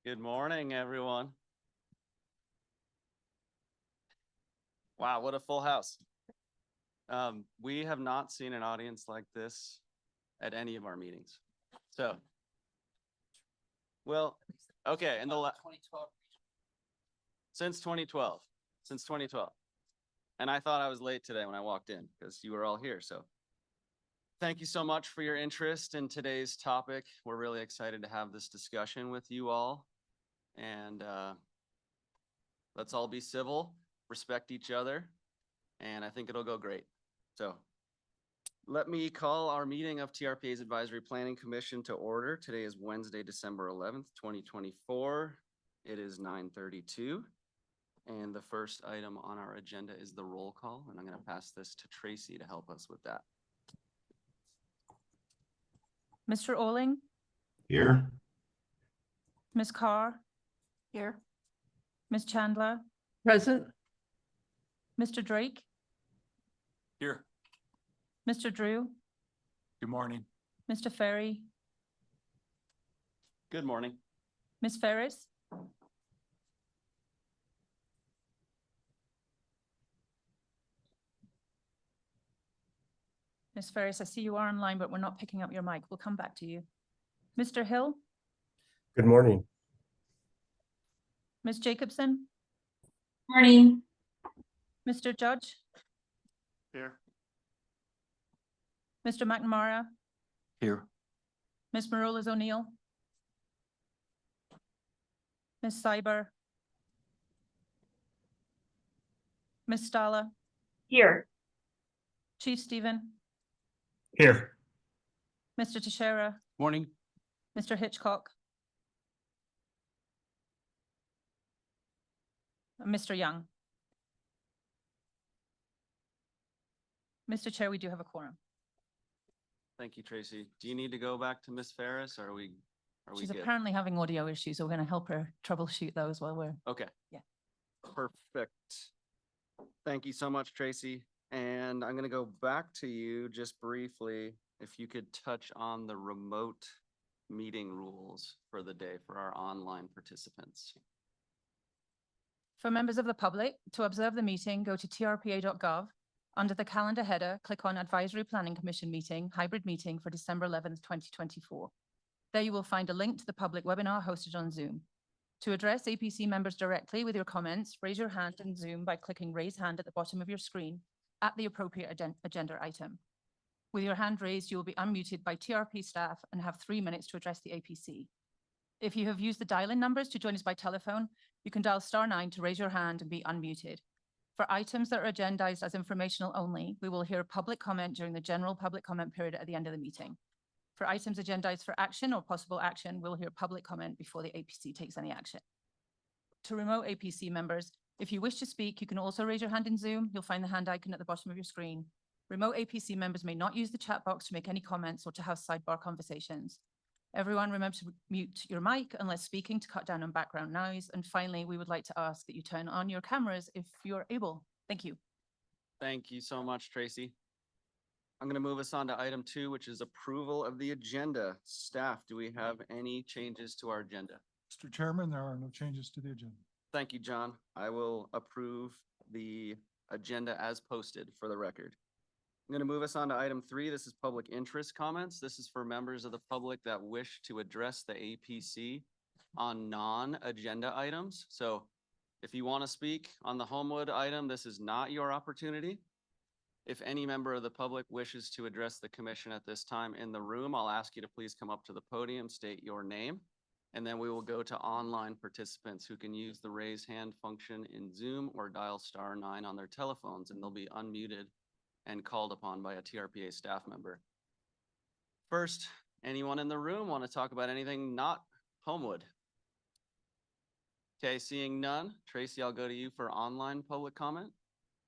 Good morning, everyone. Wow, what a full house. We have not seen an audience like this at any of our meetings. So, well, okay, and since 2012, And I thought I was late today when I walked in because you were all here. So thank you so much for your interest in today's topic. We're really excited to have this discussion with you all. And let's all be civil, respect each other, and I think it'll go great. So let me call our meeting of TRPA's Advisory Planning Commission to order. Today is Wednesday, December 11th, 2024. It is 9:32. And the first item on our agenda is the roll call, and I'm going to pass this to Tracy to help us with that. Mr. Oling, Here. Ms. Carr, Here. Ms. Chandler, Present. Mr. Drake, Here. Mr. Drew, Good morning. Mr. Ferry, Good morning. Ms. Ferris, Ms. Ferris, I see you are online, but we're not picking up your mic. We'll come back to you. Mr. Hill, Good morning. Ms. Jacobson, Morning. Mr. Judge, Here. Mr. McNamara, Here. Ms. Marolas O'Neill, Ms. Cyber, Ms. Stala, Here. Chief Stephen, Here. Mr. Teixeira, Morning. Mr. Hitchcock, and Mr. Young. Mr. Chair, we do have a quorum. Thank you, Tracy. Do you need to go back to Ms. Ferris, or are we She's good? apparently having audio issues, so we're going to help her troubleshoot those while we're. Okay. Yeah. Perfect. Thank you so much, Tracy. And I'm going to go back to you just briefly. If you could touch on the remote meeting rules for the day for our online participants. For members of the public, to observe the meeting, go to trpa.gov. Under the calendar header, click on Advisory Planning Commission Meeting, Hybrid Meeting for December 11th, 2024. There you will find a link to the public webinar hosted on Zoom. To address APC members directly with your comments, raise your hand in Zoom by clicking Raise Hand at the bottom of your screen at the appropriate agenda item. With your hand raised, you will be unmuted by TRP staff and have 3 minutes to address the APC. If you have used the dial-in numbers to join us by telephone, you can dial *9 to raise your hand and be unmuted. For items that are agendized as informational only, we will hear public comment during the general public comment period at the end of the meeting. For items agendized for action or possible action, we'll hear public comment before the APC takes any action. To remote APC members, if you wish to speak, you can also raise your hand in Zoom. You'll find the hand icon at the bottom of your screen. Remote APC members may not use the chat box to make any comments or to have sidebar conversations. Everyone remember to mute your mic unless speaking to cut down on background noise. And finally, we would like to ask that you turn on your cameras if you're able. Thank you. Thank you so much, Tracy. I'm going to move us on to item 2, which is approval of the agenda. Staff, do we have any changes to our agenda? Mr. Chairman, there are no changes to the agenda. Thank you, John. I will approve the agenda as posted for the record. I'm going to move us on to item 3. This is public interest comments. This is for members of the public that wish to address the APC on non-agenda items. So if you want to speak on the Homewood item, this is not your opportunity. If any member of the public wishes to address the commission at this time in the room, I'll ask you to please come up to the podium, state your name, and then we will go to online participants who can use the raise hand function in Zoom or dial *9 on their telephones, and they'll be unmuted and called upon by a TRPA staff member. First, anyone in the room want to talk about anything not Homewood? Okay, seeing none. Tracy, I'll go to you for online public comment,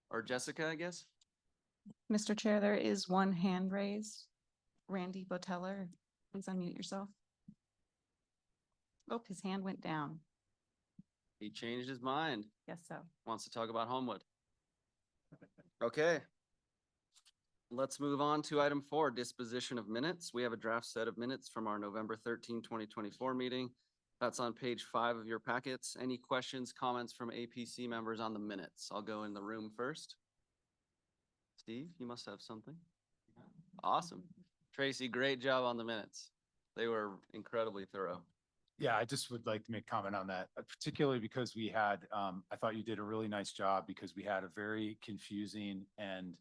or Jessica, I guess. Mr. Chair, there is one hand raised. Randy Boteller, please unmute yourself. Oh, his hand went down. He changed his mind, Yes, so. wants to talk about Homewood. Okay. Let's move on to item 4, disposition of minutes. We have a draft set of minutes from our November 13, 2024 meeting. That's on page 5 of your packets. Any questions, comments from APC members on the minutes? I'll go in the room first. Steve, you must have something. Awesome. Tracy, great job on the minutes. They were incredibly thorough. Yeah, I just would like to make comment on that, particularly because we had, I thought you did a really nice job because we had a very confusing and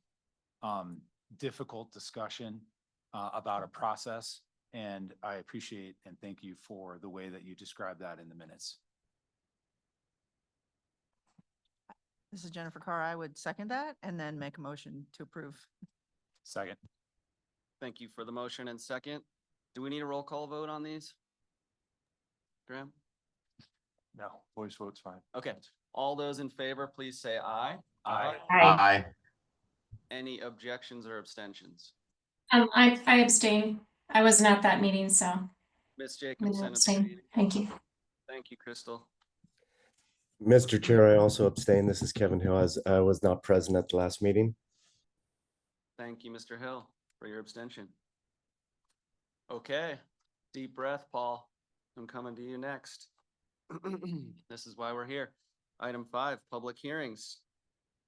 difficult discussion about a process. And I appreciate and thank you for the way that you described that in the minutes. This is Jennifer Carr. I would second that and then make a motion to approve. Second. Thank you for the motion and second. Do we need a roll call vote on these? Graham? No, voice vote's fine. Okay, all those in favor, please say aye. Aye. Aye. Any objections or abstentions? I abstain. I wasn't at that meeting, so Ms. I'm Jacobson gonna abstain. abstaining. Thank you. Thank you, Crystal. Mr. Chair, I also abstain. This is Kevin Hill, as I was not present at the last meeting. Thank you, Mr. Hill, for your abstention. Okay, deep breath, Paul. I'm coming to you next. This is why we're here. Item 5, public hearings.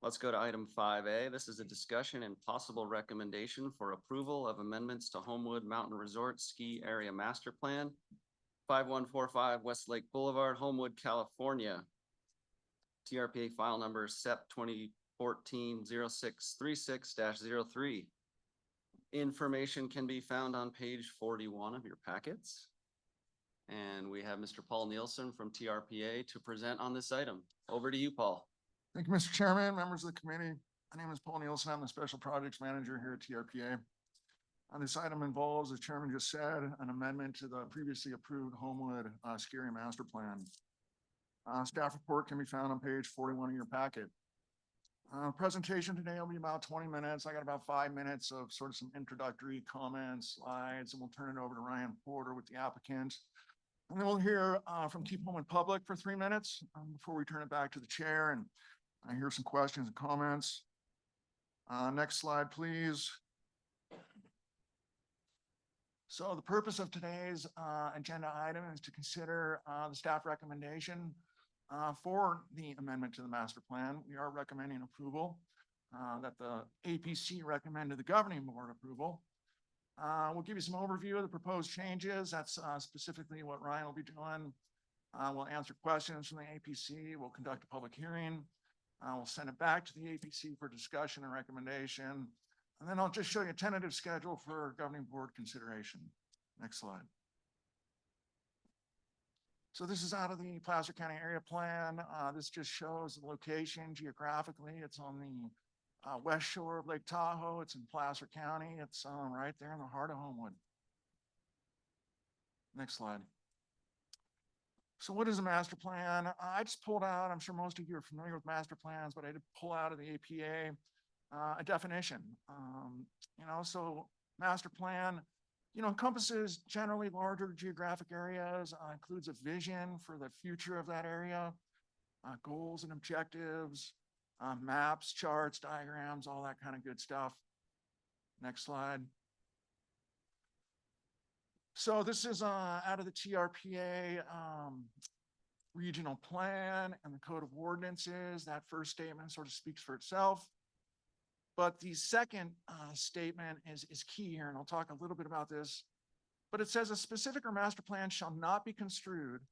Let's go to item 5A. This is a discussion and possible recommendation for approval of amendments to Homewood Mountain Resort Ski Area Master Plan, 5145 Westlake Boulevard, Homewood, California. TRPA file number SEP 2014-0636-03. Information can be found on page 41 of your packets. And we have Mr. Paul Nielsen from TRPA to present on this item. Over to you, Paul. Thank you, Mr. Chairman, members of the committee. My name is Paul Nielsen. I'm the Special Projects Manager here at TRPA. This item involves, as Chairman just said, an amendment to the previously approved Homewood Ski Area Master Plan. Staff report can be found on page 41 of your packet. Presentation today will be about 20 minutes. I got about 5 minutes of sort of some introductory comments, slides, and we'll turn it over to Ryan Porter with the applicant. And then we'll hear from Keep Home and Public for 3 minutes before we turn it back to the chair and I hear some questions and comments. Next slide, please. So the purpose of today's agenda item is to consider the staff recommendation for the amendment to the master plan. We are recommending approval that the APC recommended the governing board approval. We'll give you some overview of the proposed changes. That's specifically what Ryan will be doing. We'll answer questions from the APC. We'll conduct a public hearing. We'll send it back to the APC for discussion and recommendation. And then I'll just show you a tentative schedule for governing board consideration. Next slide. So this is out of the Placer County Area Plan. This just shows the location geographically. It's on the west shore of Lake Tahoe. It's in Placer County. It's right there in the heart of Homewood. Next slide. So what is a master plan? I just pulled out, I'm sure most of you are familiar with master plans, but I did pull out of the APA a definition. So master plan, encompasses generally larger geographic areas, includes a vision for the future of that area, goals and objectives, maps, charts, diagrams, all that kind of good stuff. Next slide. So this is out of the TRPA regional plan and the code of ordinances. That first statement sort of speaks for itself. But the second statement is key here, and I'll talk a little bit about this. But it says a specific or master plan shall not be construed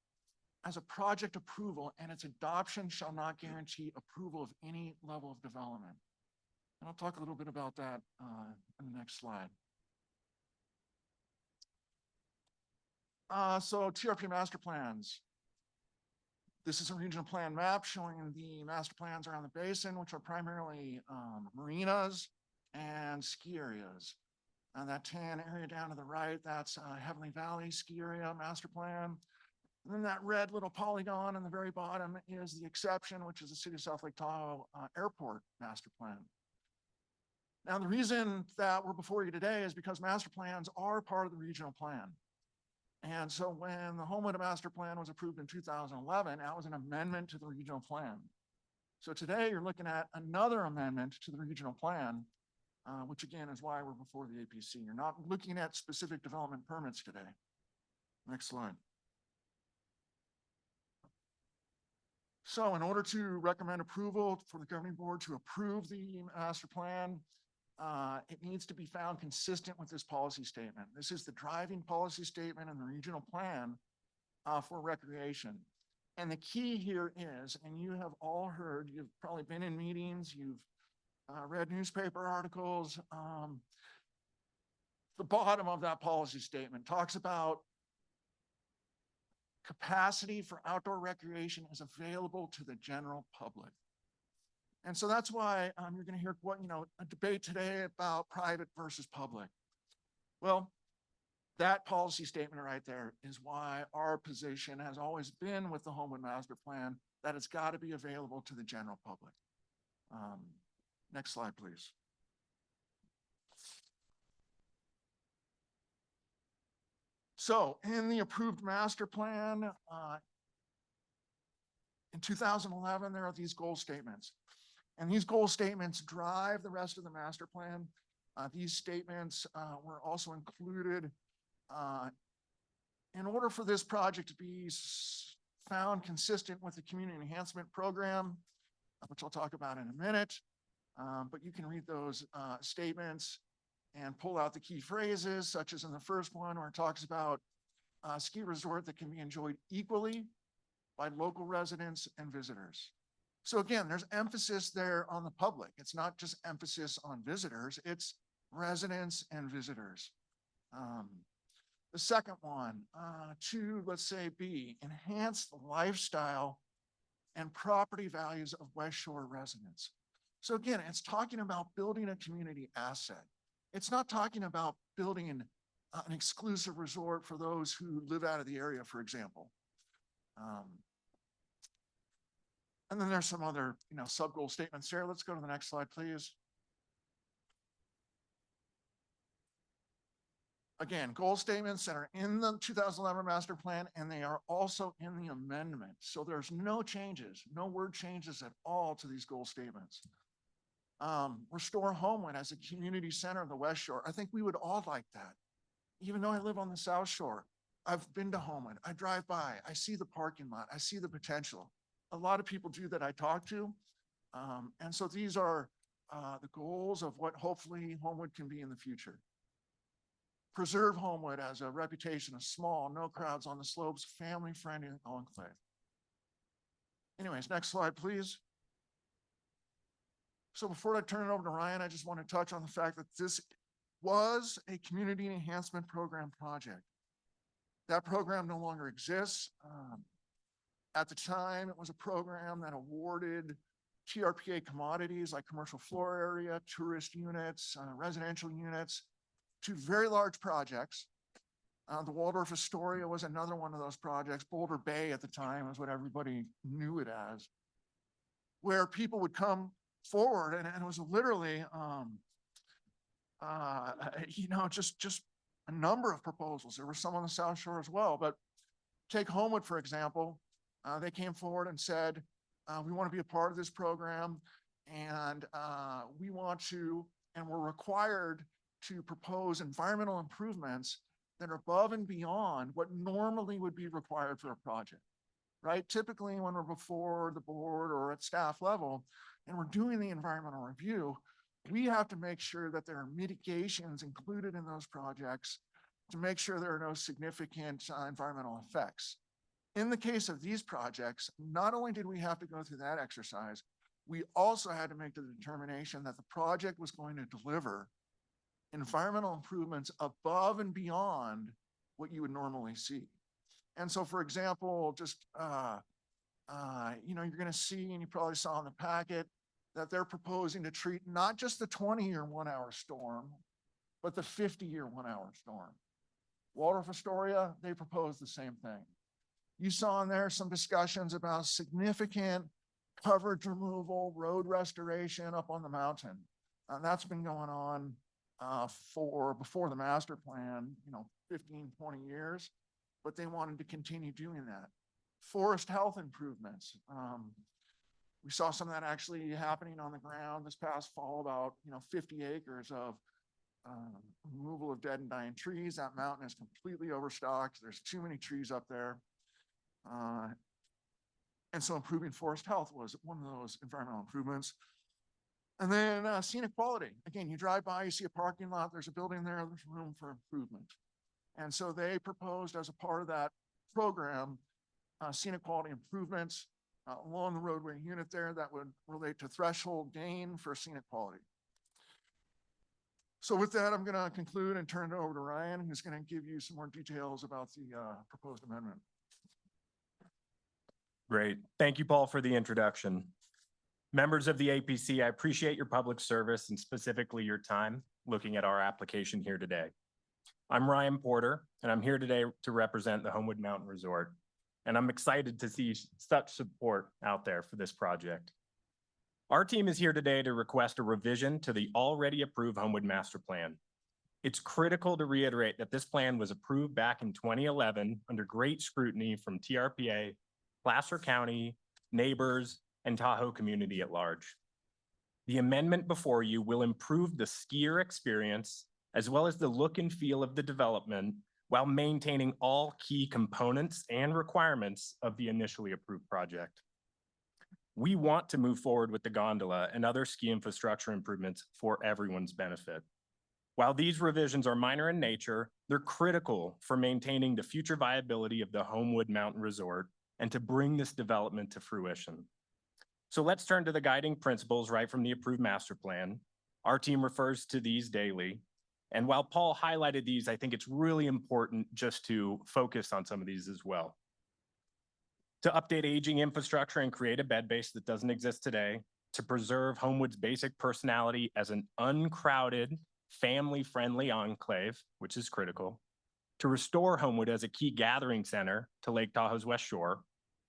as a project approval, and its adoption shall not guarantee approval of any level of development. And I'll talk a little bit about that in the next slide. So TRPA master plans. This is a regional plan map showing the master plans around the basin, which are primarily marinas and ski areas. And that tan area down to the right, that's Heavenly Valley Ski Area Master Plan. And then that red little polygon in the very bottom is the exception, which is the City of South Lake Tahoe Airport Master Plan. Now, the reason that we're before you today is because master plans are part of the regional plan. And so when the Homewood Master Plan was approved in 2011, that was an amendment to the regional plan. So today you're looking at another amendment to the regional plan, which again is why we're before the APC. You're not looking at specific development permits today. Next slide. So in order to recommend approval for the governing board to approve the master plan, it needs to be found consistent with this policy statement. This is the driving policy statement and the regional plan for recreation. And the key here is, and you have all heard, you've probably been in meetings, you've read newspaper articles. The bottom of that policy statement talks about capacity for outdoor recreation is available to the general public. And so that's why you're going to hear a debate today about private versus public. Well, that policy statement right there is why our position has always been with the Homewood Master Plan, that it's got to be available to the general public. Next slide, please. So in the approved master plan, in 2011, there are these goal statements. And these goal statements drive the rest of the master plan. These statements were also included in order for this project to be found consistent with the community enhancement program, which I'll talk about in a minute. But you can read those statements and pull out the key phrases, such as in the first one where it talks about a ski resort that can be enjoyed equally by local residents and visitors. So again, there's emphasis there on the public. It's not just emphasis on visitors, it's residents and visitors. The second one, let's say B, enhance the lifestyle and property values of West Shore residents. So again, it's talking about building a community asset. It's not talking about building an exclusive resort for those who live out of the area, for example. And then there's some other, sub-goal statements here. Let's go to the next slide, please. Again, goal statements that are in the 2011 master plan, and they are also in the amendment. So there's no changes, no word changes at all to these goal statements. Restore Homewood as a community center of the West Shore. I think we would all like that. Even though I live on the South Shore, I've been to Homewood. I drive by, I see the parking lot, I see the potential. A lot of people do that I talk to. And so these are the goals of what hopefully Homewood can be in the future. Preserve Homewood as a reputation of small, no crowds on the slopes, family-friendly enclave. Anyways, next slide, please. So before I turn it over to Ryan, I just want to touch on the fact that this was a community enhancement program project. That program no longer exists. At the time, it was a program that awarded TRPA commodities like commercial floor area, tourist units, residential units to very large projects. The Waldorf Astoria was another one of those projects. Boulder Bay at the time was what everybody knew it as, where people would come forward and it was literally, just a number of proposals. There were some on the South Shore as well, but take Homewood, for example. They came forward and said, we want to be a part of this program and we want to, and we're required to propose environmental improvements that are above and beyond what normally would be required for a project, right? Typically when we're before the board or at staff level and we're doing the environmental review, we have to make sure that there are mitigations included in those projects to make sure there are no significant environmental effects. In the case of these projects, not only did we have to go through that exercise, we also had to make the determination that the project was going to deliver environmental improvements above and beyond what you would normally see. And so, for example, just, you're going to see, and you probably saw in the packet, that they're proposing to treat not just the 20-year 1-hour storm, but the 50-year 1-hour storm. Waldorf Astoria, they proposed the same thing. You saw in there some discussions about significant coverage removal, road restoration up on the mountain. That's been going on before the master plan, 15, 20 years, but they wanted to continue doing that. Forest health improvements. We saw some of that actually happening on the ground this past fall, about 50 acres of removal of dead and dying trees. That mountain is completely overstocked. There's too many trees up there. And so improving forest health was one of those environmental improvements. And then scenic quality. Again, you drive by, you see a parking lot, there's a building there, there's room for improvement. And so they proposed as a part of that program, scenic quality improvements along the roadway unit there that would relate to threshold gain for scenic quality. So with that, I'm going to conclude and turn it over to Ryan, who's going to give you some more details about the proposed amendment. Great. Thank you, Paul, for the introduction. Members of the APC, I appreciate your public service and specifically your time looking at our application here today. I'm Ryan Porter, and I'm here today to represent the Homewood Mountain Resort. And I'm excited to see such support out there for this project. Our team is here today to request a revision to the already approved Homewood Master Plan. It's critical to reiterate that this plan was approved back in 2011 under great scrutiny from TRPA, Placer County, neighbors, and Tahoe community at large. The amendment before you will improve the skier experience as well as the look and feel of the development while maintaining all key components and requirements of the initially approved project. We want to move forward with the gondola and other ski infrastructure improvements for everyone's benefit. While these revisions are minor in nature, they're critical for maintaining the future viability of the Homewood Mountain Resort and to bring this development to fruition. So let's turn to the guiding principles right from the approved master plan. Our team refers to these daily. And while Paul highlighted these, I think it's really important just to focus on some of these as well. To update aging infrastructure and create a bed base that doesn't exist today, to preserve Homewood's basic personality as an uncrowded, family-friendly enclave, which is critical, to restore Homewood as a key gathering center to Lake Tahoe's West Shore,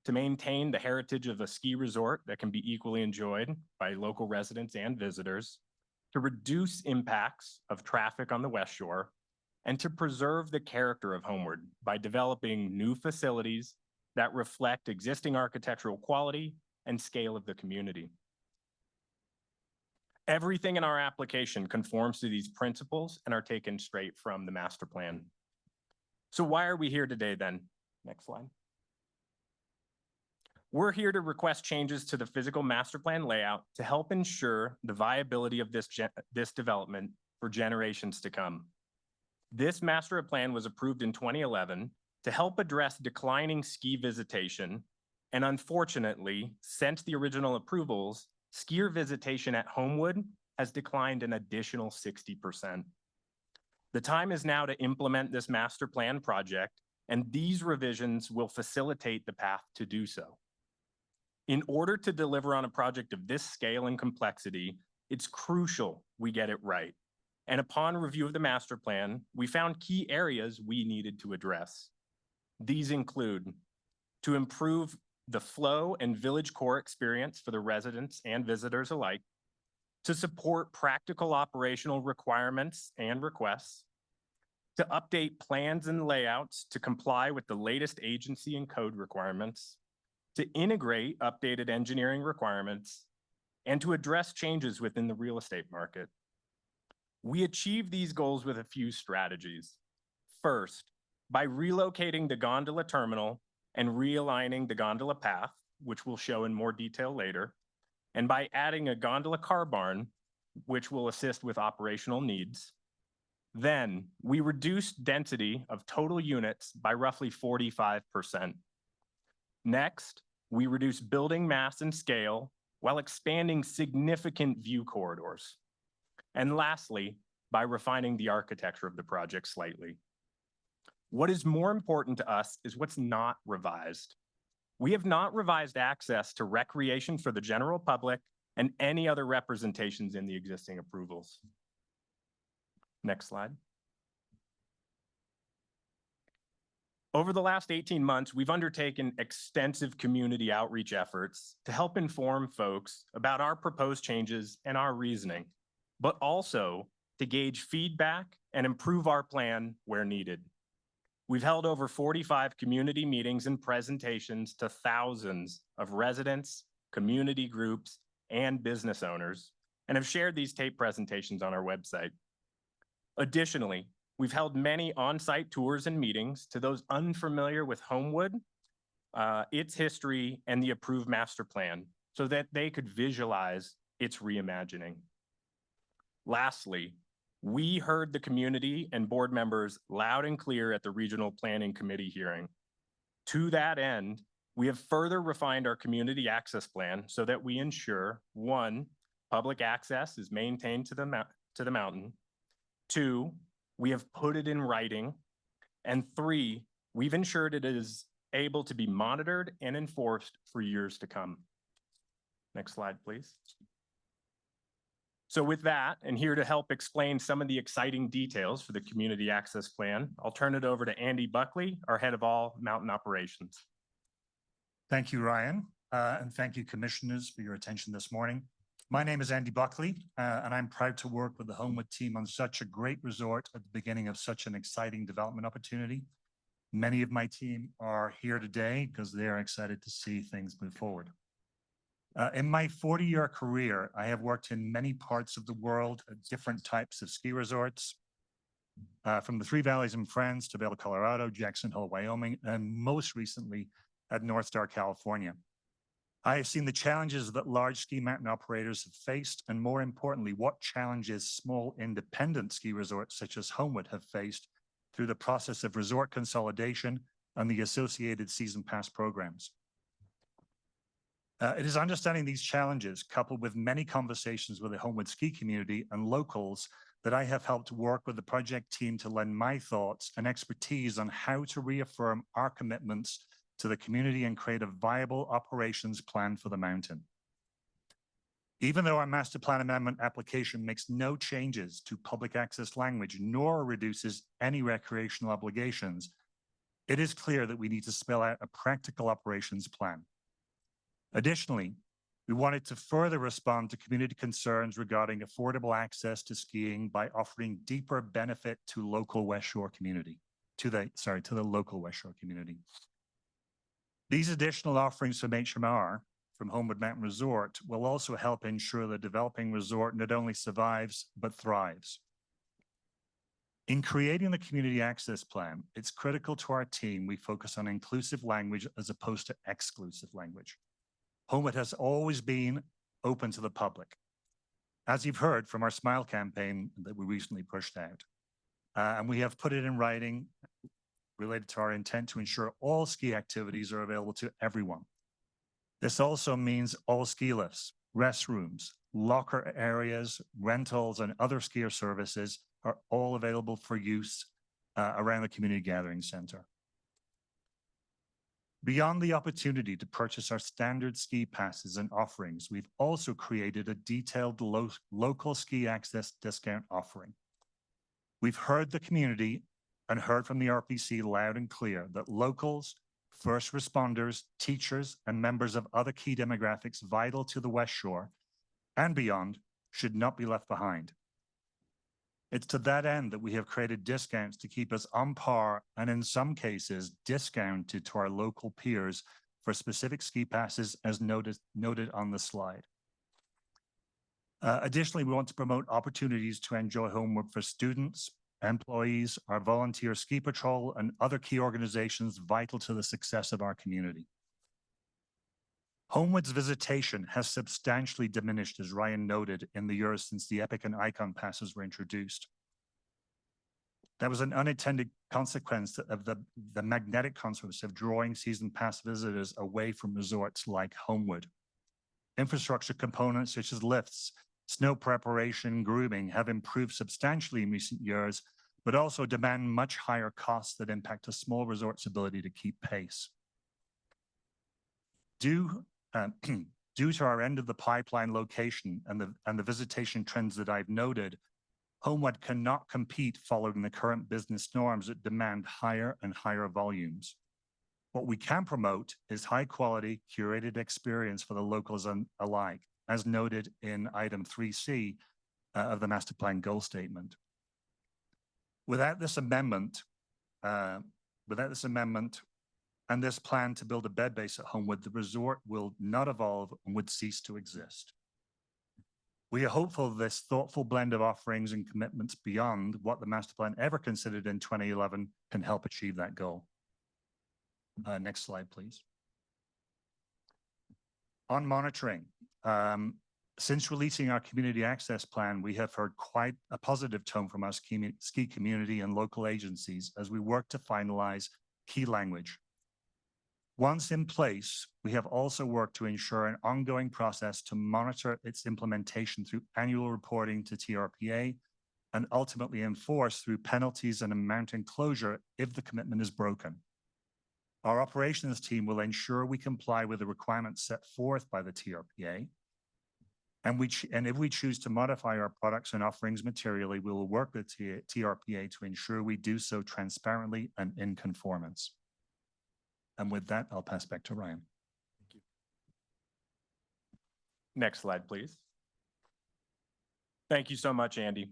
to maintain the heritage of a ski resort that can be equally enjoyed by local residents and visitors, to reduce impacts of traffic on the West Shore, and to preserve the character of Homewood by developing new facilities that reflect existing architectural quality and scale of the community. Everything in our application conforms to these principles and are taken straight from the master plan. So why are we here today then? Next slide. We're here to request changes to the physical master plan layout to help ensure the viability of this development for generations to come. This master plan was approved in 2011 to help address declining ski visitation. And unfortunately, since the original approvals, skier visitation at Homewood has declined an additional 60%. The time is now to implement this master plan project, and these revisions will facilitate the path to do so. In order to deliver on a project of this scale and complexity, it's crucial we get it right. And upon review of the master plan, we found key areas we needed to address. These include to improve the flow and village core experience for the residents and visitors alike, to support practical operational requirements and requests, to update plans and layouts to comply with the latest agency and code requirements, to integrate updated engineering requirements, and to address changes within the real estate market. We achieve these goals with a few strategies. First, by relocating the gondola terminal and realigning the gondola path, which we'll show in more detail later, and by adding a gondola car barn, which will assist with operational needs. Then we reduce density of total units by roughly 45%. Next, we reduce building mass and scale while expanding significant view corridors. And lastly, by refining the architecture of the project slightly. What is more important to us is what's not revised. We have not revised access to recreation for the general public and any other representations in the existing approvals. Next slide. Over the last 18 months, we've undertaken extensive community outreach efforts to help inform folks about our proposed changes and our reasoning, but also to gauge feedback and improve our plan where needed. We've held over 45 community meetings and presentations to thousands of residents, community groups, and business owners, and have shared these tape presentations on our website. Additionally, we've held many on-site tours and meetings to those unfamiliar with Homewood its history, and the approved master plan so that they could visualize its reimagining. Lastly, we heard the community and board members loud and clear at the Regional Planning Committee hearing. To that end, we have further refined our community access plan so that we ensure, one, public access is maintained to the mountain. Two, we have put it in writing. And three, we've ensured it is able to be monitored and enforced for years to come. Next slide, please. So with that, and here to help explain some of the exciting details for the community access plan, I'll turn it over to Andy Buckley, our head of all mountain operations. Thank you, Ryan, and thank you, commissioners, for your attention this morning. My name is Andy Buckley, and I'm proud to work with the Homewood team on such a great resort at the beginning of such an exciting development opportunity. Many of my team are here today because they are excited to see things move forward. In my 40-year career, I have worked in many parts of the world at different types of ski resorts, from the Three Valleys in France to Vail, Colorado, Jackson Hole, Wyoming, and most recently at North Star, California. I have seen the challenges that large ski mountain operators have faced, and more importantly, what challenges small independent ski resorts such as Homewood have faced through the process of resort consolidation and the associated season pass programs. It is understanding these challenges, coupled with many conversations with the Homewood ski community and locals, that I have helped work with the project team to lend my thoughts and expertise on how to reaffirm our commitments to the community and create a viable operations plan for the mountain. Even though our master plan amendment application makes no changes to public access language nor reduces any recreational obligations, it is clear that we need to spell out a practical operations plan. Additionally, we wanted to further respond to community concerns regarding affordable access to skiing by offering deeper benefit to local West Shore community, to the local West Shore community. These additional offerings from HMR, from Homewood Mountain Resort, will also help ensure the developing resort not only survives, but thrives. In creating the community access plan, it's critical to our team we focus on inclusive language as opposed to exclusive language. Homewood has always been open to the public, as you've heard from our Smile campaign that we recently pushed out. And we have put it in writing related to our intent to ensure all ski activities are available to everyone. This also means all ski lifts, restrooms, locker areas, rentals, and other skier services are all available for use around the community gathering center. Beyond the opportunity to purchase our standard ski passes and offerings, we've also created a detailed local ski access discount offering. We've heard the community and heard from the RPC loud and clear that locals, first responders, teachers, and members of other key demographics vital to the West Shore and beyond should not be left behind. It's to that end that we have created discounts to keep us on par and in some cases discounted to our local peers for specific ski passes as noted on the slide. Additionally, we want to promote opportunities to enjoy Homewood for students, employees, our volunteer ski patrol, and other key organizations vital to the success of our community. Homewood's visitation has substantially diminished, as Ryan noted, in the years since the Epic and Icon passes were introduced. That was an unintended consequence of the magnetic consequence of drawing season pass visitors away from resorts like Homewood. Infrastructure components such as lifts, snow preparation, grooming have improved substantially in recent years, but also demand much higher costs that impact a small resort's ability to keep pace. Due to our end of the pipeline location and the visitation trends that I've noted, Homewood cannot compete following the current business norms that demand higher and higher volumes. What we can promote is high quality, curated experience for the locals alike, as noted in item 3C of the master plan goal statement. Without this amendment, and this plan to build a bed base at Homewood, the resort will not evolve and would cease to exist. We are hopeful this thoughtful blend of offerings and commitments beyond what the master plan ever considered in 2011 can help achieve that goal. Next slide, please. On monitoring, since releasing our community access plan, we have heard quite a positive tone from our ski community and local agencies as we work to finalize key language. Once in place, we have also worked to ensure an ongoing process to monitor its implementation through annual reporting to TRPA and ultimately enforce through penalties and amount and closure if the commitment is broken. Our operations team will ensure we comply with the requirements set forth by the TRPA. And if we choose to modify our products and offerings materially, we will work with TRPA to ensure we do so transparently and in conformance. And with that, I'll pass back to Ryan. Next slide, please. Thank you so much, Andy.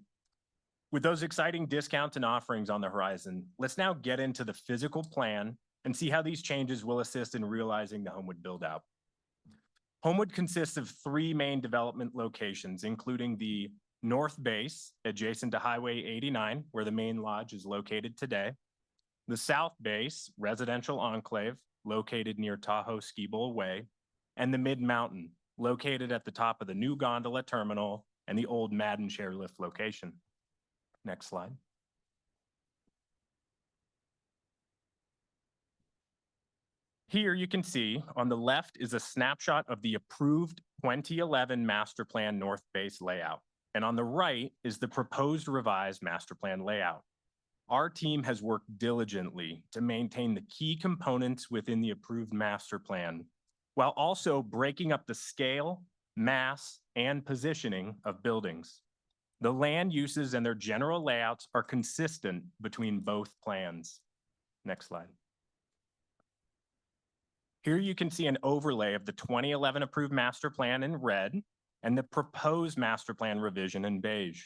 With those exciting discounts and offerings on the horizon, let's now get into the physical plan and see how these changes will assist in realizing the Homewood build-out. Homewood consists of 3 main development locations, including the North Base, adjacent to Highway 89, where the main lodge is located today, the South Base, residential enclave, located near Tahoe Ski Bowl Way, and the Mid-Mountain, located at the top of the new gondola terminal and the old Madden chairlift location. Next slide. Here you can see on the left is a snapshot of the approved 2011 master plan North Base layout. And on the right is the proposed revised master plan layout. Our team has worked diligently to maintain the key components within the approved master plan, while also breaking up the scale, mass, and positioning of buildings. The land uses and their general layouts are consistent between both plans. Next slide. Here you can see an overlay of the 2011 approved master plan in red and the proposed master plan revision in beige.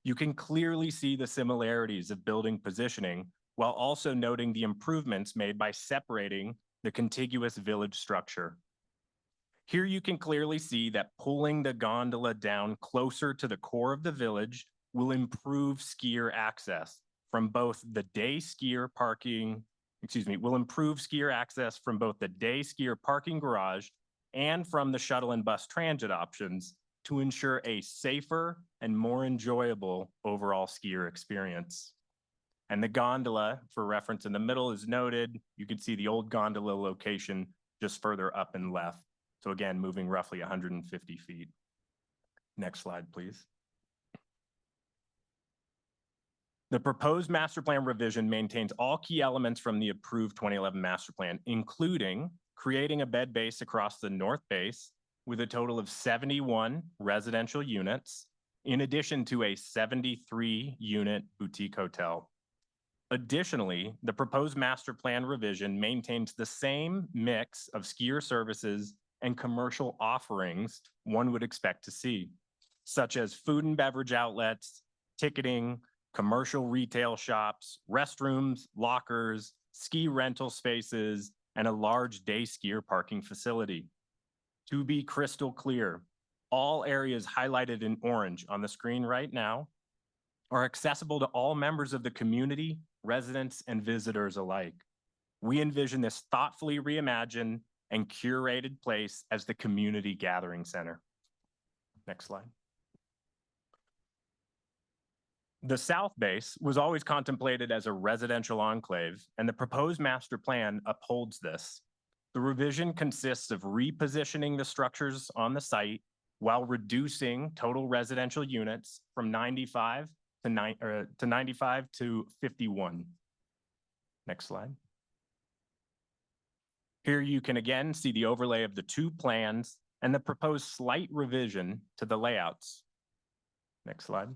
You can clearly see the similarities of building positioning while also noting the improvements made by separating the contiguous village structure. Here you can clearly see that pulling the gondola down closer to the core of the village will improve skier access from both the day skier parking, will improve skier access from both the day skier parking garage and from the shuttle and bus transit options to ensure a safer and more enjoyable overall skier experience. And the gondola, for reference in the middle, is noted. You can see the old gondola location just further up and left. So again, moving roughly 150 feet. Next slide, please. The proposed master plan revision maintains all key elements from the approved 2011 master plan, including creating a bed base across the North Base with a total of 71 residential units, in addition to a 73-unit boutique hotel. Additionally, the proposed master plan revision maintains the same mix of skier services and commercial offerings one would expect to see, such as food and beverage outlets, ticketing, commercial retail shops, restrooms, lockers, ski rental spaces, and a large day skier parking facility. To be crystal clear, all areas highlighted in orange on the screen right now are accessible to all members of the community, residents, and visitors alike. We envision this thoughtfully reimagined and curated place as the community gathering center. Next slide. The South Base was always contemplated as a residential enclave, and the proposed master plan upholds this. The revision consists of repositioning the structures on the site while reducing total residential units from 95 to 51. Next slide. Here you can again see the overlay of the 2 plans and the proposed slight revision to the layouts. Next slide.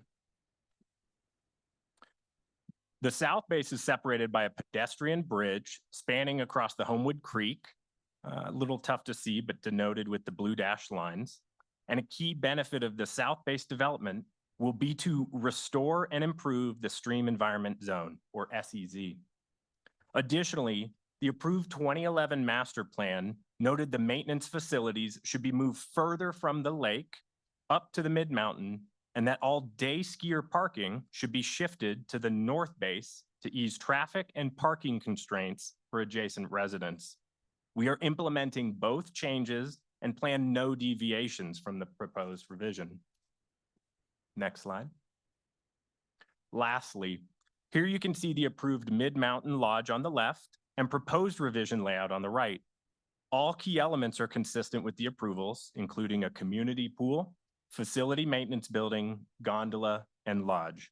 The South Base is separated by a pedestrian bridge spanning across the Homewood Creek, a little tough to see, but denoted with the blue dashed lines. And a key benefit of the South Base development will be to restore and improve the Stream Environment Zone, or SEZ. Additionally, the approved 2011 master plan noted the maintenance facilities should be moved further from the lake up to the mid-mountain, and that all day skier parking should be shifted to the North Base to ease traffic and parking constraints for adjacent residents. We are implementing both changes and plan no deviations from the proposed revision. Next slide. Lastly, here you can see the approved Mid-Mountain Lodge on the left and proposed revision layout on the right. All key elements are consistent with the approvals, including a community pool, facility maintenance building, gondola, and lodge.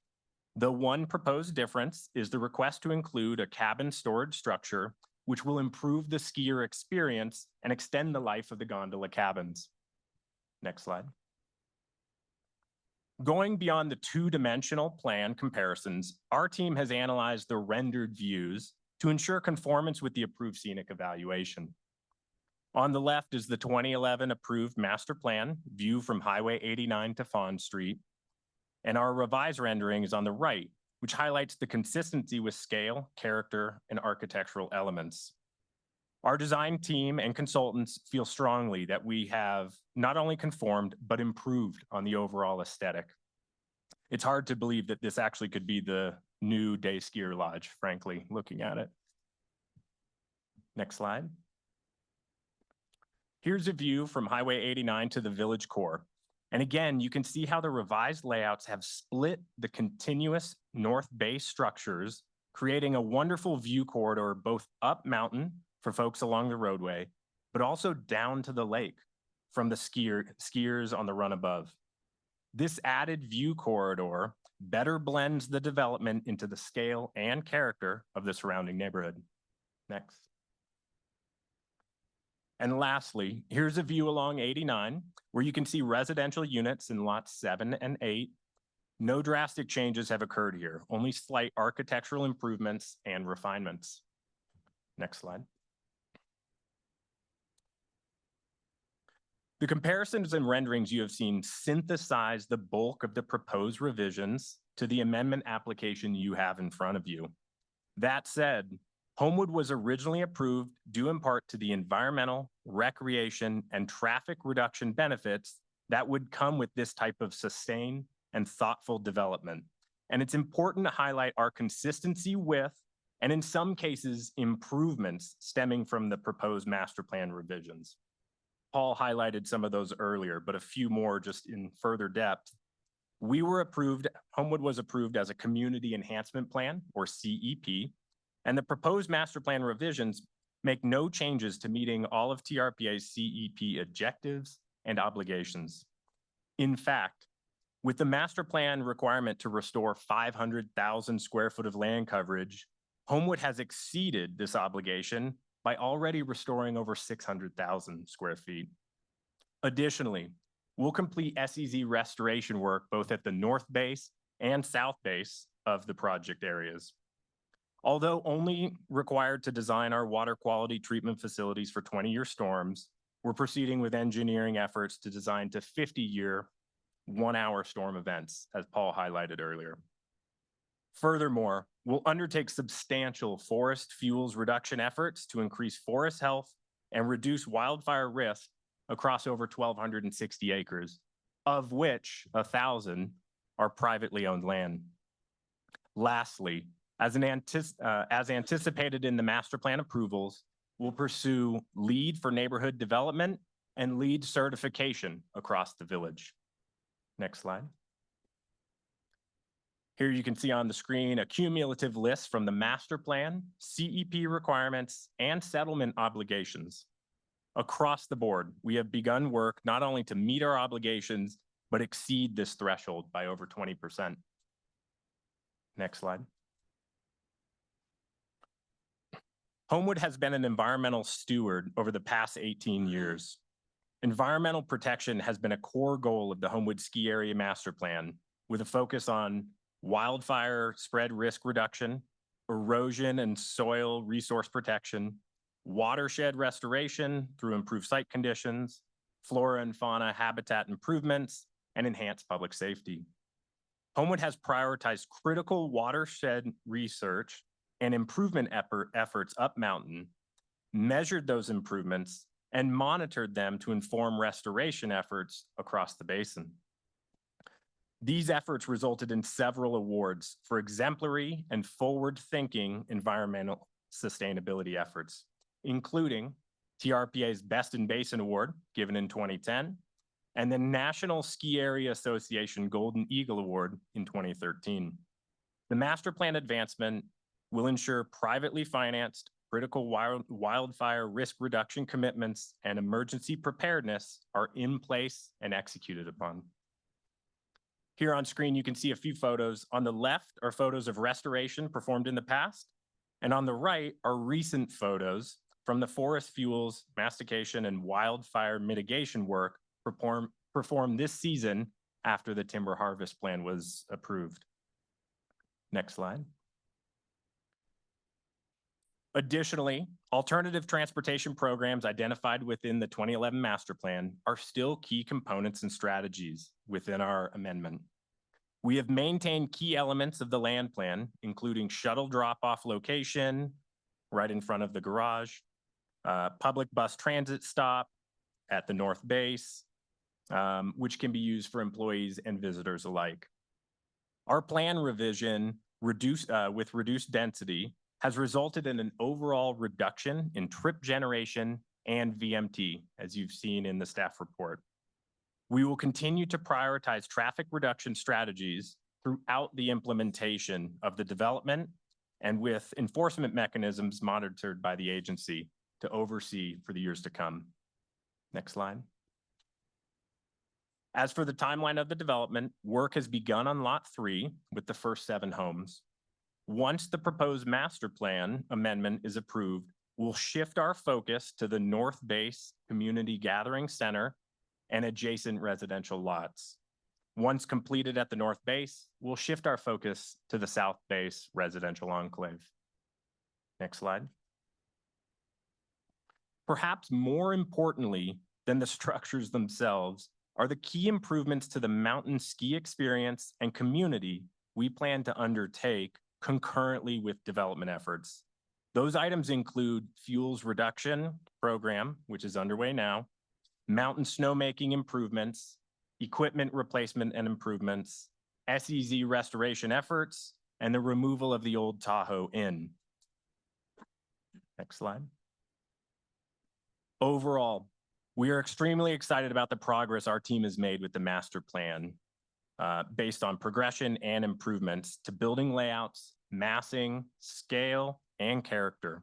The one proposed difference is the request to include a cabin storage structure, which will improve the skier experience and extend the life of the gondola cabins. Next slide. Going beyond the two-dimensional plan comparisons, our team has analyzed the rendered views to ensure conformance with the approved scenic evaluation. On the left is the 2011 approved master plan view from Highway 89 to Fawn Street. And our revised rendering is on the right, which highlights the consistency with scale, character, and architectural elements. Our design team and consultants feel strongly that we have not only conformed, but improved on the overall aesthetic. It's hard to believe that this actually could be the new day skier lodge, frankly, looking at it. Next slide. Here's a view from Highway 89 to the village core. And again, you can see how the revised layouts have split the continuous north base structures, creating a wonderful view corridor both up mountain for folks along the roadway, but also down to the lake from the skiers on the run above. This added view corridor better blends the development into the scale and character of the surrounding neighborhood. Next. And lastly, here's a view along 89, where you can see residential units in lots 7 and 8. No drastic changes have occurred here, only slight architectural improvements and refinements. Next slide. The comparisons and renderings you have seen synthesize the bulk of the proposed revisions to the amendment application you have in front of you. That said, Homewood was originally approved due in part to the environmental, recreation, and traffic reduction benefits that would come with this type of sustained and thoughtful development. And it's important to highlight our consistency with, and in some cases, improvements stemming from the proposed master plan revisions. Paul highlighted some of those earlier, but a few more just in further depth. Homewood was approved as a community enhancement plan, or CEP, and the proposed master plan revisions make no changes to meeting all of TRPA's CEP objectives and obligations. In fact, with the master plan requirement to restore 500,000 square foot of land coverage, Homewood has exceeded this obligation by already restoring over 600,000 square feet. Additionally, we'll complete SEZ restoration work both at the north base and south base of the project areas. Although only required to design our water quality treatment facilities for 20-year storms, we're proceeding with engineering efforts to design to 50-year, 1-hour storm events, as Paul highlighted earlier. Furthermore, we'll undertake substantial forest fuels reduction efforts to increase forest health and reduce wildfire risk across over 1,260 acres, of which 1,000 are privately owned land. Lastly, as anticipated in the master plan approvals, we'll pursue LEED for neighborhood development and LEED certification across the village. Next slide. Here you can see on the screen a cumulative list from the master plan, CEP requirements, and settlement obligations. Across the board, we have begun work not only to meet our obligations, but exceed this threshold by over 20%. Next slide. Homewood has been an environmental steward over the past 18 years. Environmental protection has been a core goal of the Homewood Ski Area Master Plan, with a focus on wildfire spread risk reduction, erosion and soil resource protection, watershed restoration through improved site conditions, flora and fauna habitat improvements, and enhanced public safety. Homewood has prioritized critical watershed research and improvement efforts up mountain, measured those improvements, and monitored them to inform restoration efforts across the basin. These efforts resulted in several awards for exemplary and forward-thinking environmental sustainability efforts, including TRPA's Best in Basin Award, given in 2010, and the National Ski Area Association Golden Eagle Award in 2013. The master plan advancement will ensure privately financed critical wildfire risk reduction commitments and emergency preparedness are in place and executed upon. Here on screen, you can see a few photos. On the left are photos of restoration performed in the past, and on the right are recent photos from the forest fuels, mastication, and wildfire mitigation work performed this season after the timber harvest plan was approved. Next slide. Additionally, alternative transportation programs identified within the 2011 master plan are still key components and strategies within our amendment. We have maintained key elements of the land plan, including shuttle drop-off location right in front of the garage, public bus transit stop at the North Base, which can be used for employees and visitors alike. Our plan revision with reduced density has resulted in an overall reduction in trip generation and VMT, as you've seen in the staff report. We will continue to prioritize traffic reduction strategies throughout the implementation of the development and with enforcement mechanisms monitored by the agency to oversee for the years to come. Next slide. As for the timeline of the development, work has begun on Lot 3 with the first 7 homes. Once the proposed master plan amendment is approved, we'll shift our focus to the North Base Community Gathering Center and adjacent residential lots. Once completed at the North Base, we'll shift our focus to the South Base residential enclave. Next slide. Perhaps more importantly than the structures themselves are the key improvements to the mountain ski experience and community we plan to undertake concurrently with development efforts. Those items include fuels reduction program, which is underway now, mountain snowmaking improvements, equipment replacement and improvements, SEZ restoration efforts, and the removal of the old Tahoe Inn. Next slide. Overall, we are extremely excited about the progress our team has made with the master plan based on progression and improvements to building layouts, massing, scale, and character.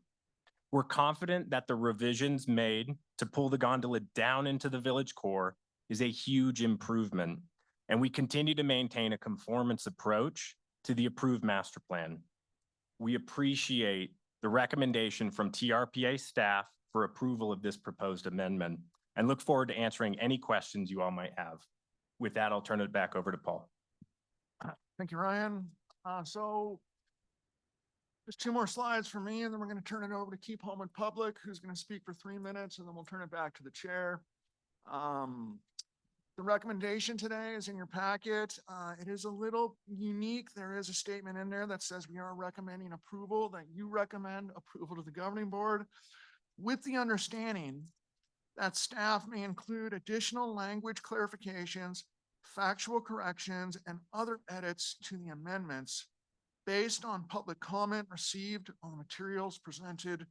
We're confident that the revisions made to pull the gondola down into the village core is a huge improvement, and we continue to maintain a conformance approach to the approved master plan. We appreciate the recommendation from TRPA staff for approval of this proposed amendment and look forward to answering any questions you all might have. With that, I'll turn it back over to Paul. Thank you, Ryan. So just 2 more slides for me, and then we're going to turn it over to Keep Home and Public, who's going to speak for 3 minutes, and then we'll turn it back to the chair. The recommendation today is in your packet. It is a little unique. There is a statement in there that says we are recommending approval, that you recommend approval to the governing board, with the understanding that staff may include additional language clarifications, factual corrections, and other edits to the amendments based on public comment received on the materials presented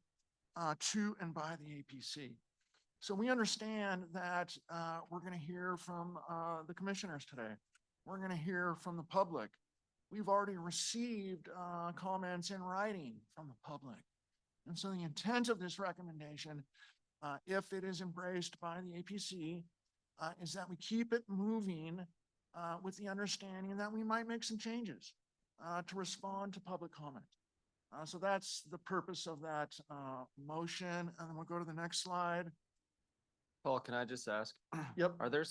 to and by the APC. So we understand that we're going to hear from the commissioners today. We're going to hear from the public. We've already received comments in writing from the public. And so the intent of this recommendation, if it is embraced by the APC, is that we keep it moving with the understanding that we might make some changes to respond to public comment. So that's the purpose of that motion. And then we'll go to the next slide. Paul, can I just ask? Yep. Are there,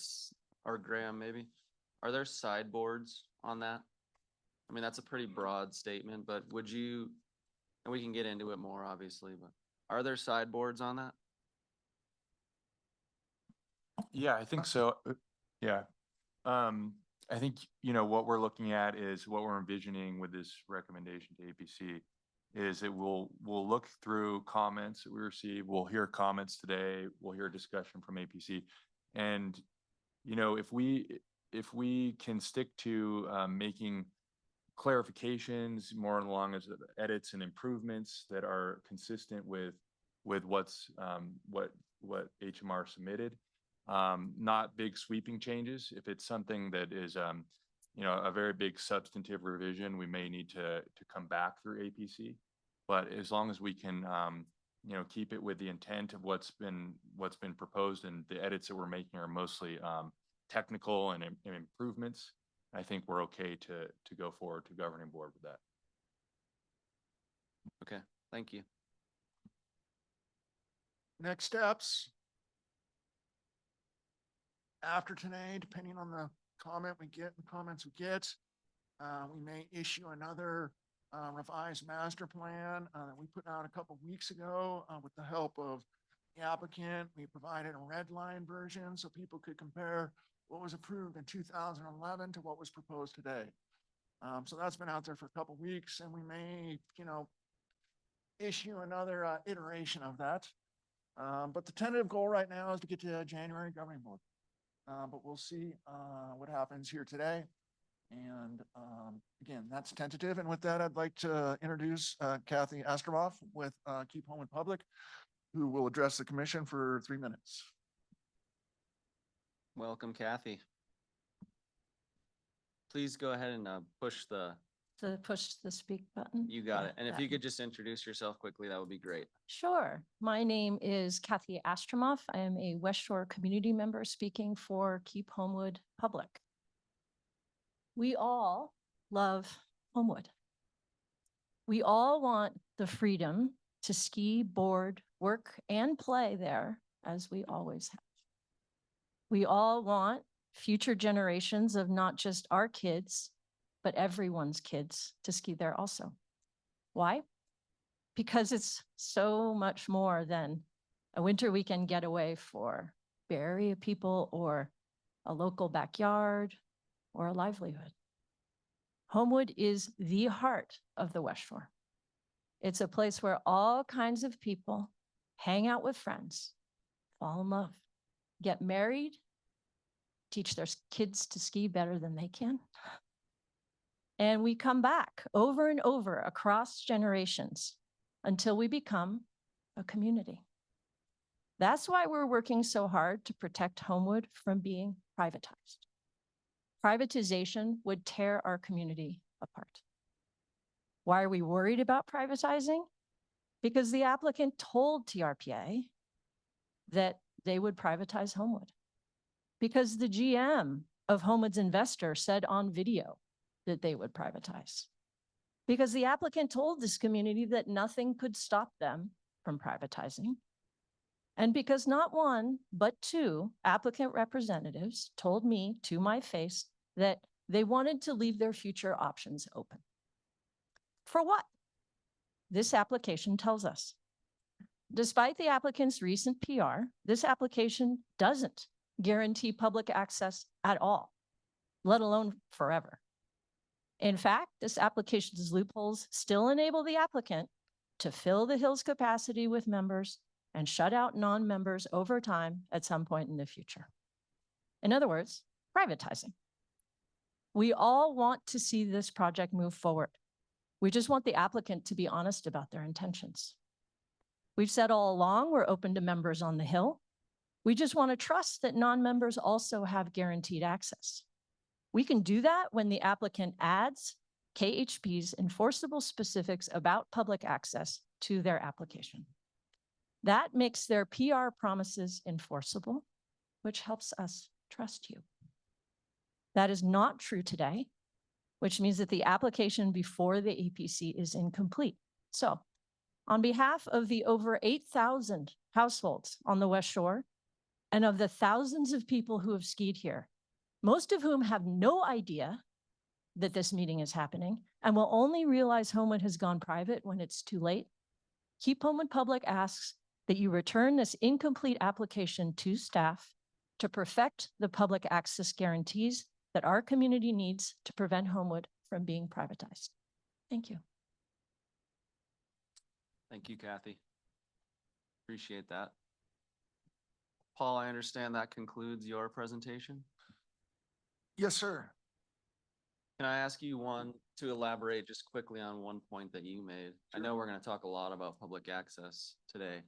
or Graham maybe, are there sideboards on that? I mean, that's a pretty broad statement, but would you, and we can get into it more obviously, but are there sideboards on that? Yeah, I think so. Yeah. I think, what we're looking at is what we're envisioning with this recommendation to APC is it we'll look through comments that we receive. We'll hear comments today. We'll hear discussion from APC. And, if we can stick to making clarifications more along as edits and improvements that are consistent with what what HMR submitted. Not big sweeping changes. If it's something that is, you know, a very big substantive revision, we may need to come back through APC. But as long as we can, you know, keep it with the intent of what's been proposed, and the edits that we're making are mostly technical and improvements, I think we're okay to go forward to governing board with that. Okay, thank you. Next steps. After today, depending on the comments we get, we may issue another revised master plan that we put out a couple weeks ago with the help of the applicant. We provided a red line version so people could compare what was approved in 2011 to what was proposed today. So that's been out there for a couple weeks, and we may, you know, issue another iteration of that. But the tentative goal right now is to get to January governing board. But we'll see what happens here today. And again, that's tentative. And with that, I'd like to introduce Kathy Astromoff with Keep Homewood Public, who will address the commission for 3 minutes. Welcome, Kathy. Please go ahead and push the speak button. You got Yeah, it. And if that you one. could just introduce yourself quickly, that would be great. Sure. My name is Kathy Astromoff. I am a West Shore community member speaking for Keep Homewood Public. We all love Homewood. We all want the freedom to ski, board, work, and play there as we always have. We all want future generations of not just our kids, but everyone's kids to ski there also. Why? Because it's so much more than a winter weekend getaway for Bay Area people or a local backyard or a livelihood. Homewood is the heart of the West Shore. It's a place where all kinds of people hang out with friends, fall in love, get married, teach their kids to ski better than they can. And we come back over and over across generations until we become a community. That's why we're working so hard to protect Homewood from being privatized. Privatization would tear our community apart. Why are we worried about privatizing? Because the applicant told TRPA that they would privatize Homewood. Because the GM of Homewood's investor said on video that they would privatize. Because the applicant told this community that nothing could stop them from privatizing. And because not one, but 2 applicant representatives told me to my face that they wanted to leave their future options open. For what? This application tells us. Despite the applicant's recent PR, this application doesn't guarantee public access at all, let alone forever. In fact, this application's loopholes still enable the applicant to fill the hill's capacity with members and shut out non-members over time at some point in the future. In other words, privatizing. We all want to see this project move forward. We just want the applicant to be honest about their intentions. We've said all along we're open to members on the Hill. We just want to trust that non-members also have guaranteed access. We can do that when the applicant adds KHP's enforceable specifics about public access to their application. That makes their PR promises enforceable, which helps us trust you. That is not true today, which means that the application before the APC is incomplete. So, on behalf of the over 8,000 households on the West Shore and of the thousands of people who have skied here, most of whom have no idea that this meeting is happening and will only realize Homewood has gone private when it's too late, Keep Homewood Public asks that you return this incomplete application to staff to perfect the public access guarantees that our community needs to prevent Homewood from being privatized. Thank you. Thank you, Kathy. Appreciate that. Paul, I understand that concludes your presentation. Yes, sir. Can I ask you to elaborate just quickly on one point that you made? I know we're going to talk a lot about public access today.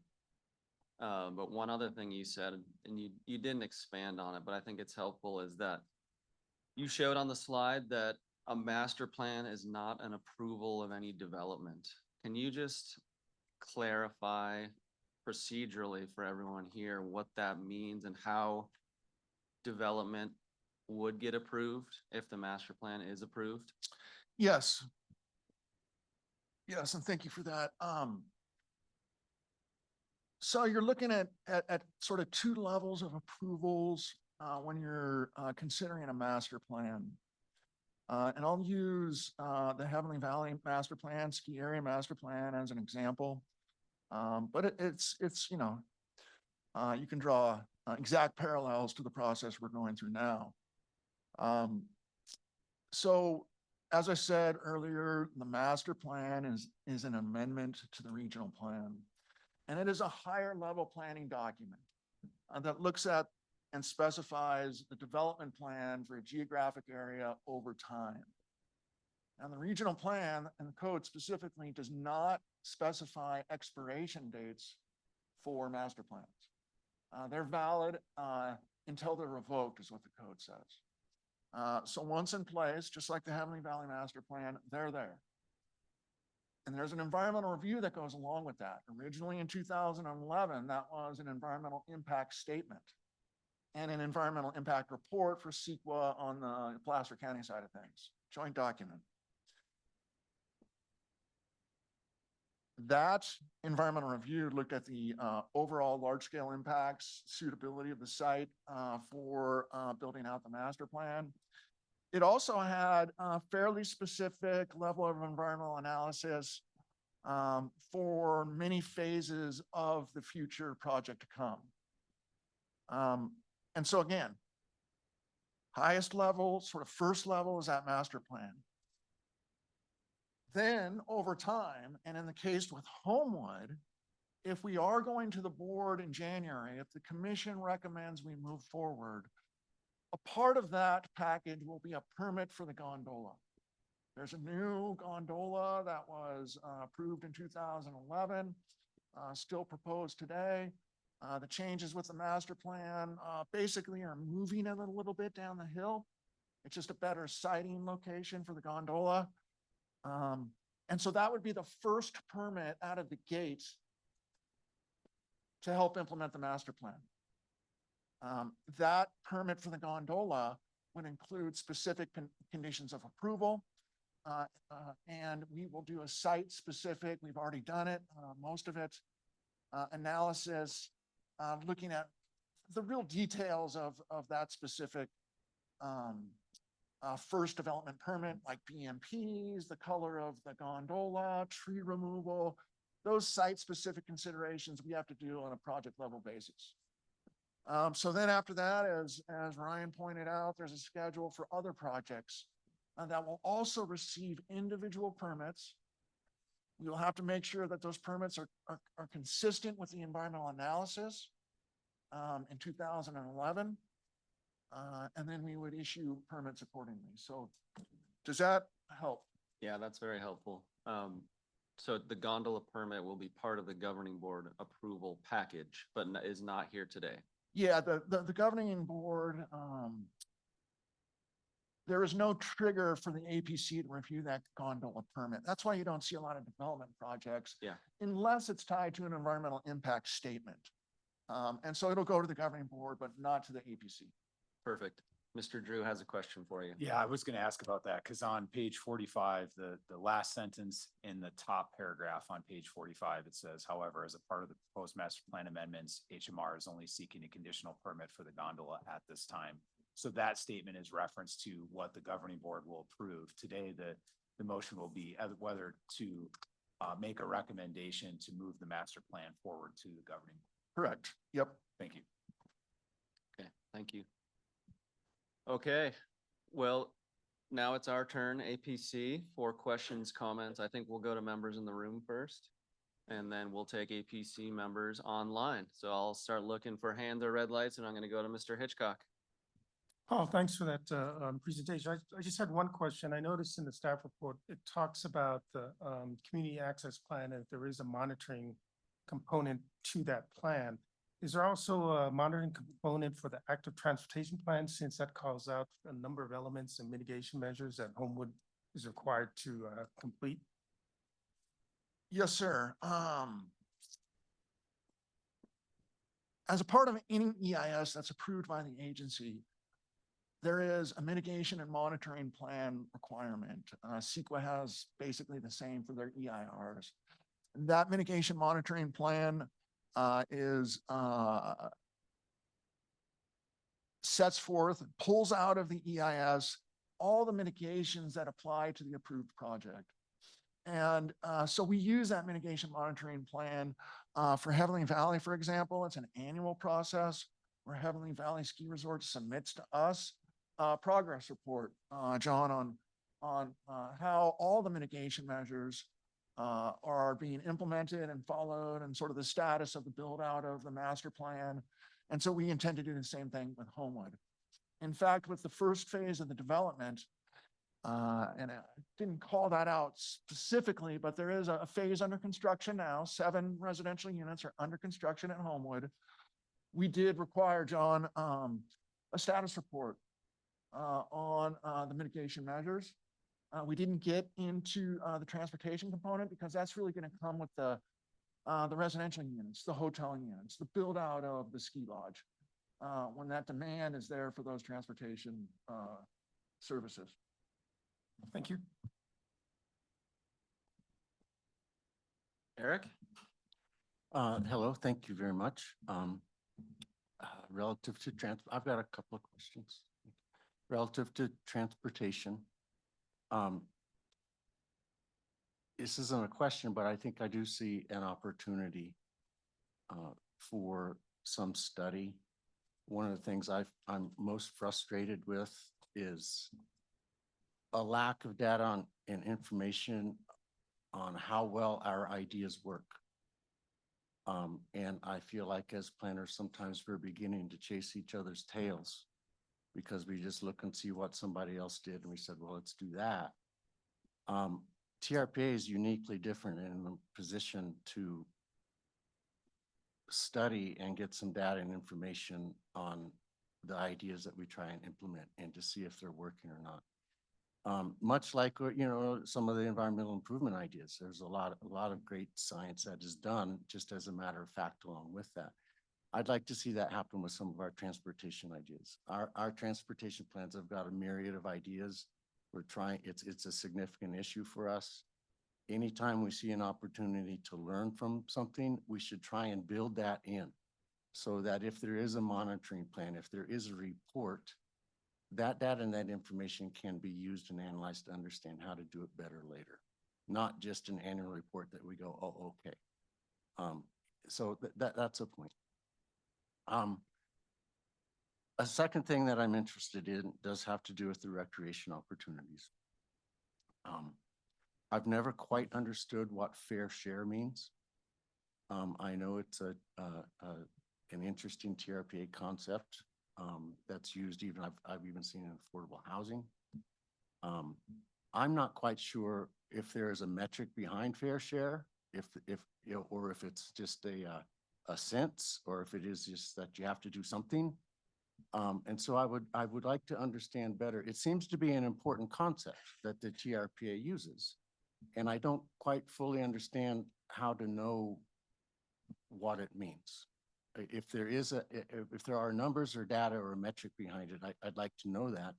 But one other thing you said, and you didn't expand on it, but I think it's helpful, is that you showed on the slide that a master plan is not an approval of any development. Can you just clarify procedurally for everyone here what that means and how development would get approved if the master plan is approved? Yes. Yes, and thank you for that. So you're looking at sort of two levels of approvals when you're considering a master plan. And I'll use the Heavenly Valley Master Plan, Ski Area Master Plan as an example. But it's you know, you can draw exact parallels to the process we're going through now. So as I said earlier, the master plan is an amendment to the regional plan. And it is a higher level planning document that looks at and specifies the development plan for a geographic area over time. And the regional plan and the code specifically does not specify expiration dates for master plans. They're valid until they're revoked, is what the code says. So once in place, just like the Heavenly Valley Master Plan, they're there. And there's an environmental review that goes along with that. Originally in 2011, that was an environmental impact statement and an environmental impact report for CEQA on the Placer County side of things, joint document. That environmental review looked at the overall large-scale impacts, suitability of the site for building out the master plan. It also had a fairly specific level of environmental analysis for many phases of the future project to come. And so again, highest level, sort of first level is that master plan. Then over time, and in the case with Homewood, if we are going to the board in January, if the commission recommends we move forward, a part of that package will be a permit for the gondola. There's a new gondola that was approved in 2011, still proposed today. The changes with the master plan basically are moving it a little bit down the hill. It's just a better siting location for the gondola. And so that would be the first permit out of the gate to help implement the master plan. That permit for the gondola would include specific conditions of approval. And we will do a site specific, we've already done it, most of it, analysis, looking at the real details of that specific first development permit, like BMPs, the color of the gondola, tree removal, those site-specific considerations we have to do on a project level basis. So then after that, as Ryan pointed out, there's a schedule for other projects that will also receive individual permits. We will have to make sure that those permits are consistent with the environmental analysis in 2011. And then we would issue permits accordingly. So does that help? Yeah, that's very helpful. So the gondola permit will be part of the governing board approval package, but is not here today. Yeah, the governing board, there is no trigger for the APC to review that gondola permit. That's why you don't see a lot of development projects. Yeah. Unless it's tied to an environmental impact statement. And so it'll go to the governing board, but not to the APC. Perfect. Mr. Drew has a question for you. Yeah, I was going to ask about that because on page 45, the last sentence in the top paragraph on page 45, it says, however, as a part of the proposed master plan amendments, HMR is only seeking a conditional permit for the gondola at this time. So that statement is reference to what the governing board will approve. Today, the motion will be whether to make a recommendation to move the master plan forward to the governing. Correct. Yep. Thank you. Okay, thank you. Okay, well, now it's our turn, APC, for questions, comments. I think we'll go to members in the room first, and then we'll take APC members online. So I'll start looking for hands or red lights, and I'm going to go to Mr. Hitchcock. Oh, thanks for that presentation. I just had one question. I noticed in the staff report, it talks about the community access plan, and if there is a monitoring component to that plan. Is there also a monitoring component for the active transportation plan, since that calls out a number of elements and mitigation measures that Homewood is required to complete? Yes, sir. As a part of any EIS that's approved by the agency, there is a mitigation and monitoring plan requirement. CEQA has basically the same for their EIRs. That mitigation monitoring plan sets forth, pulls out of the EIS all the mitigations that apply to the approved project. And so we use that mitigation monitoring plan for Heavenly Valley, for example. It's an annual process where Heavenly Valley Ski Resort submits to us a progress report, John, on how all the mitigation measures are being implemented and followed, and sort of the status of the build out of the master plan. And so we intend to do the same thing with Homewood. In fact, with the first phase of the development, and I didn't call that out specifically, but there is a phase under construction now. 7 residential units are under construction at Homewood. We did require, John, a status report on the mitigation measures. We didn't get into the transportation component because that's really going to come with the residential units, the hotel units, the build out of the ski lodge, when that demand is there for those transportation services. Thank you. Eric? Hello, thank you very much. Relative to I've got a couple of questions. Relative to transportation, this isn't a question, but I think I do see an opportunity for some study. One of the things I'm most frustrated with is a lack of data and information on how well our ideas work. And I feel like as planners, sometimes we're beginning to chase each other's tails because we just look and see what somebody else did and we said, well, let's do that. TRPA is uniquely different in the position to study and get some data and information on the ideas that we try and implement and to see if they're working or not. Much like, some of the environmental improvement ideas, there's a lot of great science that is done just as a matter of fact along with that. I'd like to see that happen with some of our transportation ideas. Our transportation plans have got a myriad of ideas. We're trying, it's a significant issue for us. Anytime we see an opportunity to learn from something, we should try and build that in so that if there is a monitoring plan, if there is a report, that data and that information can be used and analyzed to understand how to do it better later, not just an annual report that we go, oh, okay. So that's a point. A second thing that I'm interested in does have to do with the recreation opportunities. I've never quite understood what fair share means. I know it's an interesting TRPA concept that's used even, I've even seen in affordable housing. I'm not quite sure if there is a metric behind fair share, or if it's just a sense, or if it is just that you have to do something. And so I would like to understand better. It seems to be an important concept that the TRPA uses, and I don't quite fully understand how to know what it means. If there are numbers or data or a metric behind it, I'd like to know that.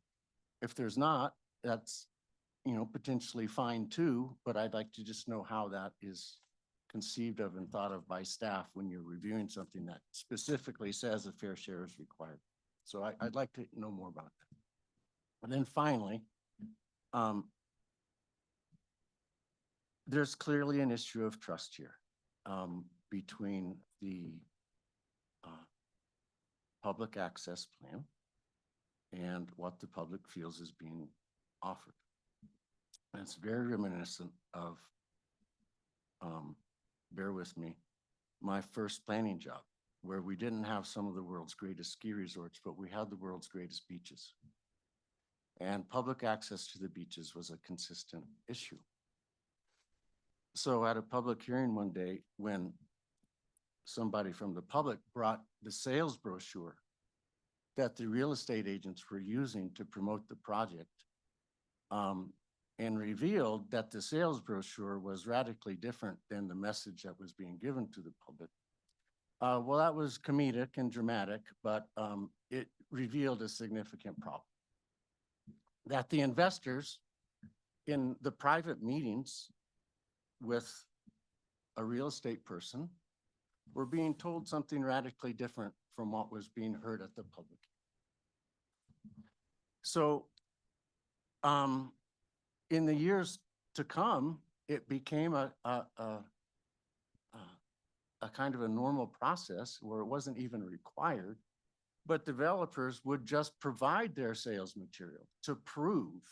If there's not, that's, potentially fine too, but I'd like to just know how that is conceived of and thought of by staff when you're reviewing something that specifically says a fair share is required. So I'd like to know more about that. And then finally, there's clearly an issue of trust here between the public access plan and what the public feels is being offered. And it's very reminiscent of, bear with me, my first planning job, where we didn't have some of the world's greatest ski resorts, but we had the world's greatest beaches. And public access to the beaches was a consistent issue. So at a public hearing one day, when somebody from the public brought the sales brochure that the real estate agents were using to promote the project, and revealed that the sales brochure was radically different than the message that was being given to the public. Well, that was comedic and dramatic, but it revealed a significant problem. That the investors in the private meetings with a real estate person were being told something radically different from what was being heard at the public. So in the years to come, it became a kind of a normal process where it wasn't even required, but developers would just provide their sales material to prove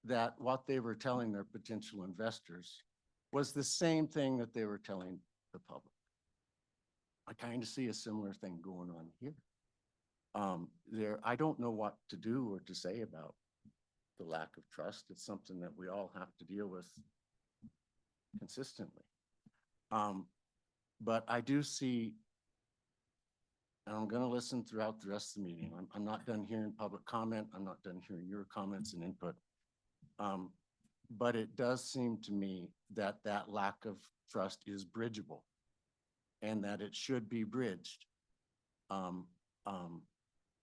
that what they were telling their potential investors was the same thing that they were telling the public. I kind of see a similar thing going on here. I don't know what to do or to say about the lack of trust. It's something that we all have to deal with consistently. But I do see, and I'm going to listen throughout the rest of the meeting. I'm not done hearing public comment. I'm not done hearing your comments and input. But it does seem to me that that lack of trust is bridgeable and that it should be bridged.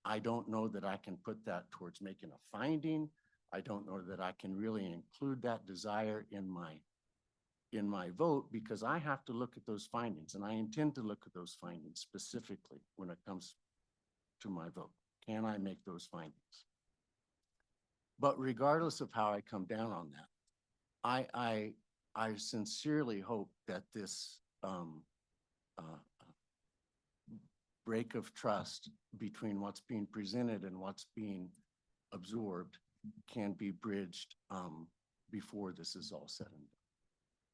I don't know that I can put that towards making a finding. I don't know that I can really include that desire in my vote, because I have to look at those findings, and I intend to look at those findings specifically when it comes to my vote. Can I make those findings? But regardless of how I come down on that, I sincerely hope that this break of trust between what's being presented and what's being absorbed can be bridged before this is all said and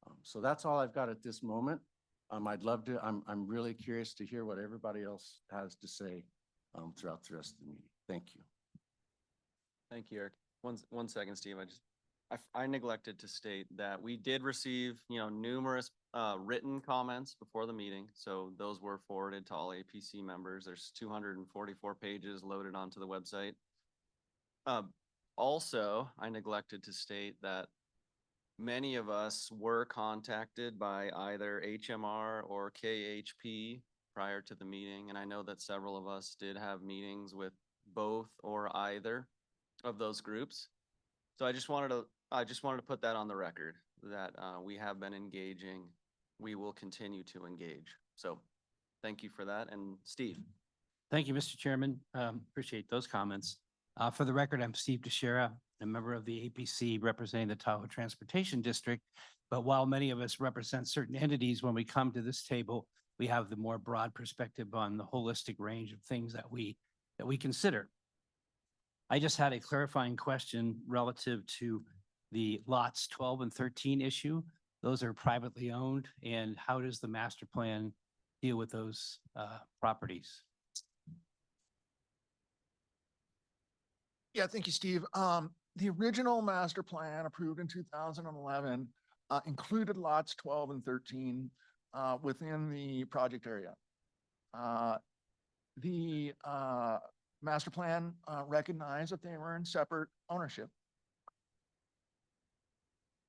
done. So that's all I've got at this moment. I'd love to, I'm really curious to hear what everybody else has to say throughout the rest of the meeting. Thank you. Thank you, Eric. One second, Steve. I neglected to state that we did receive, numerous written comments before the meeting. So those were forwarded to all APC members. There's 244 pages loaded onto the website. Also, I neglected to state that many of us were contacted by either HMR or KHP prior to the meeting. And I know that several of us did have meetings with both or either of those groups. So I just wanted to put that on the record that we have been engaging. We will continue to engage. So thank you for that. And Steve. Thank you, Mr. Chairman. Appreciate those comments. For the record, I'm Steve DeShera, a member of the APC representing the Tahoe Transportation District. But while many of us represent certain entities, when we come to this table, we have the more broad perspective on the holistic range of things that we consider. I just had a clarifying question relative to the lots 12 and 13 issue. Those are privately owned, and how does the master plan deal with those properties? Yeah, thank you, Steve. The original master plan approved in 2011 included lots 12 and 13 within the project area. The master plan recognized that they were in separate ownership.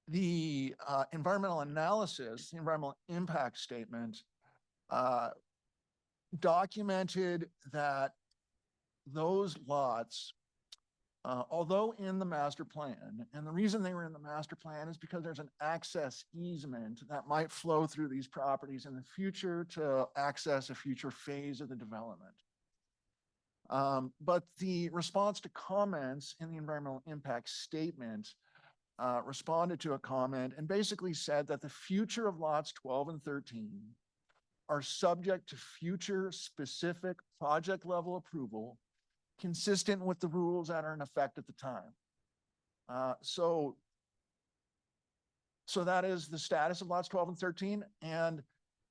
The environmental analysis, the environmental impact statement documented that those lots, although in the master plan, and the reason they were in the master plan is because there's an access easement that might flow through these properties in the future to access a future phase of the development. But the response to comments in the environmental impact statement responded to a comment and basically said that the future of lots 12 and 13 are subject to future specific project level approval consistent with the rules that are in effect at the time. So that is the status of lots 12 and 13, and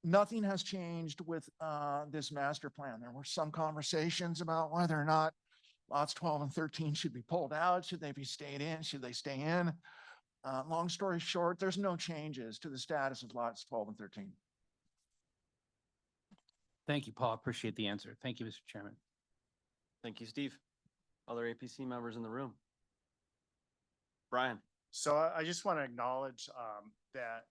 nothing has changed with this master plan. There were some conversations about whether or not lots 12 and 13 should be pulled out. Should they be stayed in? Should they stay in? Long story short, there's no changes to the status of lots 12 and 13. Thank you, Paul. Appreciate the answer. Thank you, Mr. Chairman. Thank you, Steve. Other APC members in the room? Brian? So I just want to acknowledge that,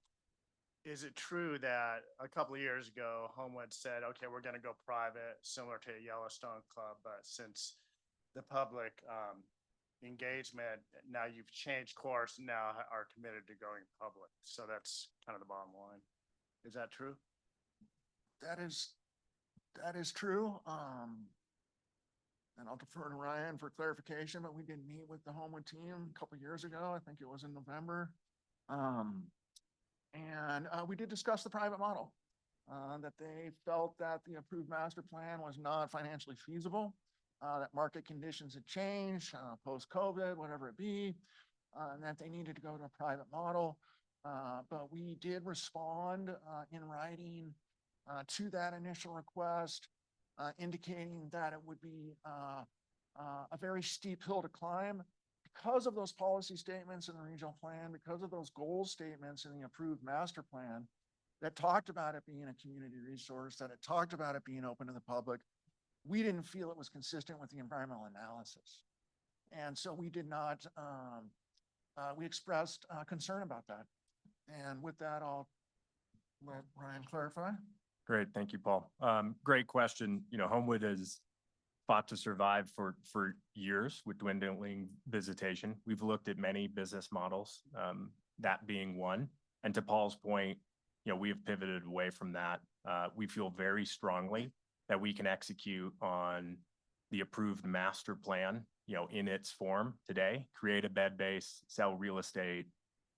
is it true that a couple of years ago, Homewood said, okay, we're going to go private, similar to a Yellowstone Club, but since the public engagement, now you've changed course, and now are committed to going public. So that's kind of the bottom line. Is that true? That is true. And I'll defer to Ryan for clarification, but we did meet with the Homewood team a couple years ago. I think it was in November. And we did discuss the private model, that they felt that the approved master plan was not financially feasible, that market conditions had changed, post-COVID, whatever it be, and that they needed to go to a private model. But we did respond in writing to that initial request, indicating that it would be a very steep hill to climb because of those policy statements in the regional plan, because of those goal statements in the approved master plan that talked about it being a community resource, that it talked about it being open to the public. We didn't feel it was consistent with the environmental analysis. And so we did not, we expressed concern about that. And with that, I'll let Ryan clarify. Great, thank you, Paul. Great question. You know, Homewood has fought to survive for years with dwindling visitation. We've looked at many business models, that being one. And to Paul's point, you know, we have pivoted away from that. We feel very strongly that we can execute on the approved master plan, you know, in its form today, create a bed base, sell real estate,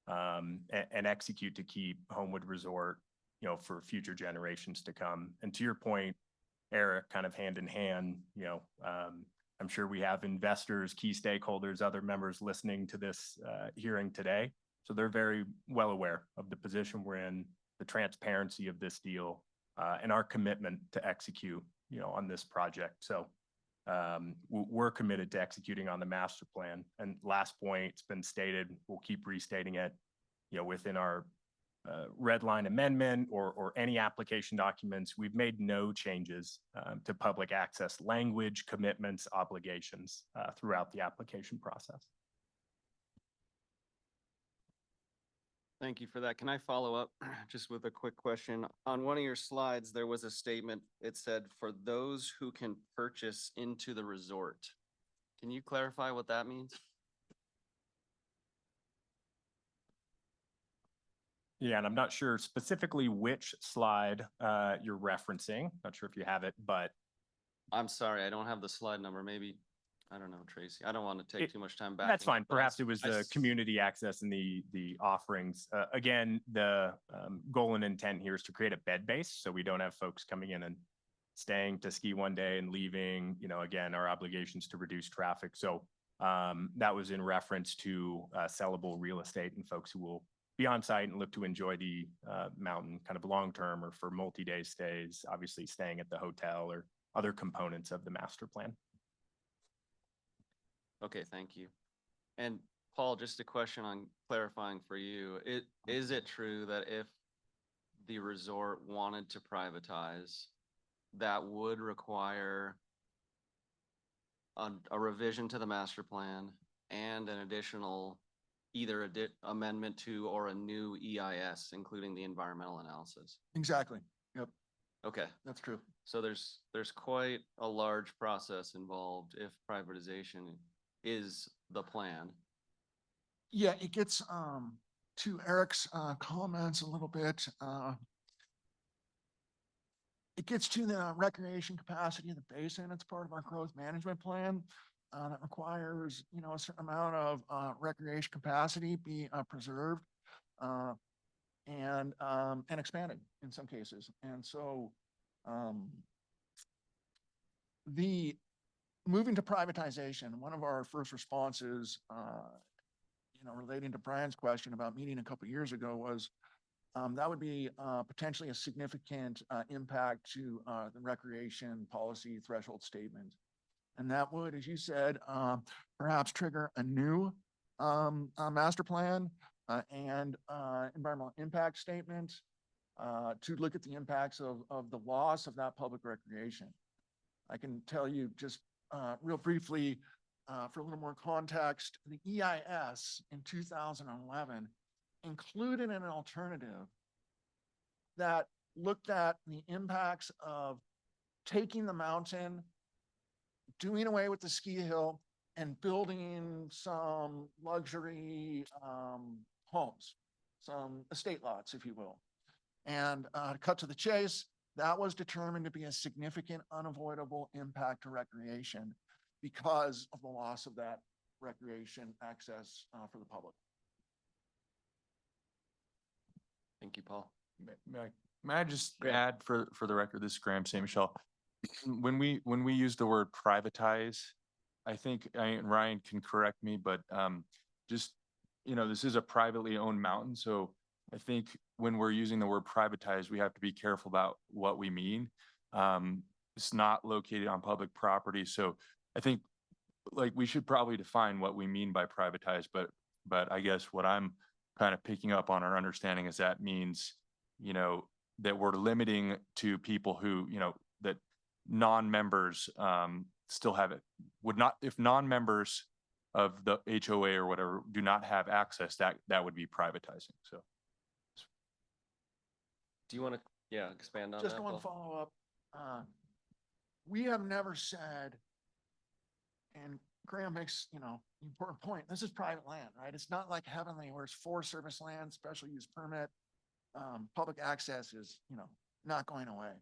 and execute to keep Homewood Resort, you know, for future generations to come. And to your point, Eric, kind of hand in hand, you know, I'm sure we have investors, key stakeholders, other members listening to this hearing today. So they're very well aware of the position we're in, the transparency of this deal, and our commitment to execute, you know, on this project. So we're committed to executing on the master plan. And last point, it's been stated, we'll keep restating it, you know, within our red line amendment or any application documents. We've made no changes to public access language, commitments, obligations throughout the application process. Thank you for that. Can I follow up just with a quick question? On one of your slides, there was a statement. It said, for those who can purchase into the resort. Can you clarify what that means? Yeah, and I'm not sure specifically which slide you're referencing. Not sure if you have it, but I'm sorry, I don't have the slide number. Maybe, I don't know, Tracy. I don't want to take too much time back. that's fine. Perhaps it was the community access and the offerings. Again, the goal and intent here is to create a bed base, so we don't have folks coming in and staying to ski one day and leaving. You know, again, our obligations to reduce traffic. So that was in reference to sellable real estate and folks who will be on site and look to enjoy the mountain kind of long-term or for multi-day stays, obviously staying at the hotel or other components of the master plan. Okay, thank you. And Paul, just a question on clarifying for you. Is it true that if the resort wanted to privatize, that would require a revision to the master plan and an additional either amendment to or a new EIS, including the environmental analysis? Exactly. Yep. Okay. That's true. So there's quite a large process involved if privatization is the plan. Yeah, it gets to Eric's comments a little bit. It gets to the recreation capacity of the basin. It's part of our growth management plan that requires, you know, a certain amount of recreation capacity be preserved and expanded in some cases. And so the moving to privatization, one of our first responses, you know, relating to Brian's question about meeting a couple of years ago was that would be potentially a significant impact to the recreation policy threshold statement. And that would, as you said, perhaps trigger a new master plan and environmental impact statement. to look at the impacts of the loss of that public recreation. I can tell you just real briefly, for a little more context, the EIS in 2011 included an alternative that looked at the impacts of taking the mountain, doing away with the ski hill, and building some luxury homes, some estate lots, if you will. And to cut to the chase, that was determined to be a significant unavoidable impact to recreation because of the loss of that recreation access for the public. Thank you, Paul. May I just add for the record, this is Graham St. Michel. When we use the word privatize, I think, and Ryan can correct me, but just, this is a privately owned mountain. So I think when we're using the word privatize, we have to be careful about what we mean. It's not located on public property. So I think we should probably define what we mean by privatize, but I guess what I'm kind of picking up on our understanding is that means, that we're limiting to people who, that non-members still have it, would not, if non-members of the HOA or whatever do not have access, that would be privatizing. So. Do you want to, expand on that? Just one Paul? follow-up. We have never said, and Graham makes, important point, this is private land, right? It's not like Heavenly where it's Forest Service land, special use permit, public access is, not going away.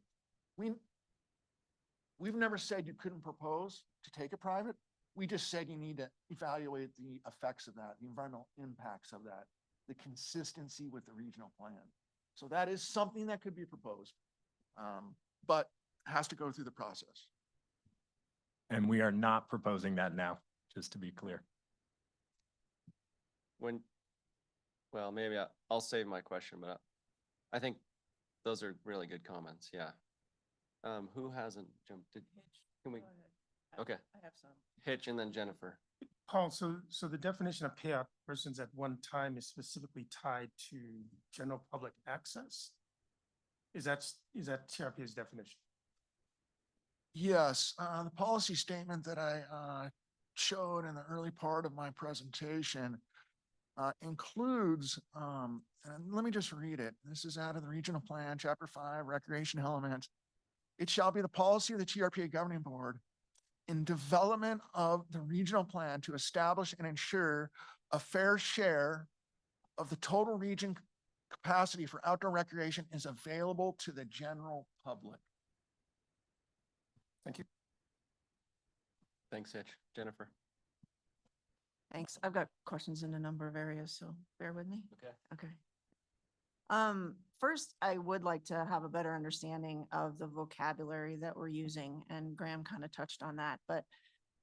We've never said you couldn't propose to take it private. We just said you need to evaluate the effects of that, the environmental impacts of that, the consistency with the regional plan. So that is something that could be proposed, but has to go through the process. And we are not proposing that now, just to be clear. Well, maybe I'll save my question, but I think those are really good comments. Yeah. Who hasn't jumped? Can we? Okay. I have some. Hitch and then Jennifer. Paul, so the definition of payout persons at one time is specifically tied to general public access? Is that TRPA's definition? Yes, the policy statement that I showed in the early part of my presentation includes, and let me just read it. This is out of the regional plan, chapter 5, recreation elements. It shall be the policy of the TRPA governing board in development of the regional plan to establish and ensure a fair share of the total region capacity for outdoor recreation is available to the general public. Thank you. Thanks, Hitch. Jennifer. Thanks. I've got questions in a number of areas, so bear with me. Okay. Okay. First, I would like to have a better understanding of the vocabulary that we're using, and Graham kind of touched on that, but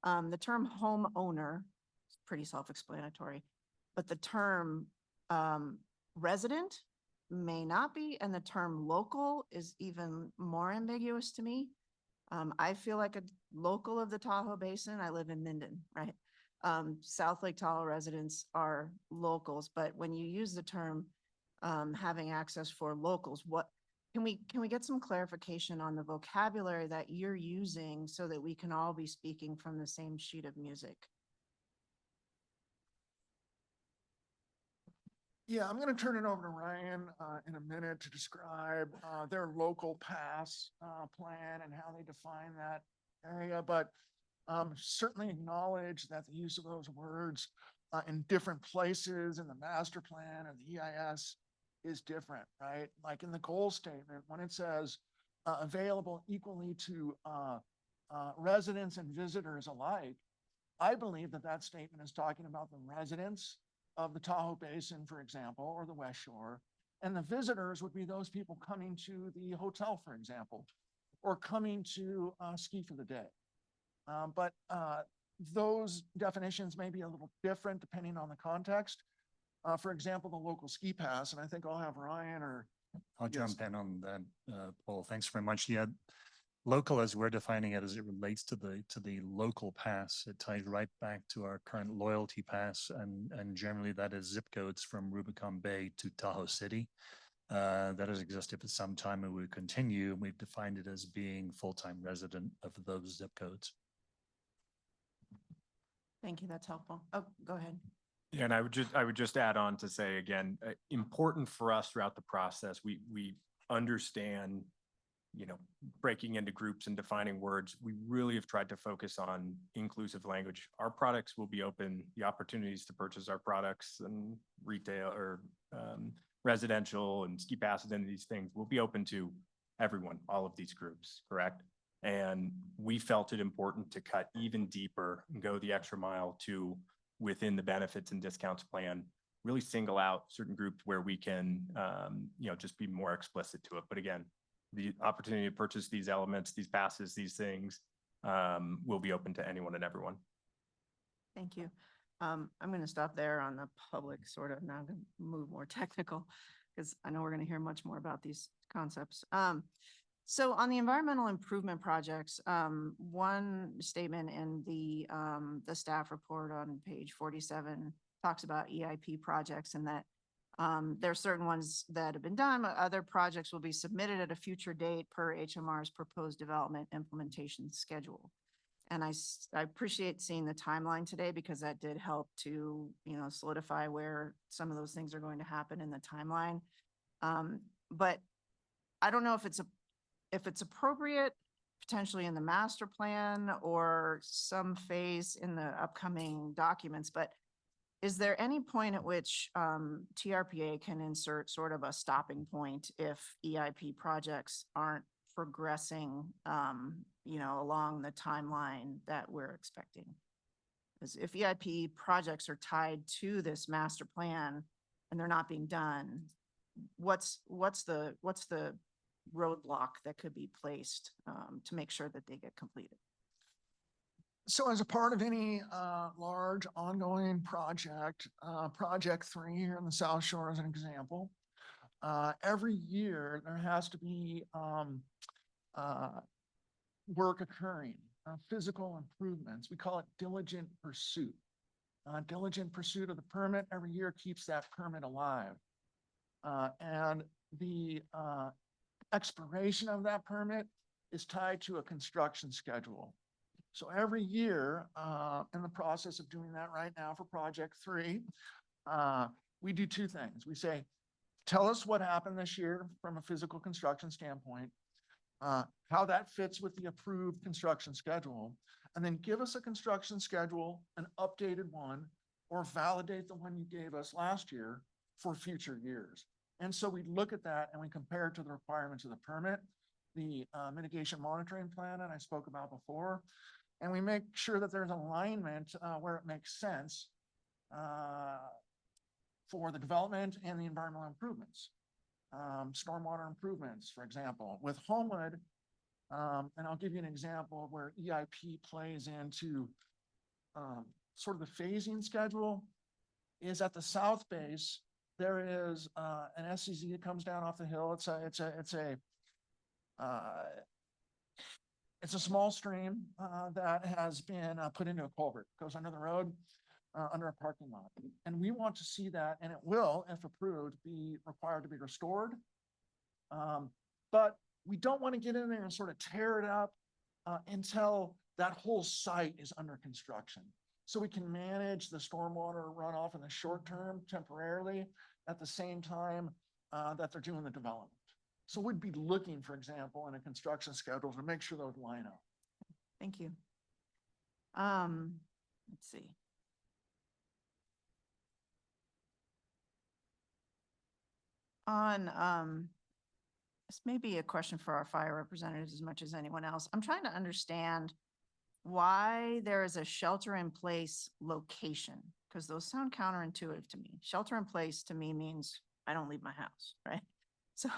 the term homeowner is pretty self-explanatory, but the term resident may not be, and the term local is even more ambiguous to me. I feel like a local of the Tahoe Basin. I live in Minden, right? South Lake Tahoe residents are locals, but when you use the term having access for locals, what can we get some clarification on the vocabulary that you're using so that we can all be speaking from the same sheet of music? Yeah, I'm going to turn it over to Ryan in a minute to describe their local pass plan and how they define that area, but certainly acknowledge that the use of those words in different places in the master plan or the EIS is different, right? Like in the goal statement, when it says available equally to residents and visitors alike, I believe that that statement is talking about the residents of the Tahoe Basin, for example, or the West Shore, and the visitors would be those people coming to the hotel, for example, or coming to ski for the day. But those definitions may be a little different depending on the context. For example, the local ski pass, and I think I'll have Ryan or. I'll jump in on that, Paul. Thanks very much. Yeah, local, as we're defining it, as it relates to the local pass, it ties right back to our current loyalty pass, and generally that is zip codes from Rubicon Bay to Tahoe City. that has existed for some time and will continue. We've defined it as being full-time resident of those zip codes. Thank you. That's helpful. Oh, go ahead. Yeah, and I would just add on to say again, important for us throughout the process, we understand, you know, breaking into groups and defining words. We really have tried to focus on inclusive language. Our products will be open, the opportunities to purchase our products and retail or residential and ski passes and these things will be open to everyone, all of these groups, correct? And we felt it important to cut even deeper and go the extra mile to within the benefits and discounts plan, really single out certain groups where we can, you know, just be more explicit to it. But again, the opportunity to purchase these elements, these passes, these things will be open to anyone and everyone. Thank you. I'm going to stop there on the public sort of, now I'm going to move more technical because I know we're going to hear much more about these concepts. So on the environmental improvement projects, one statement in the staff report on page 47 talks about EIP projects and that there are certain ones that have been done, but other projects will be submitted at a future date per HMR's proposed development implementation schedule. And I appreciate seeing the timeline today because that did help to, you know, solidify where some of those things are going to happen in the timeline. But I don't know if it's appropriate potentially in the master plan or some phase in the upcoming documents, but is there any point at which TRPA can insert sort of a stopping point if EIP projects aren't progressing, you know, along the timeline that we're expecting? Because if EIP projects are tied to this master plan and they're not being done, what's the roadblock that could be placed to make sure that they get completed? So as a part of any large ongoing project, Project 3 here in the South Shore as an example, every year there has to be work occurring, physical improvements. We call it diligent pursuit. Diligent pursuit of the permit every year keeps that permit alive. And the expiration of that permit is tied to a construction schedule. So every year, in the process of doing that right now for Project 3, we do two things. We say, tell us what happened this year from a physical construction standpoint, how that fits with the approved construction schedule, and then give us a construction schedule, an updated one, or validate the one you gave us last year for future years. And so we look at that and we compare it to the requirements of the permit, the mitigation monitoring plan that I spoke about before, and we make sure that there's alignment where it makes sense for the development and the environmental improvements. Stormwater improvements, for example, with Homewood, and I'll give you an example of where EIP plays into sort of the phasing schedule, is at the south base, there is an SCZ that comes down off the hill. It's a small stream that has been put into a culvert, goes under the road, under a parking lot. And we want to see that, and it will, if approved, be required to be restored. But we don't want to get in there and sort of tear it up until that whole site is under construction. So we can manage the stormwater runoff in the short term temporarily at the same time that they're doing the development. So we'd be looking, for example, in a construction schedule to make sure those line up. Thank you. Let's see. On, this may be a question for our fire representatives as much as anyone else. I'm trying to understand why there is a shelter in place location, because those sound counterintuitive to me. Shelter in place to me means I don't leave my house, right? So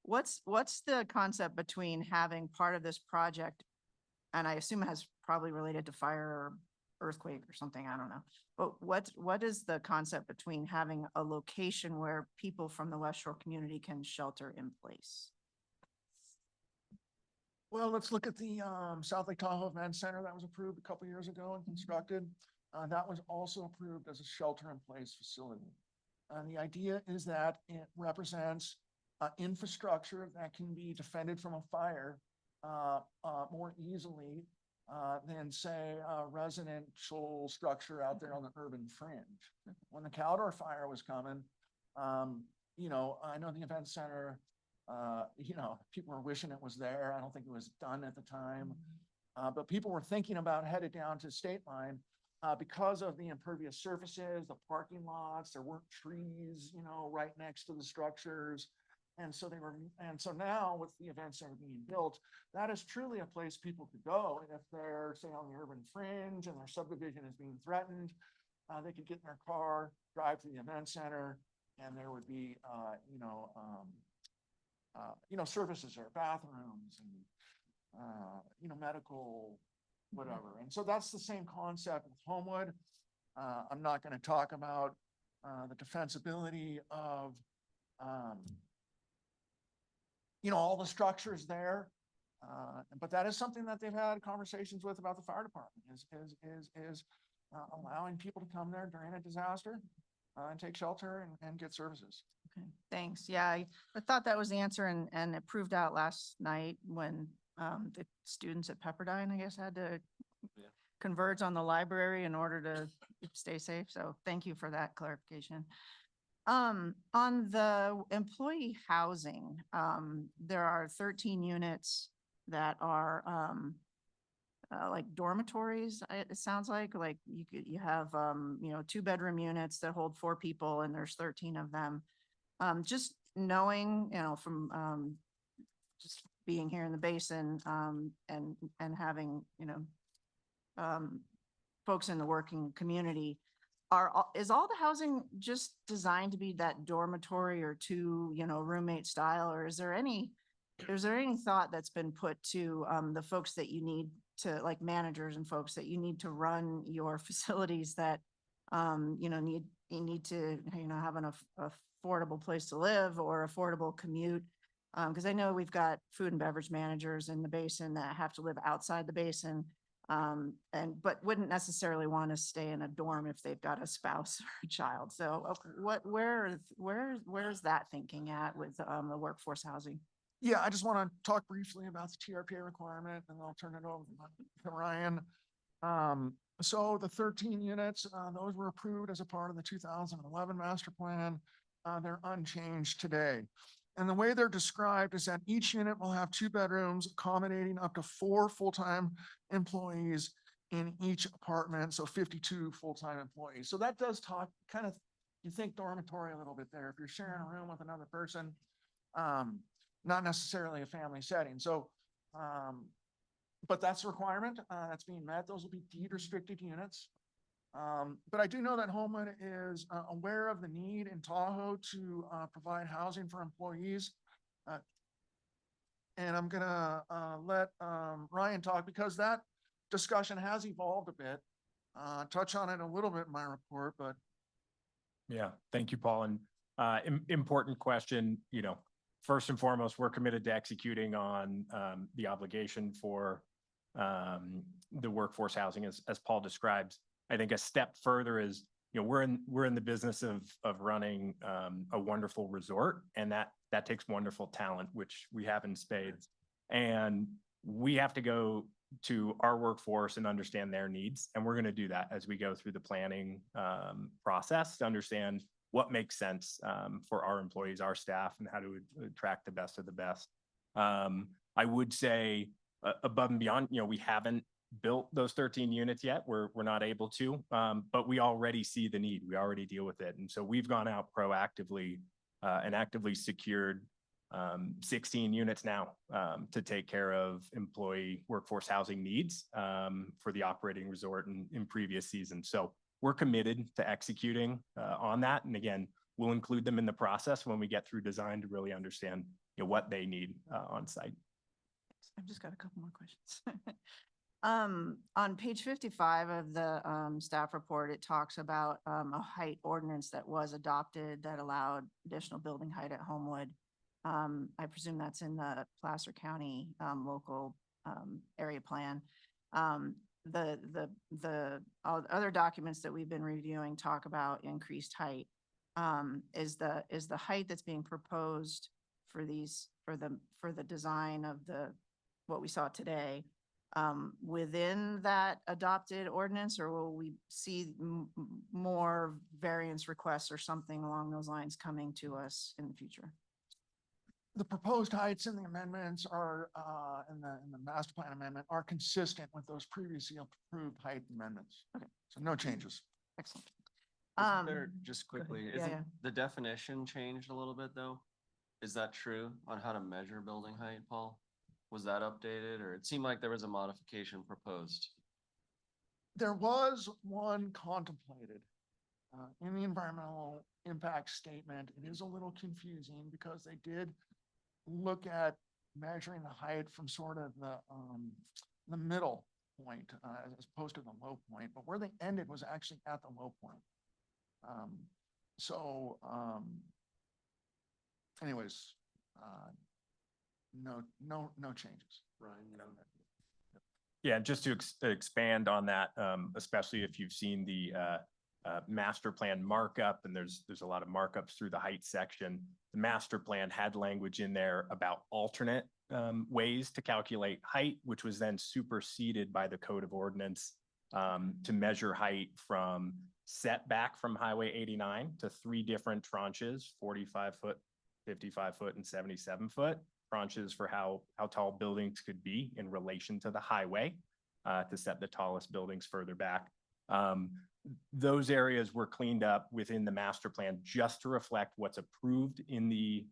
what's the concept between having part of this project, and I assume it has probably related to fire or earthquake or something, I don't know. But what is the concept between having a location where people from the West Shore community can shelter in place? Well, let's look at the South Lake Tahoe Event Center that was approved a couple years ago and constructed. That was also approved as a shelter-in-place facility. The idea is that it represents infrastructure that can be defended from a fire more easily than say a residential structure out there on the urban fringe. When the Caldor fire was coming, you know, I know the event center, you know, people were wishing it was there. I don't think it was done at the time. But people were thinking about headed down to State Line because of the impervious surfaces, the parking lots, there weren't trees, you know, right next to the structures. And so now with the event center being built, that is truly a place people could go. And if they're, say, on the urban fringe and their subdivision is being threatened, they could get in their car, drive to the event center, and there would be, services there, bathrooms and, medical, whatever. And so that's the same concept with Homewood. I'm not going to talk about the defensibility of, all the structures there. But that is something that they've had conversations with about the fire department is allowing people to come there during a disaster and take shelter and get services. Okay, thanks. Yeah, I thought that was the answer and it proved out last night when the students at Pepperdine, I guess, had to converge on the library in order to stay safe. So thank you for that clarification. On the employee housing, there are 13 units that are like dormitories. It sounds like you have 2-bedroom units that hold 4 people and there's 13 of them. Just knowing, from just being here in the basin and having, folks in the working community, is all the housing just designed to be that dormitory or 2, roommate style, or is there any thought that's been put to the folks that you need to, like managers and folks that you need to run your facilities that need to have an affordable place to live or affordable commute? Because I know we've got food and beverage managers in the basin that have to live outside the basin, but wouldn't necessarily want to stay in a dorm if they've got a spouse or a child. So where's that thinking at with the workforce housing? Yeah, I just want to talk briefly about the TRPA requirement and I'll turn it over to Ryan. So the 13 units, those were approved as a part of the 2011 master plan. They're unchanged today. And the way they're described is that each unit will have 2 bedrooms accommodating up to 4 full-time employees in each apartment. So 52 full-time employees. So that does talk you think dormitory a little bit there. If you're sharing a room with another person, not necessarily a family setting. So, but that's a requirement that's being met. Those will be deed restricted units. But I do know that Homewood is aware of the need in Tahoe to provide housing for employees. And I'm gonna let Ryan talk because that discussion has evolved a bit. Touch on it a little bit in my report, but. Yeah, thank you, Paul. And important question, first and foremost, we're committed to executing on the obligation for the workforce housing as Paul describes. I think a step further is, we're in the business of running a wonderful resort, and that takes wonderful talent, which we have in spades. And we have to go to our workforce and understand their needs. And we're going to do that as we go through the planning process to understand what makes sense for our employees, our staff, and how to attract the best of the best. I would say above and beyond, we haven't built those 13 units yet. We're not able to, but we already see the need. We already deal with it. And so we've gone out proactively and actively secured 16 units now to take care of employee workforce housing needs for the operating resort in previous seasons. So we're committed to executing on that. And again, we'll include them in the process when we get through design to really understand what they need on site. I've just got a couple more questions. On page 55 of the staff report, it talks about a height ordinance that was adopted that allowed additional building height at Homewood. I presume that's in the Placer County local area plan. The other documents that we've been reviewing talk about increased height. Is the height that's being proposed for these, for the design of what we saw today, within that adopted ordinance, or will we see more variance requests or something along those lines coming to us in the future? The proposed heights in the amendments are, in the master plan amendment are consistent with those previously approved height amendments. Okay. So no changes. Excellent. Isn't there, just go ahead. quickly, Yeah, isn't yeah. the definition changed a little bit though? Is that true on how to measure building height, Paul? Was that updated, or it seemed like there was a modification proposed? There was one contemplated in the environmental impact statement. It is a little confusing because they did look at measuring the height from sort of the middle point as opposed to the low point, but where they ended was actually at the low point. Anyways, no changes. Ryan, Yeah, just to expand on that, especially if you've seen the master plan markup, and there's a lot of markups through the height section. The master plan had language in there about alternate ways to calculate height, which was then superseded by the code of ordinance to measure height from setback from Highway 89 to 3 different tranches, 45 foot, 55 foot, and 77 foot tranches for how tall buildings could be in relation to the highway to set the tallest buildings further back. Those areas were cleaned up within the master plan just to reflect what's approved in the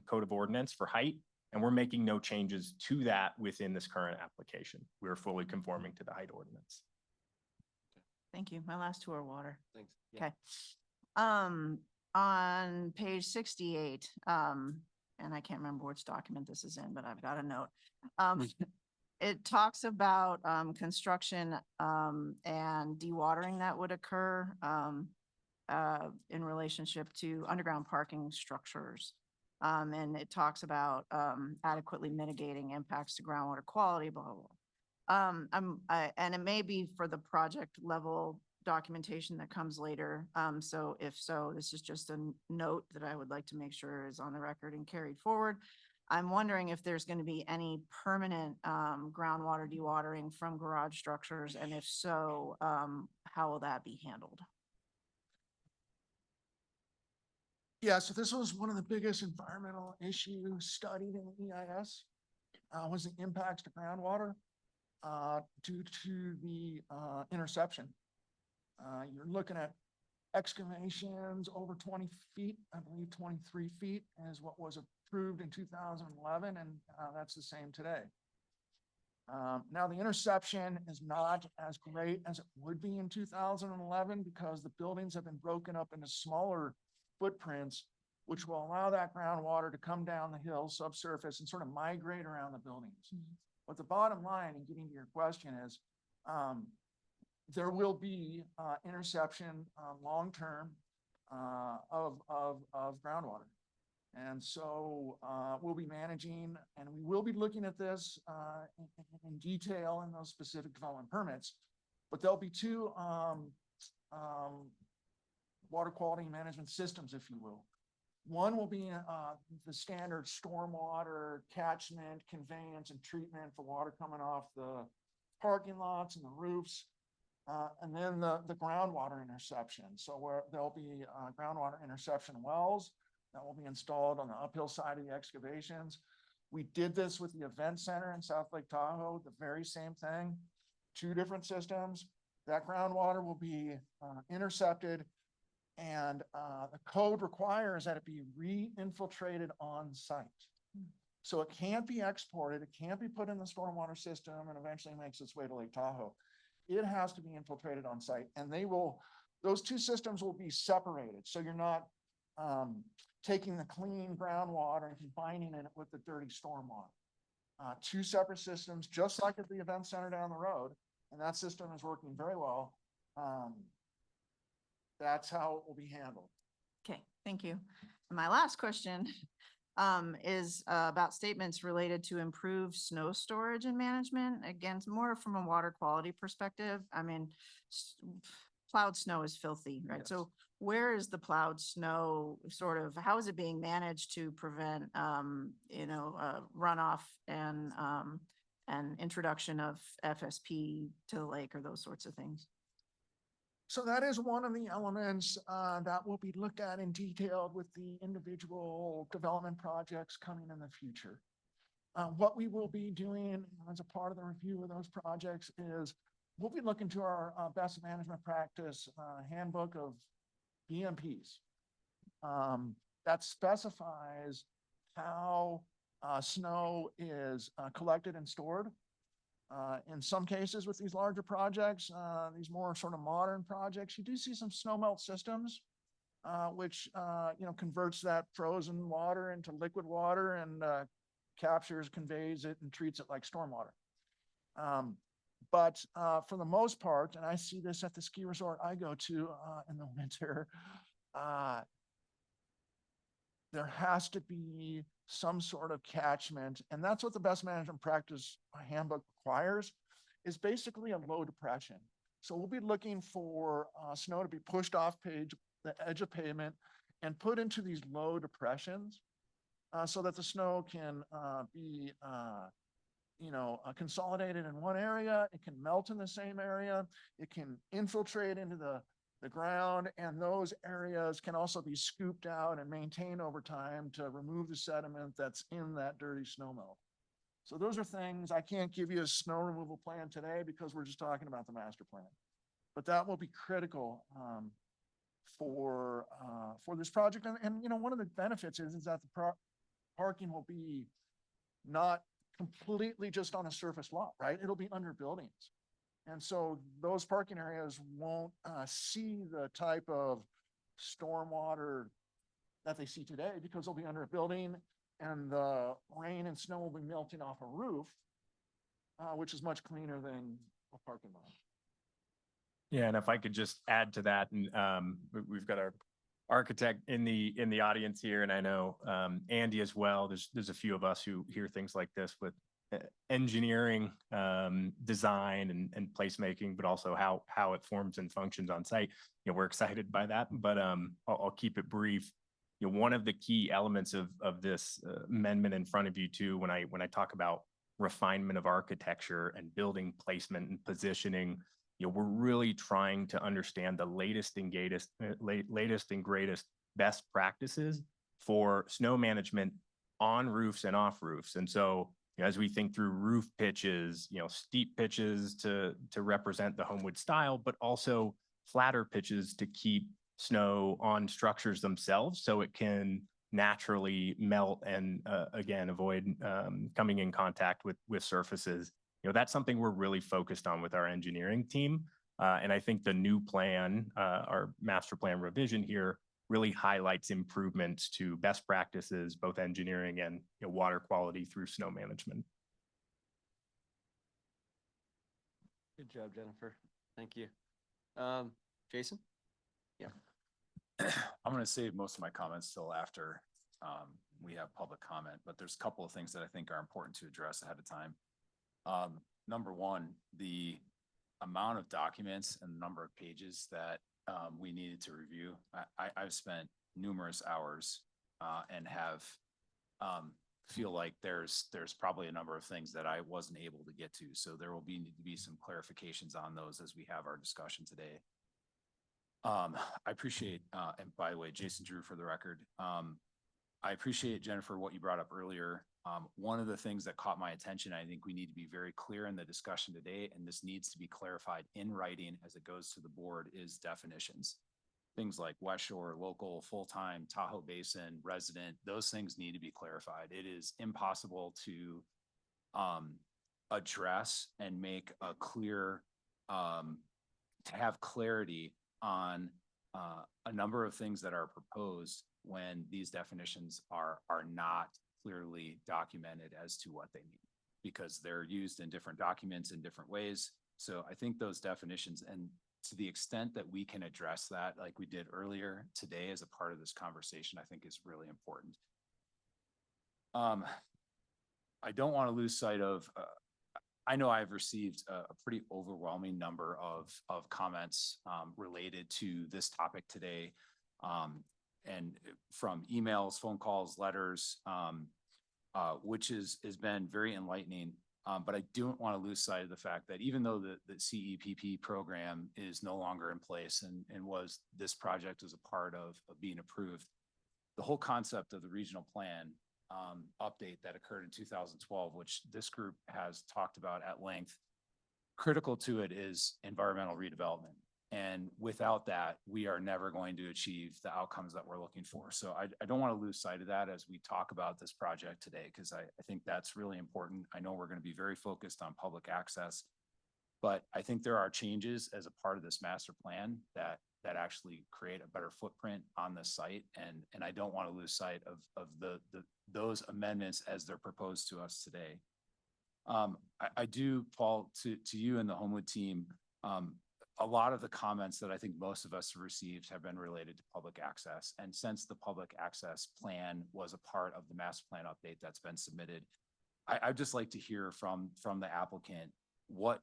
code of ordinance for height. And we're making no changes to that within this current application. We're fully conforming to the height ordinance. Thank you. My last two are water. Thanks. Yeah. Okay. On page 68, and I can't remember which document this is in, but I've got a note. It talks about construction and dewatering that would occur in relationship to underground parking structures. And it talks about adequately mitigating impacts to groundwater quality, blah, blah, blah. And it may be for the project level documentation that comes later. So if so, this is just a note that I would like to make sure is on the record and carried forward. I'm wondering if there's going to be any permanent groundwater dewatering from garage structures, and if so, how will that be handled? Yeah, so this was one of the biggest environmental issues studied in the EIS, was the impacts to groundwater due to the interception. You're looking at excavations over 20 feet, I believe 23 feet is what was approved in 2011, and that's the same today. Now the interception is not as great as it would be in 2011 because the buildings have been broken up into smaller footprints, which will allow that groundwater to come down the hill subsurface and sort of migrate around the buildings. But the bottom line, and getting to your question, is there will be interception long-term of groundwater. And so we'll be managing, and we will be looking at this in detail in those specific development permits, but there'll be 2 water quality management systems, if you will. One will be the standard stormwater catchment, conveyance, and treatment for water coming off the parking lots and the roofs. And then the groundwater interception. So where there'll be groundwater interception wells that will be installed on the uphill side of the excavations. We did this with the event center in South Lake Tahoe, the very same thing, 2 different systems. That groundwater will be intercepted, and the code requires that it be re-infiltrated on site. So it can't be exported, it can't be put in the stormwater system and eventually makes its way to Lake Tahoe. It has to be infiltrated on site, and those 2 systems will be separated. So you're not taking the clean groundwater and combining it with the dirty stormwater. 2 separate systems, just like at the event center down the road, and that system is working very well. That's how it will be handled. Okay, thank you. And my last question is about statements related to improved snow storage and management. Again, more from a water quality perspective. I mean, plowed snow is filthy, right? Yes. So where is the plowed snow sort of, how is it being managed to prevent, runoff and introduction of FSP to the lake or those sorts of things? So that is one of the elements that will be looked at in detail with the individual development projects coming in the future. What we will be doing as a part of the review of those projects is we'll be looking to our best management practice handbook of BMPs that specifies how snow is collected and stored. In some cases with these larger projects, these more sort of modern projects, you do see some snow melt systems, which, converts that frozen water into liquid water and captures, conveys it and treats it like stormwater. But for the most part, and I see this at the ski resort I go to in the winter, there has to be some sort of catchment. And that's what the best management practice handbook requires, is basically a low depression. So we'll be looking for snow to be pushed off the edge of pavement and put into these low depressions so that the snow can be consolidated in one area. It can melt in the same area. It can infiltrate into the ground, and those areas can also be scooped out and maintained over time to remove the sediment that's in that dirty snow melt. So those are things, I can't give you a snow removal plan today because we're just talking about the master plan. But that will be critical for this project. And one of the benefits is that the parking will be not completely just on a surface lot, right? It'll be under buildings. And so those parking areas won't see the type of stormwater that they see today because they'll be under a building and the rain and snow will be melting off a roof, which is much cleaner than a parking lot. Yeah, and if I could just add to that, and we've got our architect in the audience here, and I know Andy as well. There's a few of us who hear things like this with engineering, design and placemaking, but also how it forms and functions on site. We're excited by that, but I'll keep it brief. One of the key elements of this amendment in front of you too, when I talk about refinement of architecture and building placement and positioning, we're really trying to understand the latest and greatest best practices for snow management on roofs and off roofs. And so as we think through roof pitches, steep pitches to represent the Homewood style, but also flatter pitches to keep snow on structures themselves so it can naturally melt and again avoid coming in contact with surfaces. That's something we're really focused on with our engineering team. And I think the new plan, our master plan revision here, really highlights improvements to best practices, both engineering and water quality through snow management. Good job, Jennifer. Thank you. Jason? Yeah. I'm going to save most of my comments till after we have public comment, but there's a couple of things that I think are important to address ahead of time. Number one, the amount of documents and the number of pages that we needed to review. I've spent numerous hours and have feel like there's probably a number of things that I wasn't able to get to. So there will need to be some clarifications on those as we have our discussion today. I appreciate, and by the way, Jason Drew for the record. I appreciate, Jennifer, what you brought up earlier. One of the things that caught my attention, I think we need to be very clear in the discussion today, and this needs to be clarified in writing as it goes to the board, is definitions. Things like West Shore, local, full-time, Tahoe Basin, resident, those things need to be clarified. It is impossible to address and make a clear, to have clarity on a number of things that are proposed when these definitions are not clearly documented as to what they mean, because they're used in different documents in different ways. So I think those definitions, and to the extent that we can address that, like we did earlier today as a part of this conversation, I think is really important. I don't want to lose sight of, I know I've received a pretty overwhelming number of comments related to this topic today. And from emails, phone calls, letters, which has been very enlightening. But I don't want to lose sight of the fact that even though the CEPP program is no longer in place and this project was a part of being approved, the whole concept of the regional plan update that occurred in 2012, which this group has talked about at length, critical to it is environmental redevelopment. And without that, we are never going to achieve the outcomes that we're looking for. So I don't want to lose sight of that as we talk about this project today, because I think that's really important. I know we're going to be very focused on public access, but I think there are changes as a part of this master plan that actually create a better footprint on the site. And I don't want to lose sight of those amendments as they're proposed to us today. I do, Paul, to you and the Homewood team, a lot of the comments that I think most of us have received have been related to public access. And since the public access plan was a part of the master plan update that's been submitted, I'd just like to hear from the applicant what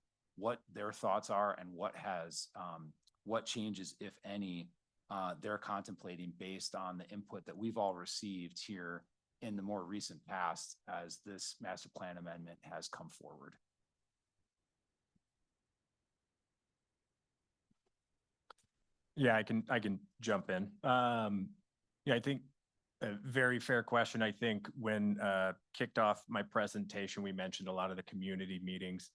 their thoughts are and what changes, if any, they're contemplating based on the input that we've all received here in the more recent past as this master plan amendment has come forward. Yeah, I can jump in. Yeah, I think a very fair question. I think when kicked off my presentation, we mentioned a lot of the community meetings.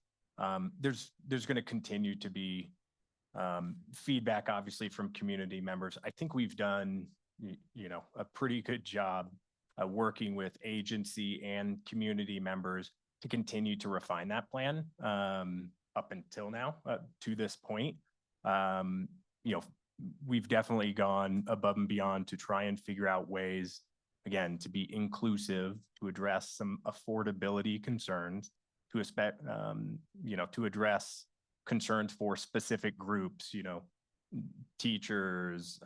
There's going to continue to be feedback, obviously, from community members. I think we've done, a pretty good job working with agency and community members to continue to refine that plan up until now, to this point. We've definitely gone above and beyond to try and figure out ways, again, to be inclusive, to address some affordability concerns, to expect, to address concerns for specific groups, teachers,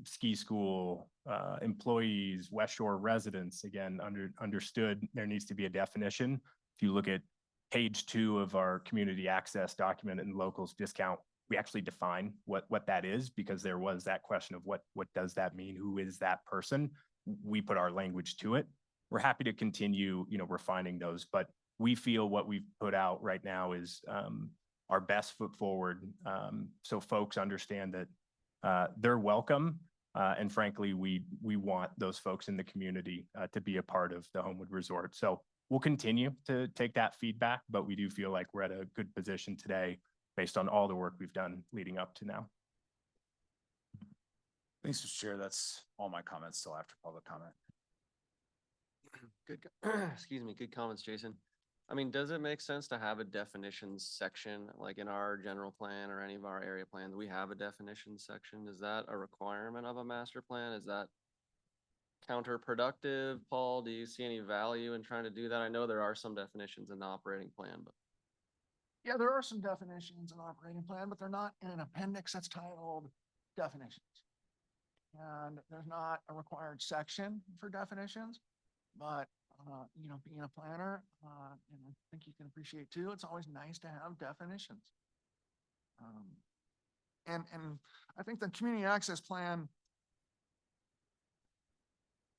ski school, employees, West Shore residents. Again, understood there needs to be a definition. If you look at page 2 of our community access document and locals discount, we actually define what that is, because there was that question of what does that mean? Who is that person? We put our language to it. We're happy to continue, refining those, but we feel what we've put out right now is our best foot forward. So folks understand that they're welcome. And frankly, we want those folks in the community to be a part of the Homewood Resort. So we'll continue to take that feedback, but we do feel like we're at a good position today based on all the work we've done leading up to now. Thanks, Mr. Chair. That's all my comments till after public comment. Good, excuse me, good comments, Jason. I mean, does it make sense to have a definitions section, like in our general plan or any of our area plans? We have a definitions section. Is that a requirement of a master plan? Is that counterproductive? Paul, do you see any value in trying to do that? I know there are some definitions in the operating plan, but. Yeah, there are some definitions in operating plan, but they're not in an appendix that's titled definitions. And there's not a required section for definitions, but being a planner, and I think you can appreciate too, it's always nice to have definitions. And I think the community access plan,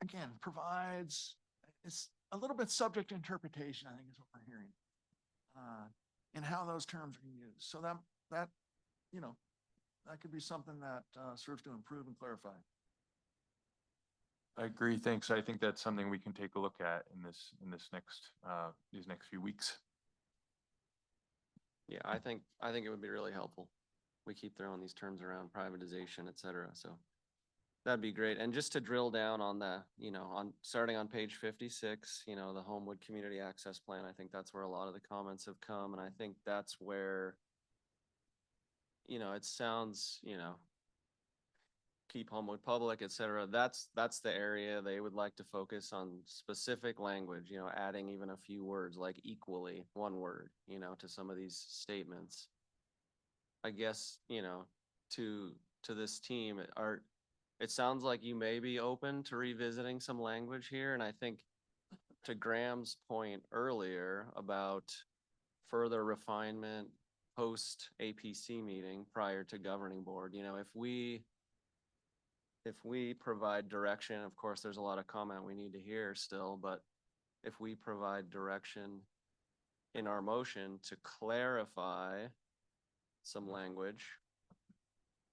again, provides, it's a little bit subject to interpretation, I think is what we're hearing. And how those terms are used. So that could be something that serves to improve and clarify. I agree. Thanks. I think that's something we can take a look at in these next few weeks. Yeah, I think it would be really helpful. We keep throwing these terms around, privatization, et cetera. So that'd be great. And just to drill down on the, starting on page 56, the Homewood Community Access Plan, I think that's where a lot of the comments have come. And I think that's where, it sounds, keep Homewood public, et cetera. That's the area they would like to focus on specific language, adding even a few words like equally, one word, to some of these statements. I guess, to this team, it sounds like you may be open to revisiting some language here. And I think to Graham's point earlier about further refinement post APC meeting prior to governing board. You know, if we provide direction, of course, there's a lot of comment we need to hear still, but if we provide direction in our motion to clarify some language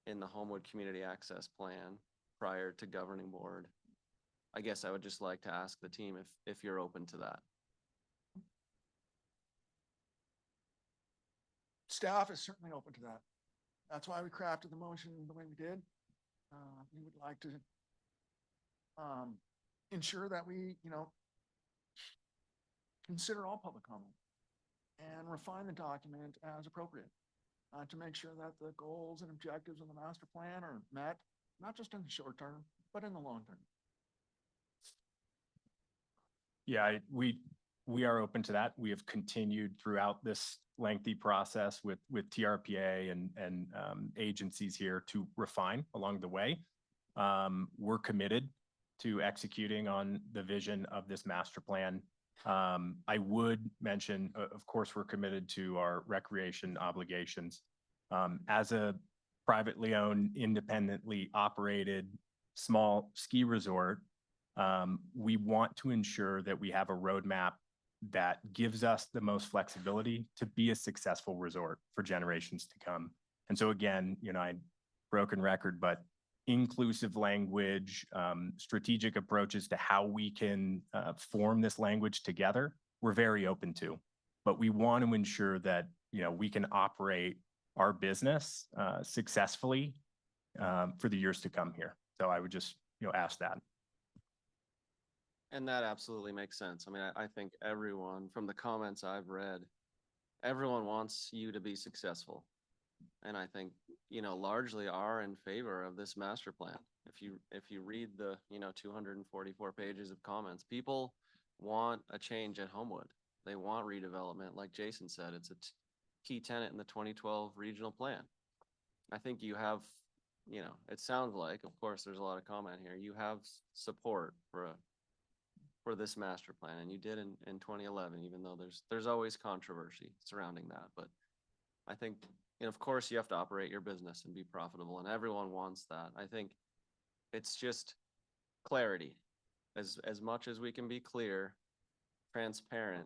in the Homewood Community Access Plan prior to governing board, I guess I would just like to ask the team if you're open to that. Staff is certainly open to that. That's why we crafted the motion the way we did. We would like to ensure that we, consider all public comment and refine the document as appropriate to make sure that the goals and objectives of the master plan are met, not just in the short term, but in the long term. Yeah, we are open to that. We have continued throughout this lengthy process with TRPA and agencies here to refine along the way. We're committed to executing on the vision of this master plan. I would mention, of course, we're committed to our recreation obligations. As a privately owned, independently operated small ski resort, we want to ensure that we have a roadmap that gives us the most flexibility to be a successful resort for generations to come. And so again, broken record, but inclusive language, strategic approaches to how we can form this language together, we're very open to. But we want to ensure that, we can operate our business successfully for the years to come here. So I would just, ask that. And that absolutely makes sense. I mean, I think everyone, from the comments I've read, everyone wants you to be successful. And I think, largely are in favor of this master plan. If you read the, 244 pages of comments, people want a change at Homewood. They want redevelopment. Like Jason said, it's a key tenet in the 2012 regional plan. I think you have, it sounds like, of course, there's a lot of comment here. You have support for this master plan, and you did in 2011, even though there's always controversy surrounding that. But I think, of course, you have to operate your business and be profitable, and everyone wants that. I think it's just clarity. As much as we can be clear, transparent,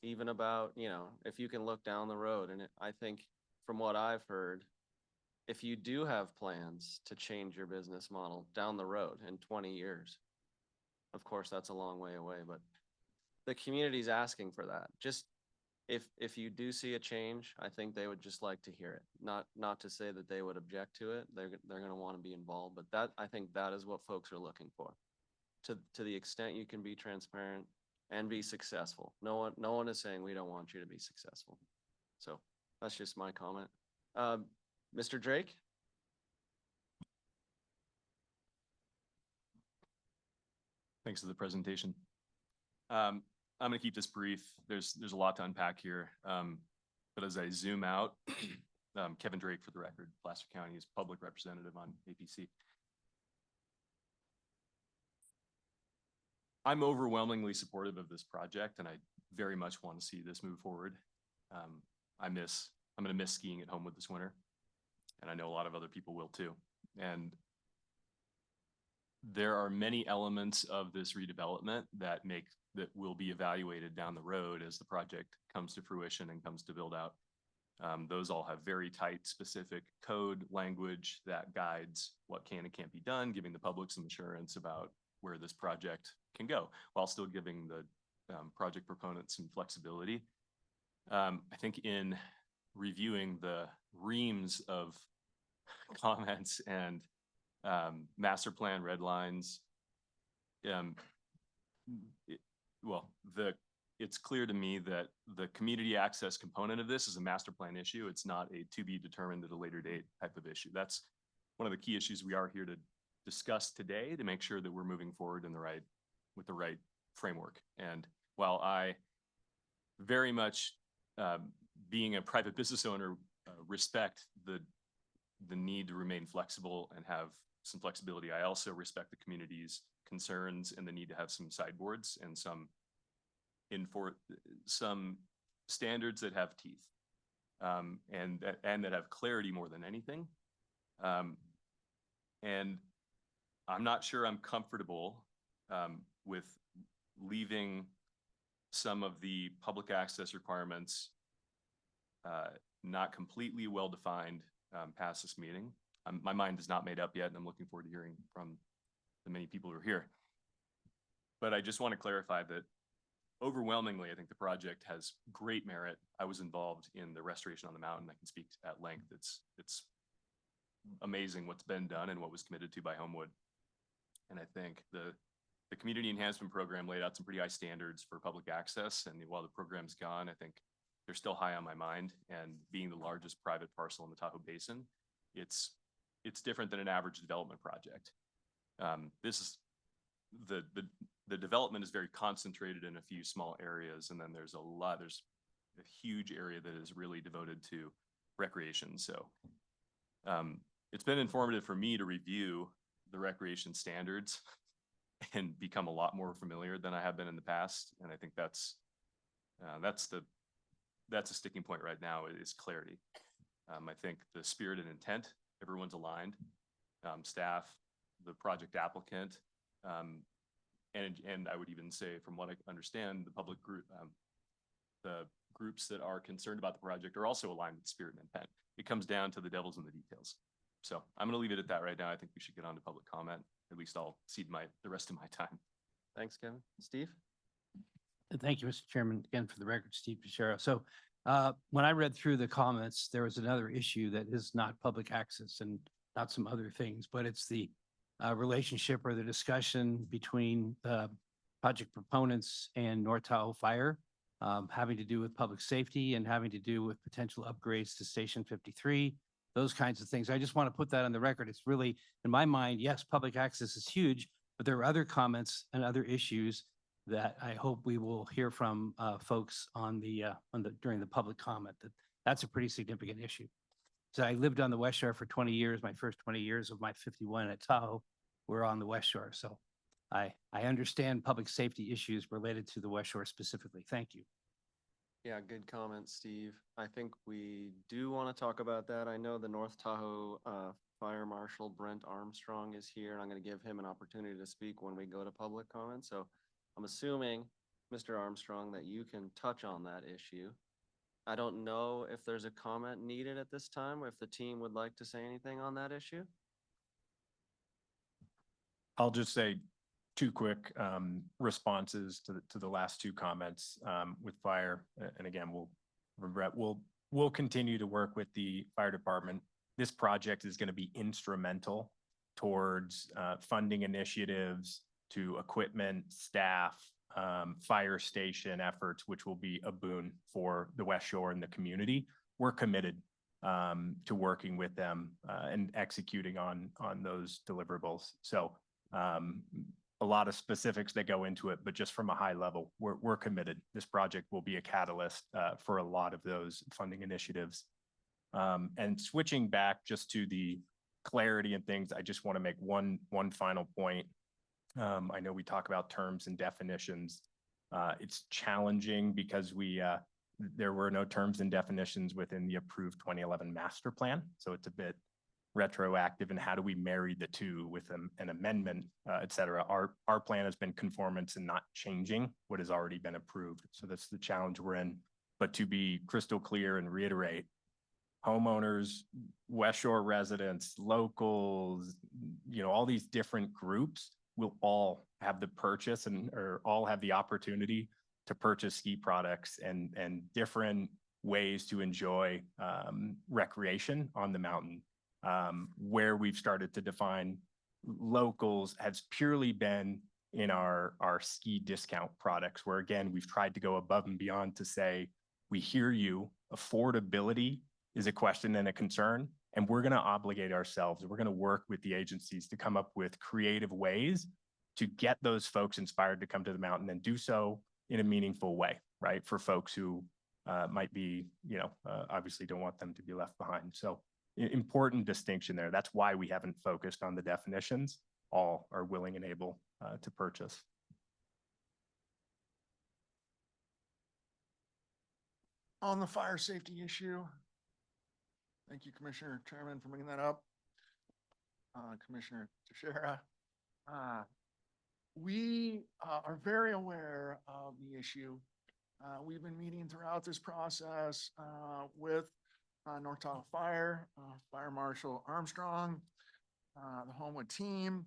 even about, if you can look down the road. And I think from what I've heard, if you do have plans to change your business model down the road in 20 years, of course, that's a long way away, but the community's asking for that. Just if you do see a change, I think they would just like to hear it. Not to say that they would object to it. They're going to want to be involved, but I think that is what folks are looking for. To the extent you can be transparent and be successful. No one is saying we don't want you to be successful. So that's just my comment. Mr. Drake? Thanks for the presentation. I'm going to keep this brief. There's a lot to unpack here. But as I zoom out, Kevin Drake, for the record, Placer County is public representative on APC. I'm overwhelmingly supportive of this project, and I very much want to see this move forward. I'm going to miss skiing at Homewood this winter, and I know a lot of other people will too. And there are many elements of this redevelopment that will be evaluated down the road as the project comes to fruition and comes to build out. Those all have very tight, specific code language that guides what can and can't be done, giving the public some assurance about where this project can go, while still giving the project proponents some flexibility. I think in reviewing the reams of comments and master plan red lines, it's clear to me that the community access component of this is a master plan issue. It's not a to be determined at a later date type of issue. That's one of the key issues we are here to discuss today, to make sure that we're moving forward with the right framework. And while I very much, being a private business owner, respect the need to remain flexible and have some flexibility, I also respect the community's concerns and the need to have some sideboards and some standards that have teeth, and that have clarity more than anything. And I'm not sure I'm comfortable with leaving some of the public access requirements not completely well-defined past this meeting. My mind is not made up yet, and I'm looking forward to hearing from the many people who are here. But I just want to clarify that overwhelmingly, I think the project has great merit. I was involved in the restoration on the mountain. I can speak at length. It's amazing what's been done and what was committed to by Homewood. And I think the community enhancement program laid out some pretty high standards for public access. And while the program's gone, I think they're still high on my mind. And being the largest private parcel in the Tahoe Basin, it's different than an average development project. This is the development is very concentrated in a few small areas, and then there's a huge area that is really devoted to recreation. So it's been informative for me to review the recreation standards and become a lot more familiar than I have been in the past. And I think that's a sticking point right now, is clarity. I think the spirit and intent, everyone's aligned, staff, the project applicant, and I would even say, from what I understand, the public group, the groups that are concerned about the project are also aligned with spirit and intent. It comes down to the devil's in the details. So I'm going to leave it at that right now. I think we should get on to public comment. At least I'll cede the rest of my time. Thanks, Kevin. Steve? Thank you, Mr. Chairman. Again, for the record, Steve Pichero. So when I read through the comments, there was another issue that is not public access and not some other things, but it's the relationship or the discussion between the project proponents and North Tahoe Fire, having to do with public safety and having to do with potential upgrades to Station 53, those kinds of things. I just want to put that on the record. It's really, in my mind, yes, public access is huge, but there are other comments and other issues that I hope we will hear from folks during the public comment. That's a pretty significant issue. So I lived on the West Shore for 20 years. My first 20 years of my 51 at Tahoe were on the West Shore. So I understand public safety issues related to the West Shore specifically. Thank you. Yeah, good comment, Steve. I think we do want to talk about that. I know the North Tahoe Fire Marshal Brent Armstrong is here, and I'm going to give him an opportunity to speak when we go to public comment. So I'm assuming, Mr. Armstrong, that you can touch on that issue. I don't know if there's a comment needed at this time, or if the team would like to say anything on that issue. I'll just say two quick responses to the last two comments with fire. And again, we'll continue to work with the fire department. This project is going to be instrumental towards funding initiatives to equipment, staff, fire station efforts, which will be a boon for the West Shore and the community. We're committed to working with them and executing on those deliverables. So a lot of specifics that go into it, but just from a high level, we're committed. This project will be a catalyst for a lot of those funding initiatives. And switching back just to the clarity and things, I just want to make one final point. I know we talk about terms and definitions. It's challenging because there were no terms and definitions within the approved 2011 master plan. So it's a bit retroactive, and how do we marry the two with an amendment, et cetera. Our plan has been conformance and not changing what has already been approved. So that's the challenge we're in. But to be crystal clear and reiterate, homeowners, West Shore residents, locals, all these different groups will all have the purchase or all have the opportunity to purchase ski products and different ways to enjoy recreation on the mountain. Where we've started to define locals has purely been in our ski discount products, where again, we've tried to go above and beyond to say, we hear you, affordability is a question and a concern, and we're going to obligate ourselves. We're going to work with the agencies to come up with creative ways to get those folks inspired to come to the mountain and do so in a meaningful way, right? For folks who might be, obviously don't want them to be left behind. So important distinction there. That's why we haven't focused on the definitions. All are willing and able to purchase. on the fire safety issue. Thank you, Commissioner Chairman, for bringing that up. Commissioner Teixeira. We are very aware of the issue. We've been meeting throughout this process with North Tahoe Fire, Fire Marshal Armstrong, the Homewood team.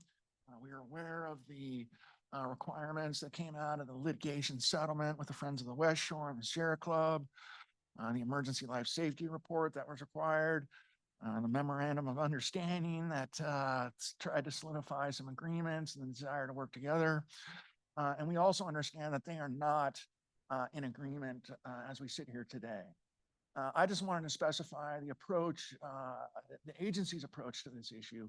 We are aware of the requirements that came out of the litigation settlement with the Friends of the West Shore and the Sierra Club, the emergency life safety report that was required, the memorandum of understanding that tried to solidify some agreements and the desire to work together. And we also understand that they are not in agreement as we sit here today. I just wanted to specify the approach, the agency's approach to this issue,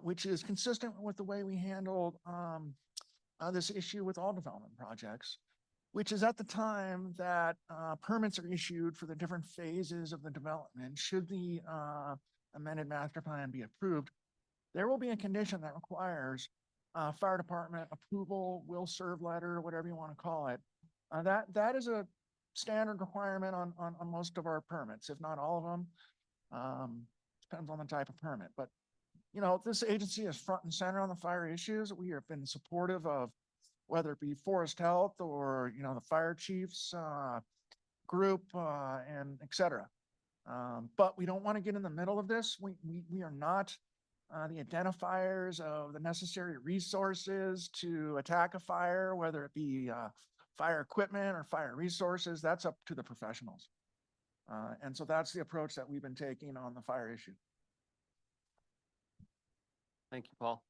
which is consistent with the way we handled this issue with all development projects, which is at the time that permits are issued for the different phases of the development. Should the amended master plan be approved, there will be a condition that requires fire department approval, will serve letter, whatever you want to call it. That is a standard requirement on most of our permits, if not all of them. Depends on the type of permit, but you know, this agency is front and center on the fire issues. We have been supportive of whether it be Forest Health or, you know, the fire chiefs group and et cetera. But we don't want to get in the middle of this. We are not the identifiers of the necessary resources to attack a fire, whether it be fire equipment or fire resources. That's up to the professionals. And so that's the approach that we've been taking on the fire issue. Thank you, Paul.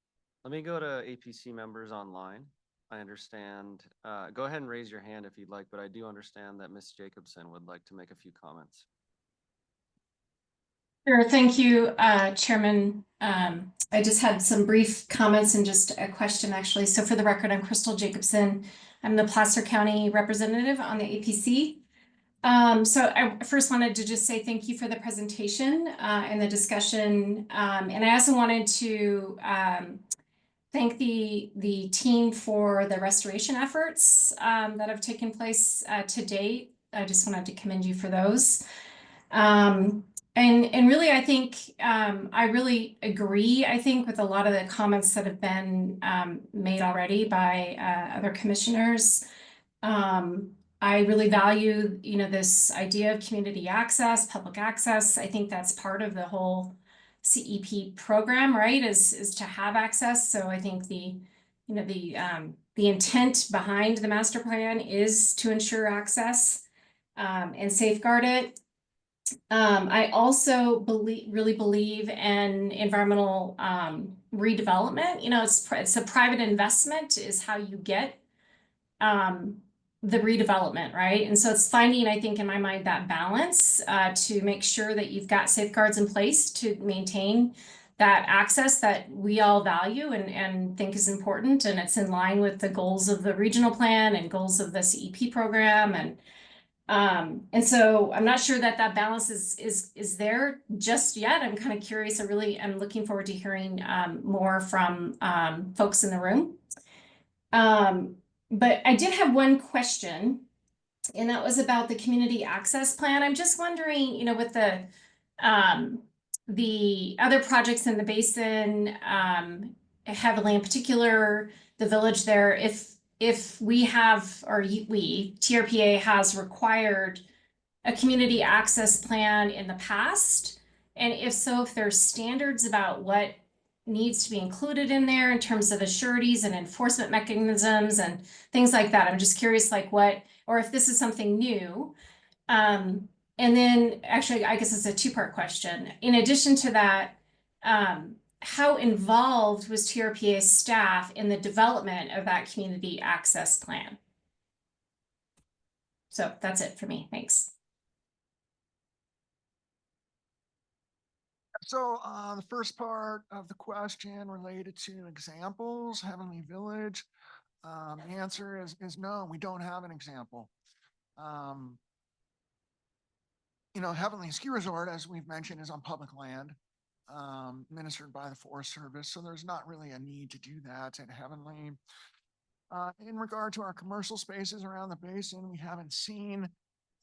Let me go to APC members online. I understand, go ahead and raise your hand if you'd like, but I do understand that Ms. Jacobson would like to make a few comments. Sure, thank you, Chairman. I just had some brief comments and just a question, actually. So for the record, I'm Crystal Jacobson. I'm the Placer County representative on the APC. So I first wanted to just say thank you for the presentation and the discussion. And I also wanted to thank the team for the restoration efforts that have taken place to date. I just wanted to commend you for those. And really, I think I really agree, I think, with a lot of the comments that have been made already by other commissioners. I really value, you know, this idea of community access, public access. I think that's part of the whole CEP program, right? Is to have access. So I think the intent behind the master plan is to ensure access and safeguard it. I also really believe in environmental redevelopment. You know, it's a private investment is how you get the redevelopment, right? And so it's finding, I think, in my mind, that balance to make sure that you've got safeguards in place to maintain that access that we all value and think is important. And it's in line with the goals of the regional plan and goals of the CEP program. And so I'm not sure that that balance is there just yet. I'm kind of curious. I'm looking forward to hearing more from folks in the room. But I did have one question, and that was about the community access plan. I'm just wondering, you know, with the other projects in the basin, heavily in particular, the village there, if we have, or TRPA has required a community access plan in the past, and if so, if there's standards about what needs to be included in there in terms of the sureties and enforcement mechanisms and things like that. I'm just curious, like what, or if this is something new. And then actually, I guess it's a two-part question. In addition to that, how involved was TRPA staff in the development of that community access plan? So that's it for me. Thanks. So the first part of the question related to examples, Heavenly Village, the answer is no, we don't have an example. You know, Heavenly Ski Resort, as we've mentioned, is on public land, ministered by the Forest Service. So there's not really a need to do that at Heavenly. In regard to our commercial spaces around the basin, we haven't seen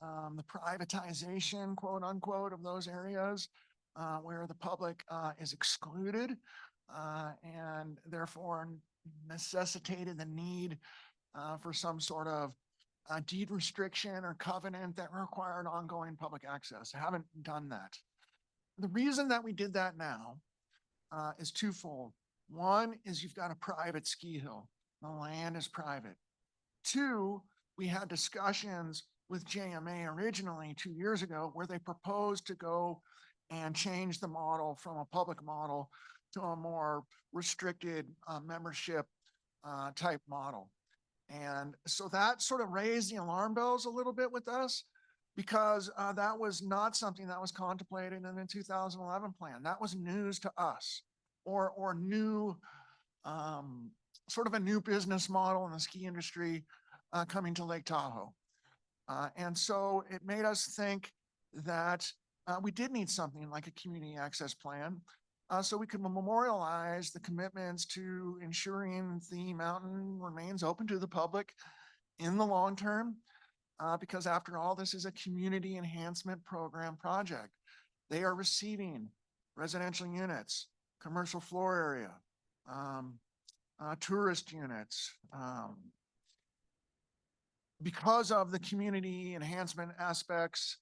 the privatization, quote unquote, of those areas where the public is excluded and therefore necessitated the need for some sort of deed restriction or covenant that required ongoing public access. I haven't done that. The reason that we did that now is twofold. One is you've got a private ski hill. The land is private. Two, we had discussions with JMA originally 2 years ago where they proposed to go and change the model from a public model to a more restricted membership type model. And so that sort of raised the alarm bells a little bit with us because that was not something that was contemplated in the 2011 plan. That was news to us or new, sort of a new business model in the ski industry coming to Lake Tahoe. And so it made us think that we did need something like a community access plan so we could memorialize the commitments to ensuring the mountain remains open to the public in the long term. Because after all, this is a community enhancement program project. They are receiving residential units, commercial floor area, tourist units, because of the community enhancement aspects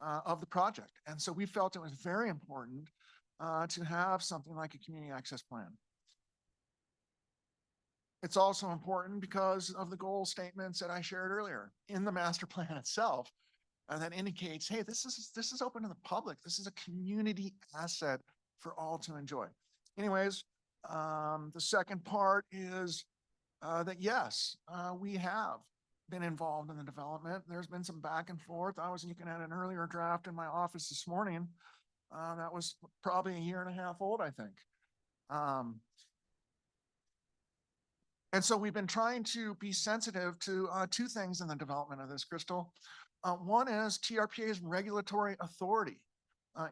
of the project. And so we felt it was very important to have something like a community access plan. It's also important because of the goal statements that I shared earlier in the master plan itself that indicates, hey, this is open to the public. This is a community asset for all to enjoy. Anyways, the second part is that yes, we have been involved in the development. There's been some back and forth. I was looking at an earlier draft in my office this morning. That was probably 1.5 years old, I think. And so we've been trying to be sensitive to two things in the development of this, Crystal. One is TRPA's regulatory authority,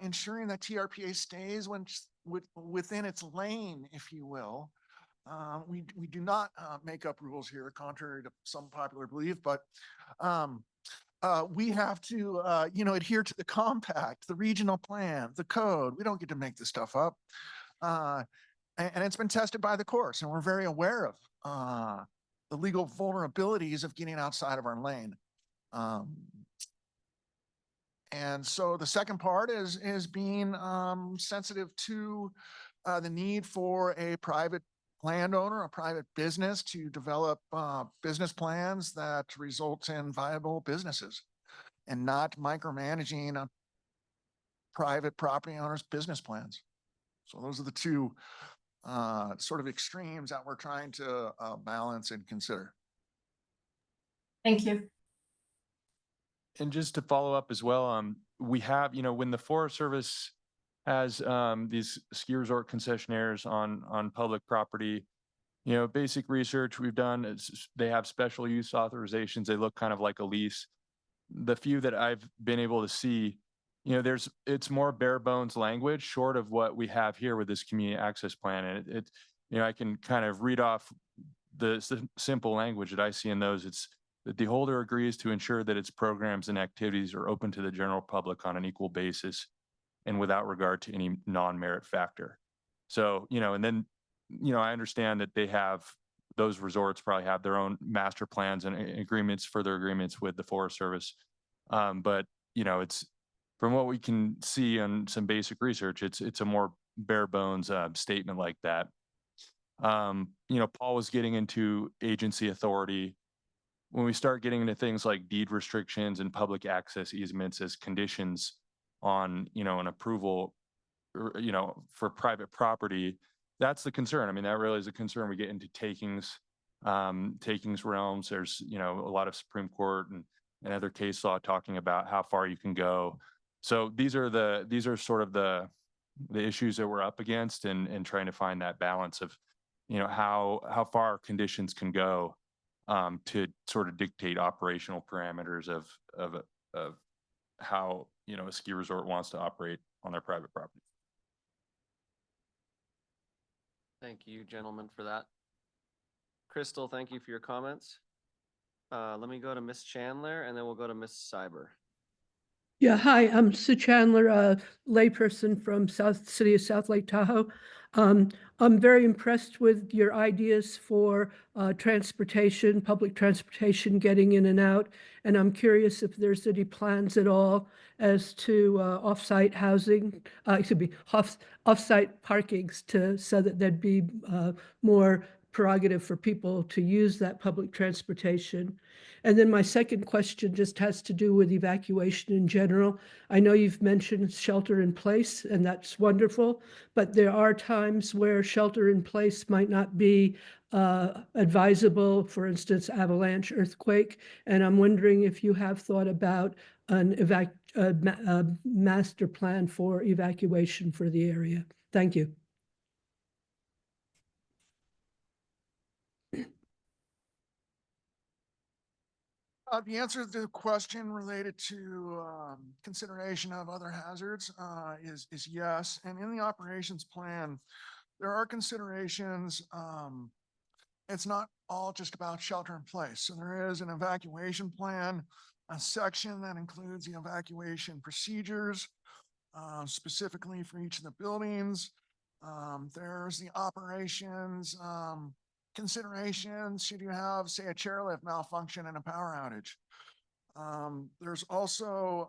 ensuring that TRPA stays within its lane, if you will. We do not make up rules here, contrary to some popular belief, but we have to, adhere to the compact, the regional plan, the code. We don't get to make this stuff up. And it's been tested by the courts, and we're very aware of the legal vulnerabilities of getting outside of our lane. And so the second part is being sensitive to the need for a private landowner, a private business to develop business plans that result in viable businesses and not micromanaging a private property owner's business plans. So those are the two sort of extremes that we're trying to balance and consider. Thank you. And just to follow up as well, we have, when the Forest Service has these ski resort concessionaires on public property, basic research we've done is they have special use authorizations. They look kind of like a lease. The few that I've been able to see, it's more bare bones language short of what we have here with this community access plan. And I can kind of read off the simple language that I see in those. It's that the holder agrees to ensure that its programs and activities are open to the general public on an equal basis and without regard to any non-merit factor. So, and then, I understand that they have, those resorts probably have their own master plans and agreements, further agreements with the Forest Service. But, it's, from what we can see on some basic research, it's a more bare bones statement like that. Paul was getting into agency authority. When we start getting into things like deed restrictions and public access easements as conditions on, an approval, or, for private property, that's the concern. I mean, that really is a concern. We get into takings realms. There's, a lot of Supreme Court and other case law talking about how far you can go. So these are sort of the issues that we're up against and trying to find that balance of, how far conditions can go to sort of dictate operational parameters of how, a ski resort wants to operate on their private property. Thank you, gentlemen, for that. Crystal, thank you for your comments. Let me go to Ms. Chandler and then we'll go to Ms. Cyber. Yeah, hi, I'm Sue Chandler, a layperson from City of South Lake Tahoe. I'm very impressed with your ideas for transportation, public transportation, getting in and out. And I'm curious if there's any plans at all as to off-site housing, off-site parkings so that there'd be more prerogative for people to use that public transportation. And then my second question just has to do with evacuation in general. I know you've mentioned shelter in place, and that's wonderful, but there are times where shelter in place might not be advisable, for instance, avalanche, earthquake. And I'm wondering if you have thought about an master plan for evacuation for the area. Thank you. The answer to the question related to consideration of other hazards is yes. And in the operations plan, there are considerations. It's not all just about shelter in place. So there is an evacuation plan, a section that includes the evacuation procedures specifically for each of the buildings. There's the operations considerations should you have, say, a chairlift malfunction and a power outage. There's also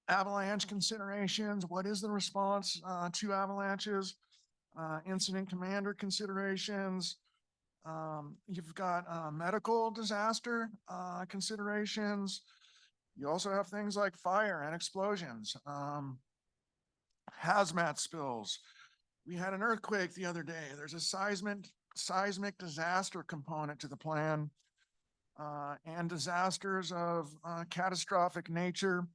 avalanche considerations. What is the response to avalanches? Incident commander considerations. You've got medical disaster considerations. You also have things like fire and explosions, hazmat spills. We had an earthquake the other day. There's a seismic disaster component to the plan, and disasters of catastrophic nature.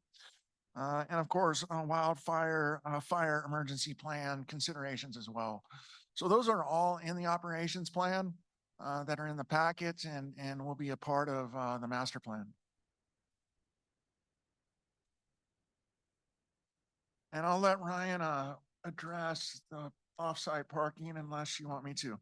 And of course, wildfire, fire emergency plan considerations as well. So those are all in the operations plan that are in the packet and will be a part of the master plan. And I'll let Ryan address the offsite parking unless you want me to.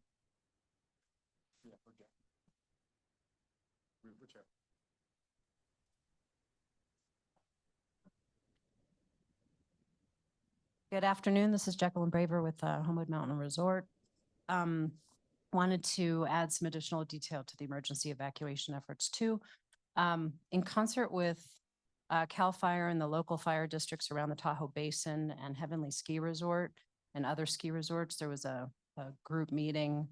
Good afternoon. This is Jacqueline Braver with Homewood Mountain Resort. Wanted to add some additional detail to the emergency evacuation efforts too. In concert with CAL FIRE and the local fire districts around the Tahoe Basin and Heavenly Ski Resort and other ski resorts, there was a group meeting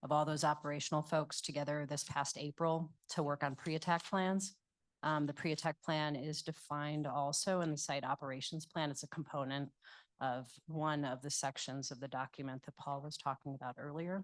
of all those operational folks together this past April to work on pre-attack plans. The pre-attack plan is defined also in the site operations plan. It's a component of one of the sections of the document that Paul was talking about earlier.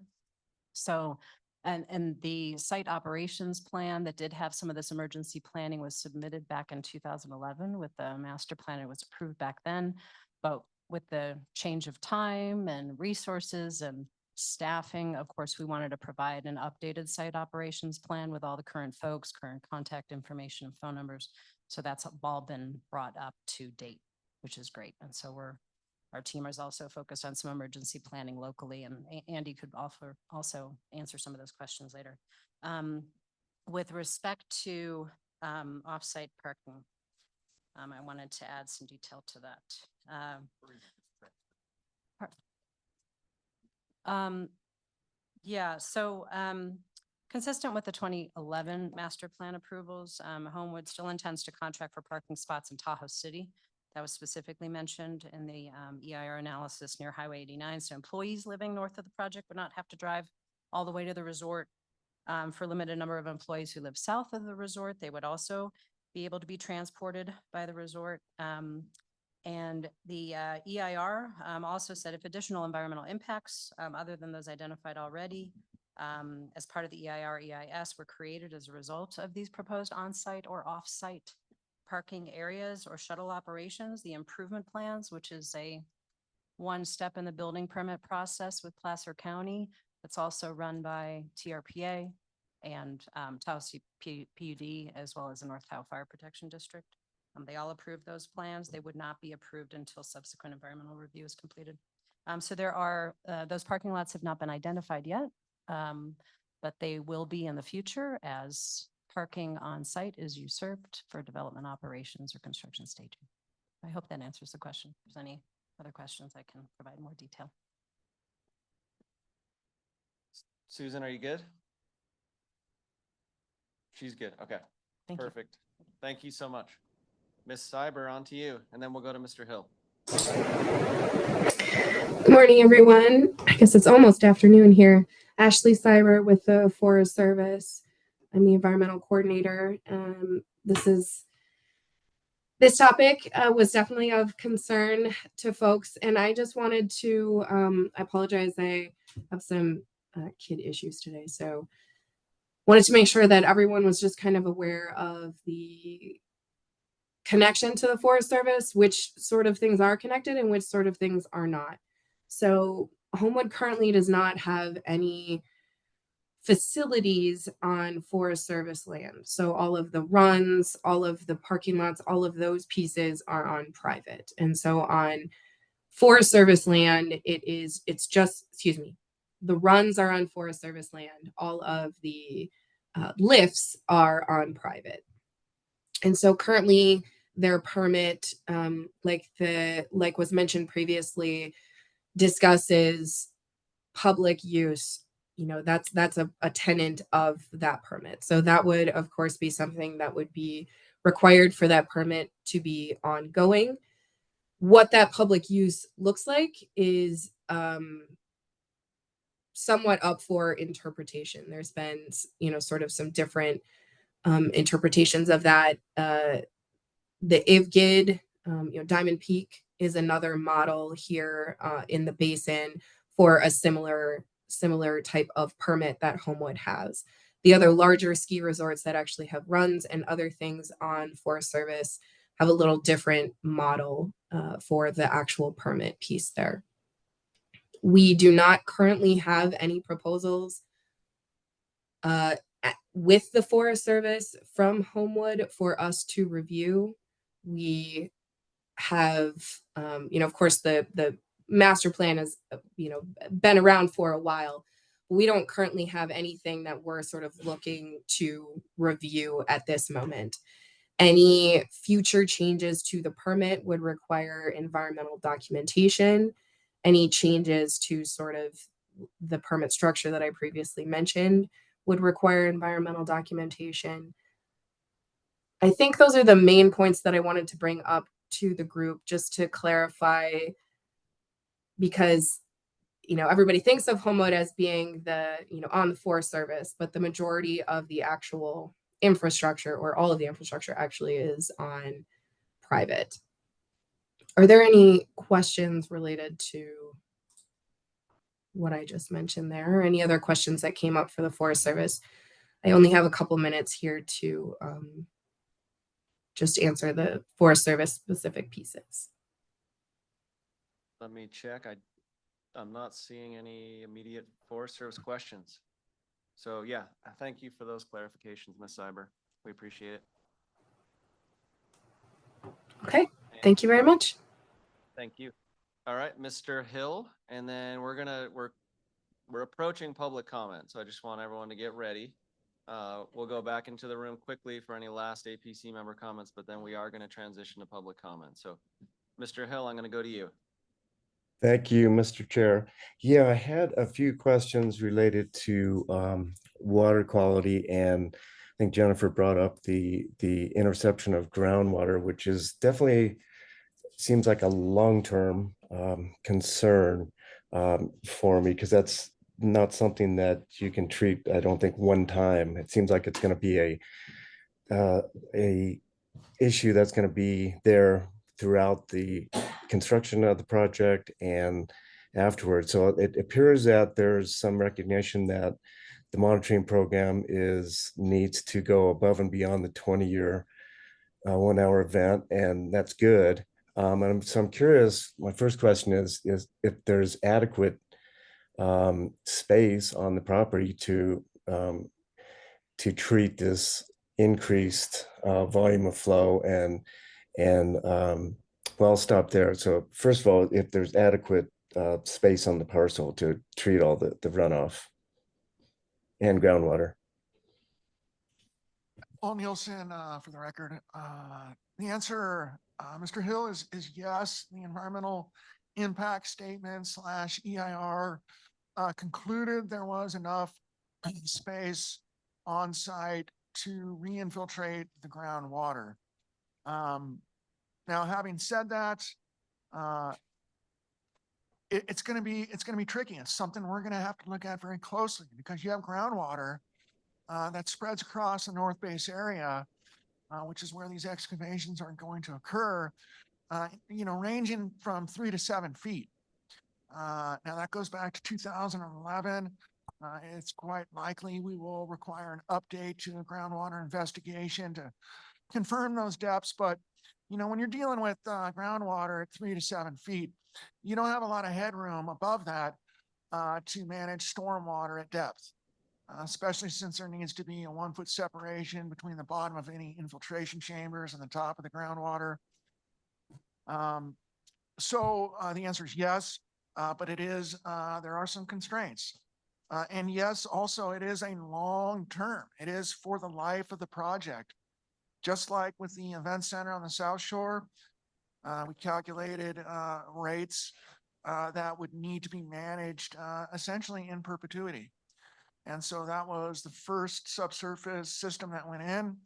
So, and the site operations plan that did have some of this emergency planning was submitted back in 2011 with the master plan. It was approved back then, but with the change of time and resources and staffing, of course, we wanted to provide an updated site operations plan with all the current folks, current contact information, and phone numbers. So that's all been brought up to date, which is great. And so our team is also focused on some emergency planning locally, and Andy could also answer some of those questions later. With respect to offsite parking, I wanted to add some detail to that. Yeah, so consistent with the 2011 master plan approvals, Homewood still intends to contract for parking spots in Tahoe City. That was specifically mentioned in the EIR analysis near Highway 89. So employees living north of the project would not have to drive all the way to the resort. For a limited number of employees who live south of the resort, they would also be able to be transported by the resort. And the EIR also said if additional environmental impacts other than those identified already as part of the EIR, EIS were created as a result of these proposed on-site or off-site parking areas or shuttle operations, the improvement plans, which is one step in the building permit process with Placer County. It's also run by TRPA and Tahoe PUD, as well as the North Tahoe Fire Protection District. They all approved those plans. They would not be approved until subsequent environmental review is completed. So there are, those parking lots have not been identified yet, but they will be in the future as parking on site is usurped for development operations or construction staging. I hope that answers the question. If there's any other questions, I can provide more detail. Susan, are you good? She's good. Okay. Thank you. Perfect. Thank you so much. Ms. Cyber, on to you, and then we'll go to Mr. Hill. Good morning, everyone. I guess it's almost afternoon here. Ashley Cyber with the Forest Service. I'm the environmental coordinator. This topic was definitely of concern to folks, and I just wanted to, I apologize, I have some kid issues today, so wanted to make sure that everyone was just kind of aware of the connection to the Forest Service, which sort of things are connected and which sort of things are not. So Homewood currently does not have any facilities on Forest Service land. So all of the runs, all of the parking lots, all of those pieces are on private. And so on Forest Service land, it's just, excuse me, the runs are on Forest Service land. All of the lifts are on private. And so currently their permit, like was mentioned previously, discusses public use. You know, that's a tenant of that permit. So that would, of course, be something that would be required for that permit to be ongoing. What that public use looks like is somewhat up for interpretation. There's been, you know, sort of some different interpretations of that. The IVGID, you know, Diamond Peak is another model here in the basin for a similar type of permit that Homewood has. The other larger ski resorts that actually have runs and other things on Forest Service have a little different model for the actual permit piece there. We do not currently have any proposals with the Forest Service from Homewood for us to review. We have, you know, of course, the master plan has, you know, been around for a while. We don't currently have anything that we're sort of looking to review at this moment. Any future changes to the permit would require environmental documentation. Any changes to sort of the permit structure that I previously mentioned would require environmental documentation. I think those are the main points that I wanted to bring up to the group, just to clarify, because, you know, everybody thinks of Homewood as being the, you know, on the Forest Service, but the majority of the actual infrastructure, or all of the infrastructure, actually is on private. Are there any questions related to what I just mentioned there, or any other questions that came up for the Forest Service? I only have a couple minutes here to just answer the Forest Service specific pieces. Let me check. I'm not seeing any immediate Forest Service questions. So yeah, thank you for those clarifications, Ms. Cyber. We appreciate it. Okay, thank you very much. Thank you. All right, Mr. Hill, and then we're approaching public comment, so I just want everyone to get ready. We'll go back into the room quickly for any last APC member comments, but then we are going to transition to public comment. So, Mr. Hill, I'm going to go to you. Thank you, Mr. Chair. Yeah, I had a few questions related to water quality, and I think Jennifer brought up the interception of groundwater, which is definitely seems like a long-term concern for me, because that's not something that you can treat, I don't think, one time. It seems like it's going to be a issue that's going to be there throughout the construction of the project and afterwards. So it appears that there's some recognition that the monitoring program needs to go above and beyond the 20-year 1-hour event, and that's good. And so I'm curious, my first question is if there's adequate space on the property to treat this increased volume of flow, and well, I'll stop there. So first of all, if there's adequate space on the parcel to treat all the runoff and groundwater. Paul Nielsen, for the record. The answer, Mr. Hill, is yes. The environmental impact statement / EIR concluded there was enough space on site to re-infiltrate the groundwater. Now, having said that, it's going to be tricky. It's something we're going to have to look at very closely because you have groundwater that spreads across the North Base area, which is where these excavations are going to occur, ranging from 3 to 7 feet. Now that goes back to 2011. It's quite likely we will require an update to the groundwater investigation to confirm those depths. But, when you're dealing with groundwater at 3 to 7 feet, you don't have a lot of headroom above that to manage stormwater at depth. Especially since there needs to be a 1-foot separation between the bottom of any infiltration chambers and the top of the groundwater. So the answer is yes, but there are some constraints. And yes, also it is a long term. It is for the life of the project. Just like with the event center on the South Shore, we calculated rates that would need to be managed essentially in perpetuity. And so that was the first subsurface system that went in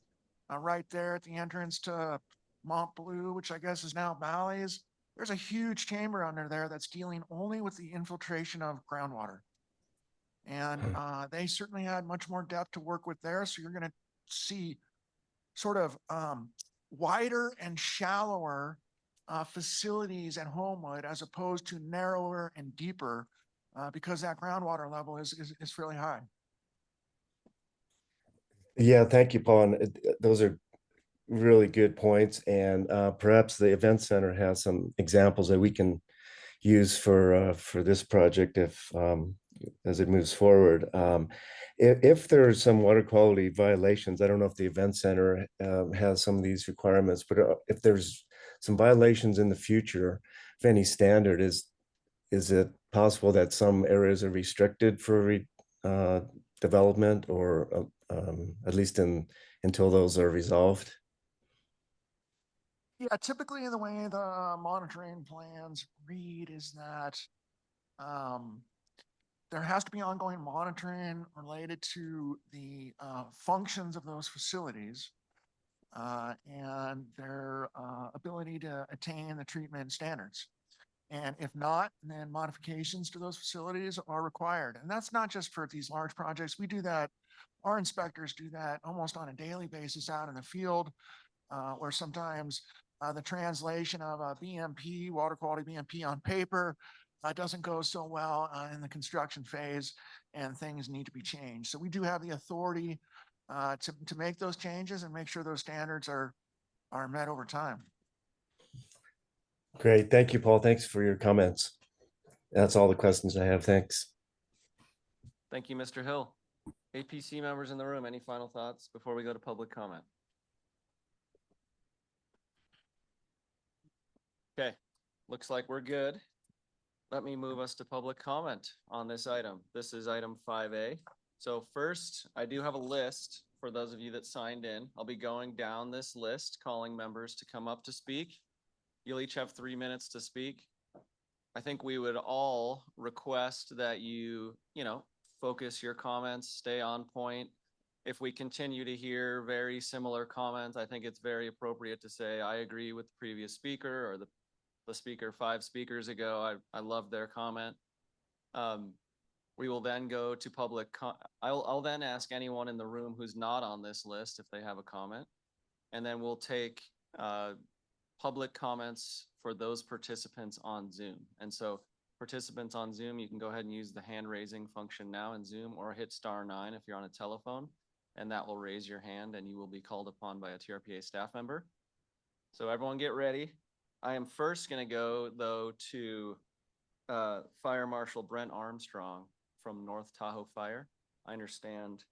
right there at the entrance to Mont Bleu, which I guess is now Bally's. There's a huge chamber under there that's dealing only with the infiltration of groundwater. And they certainly had much more depth to work with there. So you're going to see sort of wider and shallower facilities at Homewood as opposed to narrower and deeper because that groundwater level is fairly high. Yeah, thank you, Paul. And those are really good points. And perhaps the event center has some examples that we can use for this project if as it moves forward. If there are some water quality violations, I don't know if the event center has some of these requirements, but if there's some violations in the future, if any standard, is it possible that some areas are restricted for development or at least until those are resolved? Yeah, typically the way the monitoring plans read is that there has to be ongoing monitoring related to the functions of those facilities and their ability to attain the treatment standards. And if not, then modifications to those facilities are required. And that's not just for these large projects. We do that. Our inspectors do that almost on a daily basis out in the field, where sometimes the translation of a BMP, water quality BMP on paper, doesn't go so well in the construction phase and things need to be changed. So we do have the authority to make those changes and make sure those standards are met over time. Great. Thank you, Paul. Thanks for your comments. That's all the questions I have. Thanks. Thank you, Mr. Hill. APC members in the room, any final thoughts before we go to public comment? Okay, looks like we're good. Let me move us to public comment on this item. This is item 5A. So first, I do have a list for those of you that signed in. I'll be going down this list, calling members to come up to speak. You'll each have 3 minutes to speak. I think we would all request that you focus your comments, stay on point. If we continue to hear very similar comments, I think it's very appropriate to say, I agree with the previous speaker or the speaker 5 speakers ago. I love their comment. We will then go to public. I'll then ask anyone in the room who's not on this list if they have a comment. And then we'll take public comments for those participants on Zoom. And so participants on Zoom, you can go ahead and use the hand raising function now in Zoom or hit *9 if you're on a telephone, and that will raise your hand and you will be called upon by a TRPA staff member. So everyone get ready. I am first going to go though to Fire Marshal Brent Armstrong from North Tahoe Fire. I understand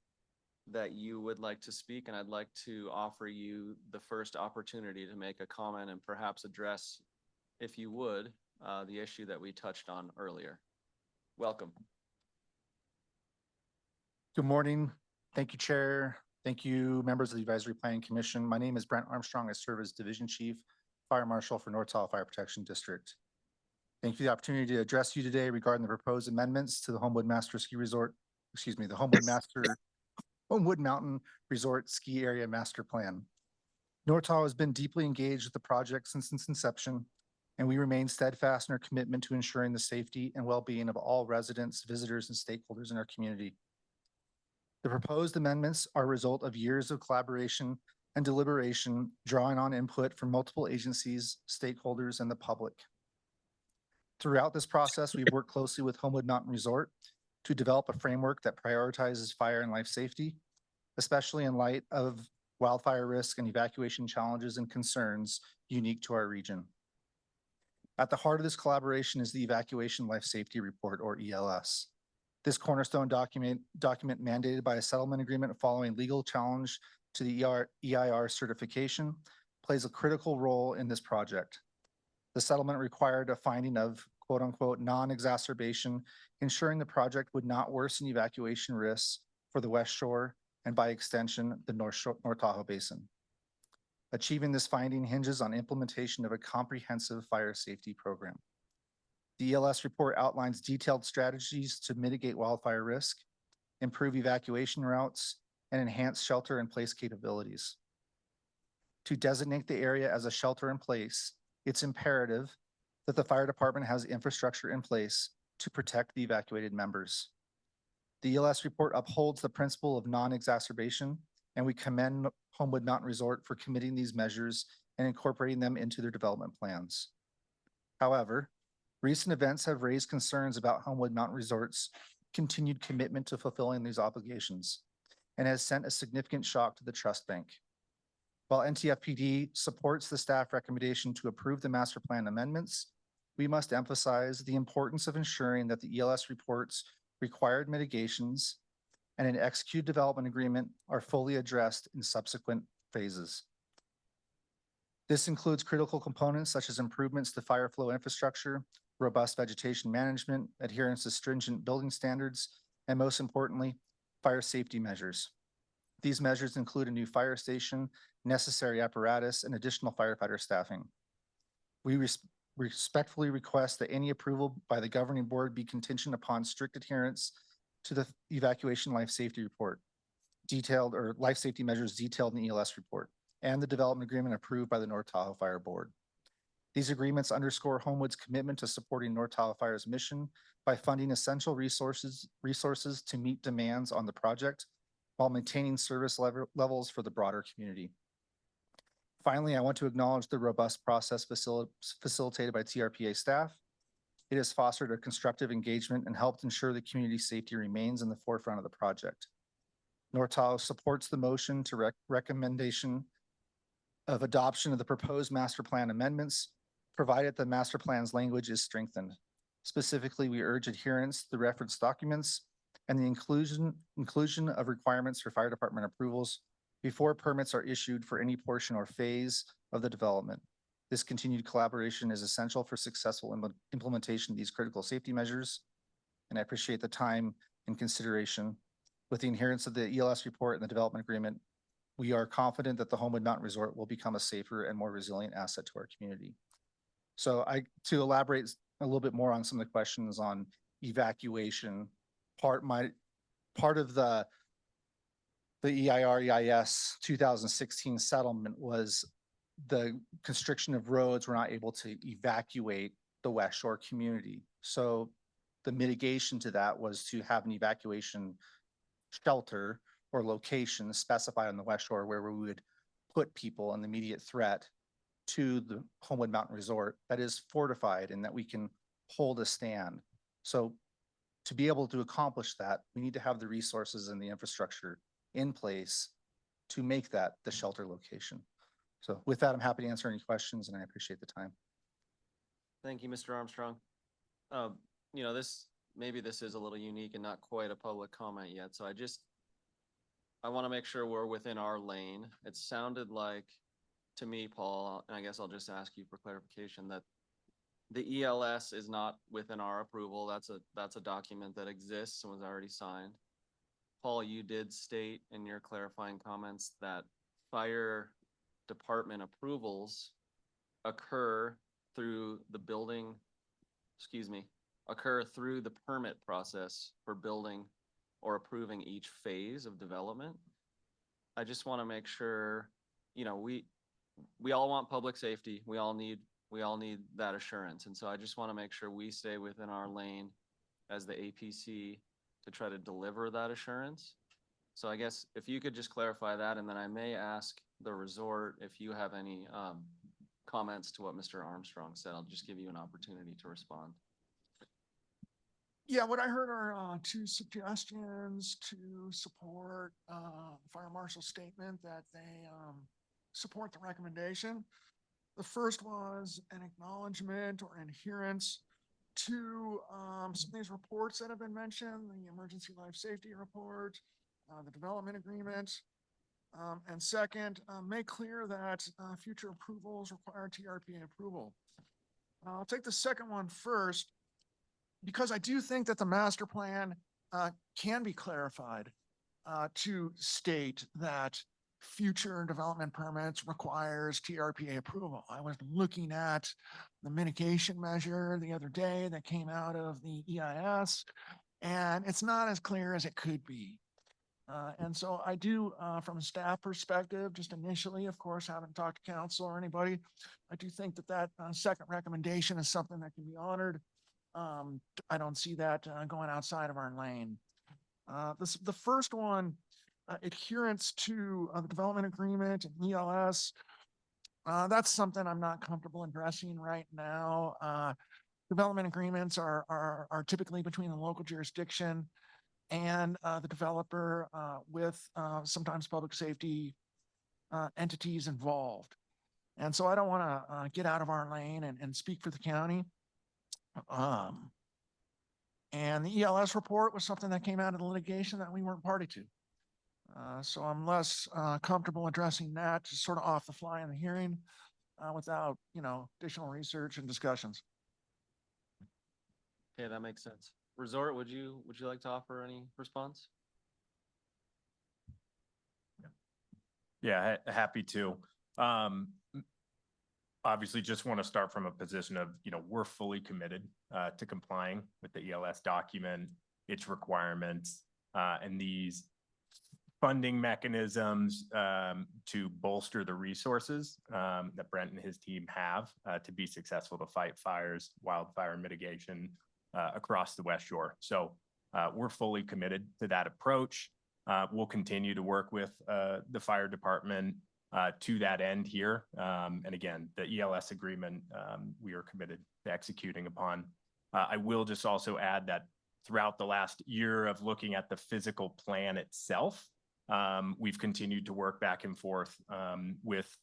that you would like to speak, and I'd like to offer you the first opportunity to make a comment and perhaps address, if you would, the issue that we touched on earlier. Welcome. Good morning. Thank you, Chair, Thank you, members of the Advisory Planning Commission. My name is Brent Armstrong. I serve as Division Chief Fire Marshal for North Tahoe Fire Protection District. Thank you for the opportunity to address you today regarding the proposed amendments to the Homewood Master Ski Resort, the Homewood Mountain Resort Ski Area Master Plan. North Tahoe has been deeply engaged with the project since its inception, and we remain steadfast in our commitment to ensuring the safety and well-being of all residents, visitors, and stakeholders in our community. The proposed amendments are a result of years of collaboration and deliberation, drawing on input from multiple agencies, stakeholders, and the public. Throughout this process, we've worked closely with Homewood Mountain Resort to develop a framework that prioritizes fire and life safety, especially in light of wildfire risk and evacuation challenges and concerns unique to our region. At the heart of this collaboration is the Evacuation Life Safety Report, or ELS. This cornerstone document mandated by a settlement agreement following legal challenge to the EIR certification plays a critical role in this project. The settlement required a finding of quote unquote non-exacerbation, ensuring the project would not worsen evacuation risks for the West Shore and by extension, the North Tahoe Basin. Achieving this finding hinges on implementation of a comprehensive fire safety program. The ELS report outlines detailed strategies to mitigate wildfire risk, improve evacuation routes, and enhance shelter in place capabilities. To designate the area as a shelter in place, it's imperative that the fire department has infrastructure in place to protect the evacuated members. The ELS report upholds the principle of non-exacerbation, and we commend Homewood Mountain Resort for committing these measures and incorporating them into their development plans. However, recent events have raised concerns about Homewood Mountain Resort's continued commitment to fulfilling these obligations and has sent a significant shock to the trust bank. While NTFPD supports the staff recommendation to approve the master plan amendments, we must emphasize the importance of ensuring that the ELS report's required mitigations and an executed development agreement are fully addressed in subsequent phases. This includes critical components such as improvements to fire flow infrastructure, robust vegetation management, adherence to stringent building standards, and most importantly, fire safety measures. These measures include a new fire station, necessary apparatus, and additional firefighter staffing. We respectfully request that any approval by the governing board be contingent upon strict adherence to the evacuation life safety report, life safety measures detailed in the ELS report, and the development agreement approved by the North Tahoe Fire Board. These agreements underscore Homewood's commitment to supporting North Tahoe Fire's mission by funding essential resources to meet demands on the project while maintaining service levels for the broader community. Finally, I want to acknowledge the robust process facilitated by TRPA staff. It has fostered a constructive engagement and helped ensure that community safety remains in the forefront of the project. North Tahoe supports the motion to recommendation of adoption of the proposed master plan amendments, provided the master plan's language is strengthened. Specifically, we urge adherence to the reference documents and the inclusion of requirements for fire department approvals before permits are issued for any portion or phase of the development. This continued collaboration is essential for successful implementation of these critical safety measures, and I appreciate the time and consideration. With the adherence of the ELS report and the development agreement, we are confident that the Homewood Mountain Resort will become a safer and more resilient asset to our community. So to elaborate a little bit more on some of the questions on evacuation, part of the EIR-EIS 2016 settlement was the constriction of roads were not able to evacuate the West Shore community. So the mitigation to that was to have an evacuation shelter or location specified on the West Shore where we would put people in the immediate threat to the Homewood Mountain Resort that is fortified and that we can hold a stand. So to be able to accomplish that, we need to have the resources and the infrastructure in place to make that the shelter location. So with that, I'm happy to answer any questions and I appreciate the time. Thank you, Mr. Armstrong. Maybe this is a little unique and not quite a public comment yet. So I want to make sure we're within our lane. It sounded like to me, Paul, and I guess I'll just ask you for clarification that the ELS is not within our approval. That's a document that exists and was already signed. Paul, you did state in your clarifying comments that fire department approvals occur through the building, occur through the permit process for building or approving each phase of development. I just want to make sure, you know, we all want public safety. We all need that assurance. And so I just want to make sure we stay within our lane as the APC to try to deliver that assurance. So I guess if you could just clarify that, and then I may ask the resort if you have any comments to what Mr. Armstrong said. I'll just give you an opportunity to respond. Yeah, what I heard are two suggestions to support Fire Marshal's statement that they support the recommendation. The first was an acknowledgement or adherence to some of these reports that have been mentioned, the emergency life safety report, the development agreement. And second, make clear that future approvals require TRPA approval. I'll take the second one first, because I do think that the master plan can be clarified to state that future development permits requires TRPA approval. I was looking at the mitigation measure the other day that came out of the EIS, and it's not as clear as it could be. And so I do, from a staff perspective, just initially, of course, haven't talked to council or anybody, I do think that that second recommendation is something that can be honored. I don't see that going outside of our lane. The first one, adherence to the development agreement and ELS, that's something I'm not comfortable addressing right now. Development agreements are typically between the local jurisdiction and the developer with sometimes public safety entities involved. And so I don't want to get out of our lane and speak for the county. And the ELS report was something that came out of the litigation that we weren't party to. So I'm less comfortable addressing that, just sort of off the fly in the hearing without, you know, additional research and discussions. Okay, that makes sense. Resort, would you like to offer any response? Yeah, happy to. Obviously, just want to start from a position of, you know, we're fully committed to complying with the ELS document, its requirements, and these funding mechanisms to bolster the resources that Brent and his team have to be successful to fight fires, wildfire mitigation across the West Shore. So we're fully committed to that approach. We'll continue to work with the fire department to that end here. And again, the ELS agreement, we are committed to executing upon. I will just also add that throughout the last year of looking at the physical plan itself, we've continued to work back and forth with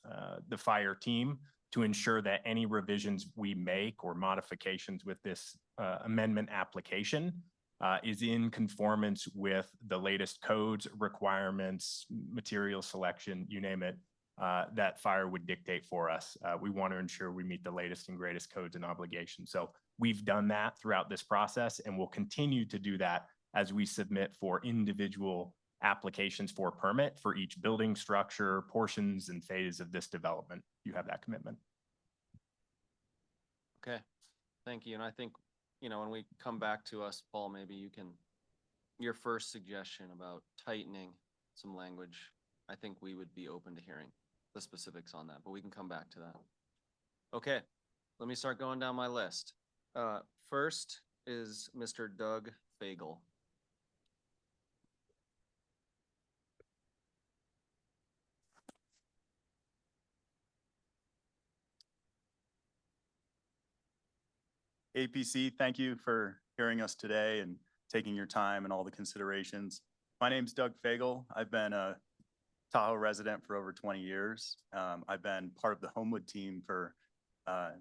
the fire team to ensure that any revisions we make or modifications with this amendment application is in conformance with the latest codes, requirements, material selection, you name it, that fire would dictate for us. We want to ensure we meet the latest and greatest codes and obligations. So we've done that throughout this process, and we'll continue to do that as we submit for individual applications for permit for each building structure, portions, and phase of this development. You have that commitment. Okay, thank you. And I think, you know, when we come back to us, Paul, maybe you can, your first suggestion about tightening some language, I think we would be open to hearing the specifics on that, but we can come back to that. Okay, let me start going down my list. First is Mr. Doug Fagel. APC, thank you for hearing us today and taking your time and all the considerations. My name's Doug Fagel. I've been a Tahoe resident for over 20 years. I've been part of the Homewood team for I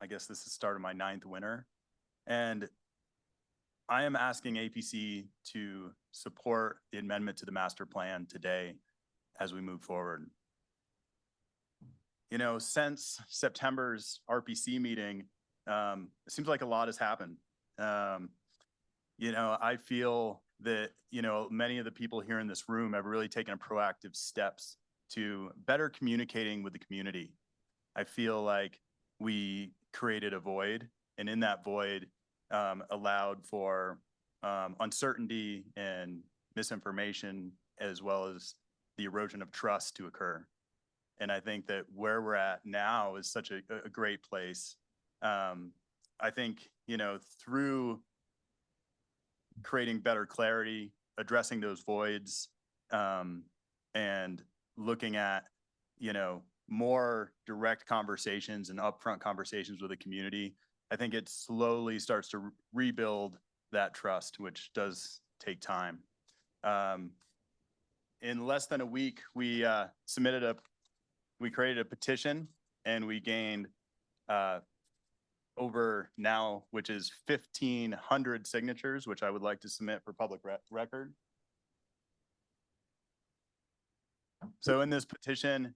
guess this is the start of my 9th winter. And I am asking APC to support the amendment to the master plan today as we move forward. You know, since September's RPC meeting, it seems like a lot has happened. You know, I feel that, you know, many of the people here in this room have really taken proactive steps to better communicating with the community. I feel like we created a void, and in that void allowed for uncertainty and misinformation, as well as the erosion of trust to occur. And I think that where we're at now is such a great place. I think, you know, through creating better clarity, addressing those voids, and looking at, you know, more direct conversations and upfront conversations with the community, I think it slowly starts to rebuild that trust, which does take time. In less than a week, we created a petition, and we gained over now, which is 1,500 signatures, which I would like to submit for public record. So in this petition,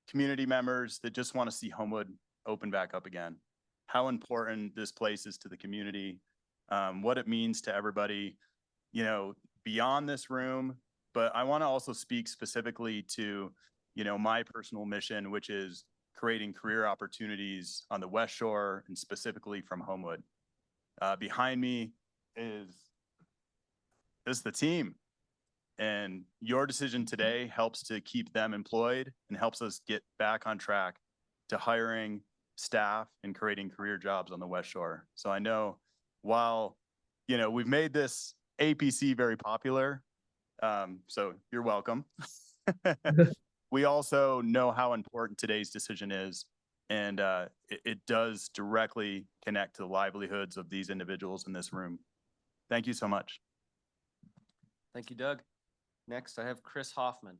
community members that just want to see Homewood open back up again, how important this place is to the community, what it means to everybody, you know, beyond this room. But I want to also speak specifically to, you know, my personal mission, which is creating career opportunities on the West Shore and specifically from Homewood. Behind me is the team. And your decision today helps to keep them employed and helps us get back on track to hiring staff and creating career jobs on the West Shore. So I know while, you know, we've made this APC very popular, so you're welcome. We also know how important today's decision is, and it does directly connect to the livelihoods of these individuals in this room. Thank you so much. Thank you, Doug. Next, I have Chris Hoffman.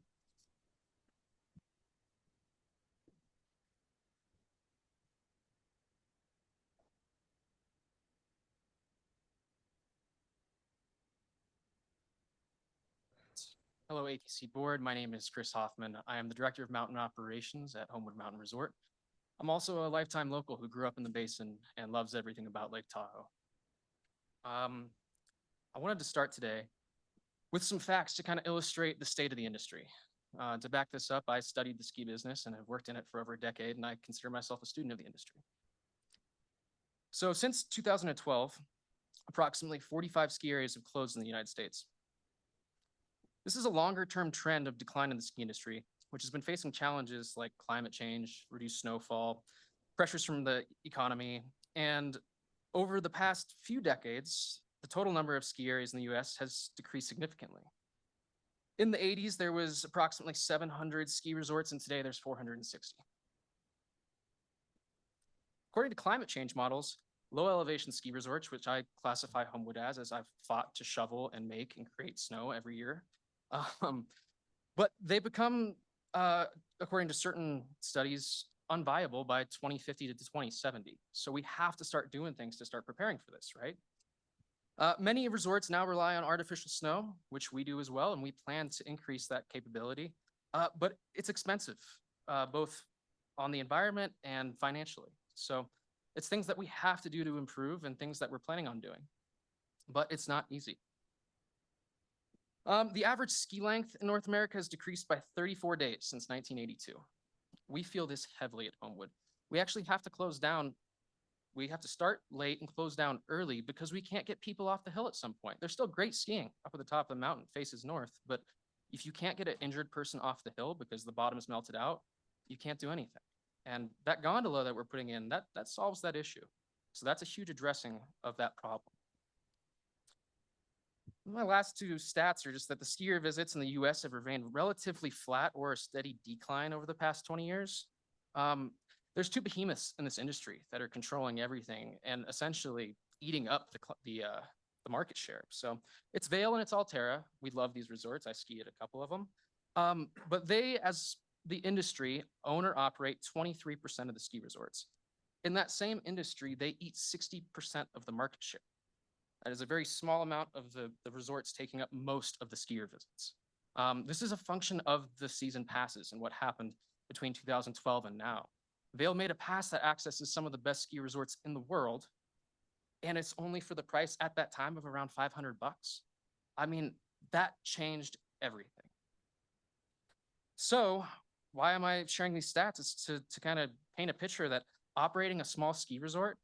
Hello, APC Board. My name is Chris Hoffman. I am the Director of Mountain Operations at Homewood Mountain Resort. I'm also a lifetime local who grew up in the basin and loves everything about Lake Tahoe. I wanted to start today with some facts to kind of illustrate the state of the industry. To back this up, I studied the ski business and have worked in it for over a decade, and I consider myself a student of the industry. So since 2012, approximately 45 ski areas have closed in the United States. This is a longer-term trend of decline in the ski industry, which has been facing challenges like climate change, reduced snowfall, pressures from the economy, and over the past few decades, the total number of ski areas in the US has decreased significantly. In the 80s, there was approximately 700 ski resorts, and today there's 460. According to climate change models, low elevation ski resorts, which I classify Homewood as I've fought to shovel and make and create snow every year, but they become, according to certain studies, unviable by 2050 to 2070. So we have to start doing things to start preparing for this, right? Many resorts now rely on artificial snow, which we do as well, and we plan to increase that capability. But it's expensive, both on the environment and financially. So it's things that we have to do to improve and things that we're planning on doing. But it's not easy. The average ski length in North America has decreased by 34 days since 1982. We feel this heavily at Homewood. We actually have to close down. We have to start late and close down early because we can't get people off the hill at some point. There's still great skiing up at the top of the mountain, faces north, but if you can't get an injured person off the hill because the bottom is melted out, you can't do anything. And that gondola that we're putting in, that solves that issue. So that's a huge addressing of that problem. My last two stats are just that the skier visits in the US have remained relatively flat or a steady decline over the past 20 years. There's two behemoths in this industry that are controlling everything and essentially eating up the market share. So it's Vail and it's Alterra. We love these resorts. I ski at a couple of them. But they, as the industry, own or operate 23% of the ski resorts. In that same industry, they eat 60% of the market share. That is a very small amount of the resorts taking up most of the skier visits. This is a function of the season passes and what happened between 2012 and now. Vail made a pass that accesses some of the best ski resorts in the world, and it's only for the price at that time of around $500. I mean, that changed everything. So why am I sharing these stats? It's to kind of paint a picture that operating a small ski resort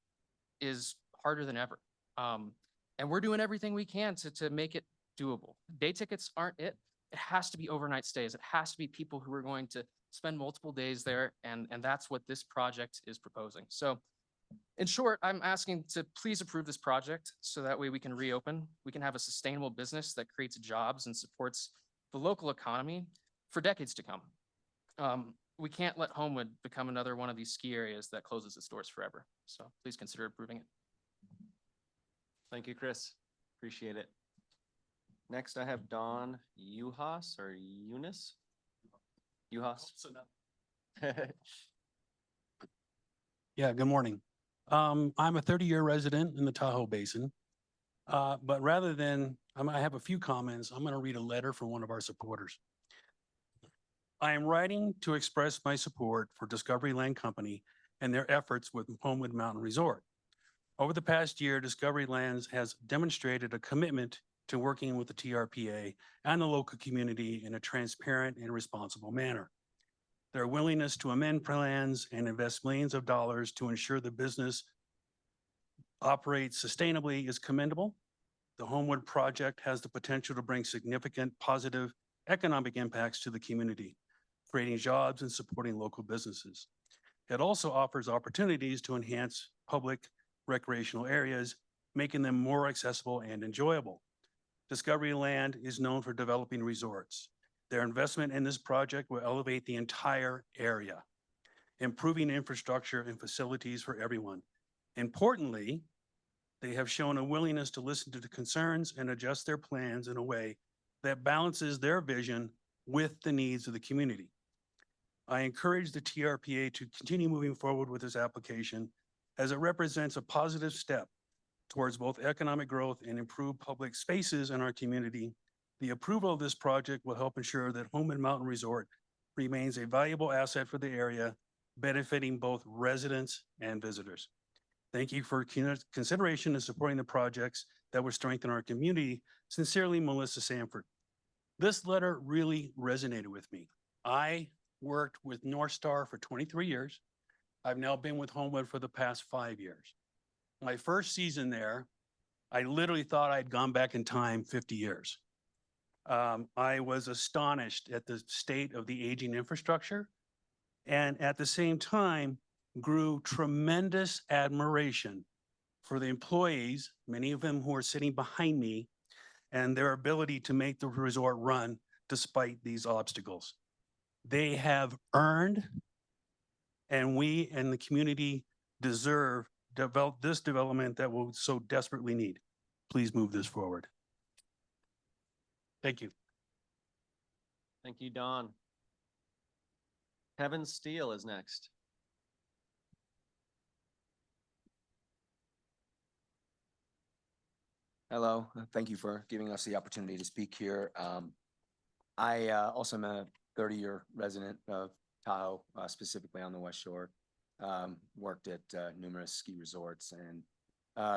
is harder than ever. And we're doing everything we can to make it doable. Day tickets aren't it. It has to be overnight stays. It has to be people who are going to spend multiple days there. And that's what this project is proposing. So in short, I'm asking to please approve this project so that way we can reopen. We can have a sustainable business that creates jobs and supports the local economy for decades to come. We can't let Homewood become another one of these ski areas that closes its doors forever. So please consider approving it. Thank you, Chris. Appreciate it. Next, I have Don Uhas or Eunice. Uhas. Yeah, good morning. I'm a 30-year resident in the Tahoe Basin. But rather than, I have a few comments. I'm going to read a letter from one of our supporters. I am writing to express my support for Discovery Land Company and their efforts with Homewood Mountain Resort. Over the past year, Discovery Lands has demonstrated a commitment to working with the TRPA and the local community in a transparent and responsible manner. Their willingness to amend plans and invest millions of dollars to ensure the business operates sustainably is commendable. The Homewood project has the potential to bring significant positive economic impacts to the community, creating jobs and supporting local businesses. It also offers opportunities to enhance public recreational areas, making them more accessible and enjoyable. Discovery Land is known for developing resorts. Their investment in this project will elevate the entire area, improving infrastructure and facilities for everyone. Importantly, they have shown a willingness to listen to the concerns and adjust their plans in a way that balances their vision with the needs of the community. I encourage the TRPA to continue moving forward with this application as it represents a positive step towards both economic growth and improved public spaces in our community. The approval of this project will help ensure that Homewood Mountain Resort remains a valuable asset for the area, benefiting both residents and visitors. Thank you for consideration and supporting the projects that will strengthen our community. Sincerely, Melissa Sanford. This letter really resonated with me. I worked with North Star for 23 years. I've now been with Homewood for the past 5 years. My first season there, I literally thought I'd gone back in time 50 years. I was astonished at the state of the aging infrastructure, and at the same time grew tremendous admiration for the employees, many of them who are sitting behind me, and their ability to make the resort run despite these obstacles. They have earned, and we and the community deserve this development that we'll so desperately need. Please move this forward. Thank you. Thank you, Don. Kevin Steele is next. Hello, thank you for giving us the opportunity to speak here. I also am a 30-year resident of Tahoe, specifically on the West Shore. Worked at numerous ski resorts and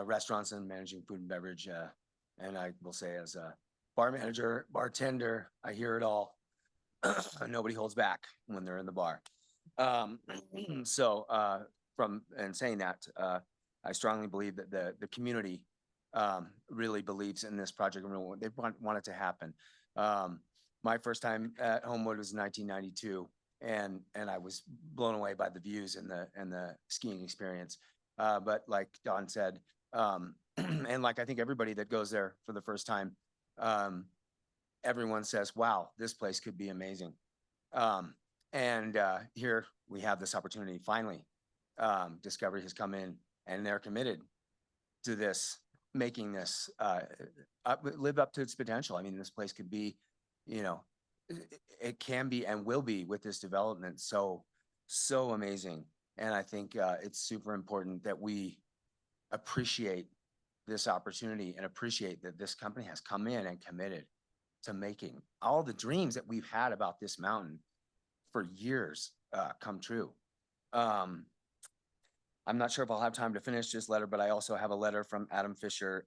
restaurants and managing food and beverage. And I will say, as a bar manager, bartender, I hear it all. Nobody holds back when they're in the bar. From saying that, I strongly believe that the community really believes in this project and they want it to happen. My first time at Homewood was in 1992, and I was blown away by the views and the skiing experience. But like Don said, and like I think everybody that goes there for the first time, everyone says, wow, this place could be amazing. Here we have this opportunity finally. Discovery has come in and they're committed to this, making this live up to its potential. I mean, this place could be, it can be and will be with this development so amazing. And I think it's super important that we appreciate this opportunity and appreciate that this company has come in and committed to making all the dreams that we've had about this mountain for years come true. I'm not sure if I'll have time to finish this letter, but I also have a letter from Adam Fisher,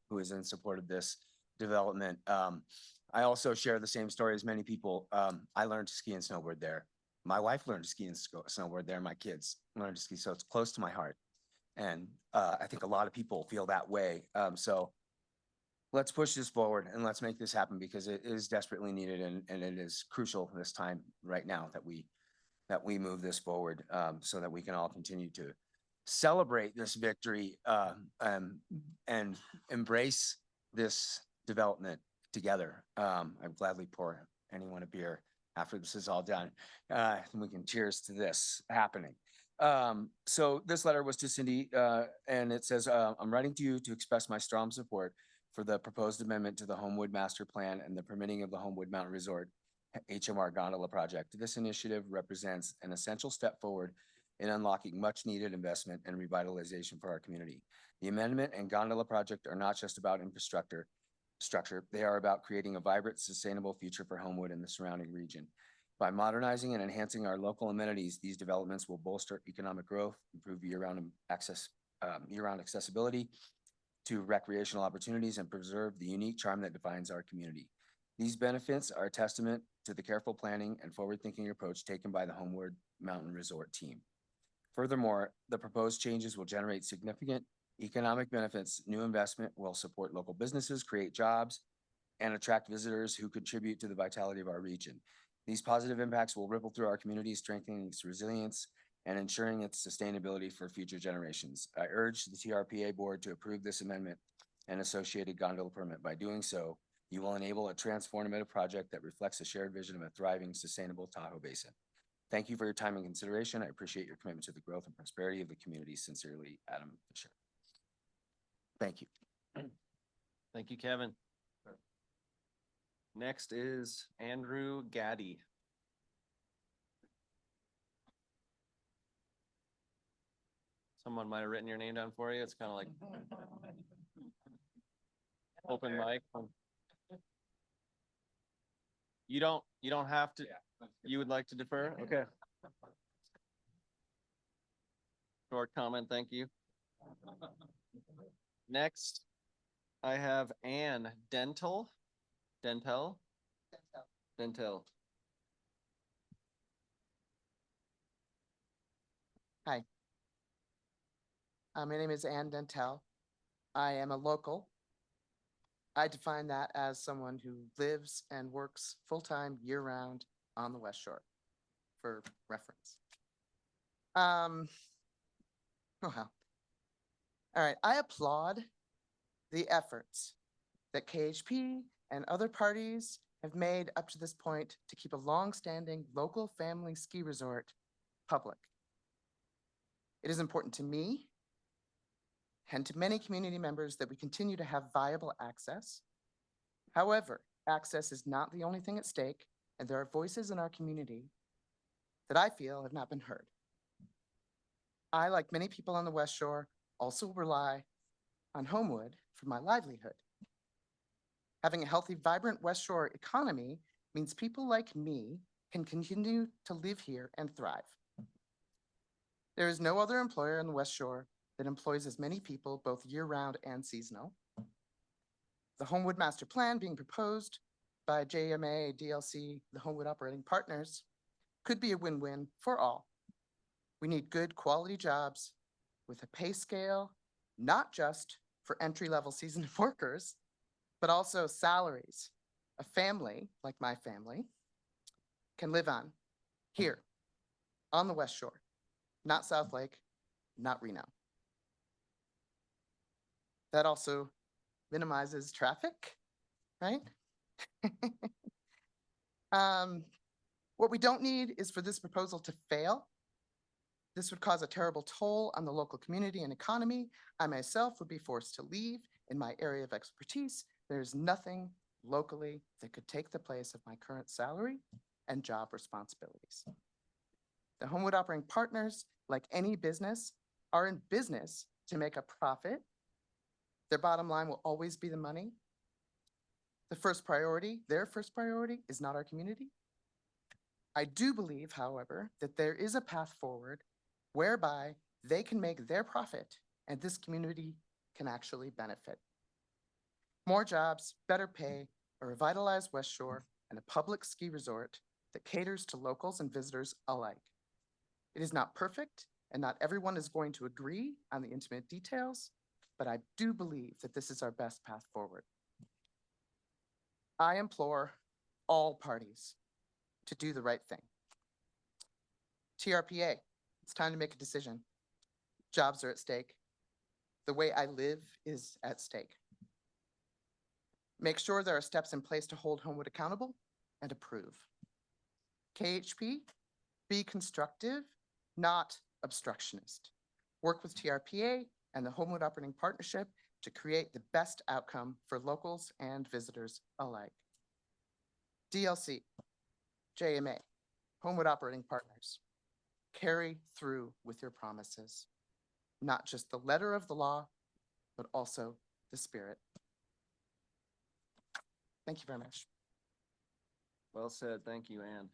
who is in support of this. development. I also share the same story as many people. I learned to ski and snowboard there. My wife learned to ski and snowboard there. My kids learned to ski, so it's close to my heart. And I think a lot of people feel that way. So let's push this forward and let's make this happen because it is desperately needed and it is crucial this time right now that we move this forward so that we can all continue to celebrate this victory and embrace this development together. I'd gladly pour anyone a beer after this is all done. And we can cheers to this happening. So this letter was to Cindy and it says, I'm writing to you to express my strong support for the proposed amendment to the Homewood Master Plan and the permitting of the Homewood Mountain Resort HMR Gondola project. This initiative represents an essential step forward in unlocking much needed investment and revitalization for our community. The amendment and gondola project are not just about infrastructure. They are about creating a vibrant, sustainable future for Homewood and the surrounding region. By modernizing and enhancing our local amenities, these developments will bolster economic growth, improve year-round accessibility to recreational opportunities, and preserve the unique charm that defines our community. These benefits are a testament to the careful planning and forward-thinking approach taken by the Homewood Mountain Resort team. Furthermore, the proposed changes will generate significant economic benefits. New investment will support local businesses, create jobs, and attract visitors who contribute to the vitality of our region. These positive impacts will ripple through our community, strengthening its resilience and ensuring its sustainability for future generations. I urge the TRPA board to approve this amendment and associated gondola permit. By doing so, you will enable a transformative project that reflects a shared vision of a thriving, sustainable Tahoe Basin. Thank you for your time and consideration. I appreciate your commitment to the growth and prosperity of the community. Sincerely, Adam Fisher. Thank you. Thank you, Kevin. Next is Andrew Gaddy. Someone might have written your name down for you. It's kind of like open mic. You don't have to, you would like to defer? Okay. Short comment, thank you. Next, I have Ann Dental. Dental. Hi. My name is Ann Dentel. I am a local. I define that as someone who lives and works full-time year-round on the West Shore, for reference. Oh, wow. All right, I applaud the efforts that KHP and other parties have made up to this point to keep a long-standing local family ski resort public. It is important to me and to many community members that we continue to have viable access. However, access is not the only thing at stake, and there are voices in our community that I feel have not been heard. I, like many people on the West Shore, also rely on Homewood for my livelihood. Having a healthy, vibrant West Shore economy means people like me can continue to live here and thrive. There is no other employer on the West Shore that employs as many people, both year-round and seasonal. The Homewood Master Plan being proposed by JMA, DLC, the Homewood Operating Partners, could be a win-win for all. We need good quality jobs with a pay scale, not just for entry-level seasonal workers, but also salaries a family, like my family, can live on here on the West Shore, not South Lake, not Reno. That also minimizes traffic, right? What we don't need is for this proposal to fail. This would cause a terrible toll on the local community and economy. I myself would be forced to leave in my area of expertise. There's nothing locally that could take the place of my current salary and job responsibilities. The Homewood Operating Partners, like any business, are in business to make a profit. Their bottom line will always be the money. The first priority, their first priority, is not our community. I do believe, however, that there is a path forward whereby they can make their profit and this community can actually benefit. More jobs, better pay, a revitalized West Shore, and a public ski resort that caters to locals and visitors alike. It is not perfect, and not everyone is going to agree on the intimate details, but I do believe that this is our best path forward. I implore all parties to do the right thing. TRPA, it's time to make a decision. Jobs are at stake. The way I live is at stake. Make sure there are steps in place to hold Homewood accountable and approve. KHP, be constructive, not obstructionist. Work with TRPA and the Homewood Operating Partnership to create the best outcome for locals and visitors alike. DLC, JMA, Homewood Operating Partners, carry through with your promises. Not just the letter of the law, but also the spirit. Thank you very much. Well said. Thank you, Ann.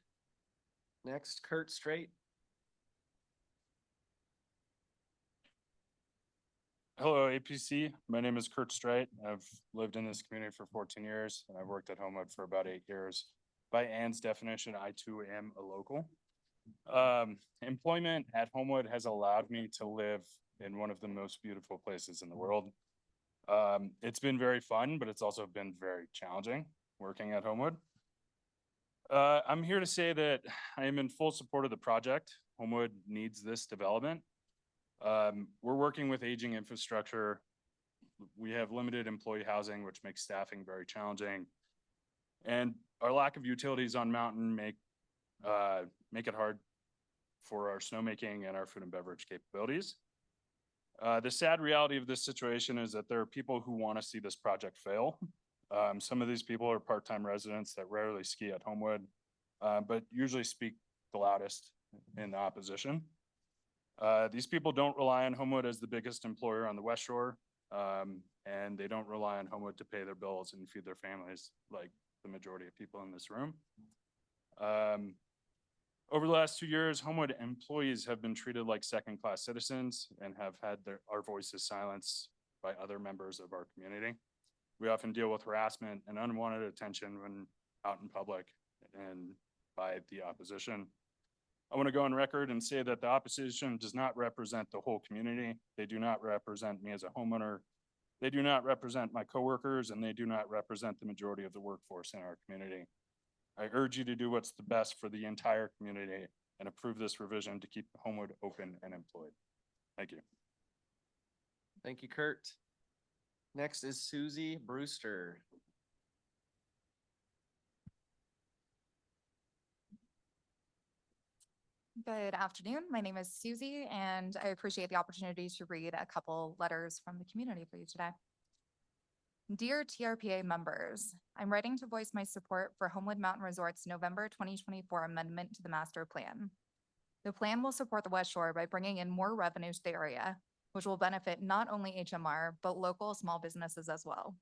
Next, Kurt Straight. Hello, APC. My name is Kurt Straight. I've lived in this community for 14 years, and I've worked at Homewood for about 8 years. By Ann's definition, I too am a local. Employment at Homewood has allowed me to live in one of the most beautiful places in the world. It's been very fun, but it's also been very challenging working at Homewood. I'm here to say that I am in full support of the project. Homewood needs this development. We're working with aging infrastructure. We have limited employee housing, which makes staffing very challenging. And our lack of utilities on mountain make it hard for our snowmaking and our food and beverage capabilities. The sad reality of this situation is that there are people who want to see this project fail. Some of these people are part-time residents that rarely ski at Homewood, but usually speak the loudest in the opposition. These people don't rely on Homewood as the biggest employer on the West Shore, and they don't rely on Homewood to pay their bills and feed their families like the majority of people in this room. Over the last 2 years, Homewood employees have been treated like second-class citizens and have had our voices silenced by other members of our community. We often deal with harassment and unwanted attention when out in public and by the opposition. I want to go on record and say that the opposition does not represent the whole community. They do not represent me as a homeowner. They do not represent my coworkers, and they do not represent the majority of the workforce in our community. I urge you to do what's the best for the entire community and approve this revision to keep Homewood open and employed. Thank you. Thank you, Kurt. Next is Susie Brewster. Good afternoon. My name is Susie, and I appreciate the opportunity to read a couple letters from the community for you today. Dear TRPA members, I'm writing to voice my support for Homewood Mountain Resort's November 2024 amendment to the master plan. The plan will support the West Shore by bringing in more revenue to the area, which will benefit not only HMR, but local small businesses as well.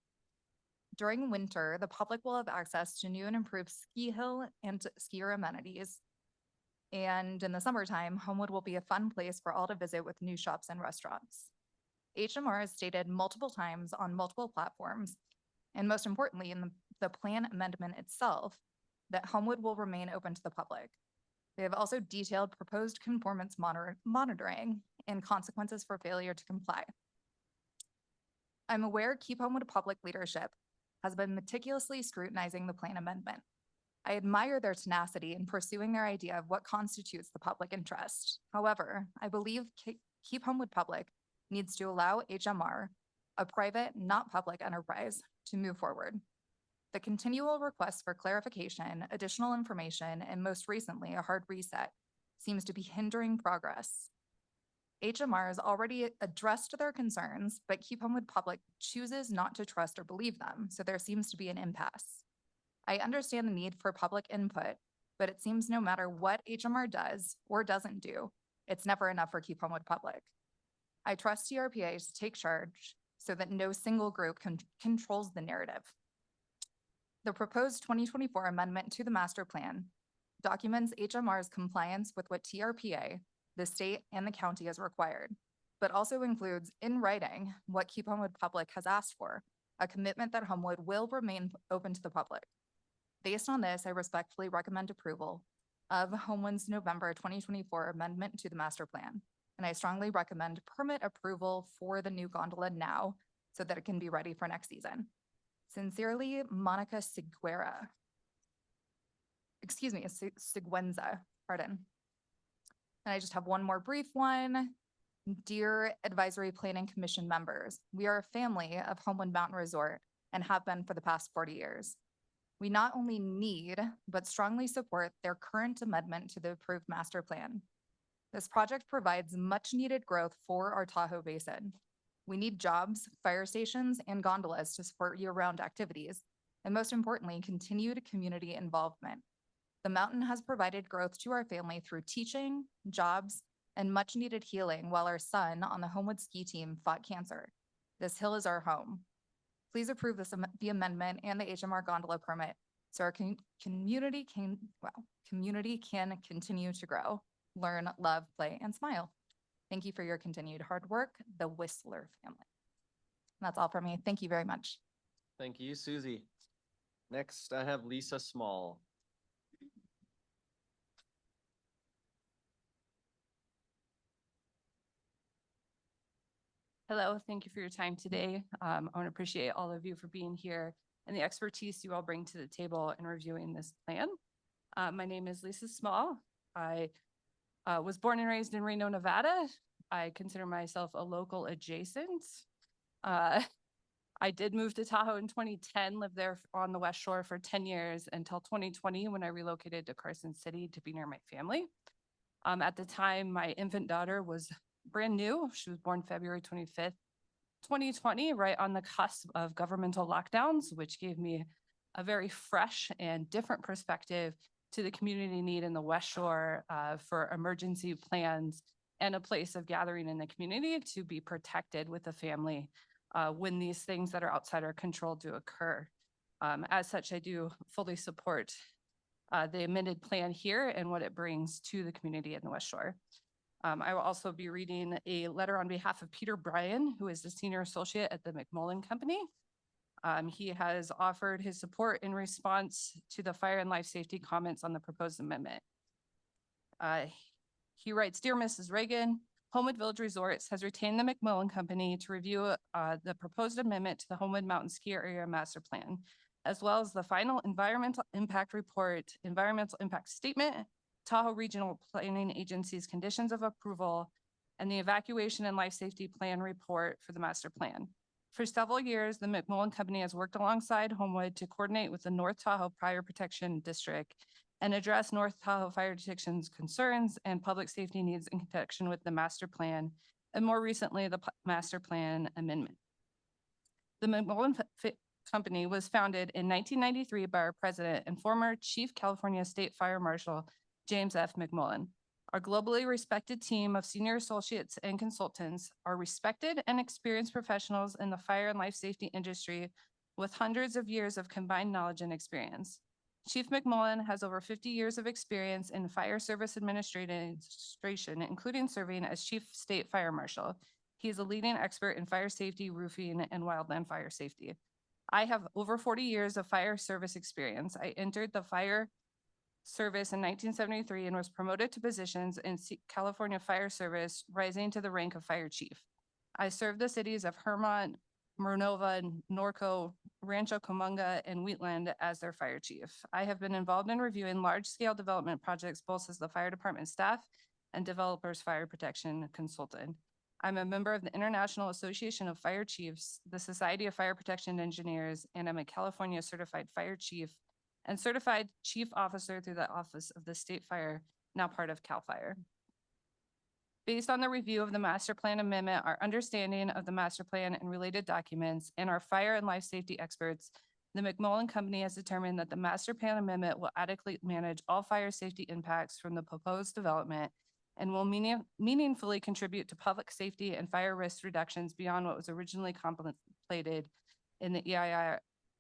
During winter, the public will have access to new and improved ski hill and skier amenities. And in the summertime, Homewood will be a fun place for all to visit with new shops and restaurants. HMR has stated multiple times on multiple platforms, and most importantly in the plan amendment itself, that Homewood will remain open to the public. They have also detailed proposed conformance monitoring and consequences for failure to comply. I'm aware Keep Homewood Public leadership has been meticulously scrutinizing the plan amendment. I admire their tenacity in pursuing their idea of what constitutes the public interest. However, I believe Keep Homewood Public needs to allow HMR, a private, not public enterprise, to move forward. The continual requests for clarification, additional information, and most recently, a hard reset, seems to be hindering progress. HMR has already addressed their concerns, but Keep Homewood Public chooses not to trust or believe them, so there seems to be an impasse. I understand the need for public input, but it seems no matter what HMR does or doesn't do, it's never enough for Keep Homewood Public. I trust TRPA to take charge so that no single group controls the narrative. The proposed 2024 amendment to the master plan documents HMR's compliance with what TRPA, the state, and the county has required, but also includes in writing what Keep Homewood Public has asked for, a commitment that Homewood will remain open to the public. Based on this, I respectfully recommend approval of Homewood's November 2024 amendment to the master plan. And I strongly recommend permit approval for the new gondola now so that it can be ready for next season. Sincerely, Monica Siguenza. Excuse me, Siguenza, pardon. And I just have one more brief one. Dear Advisory Planning Commission members, we are a family of Homewood Mountain Resort and have been for the past 40 years. We not only need, but strongly support their current amendment to the approved master plan. This project provides much needed growth for our Tahoe Basin. We need jobs, fire stations, and gondolas to support year-round activities, and most importantly, continued community involvement. The mountain has provided growth to our family through teaching, jobs, and much needed healing while our son on the Homewood ski team fought cancer. This hill is our home. Please approve the amendment and the HMR gondola permit so our community can continue to grow, learn, love, play, and smile. Thank you for your continued hard work, the Whistler family. And that's all for me. Thank you very much. Thank you, Susie. Next, I have Lisa Small. Hello, thank you for your time today. I want to appreciate all of you for being here and the expertise you all bring to the table in reviewing this plan. My name is Lisa Small. I was born and raised in Reno, Nevada. I consider myself a local adjacent. I did move to Tahoe in 2010, lived there on the West Shore for 10 years until 2020 when I relocated to Carson City to be near my family. At the time, my infant daughter was brand new. She was born February 25th, 2020, right on the cusp of governmental lockdowns, which gave me a very fresh and different perspective to the community need in the West Shore for emergency plans and a place of gathering in the community to be protected with the family when these things that are outside our control do occur. As such, I do fully support the amended plan here and what it brings to the community in the West Shore. I will also be reading a letter on behalf of Peter Bryan, who is the Senior Associate at the McMullen Company. He has offered his support in response to the fire and life safety comments on the proposed amendment. He writes, Dear Mrs. Reagan, Homewood Village Resorts has retained the McMullen Company to review the proposed amendment to the Homewood Mountain Ski Area Master Plan, as well as the final environmental impact report, environmental impact statement, Tahoe Regional Planning Agency's conditions of approval, and the evacuation and life safety plan report for the master plan. For several years, the McMullen Company has worked alongside Homewood to coordinate with the North Tahoe Fire Protection District and address North Tahoe Fire Protection's concerns and public safety needs in connection with the master plan, and more recently, the master plan amendment. The McMullen Company was founded in 1993 by our president and former Chief California State Fire Marshal, James F. McMullen. Our globally respected team of senior associates and consultants are respected and experienced professionals in the fire and life safety industry with hundreds of years of combined knowledge and experience. Chief McMullen has over 50 years of experience in fire service administration, including serving as Chief State Fire Marshal. He is a leading expert in fire safety, roofing, and wildland fire safety. I have over 40 years of fire service experience. I entered the fire service in 1973 and was promoted to positions in California Fire Service, rising to the rank of fire chief. I served the cities of Hermont, Mernova, Norco, Rancho Cucamonga, and Wheatland as their fire chief. I have been involved in reviewing large-scale development projects both as the fire department staff and developers fire protection consultant. I'm a member of the International Association of Fire Chiefs, the Society of Fire Protection Engineers, and I'm a California certified fire chief and certified chief officer through the Office of the State Fire, now part of CAL FIRE. Based on the review of the master plan amendment, our understanding of the master plan and related documents, and our fire and life safety experts, the McMullen Company has determined that the master plan amendment will adequately manage all fire safety impacts from the proposed development and will meaningfully contribute to public safety and fire risk reductions beyond what was originally contemplated in the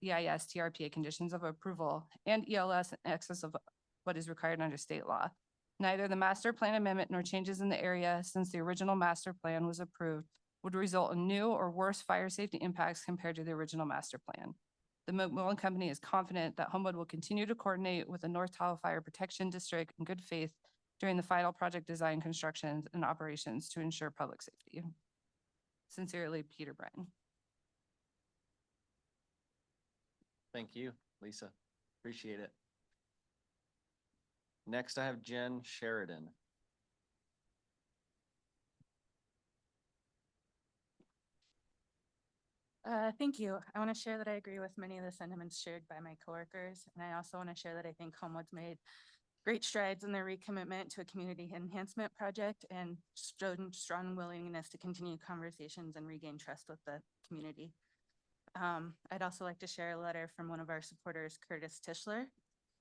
EIS TRPA conditions of approval and ELS in excess of what is required under state law. Neither the master plan amendment nor changes in the area since the original master plan was approved would result in new or worse fire safety impacts compared to the original master plan. The McMillan Company is confident that Homewood will continue to coordinate with the North Tahoe Fire Protection District in good faith during the final project design, constructions, and operations to ensure public safety. Sincerely, Peter Bryan. Thank you, Lisa. Appreciate it. Next, I have Jen Sheridan. Thank you. I want to share that I agree with many of the sentiments shared by my coworkers. And I also want to share that I think Homewood's made great strides in their recommitment to a community enhancement project and strong willingness to continue conversations and regain trust with the community. I'd also like to share a letter from one of our supporters, Curtis Tischler.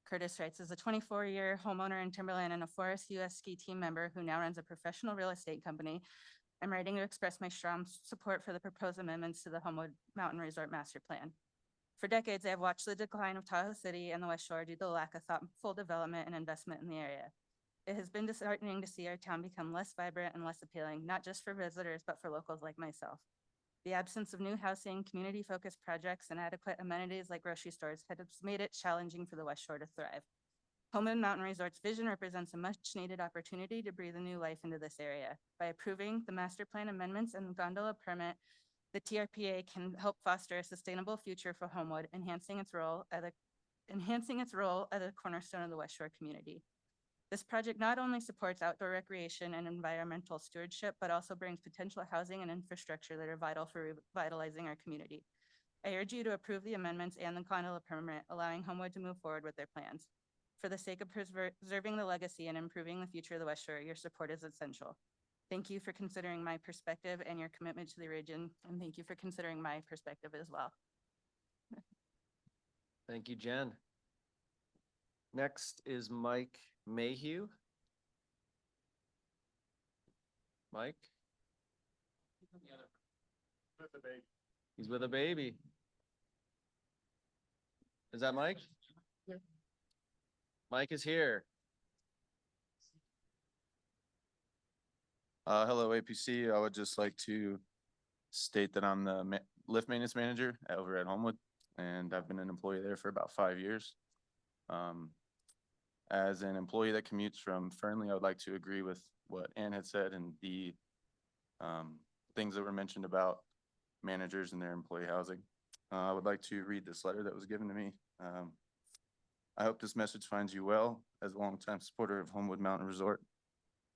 Curtis writes, as a 24-year homeowner in Timberland and a Forest US ski team member who now runs a professional real estate company, I'm writing to express my strong support for the proposed amendments to the Homewood Mountain Resort Master Plan. For decades, I have watched the decline of Tahoe City and the West Shore due to the lack of thoughtful development and investment in the area. It has been disheartening to see our town become less vibrant and less appealing, not just for visitors, but for locals like myself. The absence of new housing, community-focused projects, and adequate amenities like grocery stores has made it challenging for the West Shore to thrive. Homewood Mountain Resort's vision represents a much-needed opportunity to breathe a new life into this area. By approving the master plan amendments and gondola permit, the TRPA can help foster a sustainable future for Homewood, enhancing its role as a cornerstone of the West Shore community. This project not only supports outdoor recreation and environmental stewardship, but also brings potential housing and infrastructure that are vital for revitalizing our community. I urge you to approve the amendments and the gondola permit, allowing Homewood to move forward with their plans. For the sake of preserving the legacy and improving the future of the West Shore, your support is essential. Thank you for considering my perspective and your commitment to the region, and thank you for considering my perspective as well. Thank you, Jen. Next is Mike Mayhew. Mike? He's with a baby. Is that Mike? Mike is here. Hello, APC. I would just like to state that I'm the lift maintenance manager over at Homewood, and I've been an employee there for about 5 years. As an employee that commutes from Fernley, I would like to agree with what Ann had said and the things that were mentioned about managers and their employee housing. I would like to read this letter that was given to me. I hope this message finds you well. As a longtime supporter of Homewood Mountain Resort,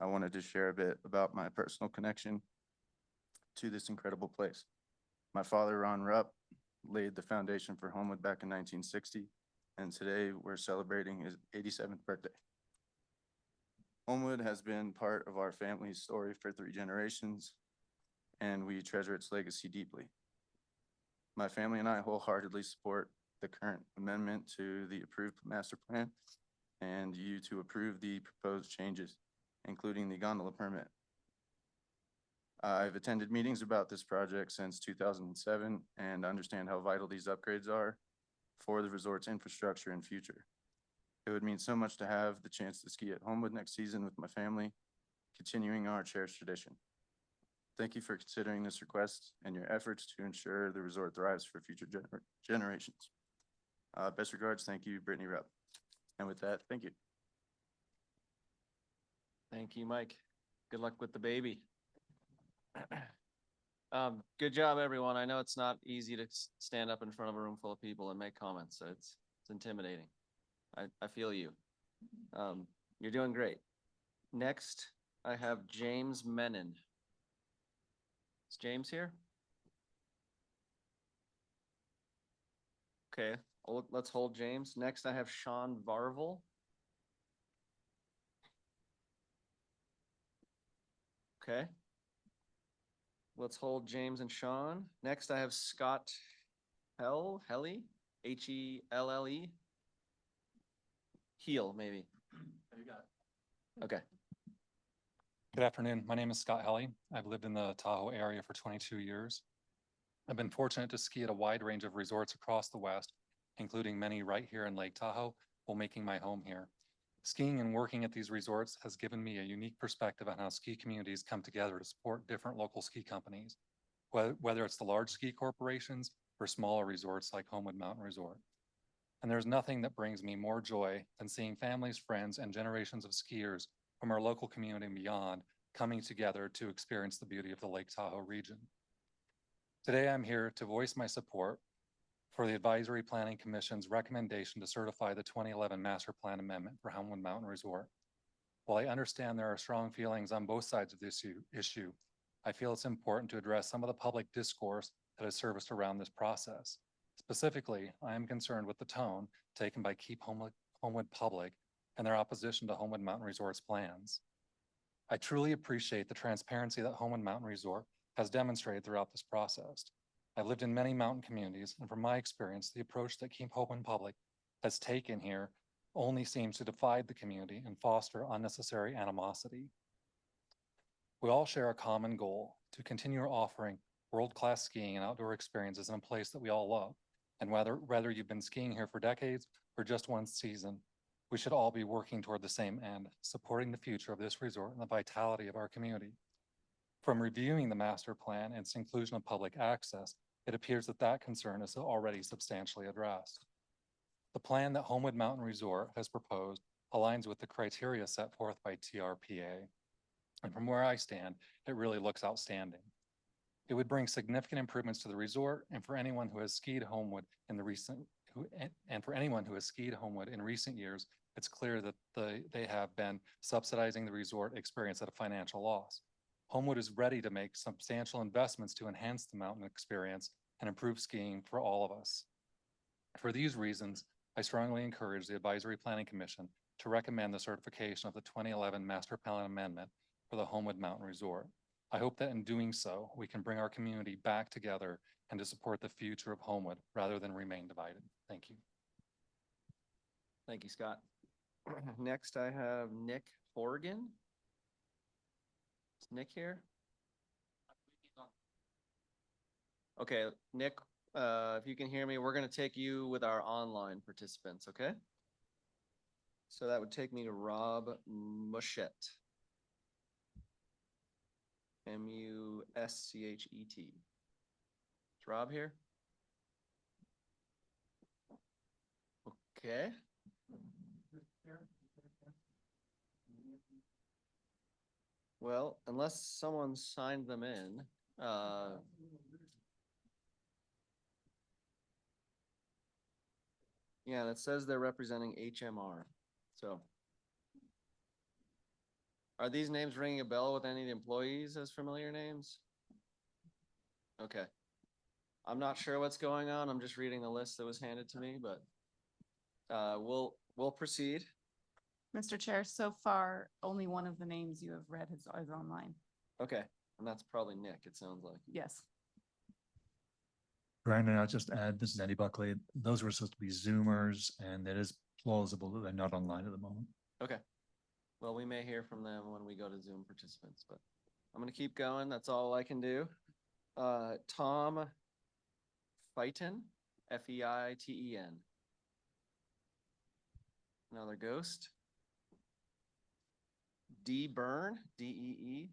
I wanted to share a bit about my personal connection to this incredible place. My father, Ron Rupp, laid the foundation for Homewood back in 1960, and today we're celebrating his 87th birthday. Homewood has been part of our family's story for 3 generations, and we treasure its legacy deeply. My family and I wholeheartedly support the current amendment to the approved master plan and you to approve the proposed changes, including the gondola permit. I've attended meetings about this project since 2007 and understand how vital these upgrades are for the resort's infrastructure and future. It would mean so much to have the chance to ski at Homewood next season with my family, continuing our cherished tradition. Thank you for considering this request and your efforts to ensure the resort thrives for future generations. Best regards, thank you, Brittany Rupp. And with that, thank you. Thank you, Mike. Good luck with the baby. Good job, everyone. I know it's not easy to stand up in front of a room full of people and make comments, so it's intimidating. I feel you. You're doing great. Next, I have James Menon. Is James here? Okay, let's hold James. Next, I have Sean Varvel. Okay. Let's hold James and Sean. Next, I have Scott Helly, Helle. Heel, maybe. You got it. Okay. Good afternoon. My name is Scott Helly. I've lived in the Tahoe area for 22 years. I've been fortunate to ski at a wide range of resorts across the West, including many right here in Lake Tahoe, while making my home here. Skiing and working at these resorts has given me a unique perspective on how ski communities come together to support different local ski companies. whether it's the large ski corporations or smaller resorts like Homewood Mountain Resort. And there's nothing that brings me more joy than seeing families, friends, and generations of skiers from our local community and beyond coming together to experience the beauty of the Lake Tahoe region. Today, I'm here to voice my support for the Advisory Planning Commission's recommendation to certify the 2011 Master Plan Amendment for Homewood Mountain Resort. While I understand there are strong feelings on both sides of this issue, I feel it's important to address some of the public discourse that has surfaced around this process. Specifically, I am concerned with the tone taken by Keep Homewood Public and their opposition to Homewood Mountain Resort's plans. I truly appreciate the transparency that Homewood Mountain Resort has demonstrated throughout this process. I've lived in many mountain communities, and from my experience, the approach that Keep Homewood Public has taken here only seems to divide the community and foster unnecessary animosity. We all share a common goal to continue offering world-class skiing and outdoor experiences in a place that we all love. And whether you've been skiing here for decades or just one season, we should all be working toward the same end, supporting the future of this resort and the vitality of our community. From reviewing the master plan and its inclusion of public access, it appears that that concern is already substantially addressed. The plan that Homewood Mountain Resort has proposed aligns with the criteria set forth by TRPA. And from where I stand, it really looks outstanding. It would bring significant improvements to the resort, and for anyone who has skied Homewood in recent years, it's clear that they have been subsidizing the resort experience at a financial loss. Homewood is ready to make substantial investments to enhance the mountain experience and improve skiing for all of us. For these reasons, I strongly encourage the Advisory Planning Commission to recommend the certification of the 2011 Master Plan Amendment for the Homewood Mountain Resort. I hope that in doing so, we can bring our community back together and to support the future of Homewood rather than remain divided. Thank you. Thank you, Scott. Next, I have Nick Horgan. Is Nick here? Okay, Nick, if you can hear me, we're going to take you with our online participants, okay? So that would take me to Rob Muschet. Muschet. Is Rob here? Okay. Well, unless someone signed them in, yeah, it says they're representing HMR. So are these names ringing a bell with any of the employees as familiar names? Okay. I'm not sure what's going on. I'm just reading the list that was handed to me, but we'll proceed. Mr. Chair, so far, only one of the names you have read is online. Okay, and that's probably Nick, it sounds like. Yes. Brandon, I'll just add, this is Eddie Buckley. Those were supposed to be Zoomers, and it is plausible that they're not online at the moment. Okay. Well, we may hear from them when we go to Zoom participants, but I'm going to keep going. That's all I can do. Tom Feiten, Feiten. Another ghost. D Byrne, Dee.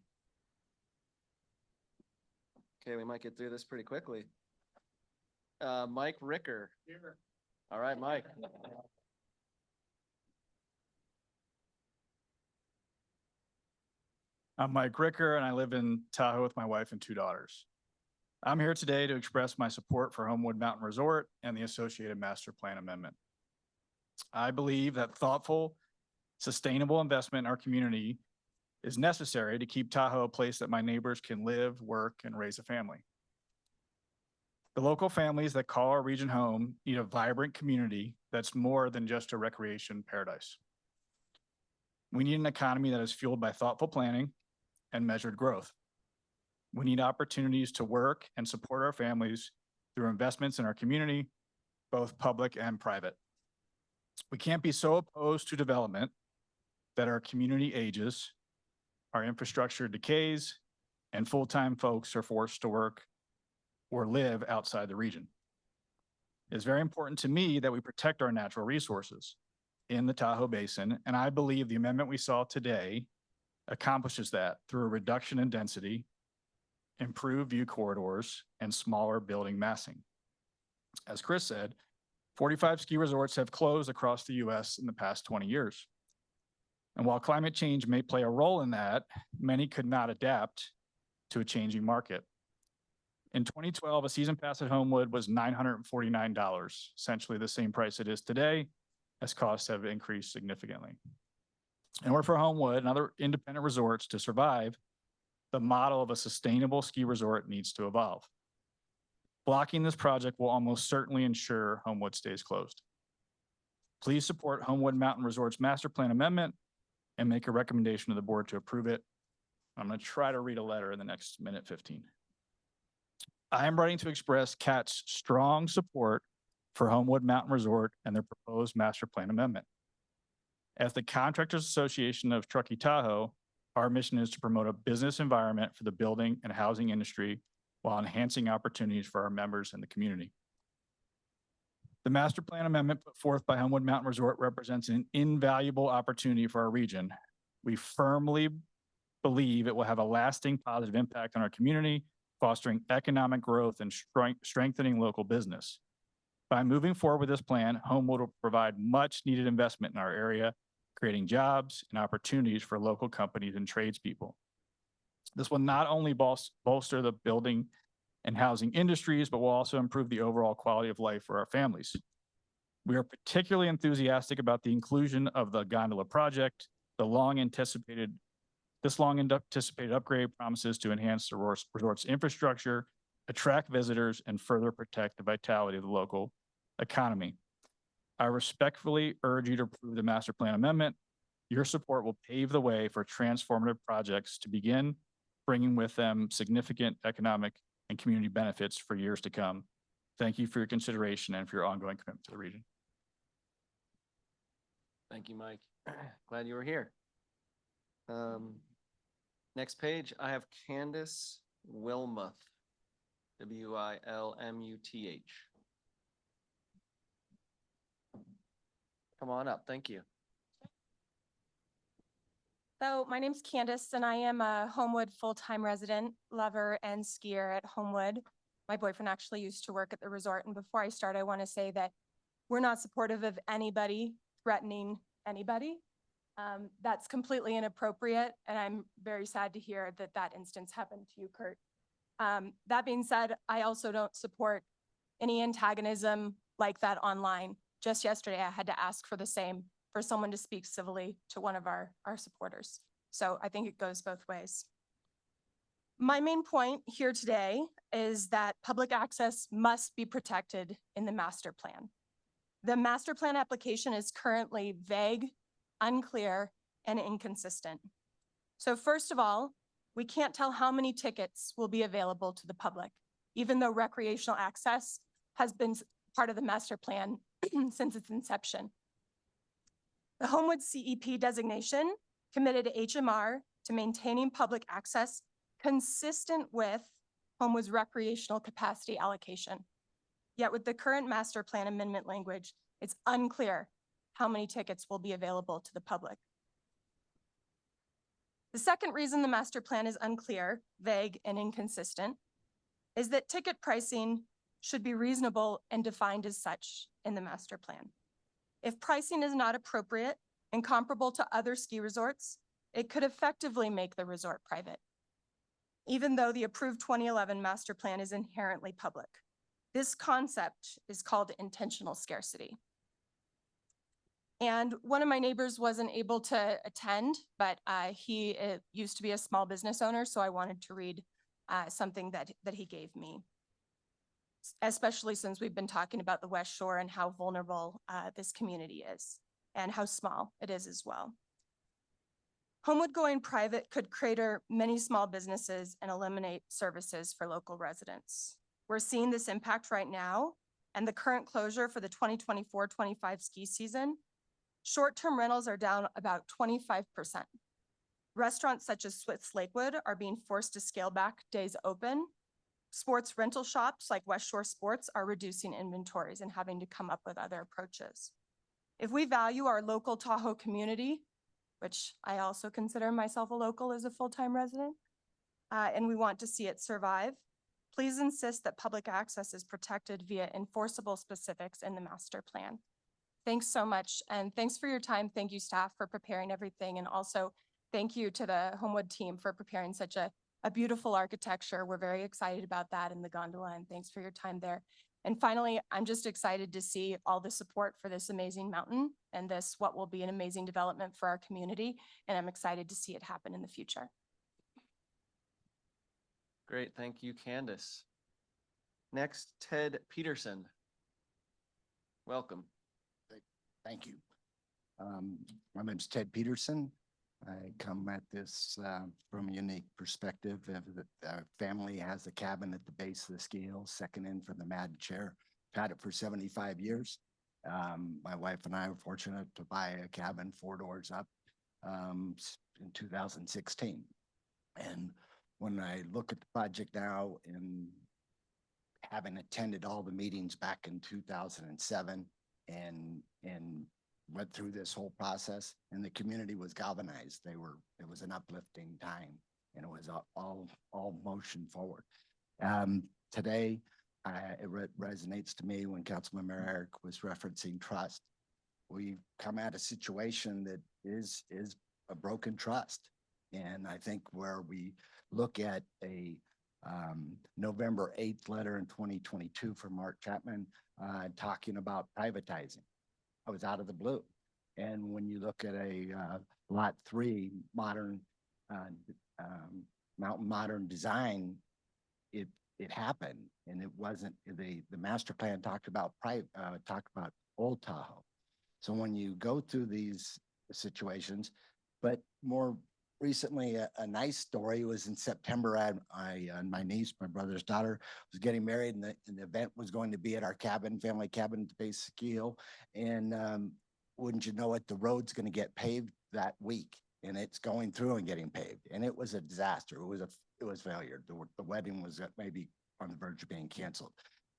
Okay, we might get through this pretty quickly. Mike Ricker. Here. All right, Mike. I'm Mike Ricker, and I live in Tahoe with my wife and 2 daughters. I'm here today to express my support for Homewood Mountain Resort and the associated master plan amendment. I believe that thoughtful, sustainable investment in our community is necessary to keep Tahoe a place that my neighbors can live, work, and raise a family. The local families that call our region home need a vibrant community that's more than just a recreation paradise. We need an economy that is fueled by thoughtful planning and measured growth. We need opportunities to work and support our families through investments in our community, both public and private. We can't be so opposed to development that our community ages, our infrastructure decays, and full-time folks are forced to work or live outside the region. It is very important to me that we protect our natural resources in the Tahoe Basin, and I believe the amendment we saw today accomplishes that through a reduction in density improved view corridors, and smaller building massing. As Chris said, 45 ski resorts have closed across the US in the past 20 years. And while climate change may play a role in that, many could not adapt to a changing market. In 2012, a season pass at Homewood was $949, essentially the same price it is today, as costs have increased significantly. In order for Homewood and other independent resorts to survive, the model of a sustainable ski resort needs to evolve. Blocking this project will almost certainly ensure Homewood stays closed. Please support Homewood Mountain Resort's master plan amendment and make a recommendation to the board to approve it. I'm going to try to read a letter in the next minute 15. I am writing to express CAT's strong support for Homewood Mountain Resort and their proposed master plan amendment. As the Contractors Association of Truckee Tahoe, our mission is to promote a business environment for the building and housing industry while enhancing opportunities for our members and the community. The master plan amendment put forth by Homewood Mountain Resort represents an invaluable opportunity for our region. We firmly believe it will have a lasting positive impact on our community, fostering economic growth and strengthening local business. By moving forward with this plan, Homewood will provide much needed investment in our area, creating jobs and opportunities for local companies and tradespeople. This will not only bolster the building and housing industries, but will also improve the overall quality of life for our families. We are particularly enthusiastic about the inclusion of the gondola project. This long anticipated upgrade promises to enhance the resort's infrastructure, attract visitors, and further protect the vitality of the local economy. I respectfully urge you to approve the master plan amendment. Your support will pave the way for transformative projects to begin, bringing with them significant economic and community benefits for years to come. Thank you for your consideration and for your ongoing commitment to the region. Thank you, Mike. Glad you were here. Next page, I have Candace Wilmuth, Wilmuth. Come on up, thank you. So my name's Candace and I am a Homewood full-time resident, lover, and skier at Homewood. My boyfriend actually used to work at the resort, and before I start, I want to say that we're not supportive of anybody threatening anybody. That's completely inappropriate, and I'm very sad to hear that that instance happened to you, Kurt. That being said, I also don't support any antagonism like that online. Just yesterday, I had to ask for the same, for someone to speak civilly to one of our supporters. So I think it goes both ways. My main point here today is that public access must be protected in the master plan. The master plan application is currently vague, unclear, and inconsistent. So first of all, we can't tell how many tickets will be available to the public, even though recreational access has been part of the master plan since its inception. The Homewood CEP designation committed HMR to maintaining public access consistent with Homewood's recreational capacity allocation. Yet with the current master plan amendment language, it's unclear how many tickets will be available to the public. The second reason the master plan is unclear, vague, and inconsistent is that ticket pricing should be reasonable and defined as such in the master plan. If pricing is not appropriate and comparable to other ski resorts, it could effectively make the resort private, even though the approved 2011 master plan is inherently public. This concept is called intentional scarcity. And one of my neighbors wasn't able to attend, but he used to be a small business owner, so I wanted to read something that he gave me, especially since we've been talking about the West Shore and how vulnerable this community is and how small it is as well. Homewood going private could crater many small businesses and eliminate services for local residents. We're seeing this impact right now, and the current closure for the 2024-25 ski season, short-term rentals are down about 25%. Restaurants such as Swiss Lakewood are being forced to scale back days open. Sports rental shops like West Shore Sports are reducing inventories and having to come up with other approaches. If we value our local Tahoe community, which I also consider myself a local as a full-time resident, and we want to see it survive. Please insist that public access is protected via enforceable specifics in the master plan. Thanks so much, and thanks for your time. Thank you, staff, for preparing everything, and also thank you to the Homewood team for preparing such a beautiful architecture. We're very excited about that in the gondola, and thanks for your time there. And finally, I'm just excited to see all the support for this amazing mountain and this, what will be an amazing development for our community, and I'm excited to see it happen in the future. Great, thank you, Candace. Next, Ted Peterson. Welcome. Thank you. My name's Ted Peterson. I come at this from a unique perspective. Our family has a cabin at the base of the ski hill, second in from the Madden Chair. Had it for 75 years. My wife and I were fortunate to buy a cabin 4 doors up in 2016. And when I look at the project now, and having attended all the meetings back in 2007 and went through this whole process, and the community was galvanized. It was an uplifting time, and it was all motion forward. Today, it resonates to me when Councilmember Eric was referencing trust. We come at a situation that is a broken trust. And I think where we look at a November 8th letter in 2022 from Mark Chapman talking about privatizing. I was out of the blue. And when you look at a lot 3 modern mountain modern design, it happened, and it wasn't the master plan talked about Old Tahoe. So when you go through these situations, but more recently, a nice story was in September. My niece, my brother's daughter, was getting married, and the event was going to be at our cabin, family cabin at the base of Ski Hill. And wouldn't you know it, the road's going to get paved that week, and it's going through and getting paved. And it was a disaster. It was failure. The wedding was maybe on the verge of being canceled.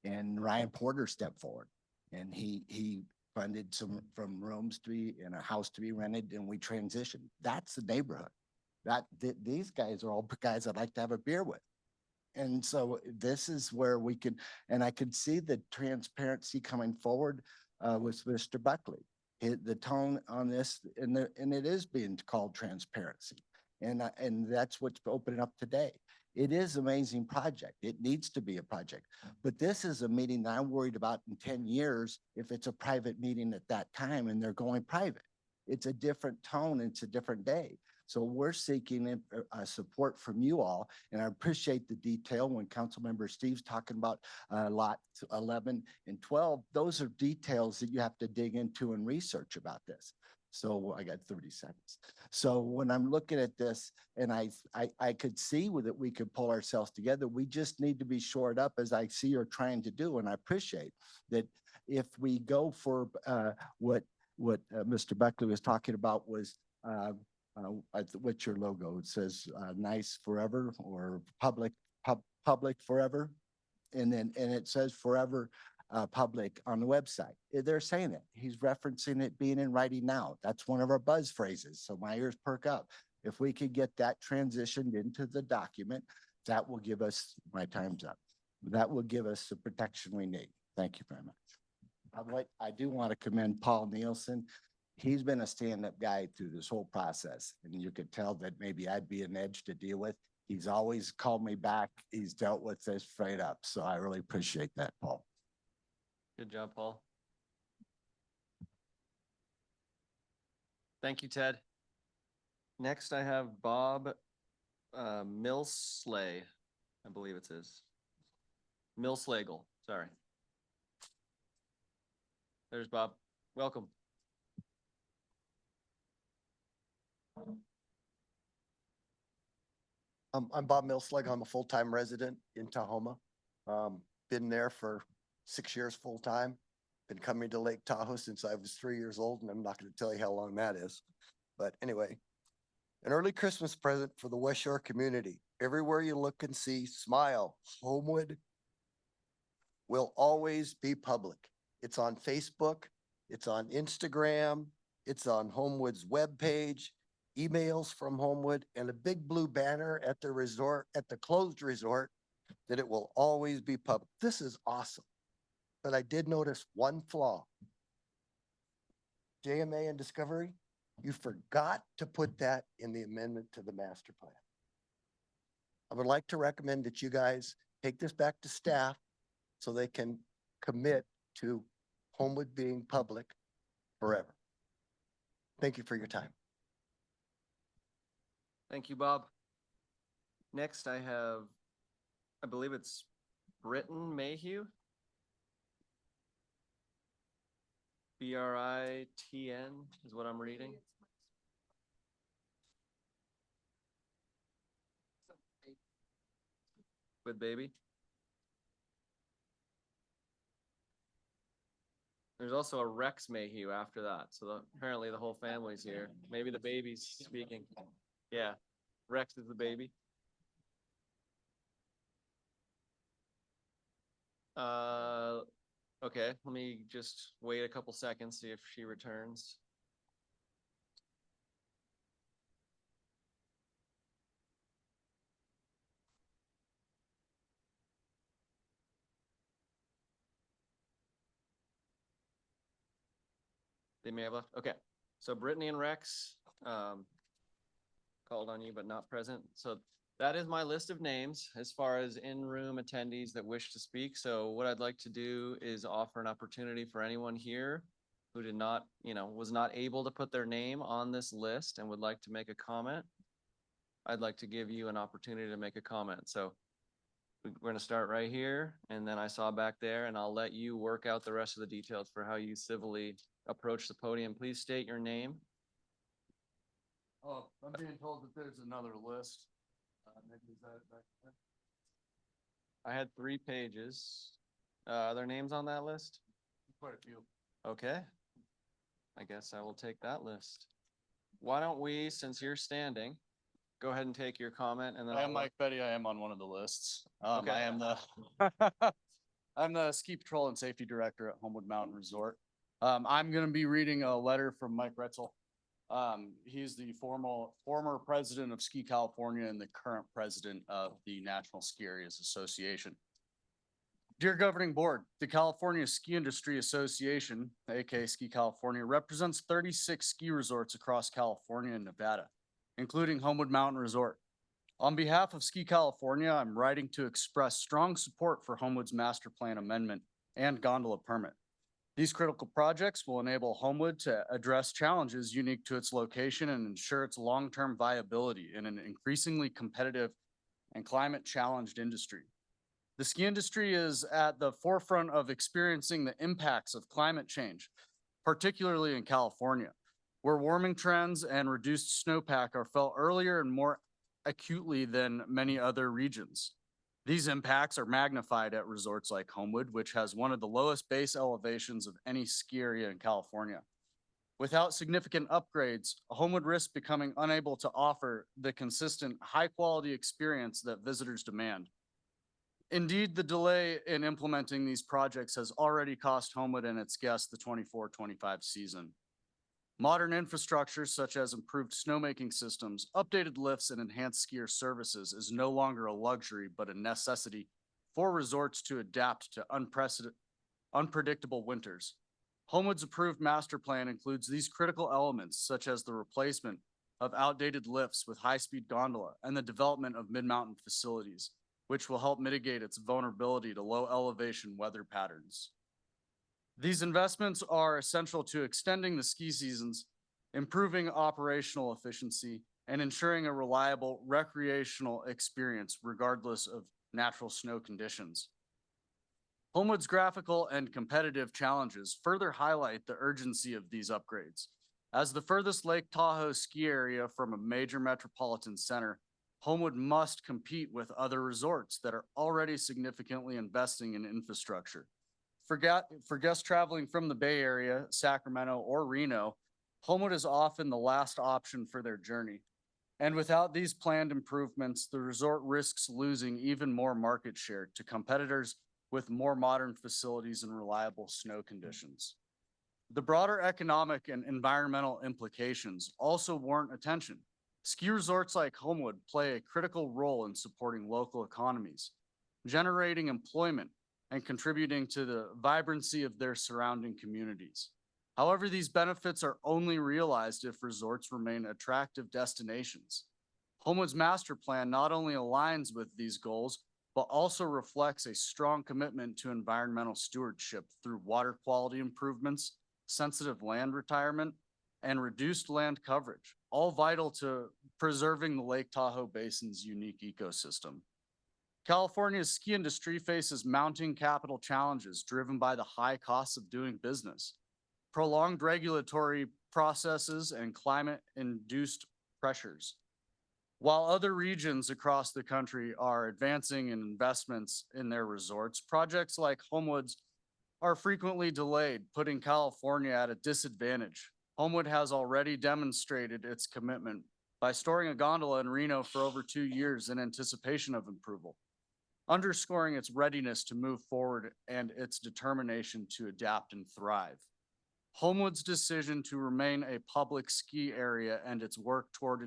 And Ryan Porter stepped forward, and he funded from rooms to be in a house to be rented, and we transitioned. That's the neighborhood. These guys are all guys I'd like to have a beer with. And so this is where we can, and I could see the transparency coming forward with Mr. Buckley. The tone on this, and it is being called transparency. And that's what's opening up today. It is an amazing project. It needs to be a project. But this is a meeting that I'm worried about in 10 years if it's a private meeting at that time and they're going private. It's a different tone. It's a different day. So we're seeking support from you all, and I appreciate the detail when Councilmember Steve's talking about lots 11 and 12. Those are details that you have to dig into and research about this. So I got 30 seconds. So when I'm looking at this, and I could see that we could pull ourselves together, we just need to be shored up, as I see you're trying to do. And I appreciate that if we go for what Mr. Buckley was talking about was what's your logo? It says nice forever, or public forever. And it says forever public on the website. They're saying it. He's referencing it being in writing now. That's one of our buzz phrases. So my ears perk up. If we could get that transitioned into the document, that will give us, my time's up. That will give us the protection we need. Thank you very much. I do want to commend Paul Nielsen. He's been a stand-up guy through this whole process, and you could tell that maybe I'd be an edge to deal with. He's always called me back. He's dealt with this straight up. So I really appreciate that, Paul. Good job, Paul. Thank you, Ted. Next, I have Bob Millsley, I believe it is. Millslagle, sorry. There's Bob. Welcome. I'm Bob Millslag. I'm a full-time resident in Tahoe. Been there for 6 years full-time. Been coming to Lake Tahoe since I was 3 years old, and I'm not going to tell you how long that is. But anyway, an early Christmas present for the West Shore community. Everywhere you look and see, smile. Homewood will always be public. It's on Facebook. It's on Instagram. It's on Homewood's webpage. emails from Homewood, and a big blue banner at the resort, at the closed resort, that it will always be public. This is awesome. But I did notice one flaw. JMA and Discovery, you forgot to put that in the amendment to the master plan. I would like to recommend that you guys take this back to staff so they can commit to Homewood being public forever. Thank you for your time. Thank you, Bob. Next, I have, I believe it's Britton Mayhew. Britn is what I'm reading. With baby. There's also a Rex Mayhew after that. So apparently the whole family's here. Maybe the baby's speaking. Yeah, Rex is the baby. Okay, let me just wait a couple seconds, see if she returns. They may have left. Okay, so Brittany and Rex called on you but not present. So that is my list of names as far as in-room attendees that wish to speak. So what I'd like to do is offer an opportunity for anyone here who did not, was not able to put their name on this list and would like to make a comment. I'd like to give you an opportunity to make a comment. So we're gonna start right here, and then I saw back there, and I'll let you work out the rest of the details for how you civilly approach the podium. Please state your name. Oh, I'm being told that there's another list. Maybe is that it back there? I had 3 pages. Are there names on that list? Quite a few. Okay. I guess I will take that list. Why don't we, since you're standing, go ahead and take your comment, and then I am I'll Mike Betty. I am on one of the lists. Okay. I am the I'm the ski patrol and safety director at Homewood Mountain Resort. I'm gonna be reading a letter from Mike Retzel. He's the former president of Ski California and the current president of the National Ski Areas Association. Dear Governing Board, the California Ski Industry Association, aka Ski California, represents 36 ski resorts across California and Nevada, including Homewood Mountain Resort. On behalf of Ski California, I'm writing to express strong support for Homewood's master plan amendment and gondola permit. These critical projects will enable Homewood to address challenges unique to its location and ensure its long-term viability in an increasingly competitive and climate-challenged industry. The ski industry is at the forefront of experiencing the impacts of climate change, particularly in California, where warming trends and reduced snowpack are felt earlier and more acutely than many other regions. These impacts are magnified at resorts like Homewood, which has one of the lowest base elevations of any ski area in California. Without significant upgrades, Homewood risks becoming unable to offer the consistent, high-quality experience that visitors demand. Indeed, the delay in implementing these projects has already cost Homewood and its guests the 24-25 season. Modern infrastructure such as improved snowmaking systems, updated lifts, and enhanced skier services is no longer a luxury, but a necessity for resorts to adapt to unpredictable winters. Homewood's approved master plan includes these critical elements, such as the replacement of outdated lifts with high-speed gondola and the development of mid-mountain facilities, which will help mitigate its vulnerability to low elevation weather patterns. These investments are essential to extending the ski seasons, improving operational efficiency, and ensuring a reliable recreational experience regardless of natural snow conditions. Homewood's graphical and competitive challenges further highlight the urgency of these upgrades. As the furthest Lake Tahoe ski area from a major metropolitan center, Homewood must compete with other resorts that are already significantly investing in infrastructure. For guests traveling from the Bay Area, Sacramento, or Reno, Homewood is often the last option for their journey. And without these planned improvements, the resort risks losing even more market share to competitors with more modern facilities and reliable snow conditions. The broader economic and environmental implications also warrant attention. Ski resorts like Homewood play a critical role in supporting local economies, generating employment, and contributing to the vibrancy of their surrounding communities. However, these benefits are only realized if resorts remain attractive destinations. Homewood's master plan not only aligns with these goals, but also reflects a strong commitment to environmental stewardship through water quality improvements, sensitive land retirement, and reduced land coverage, all vital to preserving the Lake Tahoe Basin's unique ecosystem. California's ski industry faces mounting capital challenges driven by the high costs of doing business, prolonged regulatory processes, and climate-induced pressures. While other regions across the country are advancing in investments in their resorts, projects like Homewood's are frequently delayed, putting California at a disadvantage. Homewood has already demonstrated its commitment by storing a gondola in Reno for over 2 years in anticipation of approval, underscoring its readiness to move forward and its determination to adapt and thrive. Homewood's decision to remain a public ski area and its work toward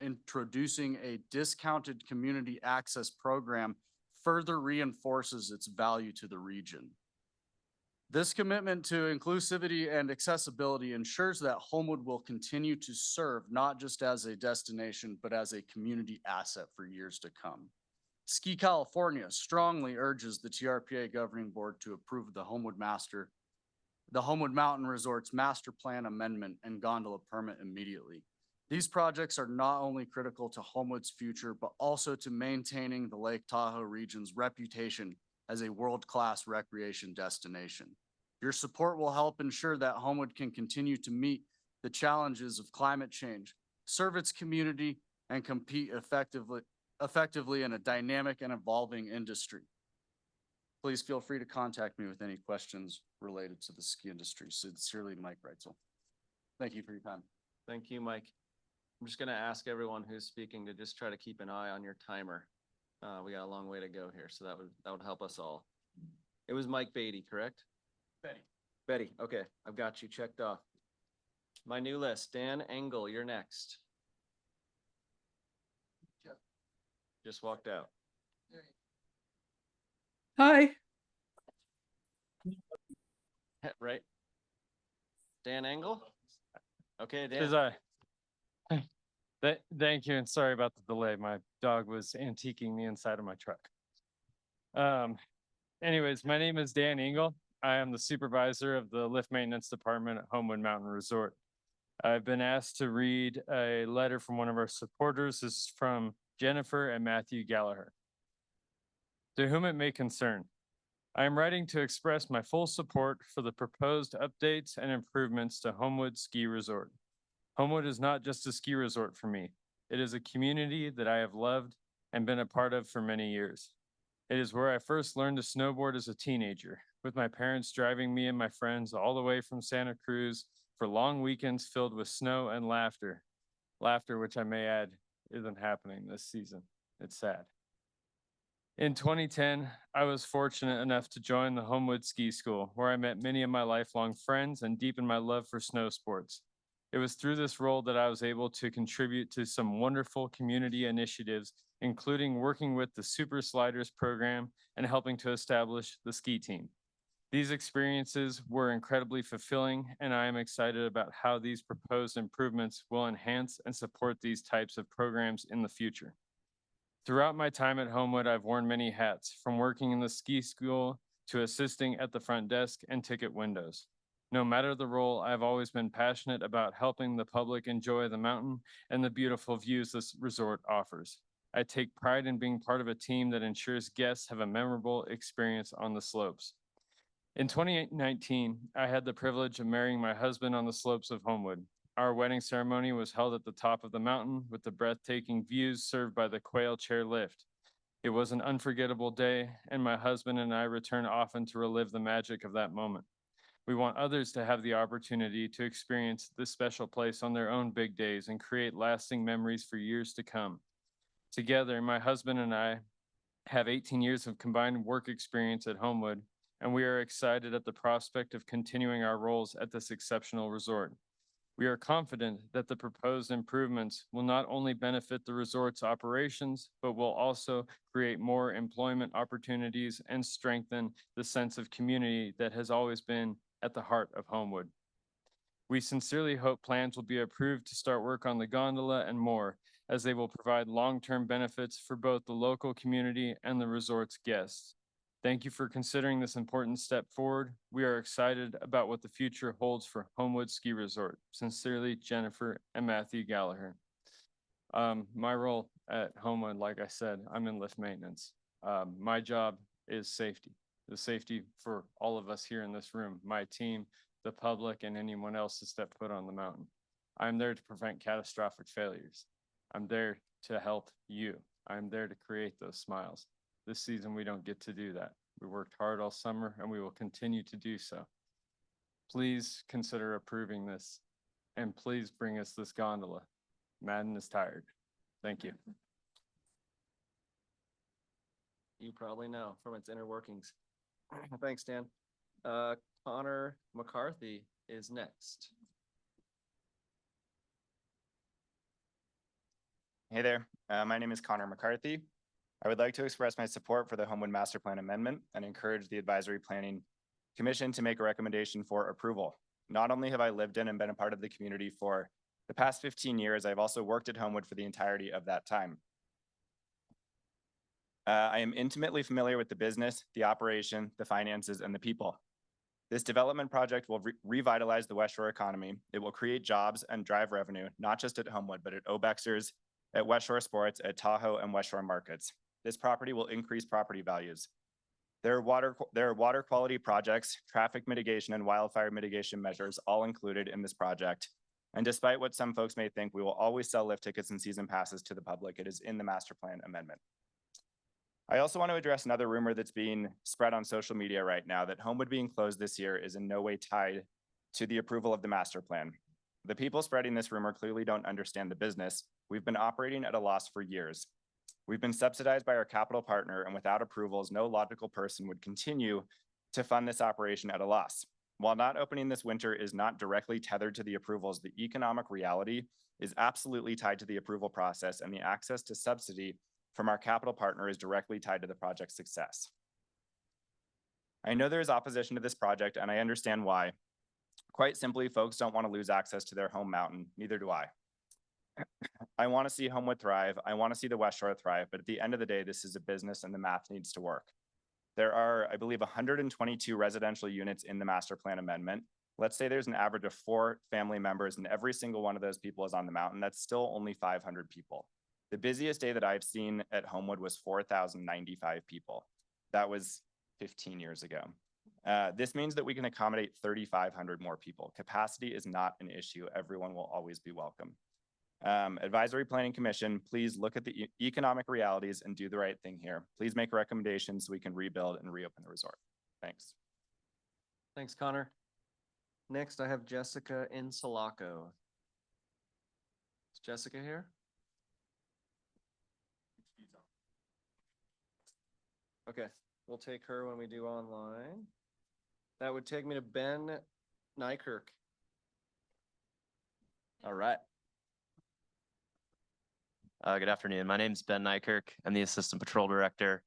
introducing a discounted community access program further reinforces its value to the region. This commitment to inclusivity and accessibility ensures that Homewood will continue to serve not just as a destination, but as a community asset for years to come. Ski California strongly urges the TRPA Governing Board to approve the Homewood Mountain Resorts Master Plan Amendment and Gondola Permit immediately. These projects are not only critical to Homewood's future, but also to maintaining the Lake Tahoe region's reputation as a world-class recreation destination. Your support will help ensure that Homewood can continue to meet the challenges of climate change, serve its community, and compete effectively in a dynamic and evolving industry. Please feel free to contact me with any questions related to the ski industry. Sincerely, Mike Reitzel. Thank you for your time. Thank you, Mike. I'm just gonna ask everyone who's speaking to just try to keep an eye on your timer. We got a long way to go here, so that would help us all. It was Mike Beatty, correct? Betty, okay, I've got you checked off. My new list, Dan Engel, you're next. Just walked out. Hi. Right? Dan Engel? Okay, Dan. Is thank you, and sorry about the delay. My dog was antiquing the inside of my truck. Anyways, my name is Dan Engel. I am the supervisor of the lift maintenance department at Homewood Mountain Resort. I've been asked to read a letter from one of our supporters. This is from Jennifer and Matthew Gallagher. To whom it may concern, I am writing to express my full support for the proposed updates and improvements to Homewood Ski Resort. Homewood is not just a ski resort for me. It is a community that I have loved and been a part of for many years. It is where I first learned to snowboard as a teenager, with my parents driving me and my friends all the way from Santa Cruz for long weekends filled with snow and laughter. Laughter, which I may add, isn't happening this season. It's sad. In 2010, I was fortunate enough to join the Homewood Ski School, where I met many of my lifelong friends and deepened my love for snow sports. It was through this role that I was able to contribute to some wonderful community initiatives, including working with the Super Sliders program and helping to establish the ski team. These experiences were incredibly fulfilling, and I am excited about how these proposed improvements will enhance and support these types of programs in the future. Throughout my time at Homewood, I've worn many hats, from working in the ski school to assisting at the front desk and ticket windows. No matter the role, I've always been passionate about helping the public enjoy the mountain and the beautiful views this resort offers. I take pride in being part of a team that ensures guests have a memorable experience on the slopes. In 2019, I had the privilege of marrying my husband on the slopes of Homewood. Our wedding ceremony was held at the top of the mountain with the breathtaking views served by the quail chair lift. It was an unforgettable day, and my husband and I return often to relive the magic of that moment. We want others to have the opportunity to experience this special place on their own big days and create lasting memories for years to come. Together, my husband and I have 18 years of combined work experience at Homewood, and we are excited at the prospect of continuing our roles at this exceptional resort. We are confident that the proposed improvements will not only benefit the resort's operations, but will also create more employment opportunities and strengthen the sense of community that has always been at the heart of Homewood. We sincerely hope plans will be approved to start work on the gondola and more, as they will provide long-term benefits for both the local community and the resort's guests. Thank you for considering this important step forward. We are excited about what the future holds for Homewood Ski Resort. Sincerely, Jennifer and Matthew Gallagher. My role at Homewood, like I said, I'm in lift maintenance. My job is safety, the safety for all of us here in this room, my team, the public, and anyone else to step foot on the mountain. I'm there to prevent catastrophic failures. I'm there to help you. I'm there to create those smiles. This season, we don't get to do that. We worked hard all summer and we will continue to do so. Please consider approving this and please bring us this gondola. Madden is tired. Thank you. You probably know from its inner workings. Thanks, Dan. Connor McCarthy is next. Hey there, my name is Connor McCarthy. I would like to express my support for the Homewood Master Plan Amendment and encourage the Advisory Planning Commission to make a recommendation for approval. Not only have I lived in and been a part of the community for the past 15 years, I've also worked at Homewood for the entirety of that time. I am intimately familiar with the business, the operation, the finances, and the people. This development project will revitalize the West Shore economy. It will create jobs and drive revenue, not just at Homewood, but at Obexers, at West Shore Sports, at Tahoe and West Shore markets. This property will increase property values. There are water quality projects, traffic mitigation, and wildfire mitigation measures all included in this project. And despite what some folks may think, we will always sell lift tickets and season passes to the public. It is in the master plan amendment. I also want to address another rumor that's being spread on social media right now that Homewood being closed this year is in no way tied to the approval of the master plan. The people spreading this rumor clearly don't understand the business. We've been operating at a loss for years. We've been subsidized by our capital partner, and without approvals, no logical person would continue to fund this operation at a loss. While not opening this winter is not directly tethered to the approvals, the economic reality is absolutely tied to the approval process, and the access to subsidy from our capital partner is directly tied to the project's success. I know there is opposition to this project, and I understand why. Quite simply, folks don't want to lose access to their home mountain, neither do I. I want to see Homewood thrive. I want to see the West Shore thrive, but at the end of the day, this is a business and the math needs to work. There are, I believe, 122 residential units in the master plan amendment. Let's say there's an average of 4 family members and every single one of those people is on the mountain. That's still only 500 people. The busiest day that I've seen at Homewood was 4,095 people. That was 15 years ago. This means that we can accommodate 3,500 more people. Capacity is not an issue. Everyone will always be welcome. Advisory Planning Commission, please look at the economic realities and do the right thing here. Please make a recommendation so we can rebuild and reopen the resort. Thanks. Thanks, Connor. Next, I have Jessica Insulaco. Is Jessica here? Okay, we'll take her when we do online. That would take me to Ben Nykirk. All right. Good afternoon. My name's Ben Nykirk. I'm the Assistant Patrol Director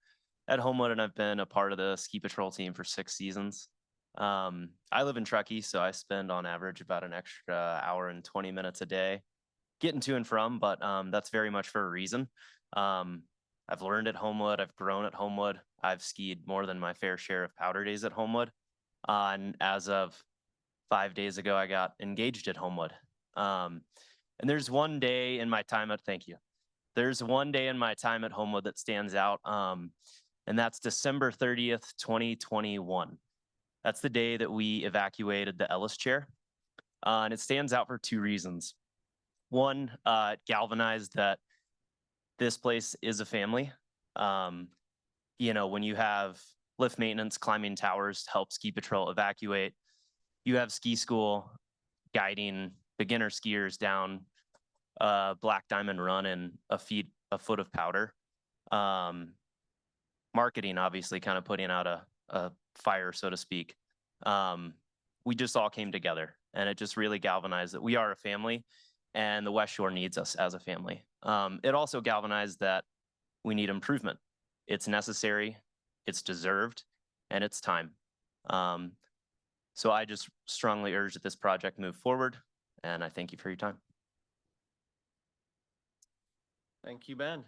at Homewood, and I've been a part of the ski patrol team for 6 seasons. I live in Truckee, so I spend on average about an extra hour and 20 minutes a day getting to and from, but that's very much for a reason. I've learned at Homewood. I've grown at Homewood. I've skied more than my fair share of powder days at Homewood. And as of 5 days ago, I got engaged at Homewood. And there's one day in my time at, thank you. There's one day in my time at Homewood that stands out, and that's December 30th, 2021. That's the day that we evacuated the Ellis chair. And it stands out for 2 reasons. One, it galvanized that this place is a family. You know, when you have lift maintenance, climbing towers to help ski patrol evacuate, you have ski school guiding beginner skiers down Black Diamond Run in a foot of powder. Marketing, obviously, kind of putting out a fire, so to speak. We just all came together And it just really galvanized that we are a family and the West Shore needs us as a family. It also galvanized that we need improvement. It's necessary, it's deserved, and it's time. So I just strongly urge that this project move forward, and I thank you for your time. Thank you, Ben.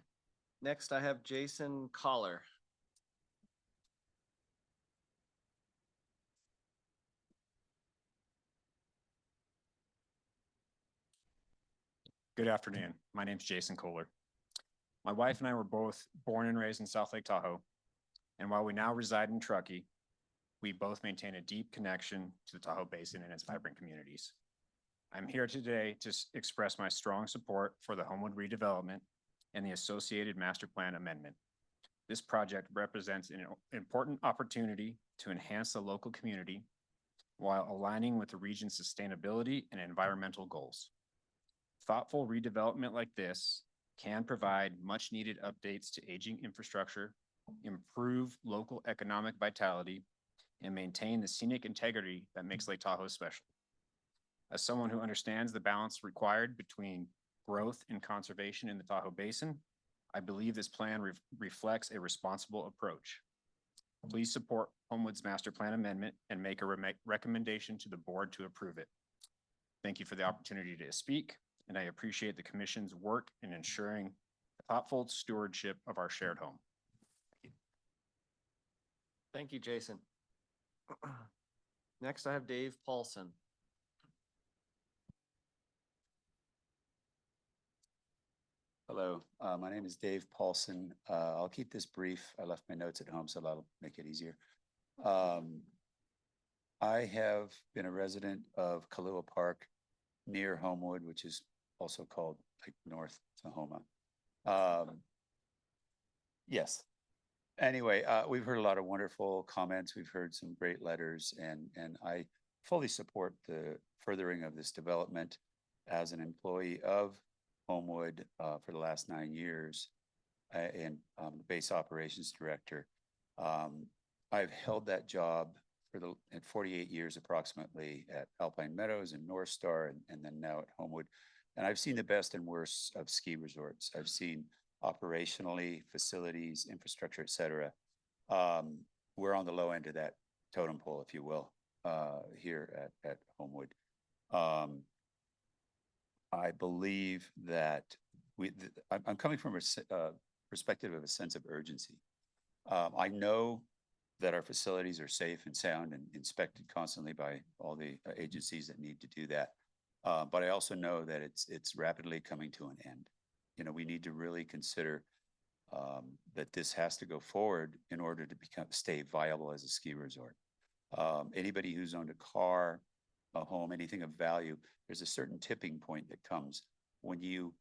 Next, I have Jason Collar. Good afternoon. My name's Jason Kohler. My wife and I were both born and raised in South Lake Tahoe. And while we now reside in Truckee, we both maintain a deep connection to the Tahoe Basin and its vibrant communities. I'm here today to express my strong support for the Homewood redevelopment and the associated master plan amendment. This project represents an important opportunity to enhance the local community while aligning with the region's sustainability and environmental goals. Thoughtful redevelopment like this can provide much needed updates to aging infrastructure, improve local economic vitality, and maintain the scenic integrity that makes Lake Tahoe special. As someone who understands the balance required between growth and conservation in the Tahoe Basin, I believe this plan reflects a responsible approach. Please support Homewood's master plan amendment and make a recommendation to the board to approve it. Thank you for the opportunity to speak, and I appreciate the commission's work in ensuring thoughtful stewardship of our shared home. Thank you, Jason. Next, I have Dave Paulson. Hello, my name is Dave Paulson. I'll keep this brief. I left my notes at home, so that'll make it easier. I have been a resident of Kahlua Park near Homewood, which is also called like North Tahoma. Yes. Anyway, we've heard a lot of wonderful comments. We've heard some great letters, and I fully support the furthering of this development as an employee of Homewood for the last 9 years and the base operations director. I've held that job for 48 years approximately at Alpine Meadows and North Star, and then now at Homewood. And I've seen the best and worst of ski resorts. I've seen operationally, facilities, infrastructure, et cetera. We're on the low end of that totem pole, if you will, here at Homewood. I believe that I'm coming from a perspective of a sense of urgency. I know that our facilities are safe and sound and inspected constantly by all the agencies that need to do that. But I also know that it's rapidly coming to an end. You know, we need to really consider that this has to go forward in order to stay viable as a ski resort. Anybody who's owned a car, a home, anything of value, there's a certain tipping point that comes when you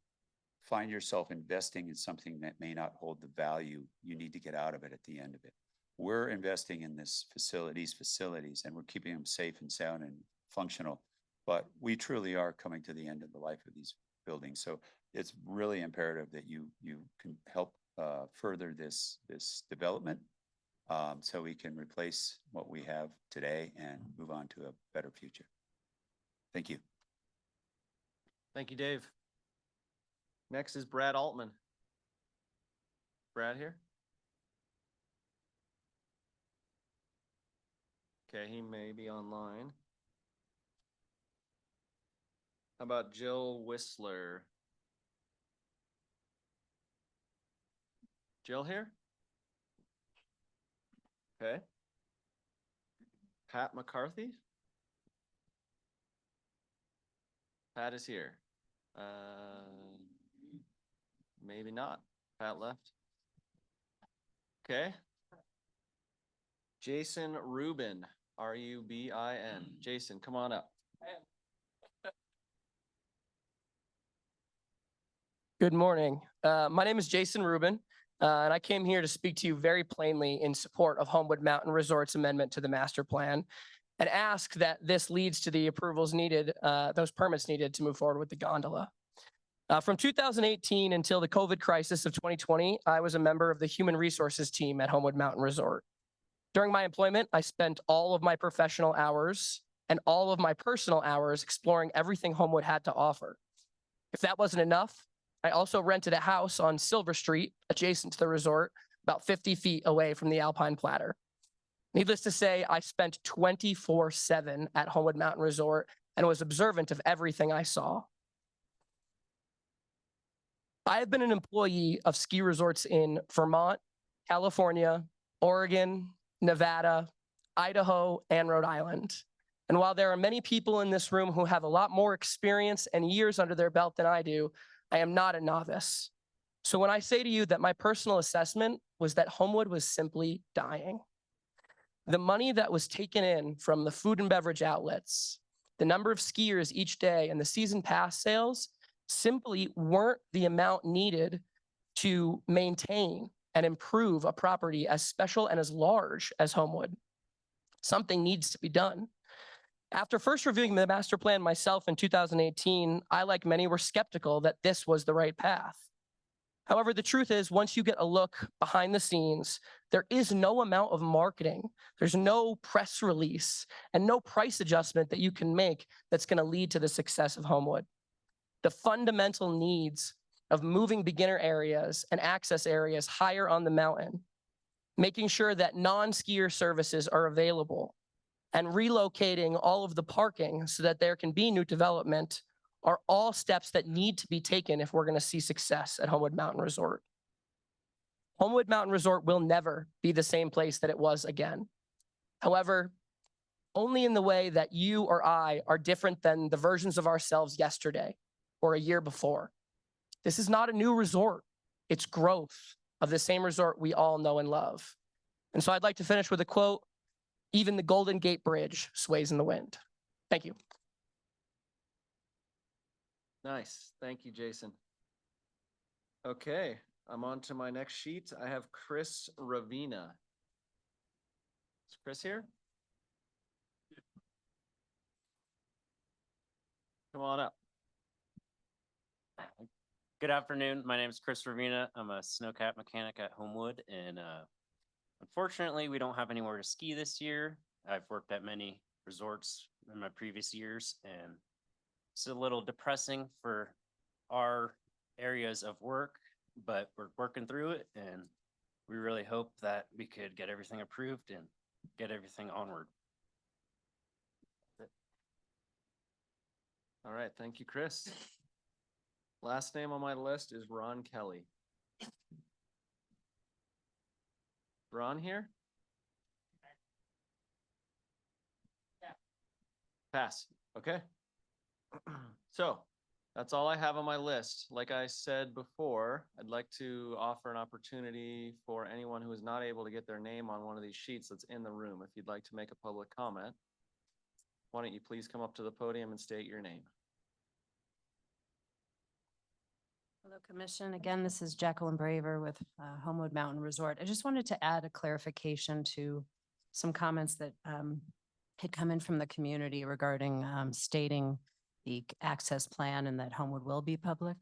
find yourself investing in something that may not hold the value you need to get out of it at the end of it. We're investing in these facilities, and we're keeping them safe and sound and functional, but we truly are coming to the end of the life of these buildings. So it's really imperative that you can help further this development so we can replace what we have today and move on to a better future. Thank you. Thank you, Dave. Next is Brad Altman. Brad here? Okay, he may be online. How about Jill Whistler? Jill here? Okay. Pat McCarthy? Pat is here. Maybe not. Pat left. Okay. Jason Rubin, R-U-B-I-N. Jason, come on up. Good morning. My name is Jason Rubin, and I came here to speak to you very plainly in support of Homewood Mountain Resort's amendment to the master plan and ask that this leads to the approvals needed, those permits needed to move forward with the gondola. From 2018 until the COVID crisis of 2020, I was a member of the human resources team at Homewood Mountain Resort. During my employment, I spent all of my professional hours and all of my personal hours exploring everything Homewood had to offer. If that wasn't enough, I also rented a house on Silver Street, adjacent to the resort, about 50 feet away from the Alpine Platter. Needless to say, I spent 24/7 at Homewood Mountain Resort and was observant of everything I saw. I have been an employee of ski resorts in Vermont, California, Oregon, Nevada, Idaho, and Rhode Island. And while there are many people in this room who have a lot more experience and years under their belt than I do, I am not a novice. So when I say to you that my personal assessment was that Homewood was simply dying, the money that was taken in from the food and beverage outlets, the number of skiers each day, and the season pass sales simply weren't the amount needed to maintain and improve a property as special and as large as Homewood. Something needs to be done. After first reviewing the master plan myself in 2018, I, like many, were skeptical that this was the right path. However, the truth is, once you get a look behind the scenes, there is no amount of marketing, there's no press release, and no price adjustment that you can make that's going to lead to the success of Homewood. The fundamental needs of moving beginner areas and access areas higher on the mountain, making sure that non-skier services are available, and relocating all of the parking so that there can be new development are all steps that need to be taken if we're going to see success at Homewood Mountain Resort. Homewood Mountain Resort will never be the same place that it was again. However, only in the way that you or I are different than the versions of ourselves yesterday or a year before. This is not a new resort. It's growth of the same resort we all know and love. And so I'd like to finish with a quote: "Even the Golden Gate Bridge sways in the wind." Thank you. Nice. Thank you, Jason. Okay, I'm on to my next sheet. I have Chris Ravina. Is Chris here? Come on up. Good afternoon. My name is Chris Ravina. I'm a snowcat mechanic at Homewood, and unfortunately, we don't have anywhere to ski this year. I've worked at many resorts in my previous years, and it's a little depressing for our areas of work, but we're working through it, and we really hope that we could get everything approved and get everything onward. All right, thank you, Chris. Last name on my list is Ron Kelly. Ron here? Pass, okay. So that's all I have on my list. Like I said before, I'd like to offer an opportunity for anyone who is not able to get their name on one of these sheets that's in the room. If you'd like to make a public comment, why don't you please come up to the podium and state your name? Hello, Commission. Again, this is Jacqueline Braver with Homewood Mountain Resort. I just wanted to add a clarification to some comments that had come in from the community regarding stating the access plan and that Homewood will be public.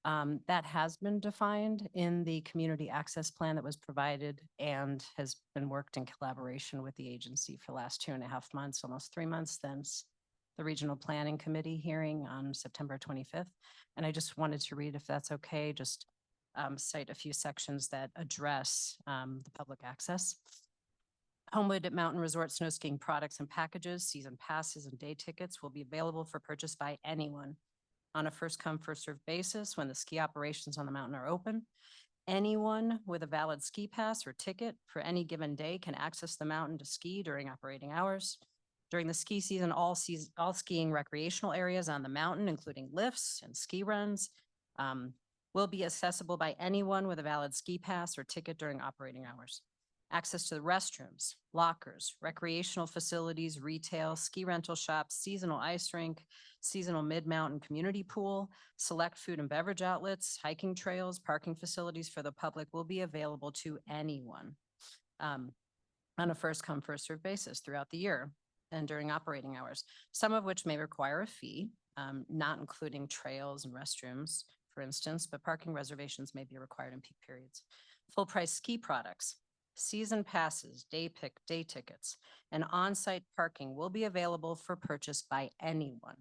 That has been defined in the community access plan that was provided and has been worked in collaboration with the agency for the last 2.5 months, almost 3 months since the Regional Planning Committee hearing on September 25th. And I just wanted to read, if that's okay, just cite a few sections that address the public access. Homewood Mountain Resort snow skiing products and packages, season passes, and day tickets will be available for purchase by anyone on a first-come, first-served basis when the ski operations on the mountain are open. Anyone with a valid ski pass or ticket for any given day can access the mountain to ski during operating hours. During the ski season, all skiing recreational areas on the mountain, including lifts and ski runs, will be accessible by anyone with a valid ski pass or ticket during operating hours. Access to the restrooms, lockers, recreational facilities, retail, ski rental shops, seasonal ice rink, seasonal mid-mountain community pool, select food and beverage outlets, hiking trails, parking facilities for the public will be available to anyone on a first-come, first-served basis throughout the year and during operating hours, some of which may require a fee, not including trails and restrooms, for instance, but parking reservations may be required in peak periods. Full-price ski products, season passes, day tickets, and on-site parking will be available for purchase by anyone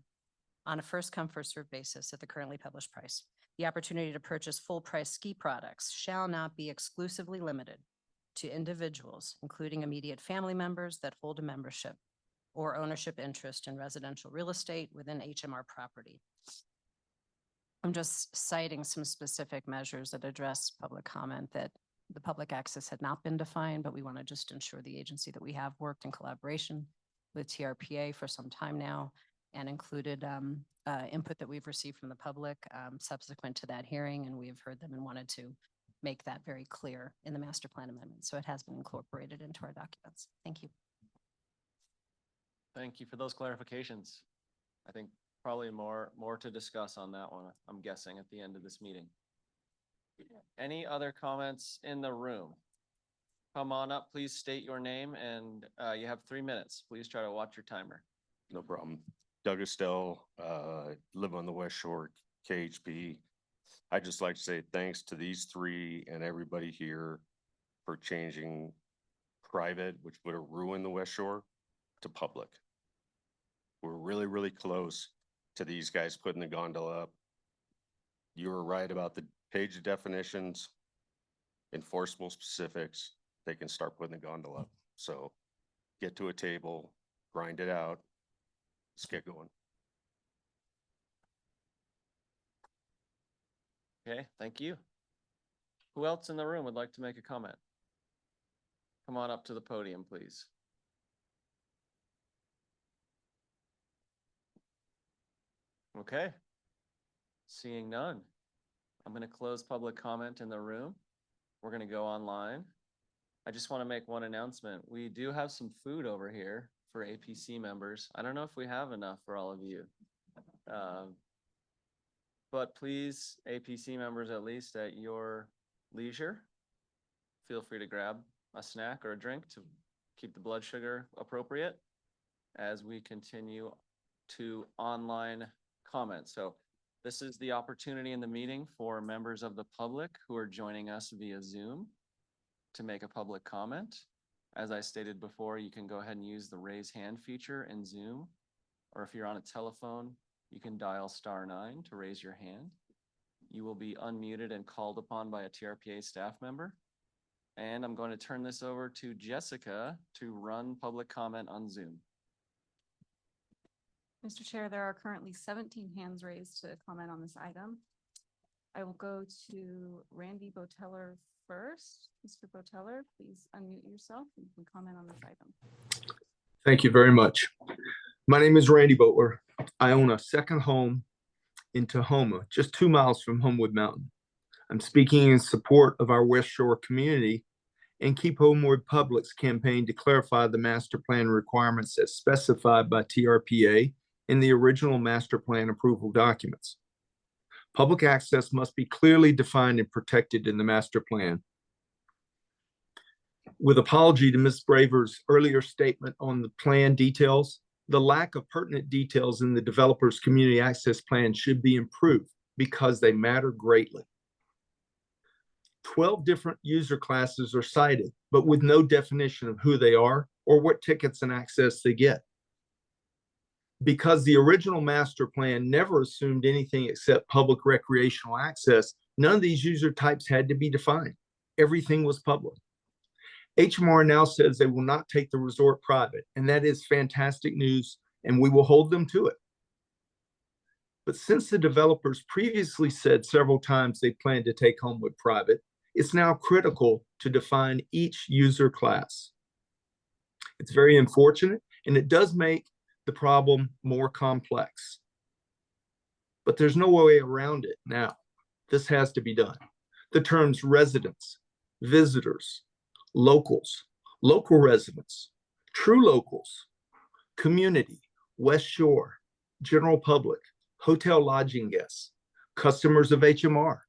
on a first-come, first-served basis at the currently published price. The opportunity to purchase full-price ski products shall not be exclusively limited to individuals, including immediate family members that hold a membership or ownership interest in residential real estate within HMR property. I'm just citing some specific measures that address public comment that the public access had not been defined, but we want to just ensure the agency that we have worked in collaboration with TRPA for some time now and included input that we've received from the public subsequent to that hearing, and we have heard them and wanted to make that very clear in the master plan amendment. So it has been incorporated into our documents. Thank you. Thank you for those clarifications. I think probably more to discuss on that one, I'm guessing, at the end of this meeting. Any other comments in the room? Come on up, please state your name, and you have 3 minutes. Please try to watch your timer. No problem. Doug Estelle, live on the West Shore, KHP. I'd just like to say thanks to these three and everybody here for changing private, which would have ruined the West Shore, to public. We're really, really close to these guys putting the gondola up. You were right about the page of definitions, enforceable specifics. They can start putting the gondola up. So get to a table, grind it out. Let's get going. Okay, thank you. Who else in the room would like to make a comment? Come on up to the podium, please. Okay. Seeing none. I'm going to close public comment in the room. We're going to go online. I just want to make one announcement. We do have some food over here for APC members. I don't know if we have enough for all of you. But please, APC members, at least at your leisure, feel free to grab a snack or a drink to keep the blood sugar appropriate as we continue to online comments. So this is the opportunity in the meeting for members of the public who are joining us via Zoom to make a public comment. As I stated before, you can go ahead and use the raise hand feature in Zoom, or if you're on a telephone, you can dial *9 to raise your hand. You will be unmuted and called upon by a TRPA staff member. And I'm going to turn this over to Jessica to run public comment on Zoom. Mr. Chair, there are currently 17 hands raised to comment on this item. I will go to Randy Boteller first. Mr. Boteller, please unmute yourself and you can comment on this item. Thank you very much. My name is Randy Boteller. I own a second home in Tahoe, just 2 miles from Homewood Mountain. I'm speaking in support of our West Shore community and Keep Homewood Public's campaign to clarify the master plan requirements as specified by TRPA in the original master plan approval documents. Public access must be clearly defined and protected in the master plan. With apology to Ms. Braver's earlier statement on the plan details, the lack of pertinent details in the developer's community access plan should be improved because they matter greatly. 12 different user classes are cited, but with no definition of who they are or what tickets and access they get. Because the original master plan never assumed anything except public recreational access, none of these user types had to be defined. Everything was public. HMR now says they will not take the resort private, and that is fantastic news, and we will hold them to it. But since the developers previously said several times they plan to take Homewood private, it's now critical to define each user class. It's very unfortunate, and it does make the problem more complex. But there's no way around it now. This has to be done. The terms residents, visitors, locals, local residents, true locals, community, West Shore, general public, hotel lodging guests, customers of HMR,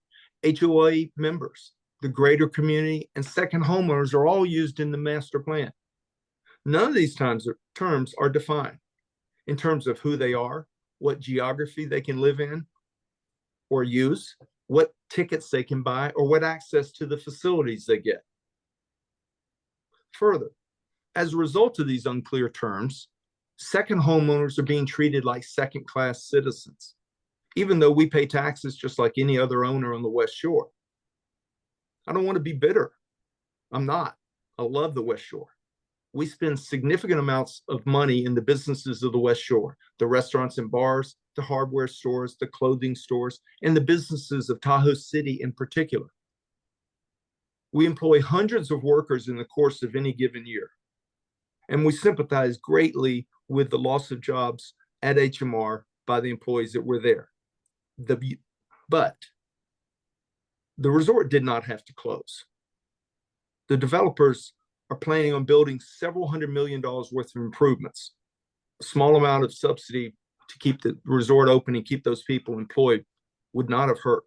HOA members, the greater community, and second homeowners are all used in the master plan. None of these terms are defined in terms of who they are, what geography they can live in or use, what tickets they can buy, or what access to the facilities they get. Further, as a result of these unclear terms, second homeowners are being treated like second-class citizens, even though we pay taxes just like any other owner on the West Shore. I don't want to be bitter. I'm not. I love the West Shore. We spend significant amounts of money in the businesses of the West Shore, the restaurants and bars, the hardware stores, the clothing stores, and the businesses of Tahoe City in particular. We employ hundreds of workers in the course of any given year, and we sympathize greatly with the loss of jobs at HMR by the employees that were there. But the resort did not have to close. The developers are planning on building several $100 million worth of improvements. A small amount of subsidy to keep the resort open and keep those people employed would not have hurt.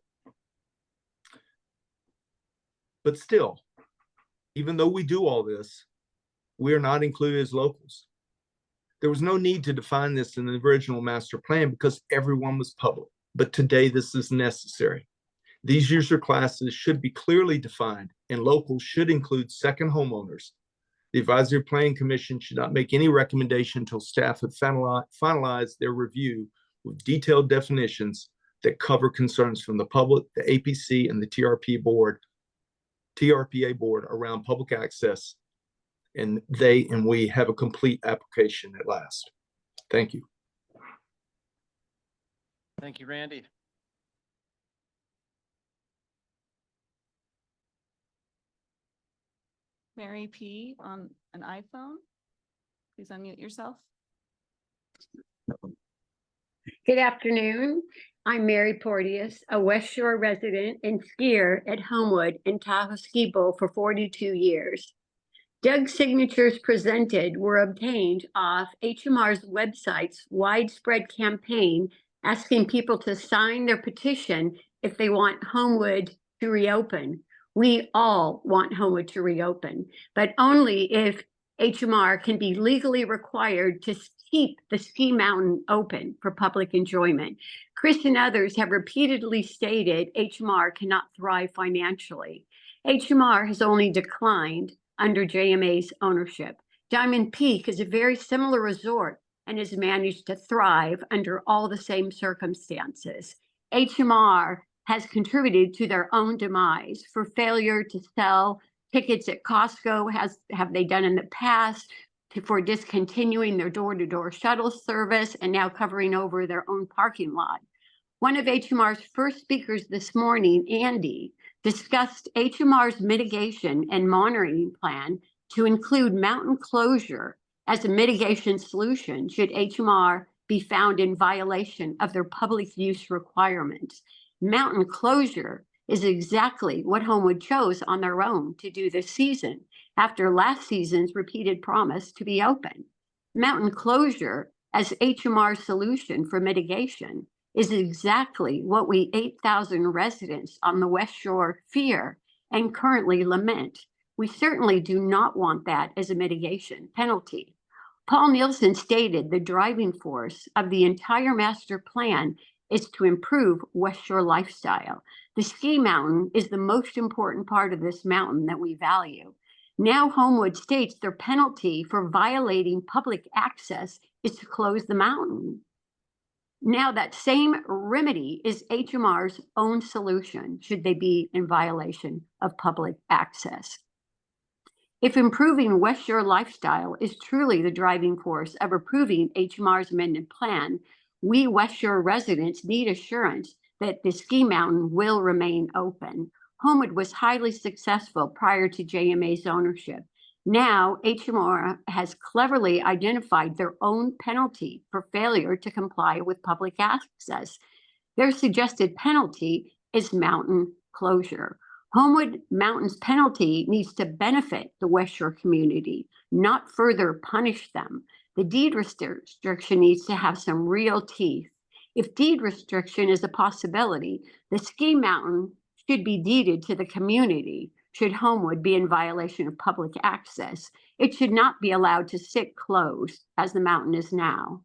But still, even though we do all this, we are not included as locals. There was no need to define this in the original master plan because everyone was public. But today this is necessary. These user classes should be clearly defined, and locals should include second homeowners. The Advisory Planning Commission should not make any recommendation until staff have finalized their review with detailed definitions that cover concerns from the public, the APC, and the TRPA board around public access. And they and we have a complete application at last. Thank you. Thank you, Randy. Mary P. on an iPhone. Please unmute yourself. Good afternoon. I'm Mary Porteous, a West Shore resident and skier at Homewood and Tahoe Ski Bowl for 42 years. Doug's signatures presented were obtained off HMR's website's widespread campaign asking people to sign their petition if they want Homewood to reopen. We all want Homewood to reopen, but only if HMR can be legally required to keep the ski mountain open for public enjoyment. Chris and others have repeatedly stated HMR cannot thrive financially. HMR has only declined under JMA's ownership. Diamond Peak is a very similar resort and has managed to thrive under all the same circumstances. HMR has contributed to their own demise for failure to sell tickets at Costco, have they done in the past, for discontinuing their door-to-door shuttle service and now covering over their own parking lot. One of HMR's first speakers this morning, Andy, discussed HMR's mitigation and monitoring plan to include mountain closure as a mitigation solution should HMR be found in violation of their public use requirements. Mountain closure is exactly what Homewood chose on their own to do this season after last season's repeated promise to be open. Mountain closure as HMR's solution for mitigation is exactly what we 8,000 residents on the West Shore fear and currently lament. We certainly do not want that as a mitigation penalty. Paul Nielsen stated the driving force of the entire master plan is to improve West Shore lifestyle. The ski mountain is the most important part of this mountain that we value. Now Homewood states their penalty for violating public access is to close the mountain. Now that same remedy is HMR's own solution should they be in violation of public access. If improving West Shore lifestyle is truly the driving force of approving HMR's amended plan, we West Shore residents need assurance that the ski mountain will remain open. Homewood was highly successful prior to JMA's ownership. Now, HMR has cleverly identified their own penalty for failure to comply with public access. Their suggested penalty is mountain closure. Homewood Mountain's penalty needs to benefit the West Shore community, not further punish them. The deed restriction needs to have some real teeth. If deed restriction is a possibility, the ski mountain should be deeded to the community should Homewood be in violation of public access. It should not be allowed to sit closed as the mountain is now.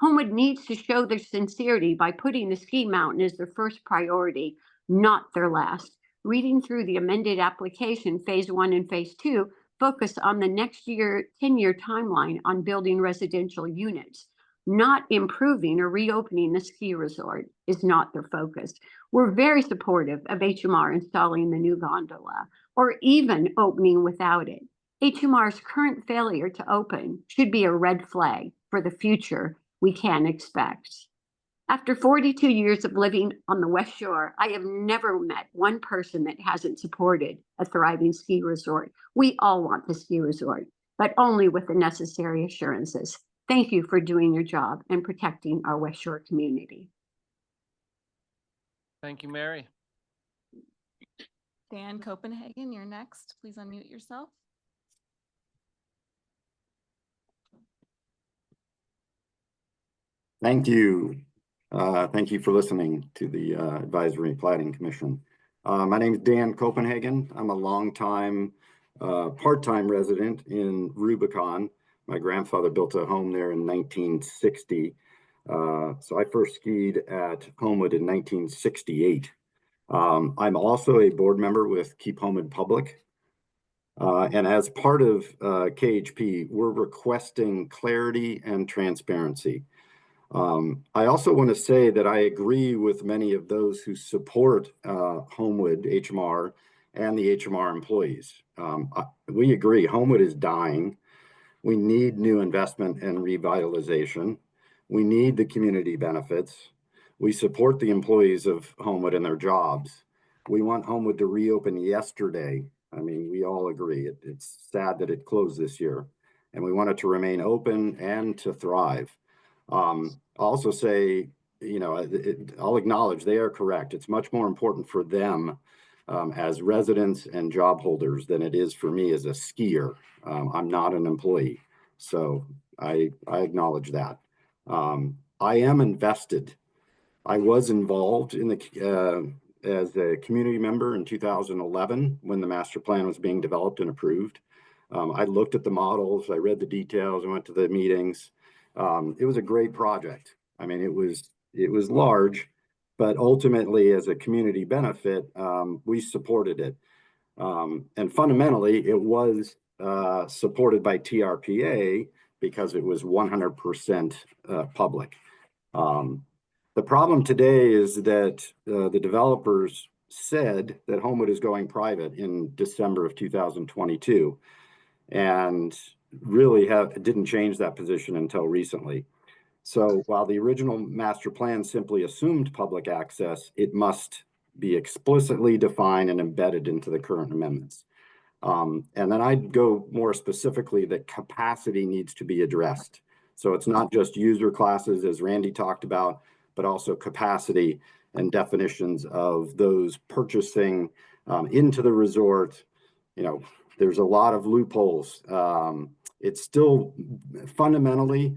Homewood needs to show their sincerity by putting the ski mountain as their first priority, not their last. Reading through the amended application, phase 1 and phase 2, focus on the next year, 10-year timeline on building residential units. Not improving or reopening the ski resort is not their focus. We're very supportive of HMR installing the new gondola or even opening without it. HMR's current failure to open should be a red flag for the future we can expect. After 42 years of living on the West Shore, I have never met one person that hasn't supported a thriving ski resort. We all want the ski resort, but only with the necessary assurances. Thank you for doing your job and protecting our West Shore community. Thank you, Mary. Dan Copenhagen, you're next. Please unmute yourself. Thank you. Thank you for listening to the Advisory Plating Commission. My name is Dan Copenhagen. I'm a longtime part-time resident in Rubicon. My grandfather built a home there in 1960. So I first skied at Homewood in 1968. I'm also a board member with Keep Homewood Public. And as part of KHP, we're requesting clarity and transparency. I also want to say that I agree with many of those who support Homewood HMR and the HMR employees. We agree Homewood is dying. We need new investment and revitalization. We need the community benefits. We support the employees of Homewood and their jobs. We want Homewood to reopen yesterday. I mean, we all agree. It's sad that it closed this year. And we want it to remain open and to thrive. I'll also say, you know, I'll acknowledge they are correct. It's much more important for them as residents and job holders than it is for me as a skier. I'm not an employee, so I acknowledge that. I am invested. I was involved in the as a community member in 2011 when the master plan was being developed and approved. I looked at the models, I read the details, I went to the meetings. It was a great project. I mean, it was large, but ultimately as a community benefit, we supported it. And fundamentally, it was supported by TRPA because it was 100% public. The problem today is that the developers said that Homewood is going private in December of 2022 and really didn't change that position until recently. So while the original master plan simply assumed public access, it must be explicitly defined and embedded into the current amendments. And then I'd go more specifically that capacity needs to be addressed. So it's not just user classes, as Randy talked about, but also capacity and definitions of those purchasing into the resort. You know, there's a lot of loopholes. It's still fundamentally,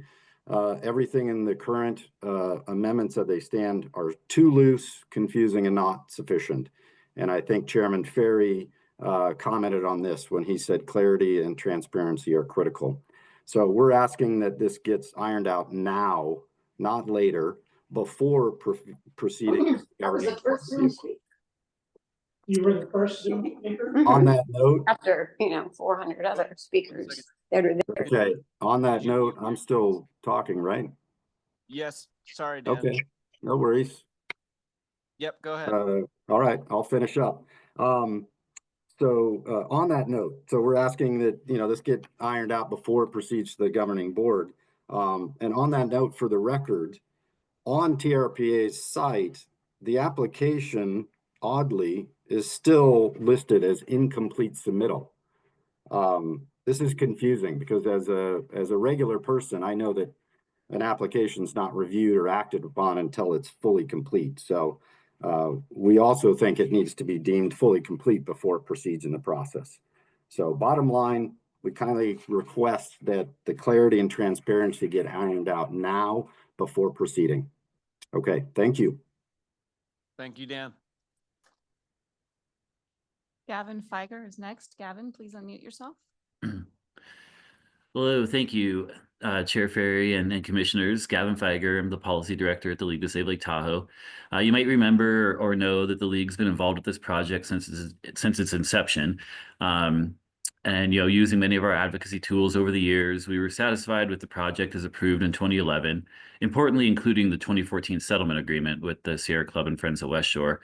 everything in the current amendments that they stand are too loose, confusing, and not sufficient. And I think Chairman Ferry commented on this when he said clarity and transparency are critical. So we're asking that this gets ironed out now, not later, before proceeding. That was the first Zoom speaker. You were the first Zoom speaker? On that note, after, 400 other speakers that are there. okay, on that note, I'm still talking, right? Yes, sorry, Dan. Okay, no worries. Yep, go ahead. All right, I'll finish up. So on that note, so we're asking that, this get ironed out before it proceeds to the governing board. And on that note, for the record, on TRPA's site, the application, oddly, is still listed as incomplete submittal. This is confusing because as a regular person, I know that an application is not reviewed or acted upon until it's fully complete. So we also think it needs to be deemed fully complete before it proceeds in the process. So bottom line, we kindly request that the clarity and transparency get ironed out now before proceeding. Okay, thank you. Thank you, Dan. Gavin Feiger is next. Gavin, please unmute yourself. Hello, thank you, Chair Ferry and Commissioners. Gavin Feiger, I'm the Policy Director at the League of Save Lake Tahoe. You might remember or know that the League's been involved with this project since its inception. And, using many of our advocacy tools over the years, we were satisfied with the project as approved in 2011, importantly, including the 2014 settlement agreement with the Sierra Club and Friends of West Shore.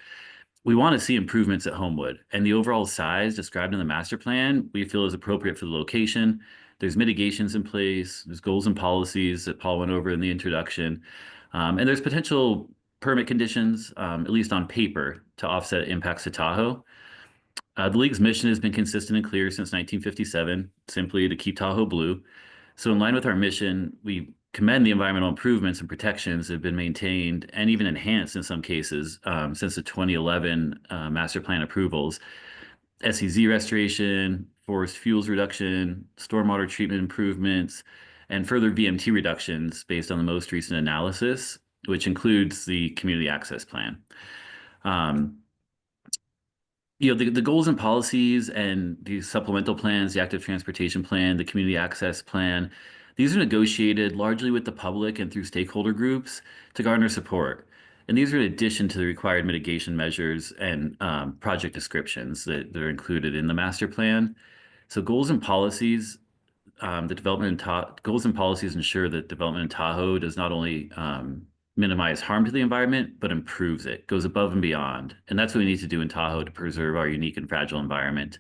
We want to see improvements at Homewood, and the overall size described in the master plan we feel is appropriate for the location. There's mitigations in place, there's goals and policies that Paul went over in the introduction, and there's potential permit conditions, at least on paper, to offset impacts to Tahoe. The league's mission has been consistent and clear since 1957, simply to keep Tahoe blue. So in line with our mission, we commend the environmental improvements and protections that have been maintained and even enhanced in some cases since the 2011 master plan approvals. SEZ restoration, forest fuels reduction, stormwater treatment improvements, and further VMT reductions based on the most recent analysis, which includes the community access plan. The goals and policies and the supplemental plans, the active transportation plan, the community access plan, these are negotiated largely with the public and through stakeholder groups to garner support. And these are in addition to the required mitigation measures and project descriptions that are included in the master plan. So goals and policies, goals and policies ensure that development in Tahoe does not only minimize harm to the environment, but improves it, goes above and beyond. And that's what we need to do in Tahoe to preserve our unique and fragile environment.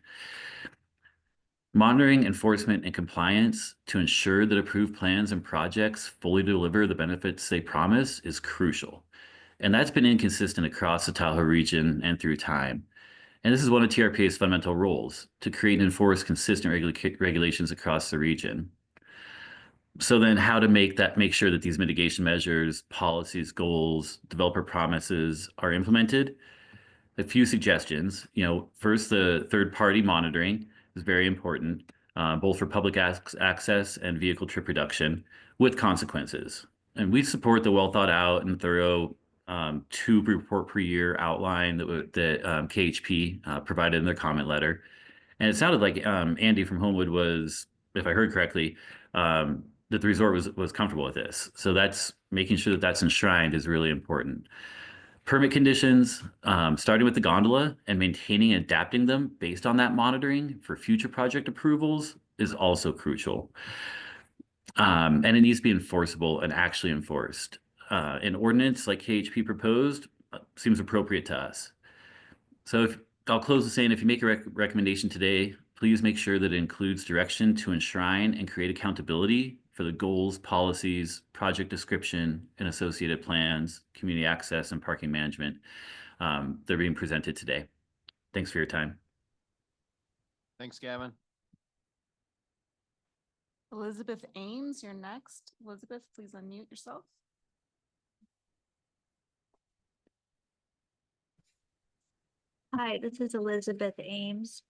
Monitoring, enforcement, and compliance to ensure that approved plans and projects fully deliver the benefits they promise is crucial. And that's been inconsistent across the Tahoe region and through time. And this is one of TRPA's fundamental roles, to create and enforce consistent regulations across the region. So then how to make sure that these mitigation measures, policies, goals, developer promises are implemented. A few suggestions, first, the third-party monitoring is very important, both for public access and vehicle trip reduction with consequences. And we support the well thought out and thorough 2 report per year outline that KHP provided in their comment letter. And it sounded like Andy from Homewood was, if I heard correctly, that the resort was comfortable with this. So that's making sure that that's enshrined is really important. Permit conditions, starting with the gondola and maintaining and adapting them based on that monitoring for future project approvals is also crucial. And it needs to be enforceable and actually enforced. An ordinance like KHP proposed seems appropriate to us. So I'll close with saying, if you make a recommendation today, please make sure that it includes direction to enshrine and create accountability for the goals, policies, project description, and associated plans, community access, and parking management that are being presented today. Thanks for your time. Thanks, Gavin. Elizabeth Ames, you're next. Elizabeth, please unmute yourself. Hi, this is Elizabeth Ames.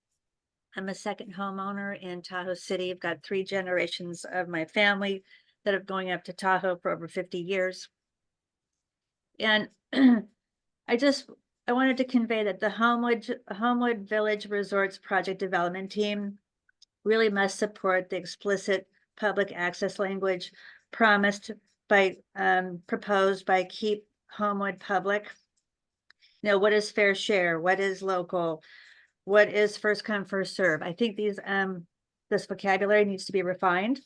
I'm a second homeowner in Tahoe City. I've got 3 generations of my family that have going up to Tahoe for over 50 years. And I wanted to convey that the Homewood Village Resorts Project Development Team really must support the explicit public access language proposed by Keep Homewood Public. What is fair share? What is local? What is first come, first serve? I think this vocabulary needs to be refined.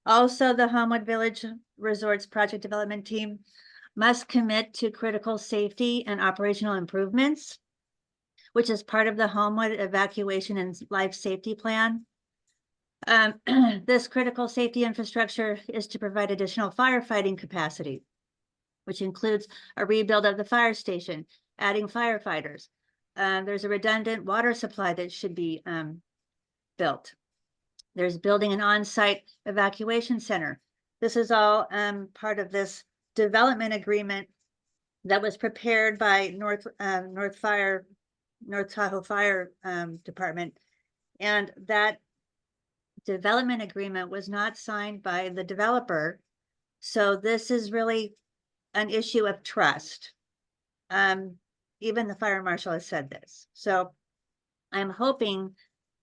Also, the Homewood Village Resorts Project Development Team must commit to critical safety and operational improvements, which is part of the Homewood Evacuation and Life Safety Plan. This critical safety infrastructure is to provide additional firefighting capacity, which includes a rebuild of the fire station, adding firefighters. There's a redundant water supply that should be built. There's building an on-site evacuation center. This is all part of this development agreement that was prepared by North Tahoe Fire Department. And that development agreement was not signed by the developer. So this is really an issue of trust. Even the fire marshal has said this. So I'm hoping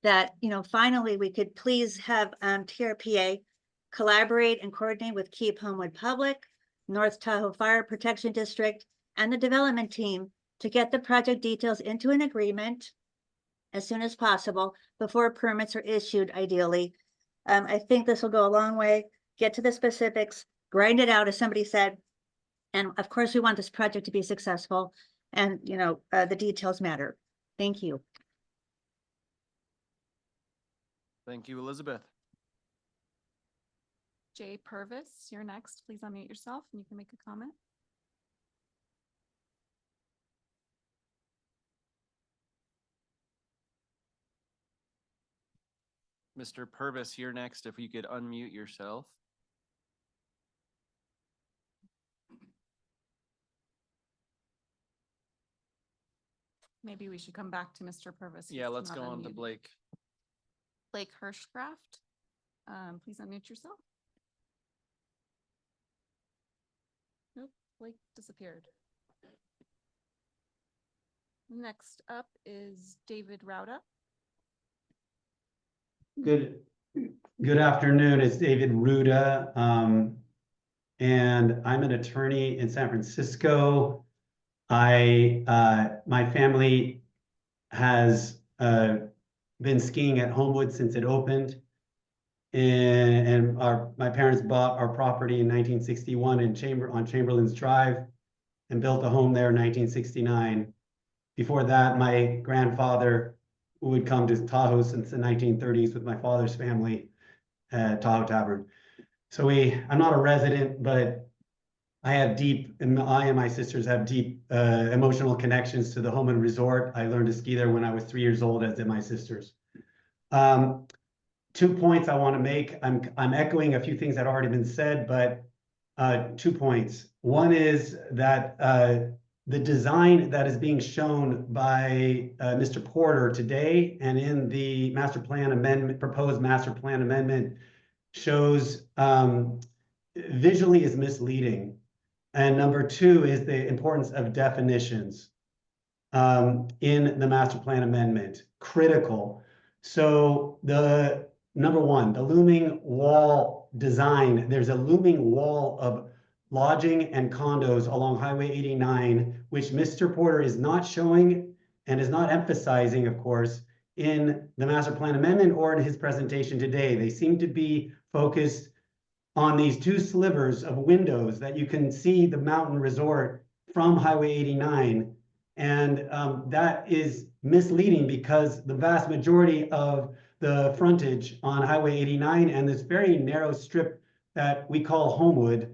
that, finally we could please have TRPA collaborate and coordinate with Keep Homewood Public, North Tahoe Fire Protection District, and the development team to get the project details into an agreement as soon as possible before permits are issued ideally. I think this will go a long way, get to the specifics, grind it out, as somebody said. And of course, we want this project to be successful and, the details matter. Thank you. Thank you, Elizabeth. Jay Purvis, you're next. Please unmute yourself and you can make a comment. Mr. Purvis, you're next. If you could unmute yourself. Maybe we should come back to Mr. Purvis. Yeah, He's let's not go on to unmuted. Blake. Blake Hirschcraft, please unmute yourself. Nope, Blake disappeared. Next up is David Rauda. Good afternoon. It's David Ruda. And I'm an attorney in San Francisco. My family has been skiing at Homewood since it opened. And my parents bought our property in 1961 on Chamberlain's Drive and built a home there in 1969. Before that, my grandfather would come to Tahoe since the 1930s with my father's family at Tahoe Tavern. So I'm not a resident, but I and my sisters have deep emotional connections to the home and resort. I learned to ski there when I was 3 years old, as did my sisters. 2 points I want to make. I'm echoing a few things that already been said, but 2 points. One is that the design that is being shown by Mr. Porter today and in the master plan amendment, proposed master plan amendment, shows visually is misleading. And number 2 is the importance of definitions in the master plan amendment, critical. So number 1, the looming wall design, there's a looming wall of lodging and condos along Highway 89, which Mr. Porter is not showing and is not emphasizing, of course, in the master plan amendment or in his presentation today. They seem to be focused on these 2 slivers of windows that you can see the mountain resort from Highway 89. And that is misleading because the vast majority of the frontage on Highway 89 and this very narrow strip that we call Homewood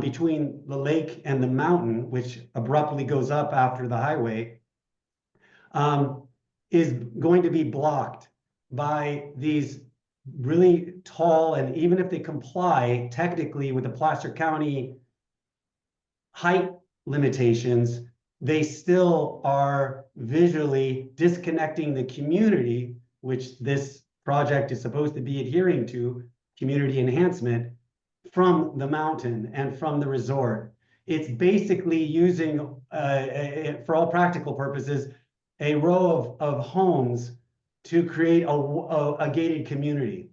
between the lake and the mountain, which abruptly goes up after the highway, is going to be blocked by these really tall, and even if they comply technically with the Placer County height limitations, they still are visually disconnecting the community, which this project is supposed to be adhering to, community enhancement, from the mountain and from the resort. It's basically using, for all practical purposes, a row of homes to create a gated community.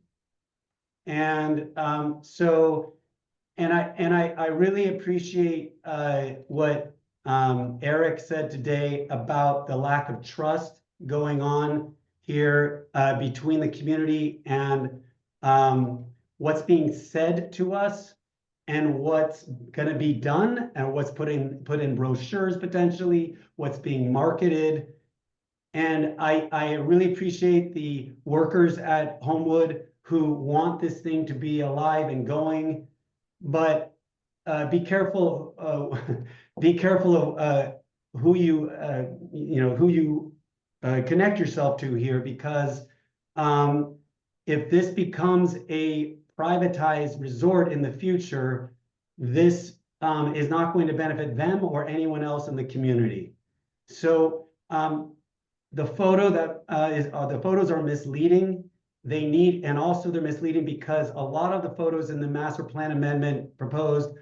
And I really appreciate what Eric said today about the lack of trust going on here between the community and what's being said to us and what's going to be done and what's put in brochures potentially, what's being marketed. And I really appreciate the workers at Homewood who want this thing to be alive and going, but be careful of who you connect yourself to here, because if this becomes a privatized resort in the future, this is not going to benefit them or anyone else in the community. So the photos are misleading. And also they're misleading because a lot of the photos in the master plan amendment proposed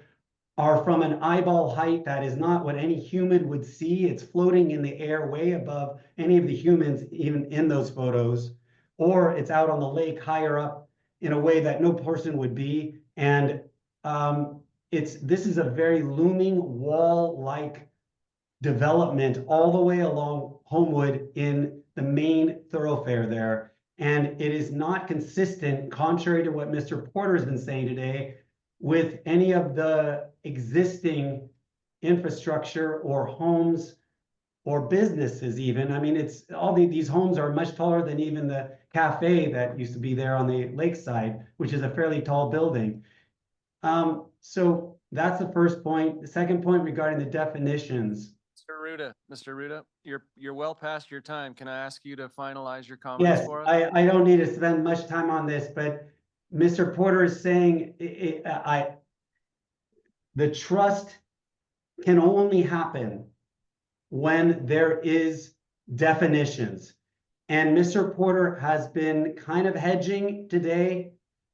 are from an eyeball height that is not what any human would see. It's floating in the air way above any of the humans even in those photos, or it's out on the lake higher up in a way that no person would be. And this is a very looming wall-like development all the way along Homewood in the main thoroughfare there. And it is not consistent, contrary to what Mr. Porter has been saying today, with any of the existing infrastructure or homes or businesses even. I mean, it's all these homes are much taller than even the cafe that used to be there on the lakeside, which is a fairly tall building. So that's the first point. The second point regarding the definitions. Mr. Ruda, you're well past your time. Can I ask you to finalize your comments Yes, for us? I don't need to spend much time on this, but Mr. Porter is saying the trust can only happen when there is definitions. And Mr. Porter has been kind of hedging today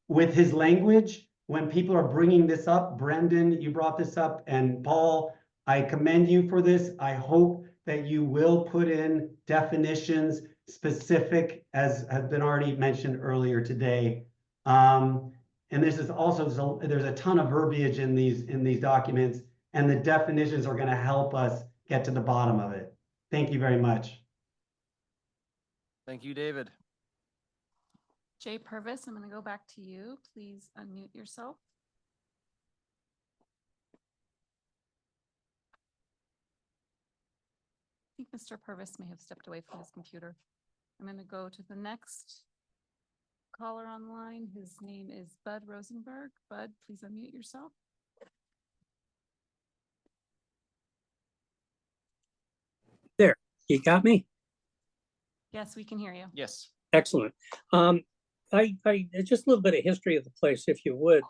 with his language when people are bringing this up. Brendan, you brought this up, and Paul, I commend you for this. I hope that you will put in definitions specific, as has been already mentioned earlier today. And this is also, there's a ton of verbiage in these documents, and the definitions are going to help us get to the bottom of it. Thank you very much. Thank you, David. Jay Purvis, I'm going to go back to you. Please unmute yourself. I think Mr. Purvis may have stepped away from his computer. I'm going to go to the next caller online. His name is Bud Rosenberg. Bud, please unmute yourself. There, you got me? Yes, we can hear you. Yes. Excellent. I just a little bit of history of the place, if you would.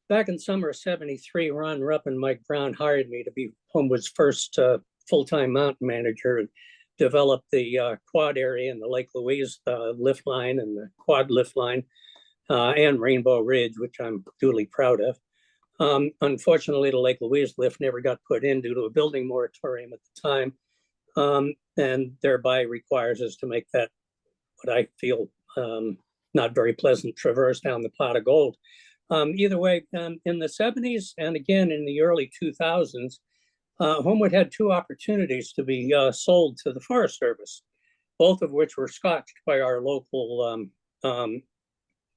Back in summer of '73, Ron Rupp and Mike Brown hired me to be Homewood's first full-time mountain manager and develop the quad area and the Lake Louise lift line and the quad lift line and Rainbow Ridge, which I'm duly proud of. Unfortunately, the Lake Louise lift never got put in due to a building moratorium at the time. And thereby requires us to make that what I feel not very pleasant traverse down the pot of gold. Either way, in the '70s and again in the early 2000s, Homewood had two opportunities to be sold to the Forest Service, both of which were scotched by our local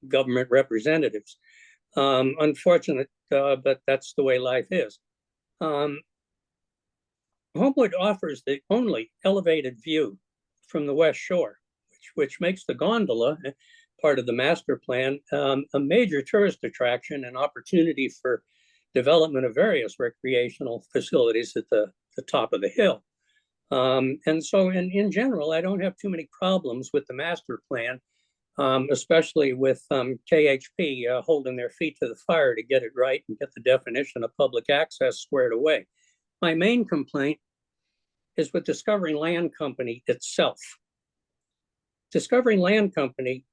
government representatives. Unfortunate, but that's the way life is. Homewood offers the only elevated view from the West Shore, which makes the gondola, part of the master plan, a major tourist attraction and opportunity for development of various recreational facilities at the top of the hill. And so in general, I don't have too many problems with the master plan, especially with KHP holding their feet to the fire to get it right and get the definition of public access squared away. My main complaint is with Discovery Land Company itself. Discovery Land Company,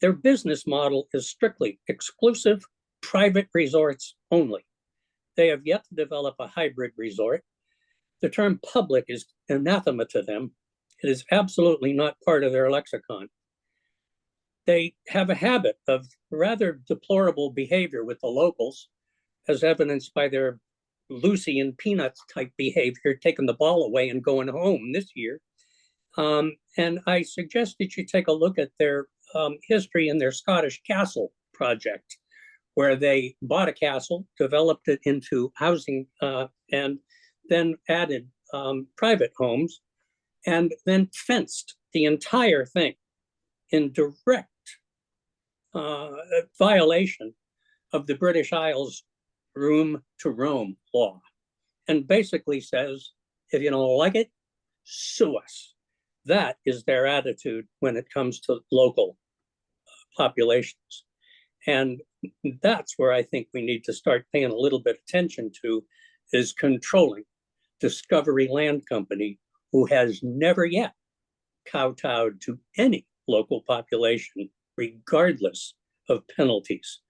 their business model is strictly exclusive private resorts only. They have yet to develop a hybrid resort. The term public is anathema to them. It is absolutely not part of their lexicon. They have a habit of rather deplorable behavior with the locals, as evidenced by their Lucy and Peanuts type behavior, taking the ball away and going home this year. And I suggest that you take a look at their history in their Scottish Castle project, where they bought a castle, developed it into housing, and then added private homes, and then fenced the entire thing in direct violation of the British Isles room to roam law, and basically says, if you don't like it, sue us. That is their attitude when it comes to local populations. And that's where I think we need to start paying a little bit of attention to, is controlling Discovery Land Company, who has never yet kowtowed to any local population, regardless of penalties.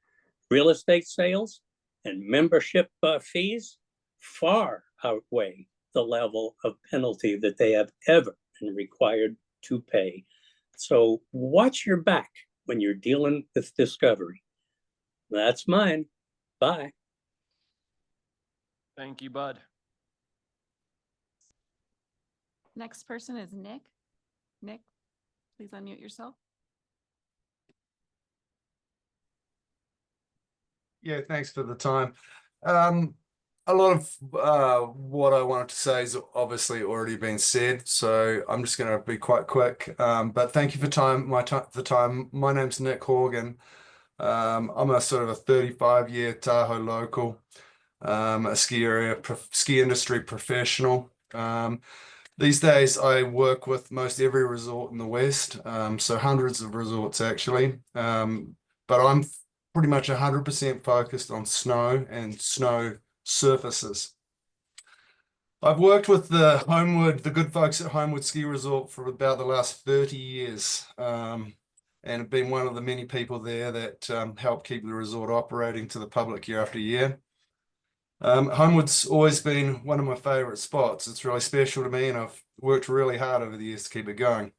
Real estate sales and membership fees far outweigh the level of penalty that they have ever been required to pay. So watch your back when you're dealing with Discovery. That's mine. Bye. Thank you, Bud. next person is Nick. Nick, please unmute yourself. Yeah, thanks for the time. A lot of what I wanted to say is obviously already been said, so I'm just going to be quite quick. But thank you for the time. My name's Nick Horgan. I'm a sort of a 35-year Tahoe local, a ski industry professional. These days, I work with most every resort in the West, so hundreds of resorts actually. But I'm pretty much 100% focused on snow and snow surfaces. I've worked with the good folks at Homewood Ski Resort for about the last 30 years, and have been one of the many people there that help keep the resort operating to the public year after year. Homewood's always been one of my favorite spots. It's really special to me, and I've worked really hard over the years to keep it going.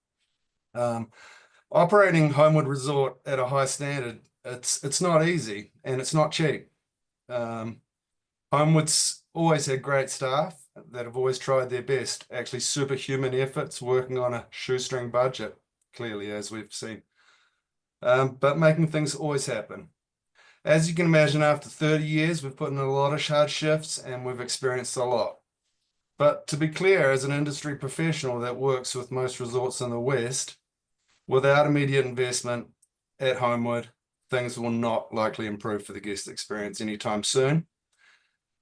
Operating Homewood Resort at a high standard, it's not easy and it's not cheap. Homewood's always had great staff that have always tried their best, actually superhuman efforts working on a shoestring budget, clearly, as we've seen. But making things always happen. As you can imagine, after 30 years, we've put in a lot of hard shifts and we've experienced a lot. But to be clear, as an industry professional that works with most resorts in the West, without immediate investment at Homewood, things will not likely improve for the guest experience anytime soon.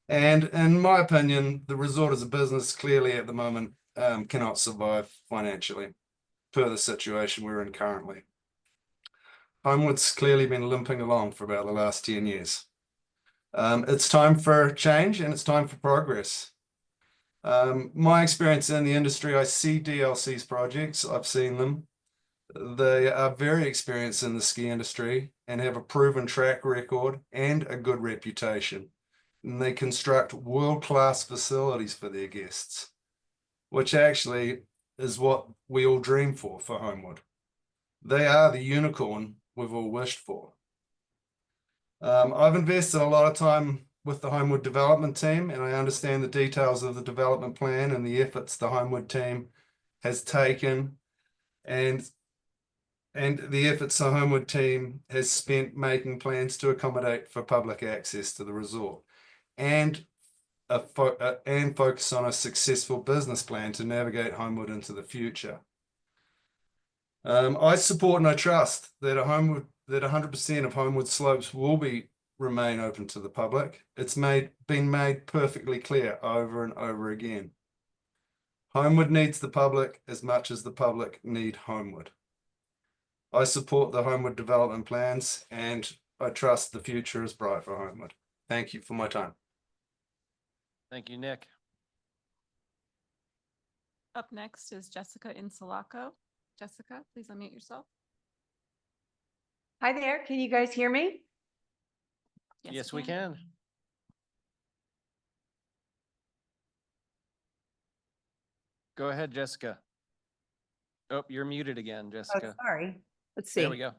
And in my opinion, the resort as a business clearly at the moment cannot survive financially per the situation we're in currently. Homewood's clearly been limping along for about the last 10 years. It's time for change and it's time for progress. My experience in the industry, I see DLC's projects, I've seen them. They are very experienced in the ski industry and have a proven track record and a good reputation. And they construct world-class facilities for their guests, which actually is what we all dream for Homewood. They are the unicorn we've all wished for. I've invested a lot of time with the Homewood development team, and I understand the details of the development plan and the efforts the Homewood team has taken, and the efforts the Homewood team has spent making plans to accommodate for public access to the resort, and focus on a successful business plan to navigate Homewood into the future. I support and I trust that 100% of Homewood slopes will remain open to the public. It's been made perfectly clear over and over again. Homewood needs the public as much as the public need Homewood. I support the Homewood development plans and I trust the future is bright for Homewood. Thank you for my time. Thank you, Nick. Up next is Jessica Insulaco. Jessica, please unmute yourself. Hi there, can you guys hear me? Yes, we can. Go ahead, Jessica. Oh, you're muted again, Jessica. Oh, sorry, let's see. There we go.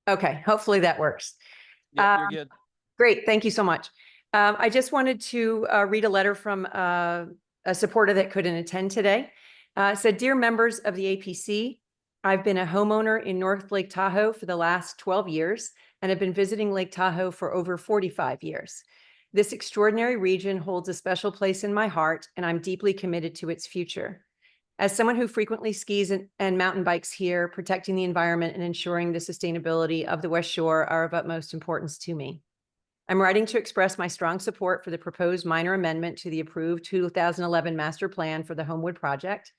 Okay, hopefully that works. Yep, you're good. Great, thank you so much. I just wanted to read a letter from a supporter that couldn't attend today. It said, "Dear members of the APC, I've been a homeowner in North Lake Tahoe for the last 12 years and have been visiting Lake Tahoe for over 45 years. This extraordinary region holds a special place in my heart, and I'm deeply committed to its future. As someone who frequently skis and mountain bikes here, protecting the environment and ensuring the sustainability of the West Shore are of utmost importance to me. I'm writing to express my strong support for the proposed minor amendment to the approved 2011 master plan for the Homewood project.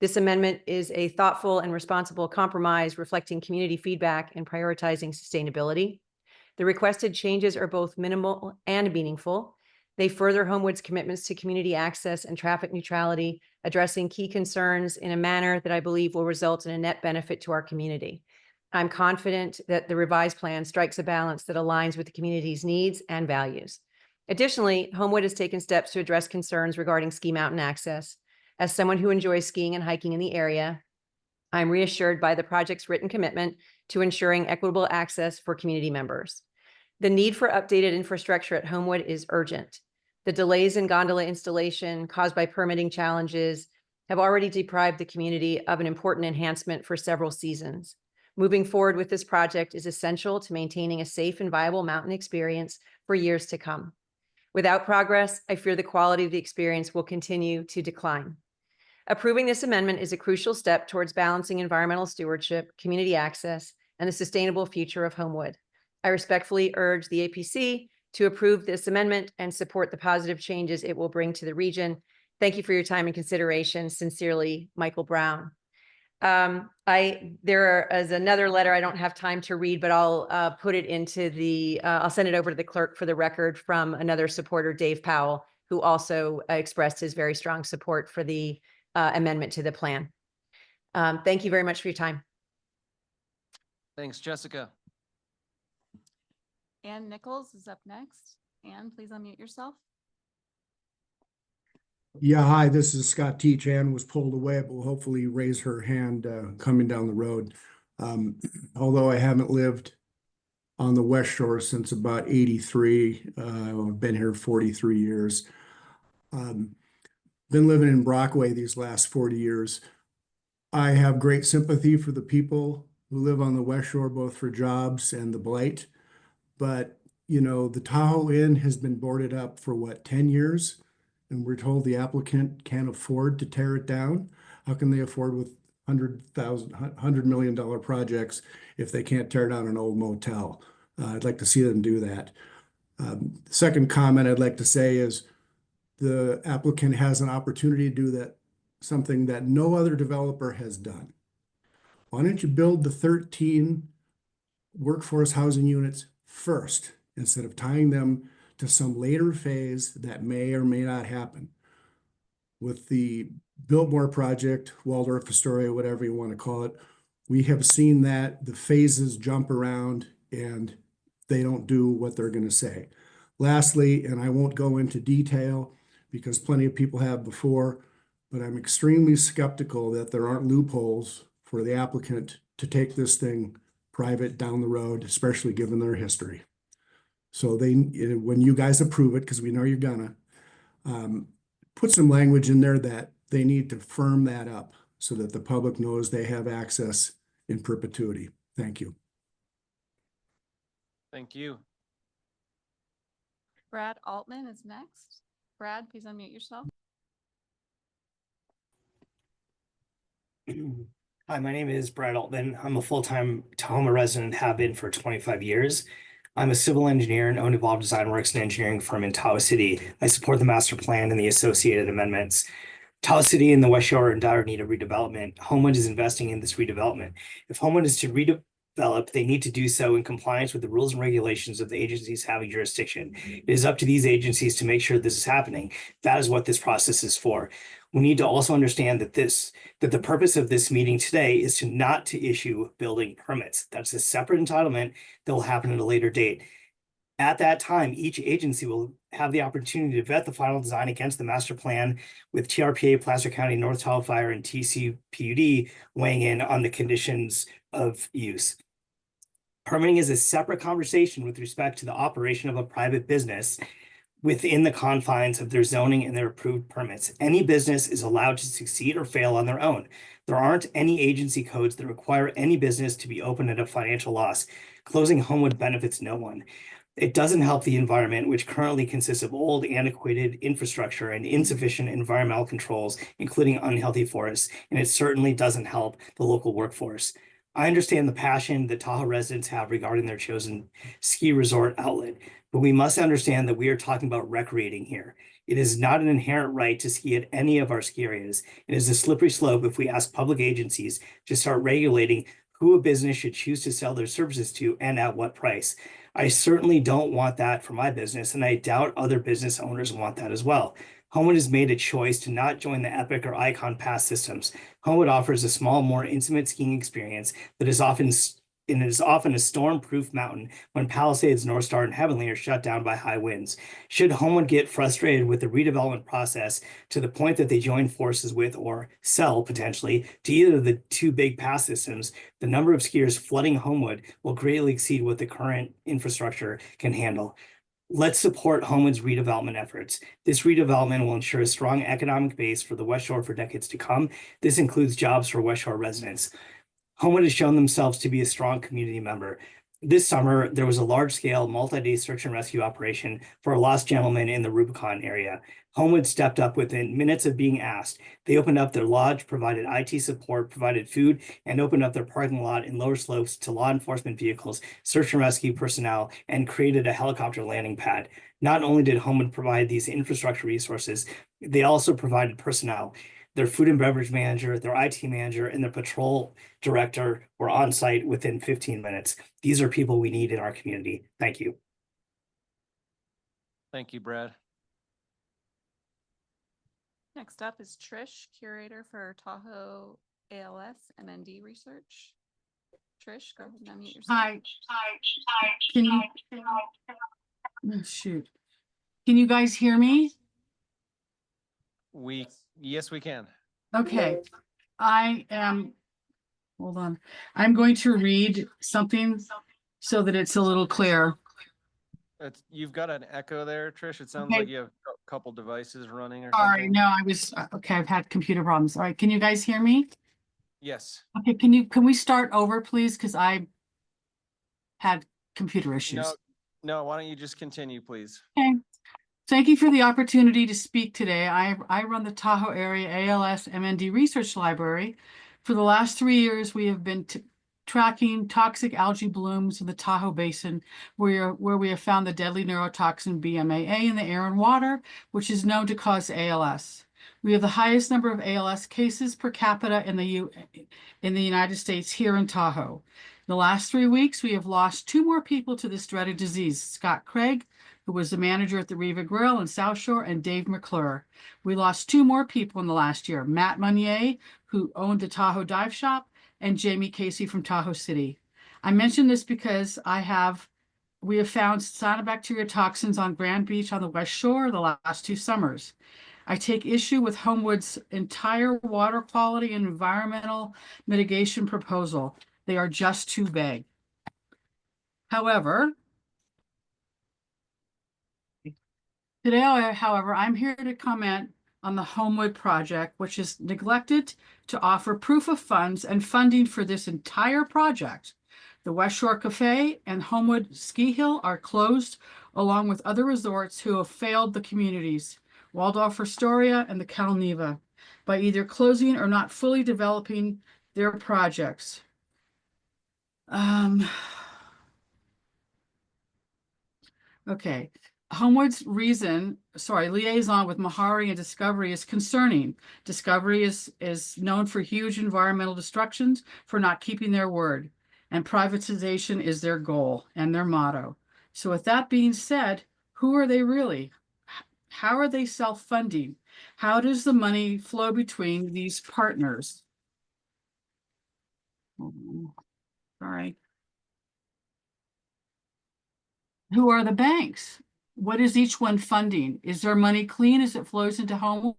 This amendment is a thoughtful and responsible compromise reflecting community feedback and prioritizing sustainability. The requested changes are both minimal and meaningful. They further Homewood's commitments to community access and traffic neutrality, addressing key concerns in a manner that I believe will result in a net benefit to our community. I'm confident that the revised plan strikes a balance that aligns with the community's needs and values. Additionally, Homewood has taken steps to address concerns regarding ski mountain access. As someone who enjoys skiing and hiking in the area, I'm reassured by the project's written commitment to ensuring equitable access for community members. The need for updated infrastructure at Homewood is urgent. The delays in gondola installation caused by permitting challenges have already deprived the community of an important enhancement for several seasons. Moving forward with this project is essential to maintaining a safe and viable mountain experience for years to come. Without progress, I fear the quality of the experience will continue to decline. Approving this amendment is a crucial step towards balancing environmental stewardship, community access, and the sustainable future of Homewood. I respectfully urge the APC to approve this amendment and support the positive changes it will bring to the region. Thank you for your time and consideration. Sincerely, Michael Brown. There is another letter I don't have time to read, but I'll put it into the, I'll send it over to the clerk for the record from another supporter, Dave Powell, who also expressed his very strong support for the amendment to the plan. Thank you very much for your time. Thanks, Jessica. Ann Nichols is up next. Ann, please unmute yourself. Yeah, hi, this is Scott Teach. Ann was pulled away, but will hopefully raise her hand coming down the road. Although I haven't lived on the West Shore since about 83, I've been here 43 years. Been living in Brockway these last 40 years. I have great sympathy for the people who live on the West Shore, both for jobs and the blight. But, you know, the Tahoe Inn has been boarded up for what, 10 years? And we're told the applicant can't afford to tear it down. How can they afford with $100 million projects if they can't tear down an old motel? I'd like to see them do that. Second comment I'd like to say is the applicant has an opportunity to do that, something that no other developer has done. Why don't you build the 13 workforce housing units first instead of tying them to some later phase that may or may not happen? With the Biltmore project, Waldorf Astoria, whatever you want to call it, we have seen that the phases jump around and they don't do what they're going to say. Lastly, and I won't go into detail because plenty of people have before, but I'm extremely skeptical that there aren't loopholes for the applicant to take this thing private down the road, especially given their history. So when you guys approve it, because we know you're gonna, put some language in there that they need to firm that up so that the public knows they have access in perpetuity. Thank you. Thank you. Brad Altman is next. Brad, please unmute yourself. Hi, my name is Brad Altman. I'm a full-time Tahoe resident, have been for 25 years. I'm a civil engineer and own Evolved Design Works, an engineering firm in Tahoe City. I support the master plan and the associated amendments. Tahoe City and the West Shore are in dire need of redevelopment. Homewood is investing in this redevelopment. If Homewood is to redevelop, they need to do so in compliance with the rules and regulations of the agencies having jurisdiction. It is up to these agencies to make sure this is happening. That is what this process is for. We need to also understand that the purpose of this meeting today is to not to issue building permits. That's a separate entitlement that will happen at a later date. At that time, each agency will have the opportunity to vet the final design against the master plan with TRPA, Placer County, North Tahoe Fire, and TCPUD weighing in on the conditions of use. Permitting is a separate conversation with respect to the operation of a private business within the confines of their zoning and their approved permits. Any business is allowed to succeed or fail on their own. There aren't any agency codes that require any business to be open at a financial loss. Closing Homewood benefits no one. It doesn't help the environment, which currently consists of old, antiquated infrastructure and insufficient environmental controls, including unhealthy forests, and it certainly doesn't help the local workforce. I understand the passion that Tahoe residents have regarding their chosen ski resort outlet, but we must understand that we are talking about recreating here. It is not an inherent right to ski at any of our ski areas. It is a slippery slope if we ask public agencies to start regulating who a business should choose to sell their services to and at what price. I certainly don't want that for my business, and I doubt other business owners want that as well. Homewood has made a choice to not join the Epic or Icon Pass systems. Homewood offers a small, more intimate skiing experience that is often a storm-proof mountain when Palisades, North Star, and Heavenly are shut down by high winds. Should Homewood get frustrated with the redevelopment process to the point that they join forces with or sell potentially to either of the two big pass systems, the number of skiers flooding Homewood will greatly exceed what the current infrastructure can handle. Let's support Homewood's redevelopment efforts. This redevelopment will ensure a strong economic base for the West Shore for decades to come. This includes jobs for West Shore residents. Homewood has shown themselves to be a strong community member. This summer, there was a large-scale multi-day search and rescue operation for a lost gentleman in the Rubicon area. Homewood stepped up within minutes of being asked. They opened up their lodge, provided IT support, provided food, and opened up their parking lot in lower slopes to law enforcement vehicles, search and rescue personnel, and created a helicopter landing pad. Not only did Homewood provide these infrastructure resources, they also provided personnel. Their food and beverage manager, their IT manager, and their patrol director were on site within 15 minutes. These are people we need in our community. Thank you. Thank you, Brad. Next up is Trish, curator for Tahoe ALS MND research. Trish, go ahead and unmute yourself. Hi. Can you, oh, shoot. Can you guys hear me? Yes, we can. Okay. Hold on. I'm going to read something so that it's a little clear. You've got an echo there, Trish. It sounds Okay. like you have a couple devices running or Sorry, something. no, okay, I've had computer problems. All right, can you guys hear me? Yes. Okay, can we start over, please? Because I had computer issues. No, why don't you just continue, please? Okay. Thank you for the opportunity to speak today. I run the Tahoe Area ALS MND Research Library. For the last 3 years, we have been tracking toxic algae blooms in the Tahoe Basin, where we have found the deadly neurotoxin BMAA in the air and water, which is known to cause ALS. We have the highest number of ALS cases per capita in the United States here in Tahoe. In the last 3 weeks, we have lost 2 more people to this dreaded disease, Scott Craig, who was the manager at the Riva Grill in South Shore, and Dave McClure. We lost 2 more people in the last year, Matt Munier, who owned the Tahoe Dive Shop, and Jamie Casey from Tahoe City. I mention this because we have found cyanobacteria toxins on Grand Beach on the West Shore the last 2 summers. I take issue with Homewood's entire water quality and environmental mitigation proposal. They are just too vague. However, today, I'm here to comment on the Homewood project, which is neglected to offer proof of funds and funding for this entire project. The West Shore Cafe and Homewood Ski Hill are closed, along with other resorts who have failed the communities, Waldorf Astoria and the Cal Neva, by either closing or not fully developing their projects. Okay. Homewood's liaison with Meharry and Discovery is concerning. Discovery is known for huge environmental destructions for not keeping their word, and privatization is their goal and their motto. So with that being said, who are they really? How are they self-funding? How does the money flow between these partners? Sorry. Who are the banks? What is each one funding? Is their money clean as it flows into Homewood?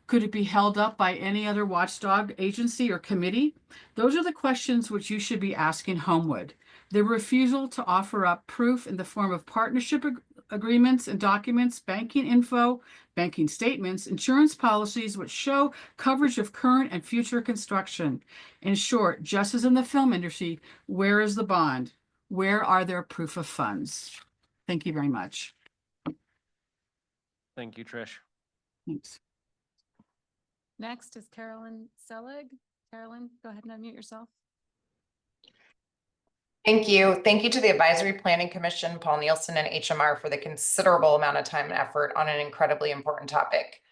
Could it be held up by any other watchdog agency or committee? Those are the questions which you should be asking Homewood. Their refusal to offer up proof in the form of partnership agreements and documents, banking info, banking statements, insurance policies which show coverage of current and future construction. In short, just as in the film industry, where is the bond? Where are their proof of funds? Thank you very much. Thank you, Trish. Thanks. Next is Carolyn Selig. Carolyn, go ahead and unmute yourself. Thank you. Thank you to the Advisory Planning Commission, Paul Nielsen, and HMR for the considerable amount of time and effort on an incredibly important topic.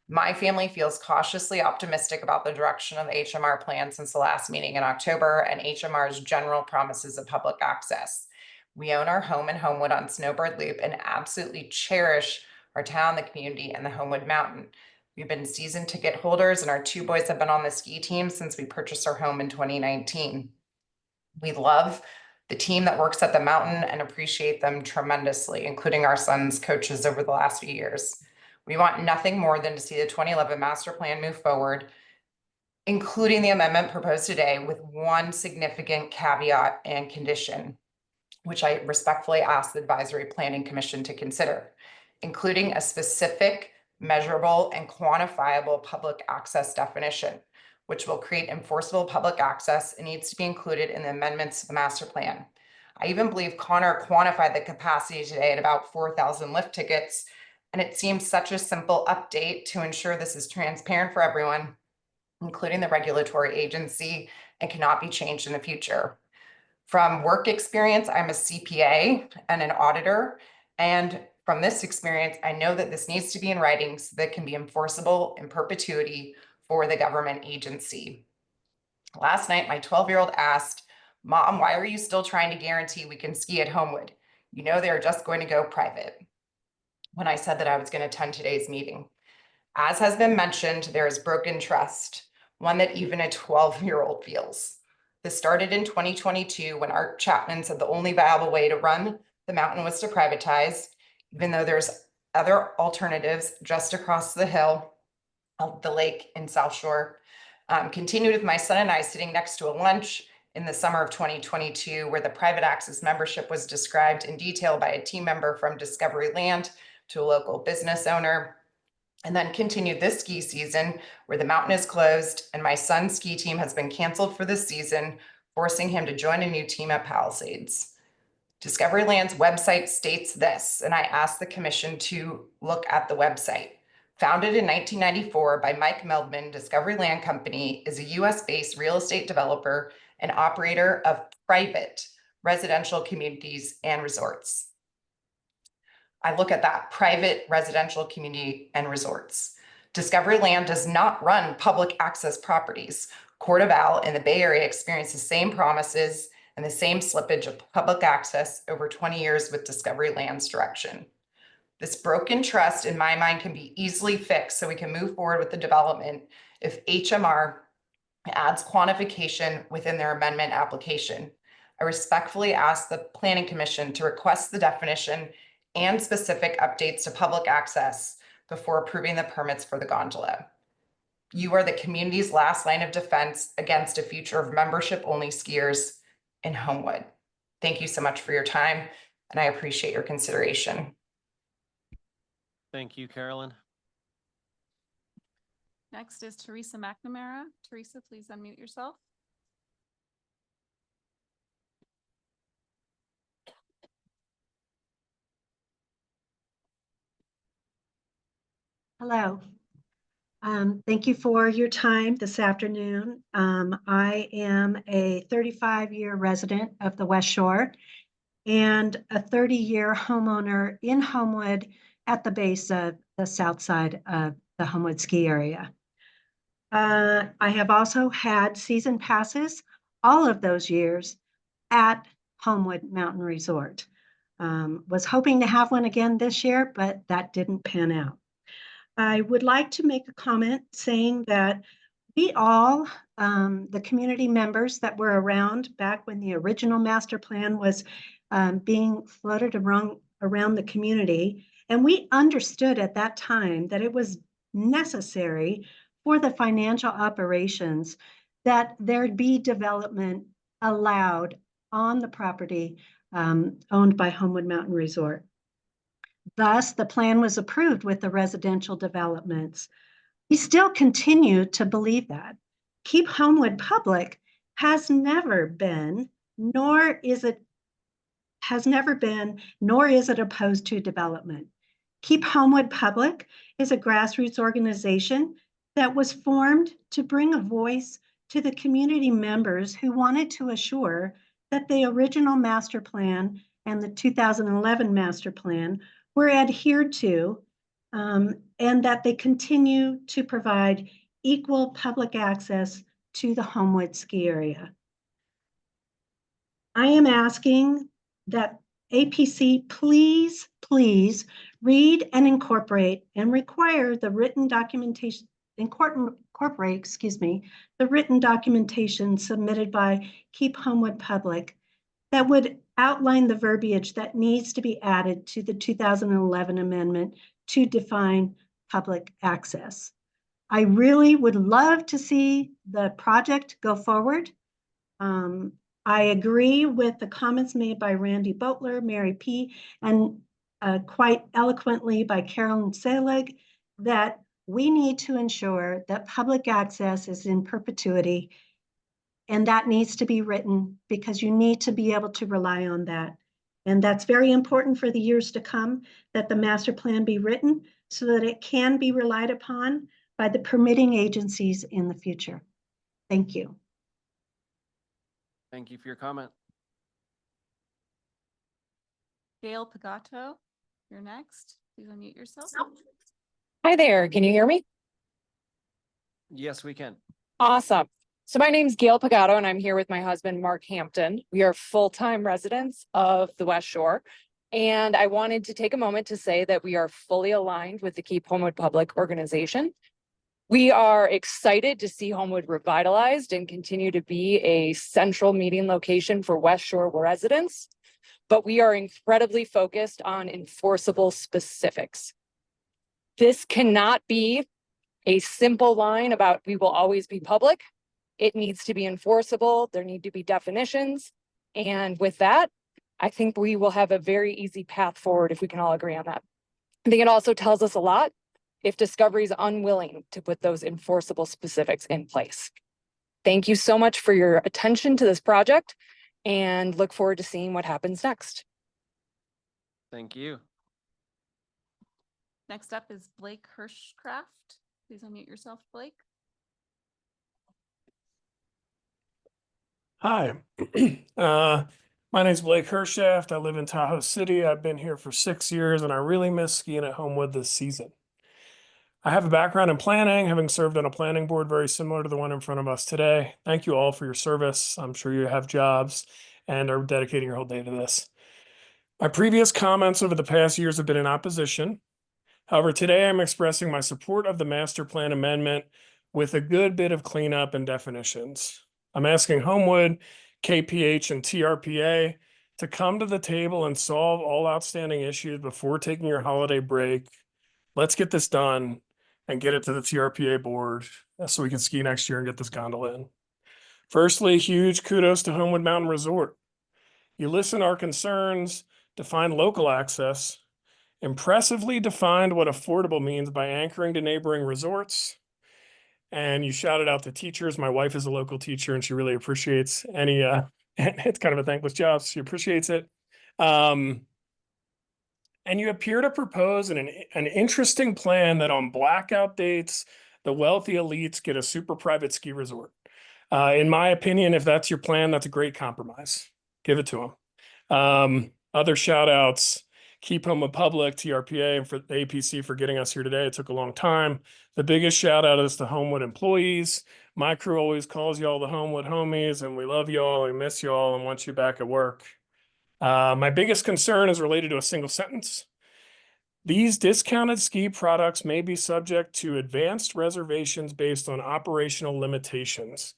My family feels cautiously optimistic about the direction of the HMR plan since the last meeting in October and HMR's general promises of public access. We own our home in Homewood on Snowbird Loop and absolutely cherish our town, the community, and the Homewood Mountain. We've been season ticket holders, and our 2 boys have been on the ski team since we purchased our home in 2019. We love the team that works at the mountain and appreciate them tremendously, including our son's coaches over the last few years. We want nothing more than to see the 2011 master plan move forward, including the amendment proposed today, with one significant caveat and condition. which I respectfully ask the Advisory Planning Commission to consider, including a specific, measurable, and quantifiable public access definition, which will create enforceable public access and needs to be included in the amendments to the master plan. I even believe Connor quantified the capacity today at about 4,000 lift tickets, and it seems such a simple update to ensure this is transparent for everyone, including the regulatory agency, and cannot be changed in the future. From work experience, I'm a CPA and an auditor, and from this experience, I know that this needs to be in writing so that it can be enforceable in perpetuity for the government agency. Last night, my 12-year-old asked, "Mom, why are you still trying to guarantee we can ski at Homewood? You know they're just going to go private." When I said that I was going to attend today's meeting. As has been mentioned, there is broken trust, one that even a 12-year-old feels. This started in 2022 when Art Chapman said the only viable way to run the mountain was to privatize, even though there's other alternatives just across the hill of the lake in South Shore. Continued with my son and I sitting next to a lunch in the summer of 2022, where the private access membership was described in detail by a team member from Discovery Land to a local business owner. And then continued this ski season where the mountain is closed and my son's ski team has been canceled for this season, forcing him to join a new team at Palisades. Discovery Land's website states this, and I asked the commission to look at the website. Founded in 1994 by Mike Meldman, Discovery Land Company is a US-based real estate developer and operator of private residential communities and resorts. I look at that, private residential community and resorts. Discovery Land does not run public access properties. Coeur d'Alene and the Bay Area experienced the same promises and the same slippage of public access over 20 years with Discovery Land's direction. This broken trust in my mind can be easily fixed so we can move forward with the development if HMR adds quantification within their amendment application. I respectfully ask the Planning Commission to request the definition and specific updates to public access before approving the permits for the gondola. You are the community's last line of defense against a future of membership-only skiers in Homewood. Thank you so much for your time, and I appreciate your consideration. Thank you, Carolyn. Next is Teresa McNamara. Teresa, please unmute yourself. Hello. Thank you for your time this afternoon. I am a 35-year resident of the West Shore and a 30-year homeowner in Homewood at the base of the south side of the Homewood ski area. I have also had season passes all of those years at Homewood Mountain Resort. Was hoping to have one again this year, but that didn't pan out. I would like to make a comment saying that we all, the community members that were around back when the original master plan was being floated around the community, and we understood at that time that it was necessary for the financial operations that there'd be development allowed on the property owned by Homewood Mountain Resort. Thus, the plan was approved with the residential developments. We still continue to believe that. Keep Homewood public has never been, nor is it opposed to development. Keep Homewood Public is a grassroots organization that was formed to bring a voice to the community members who wanted to assure that the original master plan and the 2011 master plan were adhered to, and that they continue to provide equal public access to the Homewood ski area. I am asking that APC please read and incorporate and require the written documentation, incorporate, the written documentation submitted by Keep Homewood Public that would outline the verbiage that needs to be added to the 2011 amendment to define public access. I really would love to see the project go forward. I agree with the comments made by Randy Butler, Mary P., and quite eloquently by Carolyn Selig, that we need to ensure that public access is in perpetuity. And that needs to be written because you need to be able to rely on that. And that's very important for the years to come, that the master plan be written so that it can be relied upon by the permitting agencies in the future. Thank you. Thank you for your comment. Gail Pagato, you're next. Please unmute yourself. Hi there, can you hear me? Yes, we can. Awesome. So my name's Gail Pagato and I'm here with my husband, Mark Hampton. We are full-time residents of the West Shore. And I wanted to take a moment to say that we are fully aligned with the Keep Homewood Public organization. We are excited to see Homewood revitalized and continue to be a central meeting location for West Shore residents. But we are incredibly focused on enforceable specifics. This cannot be a simple line about we will always be public. It needs to be enforceable. There need to be definitions. And with that, I think we will have a very easy path forward if we can all agree on that. I think it also tells us a lot if Discovery is unwilling to put those enforceable specifics in place. Thank you so much for your attention to this project and look forward to seeing what happens next. Thank you. Next up is Blake Hirschcraft. Please unmute yourself, Blake. Hi, my name's Blake Hirschaft. I live in Tahoe City. I've been here for 6 years and I really miss skiing at Homewood this season. I have a background in planning, having served on a planning board very similar to the one in front of us today. Thank you all for your service. I'm sure you have jobs and are dedicating your whole day to this. My previous comments over the past years have been in opposition. However, today I'm expressing my support of the master plan amendment with a good bit of cleanup and definitions. I'm asking Homewood, KPH, and TRPA to come to the table and solve all outstanding issues before taking your holiday break. Let's get this done and get it to the TRPA board so we can ski next year and get this gondola in. Firstly, huge kudos to Homewood Mountain Resort. You listen to our concerns, define local access, impressively defined what affordable means by anchoring to neighboring resorts. And you shouted out to teachers. My wife is a local teacher and she really appreciates any, and it's kind of a thankless job. So she appreciates it. And you appear to propose an interesting plan that on blackout dates, the wealthy elites get a super private ski resort. In my opinion, if that's your plan, that's a great compromise. Give it to them. Other shout outs. Keep Homewood Public, TRPA, and for the APC for getting us here today. It took a long time. The biggest shout out is to Homewood employees. My crew always calls y'all the Homewood homies, and we love y'all, we miss y'all, and want you back at work. My biggest concern is related to a single sentence. These discounted ski products may be subject to advanced reservations based on operational limitations.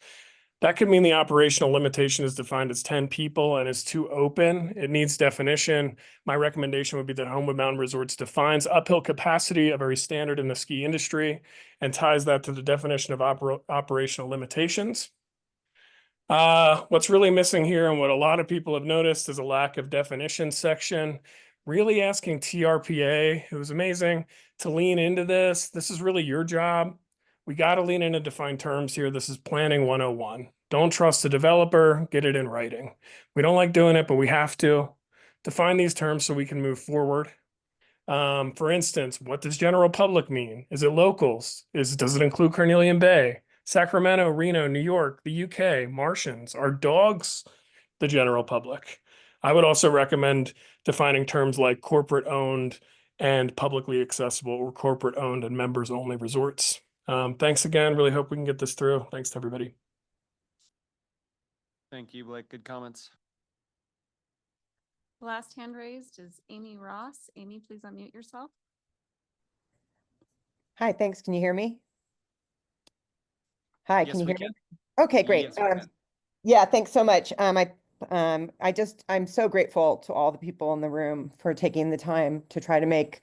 That could mean the operational limitation is defined as 10 people and is too open. It needs definition. My recommendation would be that Homewood Mountain Resorts defines uphill capacity, a very standard in the ski industry, and ties that to the definition of operational limitations. What's really missing here and what a lot of people have noticed is a lack of definition section. Really asking TRPA, who was amazing, to lean into this. This is really your job. We got to lean into defined terms here. This is planning 101. Don't trust the developer, get it in writing. We don't like doing it, but we have to define these terms so we can move forward. For instance, what does general public mean? Is it locals? Does it include Carnelian Bay, Sacramento, Reno, New York, the UK, Martians? Are dogs the general public? I would also recommend defining terms like corporate owned and publicly accessible, or corporate owned and members only resorts. Thanks again. Really hope we can get this through. Thanks to everybody. Thank you, Blake. Good comments. The last hand raised is Amy Ross. Amy, please unmute yourself. Hi, thanks. Can you hear me? Hi, Yes, can you we hear me? can. Okay, great. Yes, we can. Yeah, thanks so much. I'm so grateful to all the people in the room for taking the time to try to make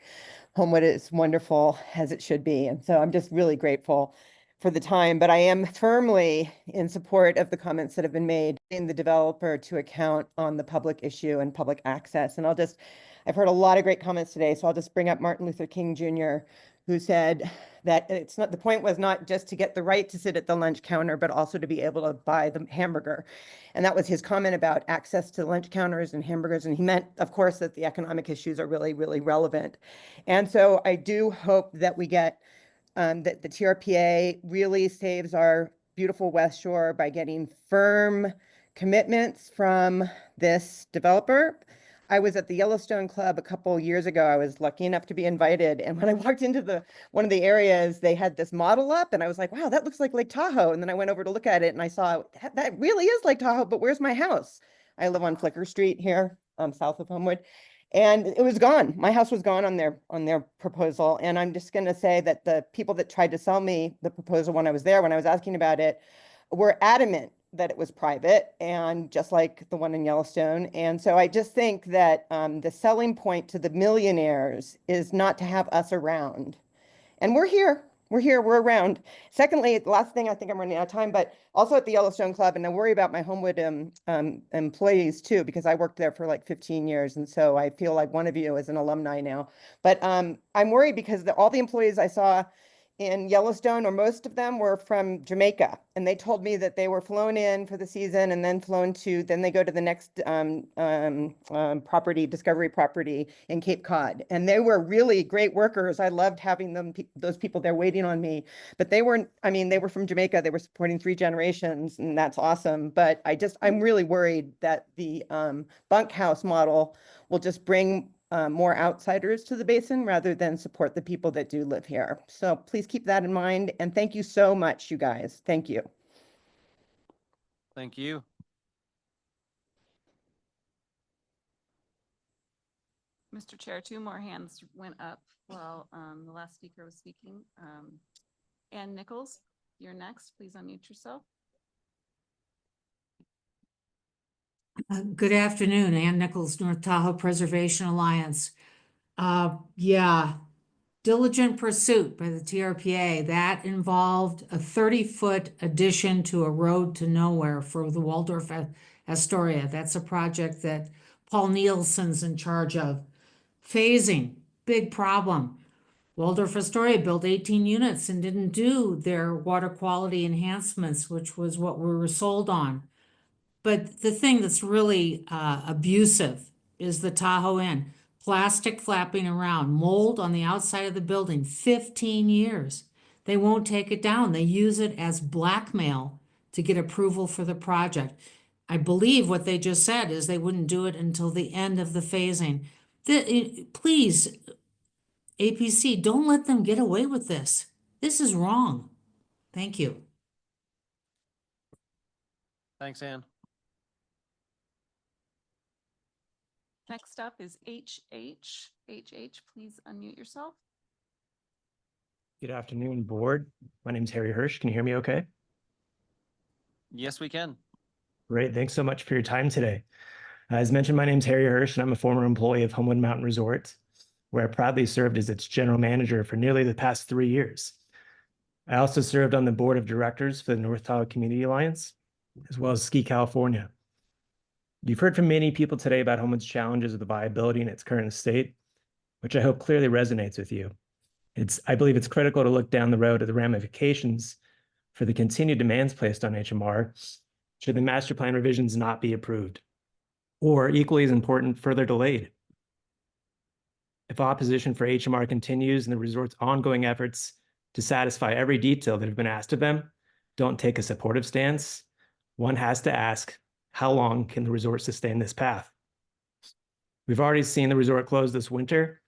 Homewood as wonderful as it should be. And so I'm just really grateful for the time, but I am firmly in support of the comments that have been made in the developer to account on the public issue and public access. And I've heard a lot of great comments today, so I'll just bring up Martin Luther King Jr., who said that the point was not just to get the right to sit at the lunch counter, but also to be able to buy the hamburger. And that was his comment about access to lunch counters and hamburgers. And he meant, of course, that the economic issues are really, really relevant. And so I do hope that we get that the TRPA really saves our beautiful West Shore by getting firm commitments from this developer. I was at the Yellowstone Club a couple years ago. I was lucky enough to be invited. And when I walked into one of the areas, they had this model up and I was like, wow, that looks like Lake Tahoe. And then I went over to look at it and I saw that really is Lake Tahoe, but where's my house? I live on Flicker Street here, south of Homewood. And it was gone. My house was gone on their proposal. And I'm just going to say that the people that tried to sell me the proposal when I was there, when I was asking about it, were adamant that it was private, and just like the one in Yellowstone. And so I just think that the selling point to the millionaires is not to have us around. And we're here, we're around. Secondly, the last thing, I think I'm running out of time, but also at the Yellowstone Club, and I worry about my Homewood employees too, because I worked there for like 15 years. And so I feel like one of you is an alumni now. But I'm worried because all the employees I saw in Yellowstone, or most of them, were from Jamaica. And they told me that they were flown in for the season and then then they go to the next discovery property in Cape Cod. And they were really great workers. I loved having those people there waiting on me. But they were from Jamaica. They were supporting 3 generations, and that's awesome. But I'm really worried that the bunkhouse model will just bring more outsiders to the basin rather than support the people that do live here. So please keep that in mind. And thank you so much, you guys. Thank you. Thank you. Mr. Chair, 2 more hands went up while the last speaker was speaking. Ann Nichols, you're next. Please unmute yourself. Good afternoon, Ann Nichols, North Tahoe Preservation Alliance. Yeah, diligent pursuit by the TRPA, that involved a 30-foot addition to a road to nowhere for the Waldorf Astoria. That's a project that Paul Nielsen's in charge of. Phasing, big problem. Waldorf Astoria built 18 units and didn't do their water quality enhancements, which was what we were sold on. But the thing that's really abusive is the Tahoe Inn. Plastic flapping around, mold on the outside of the building, 15 years. They won't take it down. They use it as blackmail to get approval for the project. I believe what they just said is they wouldn't do it until the end of the phasing. Please, APC, don't let them get away with this. This is wrong. Thank you. Thanks, Ann. Next up is HH. HH, please unmute yourself. Good afternoon, board. My name is Harry Hirsch. Can you hear me okay? Yes, we can. Great. Thanks so much for your time today. As mentioned, my name is Harry Hirsch, and I'm a former employee of Homewood Mountain Resort, where I proudly served as its general manager for nearly the past 3 years. I also served on the board of directors for the North Tahoe Community Alliance, as well as Ski California. You've heard from many people today about Homewood's challenges with the viability in its current state, which I hope clearly resonates with you. I believe it's critical to look down the road at the ramifications for the continued demands placed on HMR should the master plan revisions not be approved, or equally as important, further delayed. If opposition for HMR continues and the resort's ongoing efforts to satisfy every detail that have been asked of them don't take a supportive stance, one has to ask, how long can the resort sustain this path? We've already seen the resort close this winter.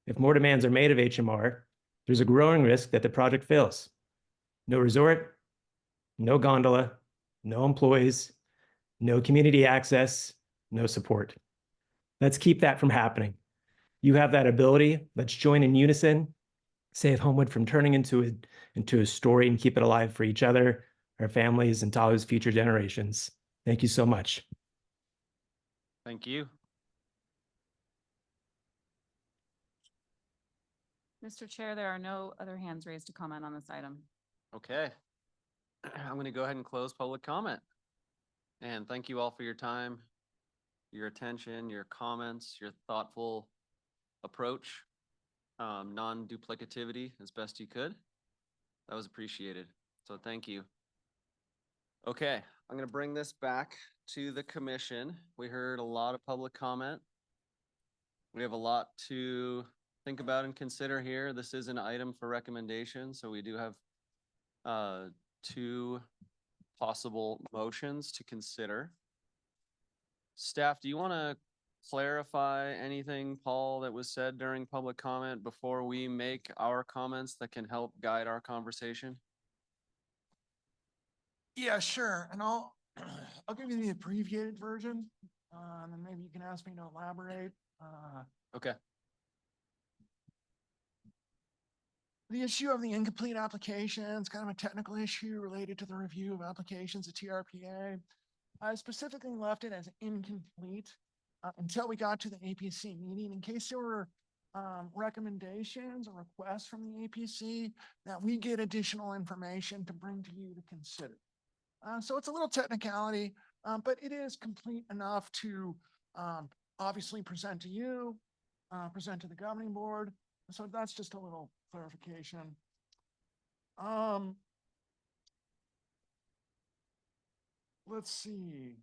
If more demands are made of HMR, there's a growing risk that the project fails. No resort, no gondola, no employees, no community access, no support. Let's keep that from happening. You have that ability. Let's join in unison, save Homewood from turning into a story, and keep it alive for each other, our families, and Tahoe's future generations. Thank you so much. Thank you. Mr. Chair, there are no other hands raised to comment on this item. Okay, I'm going to go ahead and close public comment. And thank you all for your time, your attention, your comments, your thoughtful approach, non-duplicativity as best you could. That was appreciated. So thank you. Okay, I'm going to bring this back to the commission. We heard a lot of public comment. We have a lot to think about and consider here. This is an item for recommendation, so we do have two possible motions to consider. Staff, do you want to clarify anything, Paul, that was said during public comment before we make our comments that can help guide our conversation? Yeah, sure. And I'll give you the abbreviated version, and then maybe you can ask me to elaborate. Okay. The issue of the incomplete applications, kind of a technical issue related to the review of applications at TRPA. I specifically left it as incomplete until we got to the APC meeting, in case there were recommendations or requests from the APC that we get additional information to bring to you to consider. So it's a little technicality, but it is complete enough to obviously present to you, present to the governing board. So that's just a little clarification. Let's see.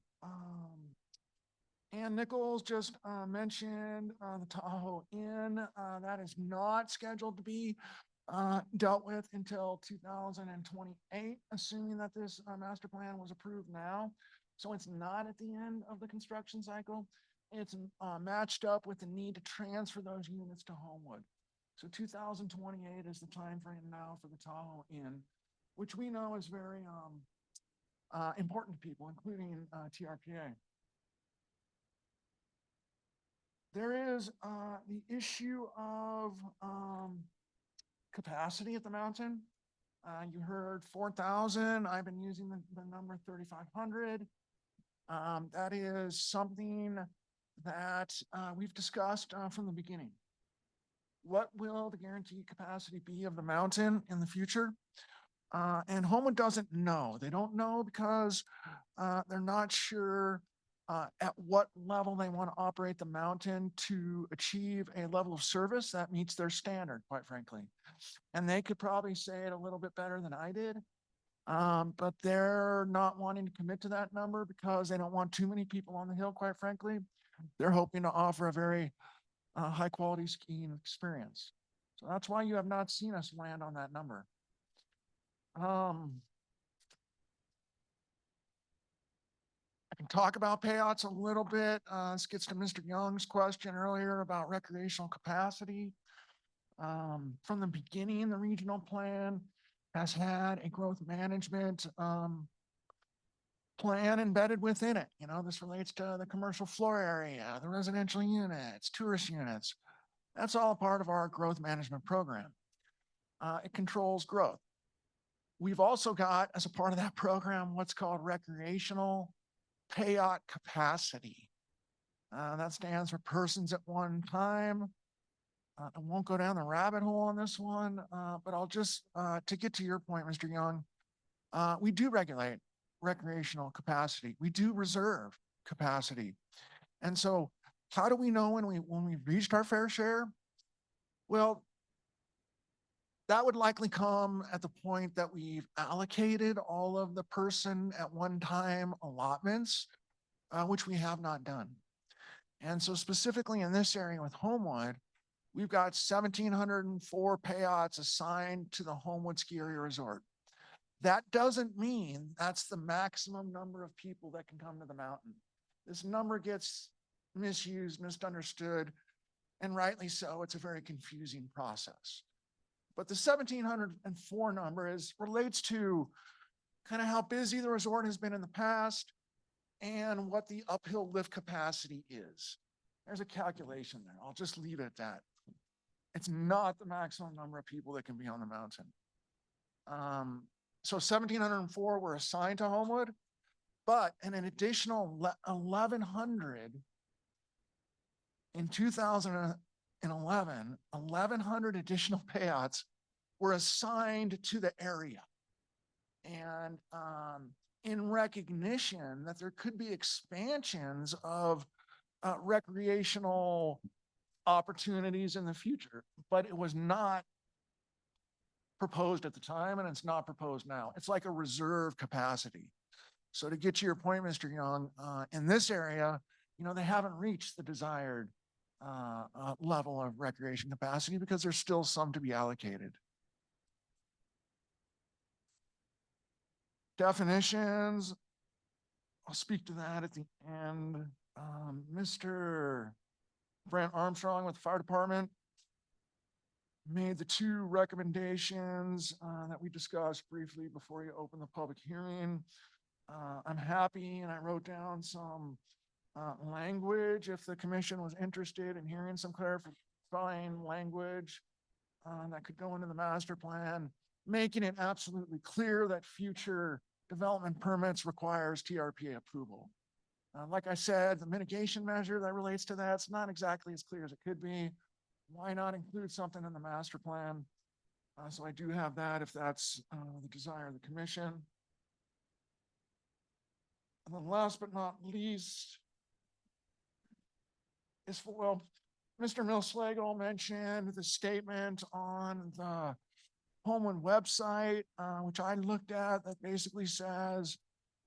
Ann Nichols just mentioned the Tahoe Inn. That is not scheduled to be dealt with until 2028, assuming that this master plan was approved now. So it's not at the end of the construction cycle. It's matched up with the need to transfer those units to Homewood. So 2028 is the time frame now for the Tahoe Inn, which we know is very important to people, including TRPA. There is the issue of capacity at the mountain. You heard 4,000. I've been using the number 3,500. That is something that we've discussed from the beginning. What will the guaranteed capacity be of the mountain in the future? And Homewood doesn't know. They don't know because they're not sure at what level they want to operate the mountain to achieve a level of service that meets their standard, quite frankly. And they could probably say it a little bit better than I did. But they're not wanting to commit to that number because they don't want too many people on the hill, quite frankly. They're hoping to offer a very high quality skiing experience. So that's why you have not seen us land on that number. I can talk about payouts a little bit. This gets to Mr. Young's question earlier about recreational capacity. From the beginning, the regional plan has had a growth management plan embedded within it. You know, this relates to the commercial floor area, the residential units, tourist units. That's all part of our growth management program. It controls growth. We've also got, as a part of that program, what's called recreational payout capacity. That stands for persons at one time. I won't go down the rabbit hole on this one, but I'll just, to get to your point, Mr. Young, we do regulate recreational capacity. We do reserve capacity. And so how do we know when we've reached our fair share? Well, that would likely come at the point that we've allocated all of the person at one time allotments, which we have not done. And so specifically in this area with Homewood, we've got 1,704 payouts assigned to the Homewood Ski Area Resort. That doesn't mean that's the maximum number of people that can come to the mountain. This number gets misused, misunderstood, and rightly so. It's a very confusing process. But the 1,704 number relates to kind of how busy the resort has been in the past and what the uphill lift capacity is. There's a calculation there. I'll just leave it at that. It's not the maximum number of people that can be on the mountain. So 1,704 were assigned to Homewood, but an additional 1,100 in 2011, 1,100 additional payouts were assigned to the area. And in recognition that there could be expansions of recreational opportunities in the future, but it was not proposed at the time and it's not proposed now. It's like a reserve capacity. So to get to your point, Mr. Young, in this area, they haven't reached the desired level of recreation capacity because there's still some to be allocated. Definitions, I'll speak to that at the end. Mr. Brent Armstrong with the fire department made the two recommendations that we discussed briefly before you open the public hearing. I'm happy, and I wrote down some language if the commission was interested in hearing some clarifying language that could go into the master plan, making it absolutely clear that future development permits requires TRPA approval. Like I said, the mitigation measure that relates to that's not exactly as clear as it could be. Why not include something in the master plan? So I do have that if that's the desire of the commission. And then last but not least is Mr. Millslagle mentioned the statement on the Homewood website, which I looked at, that basically says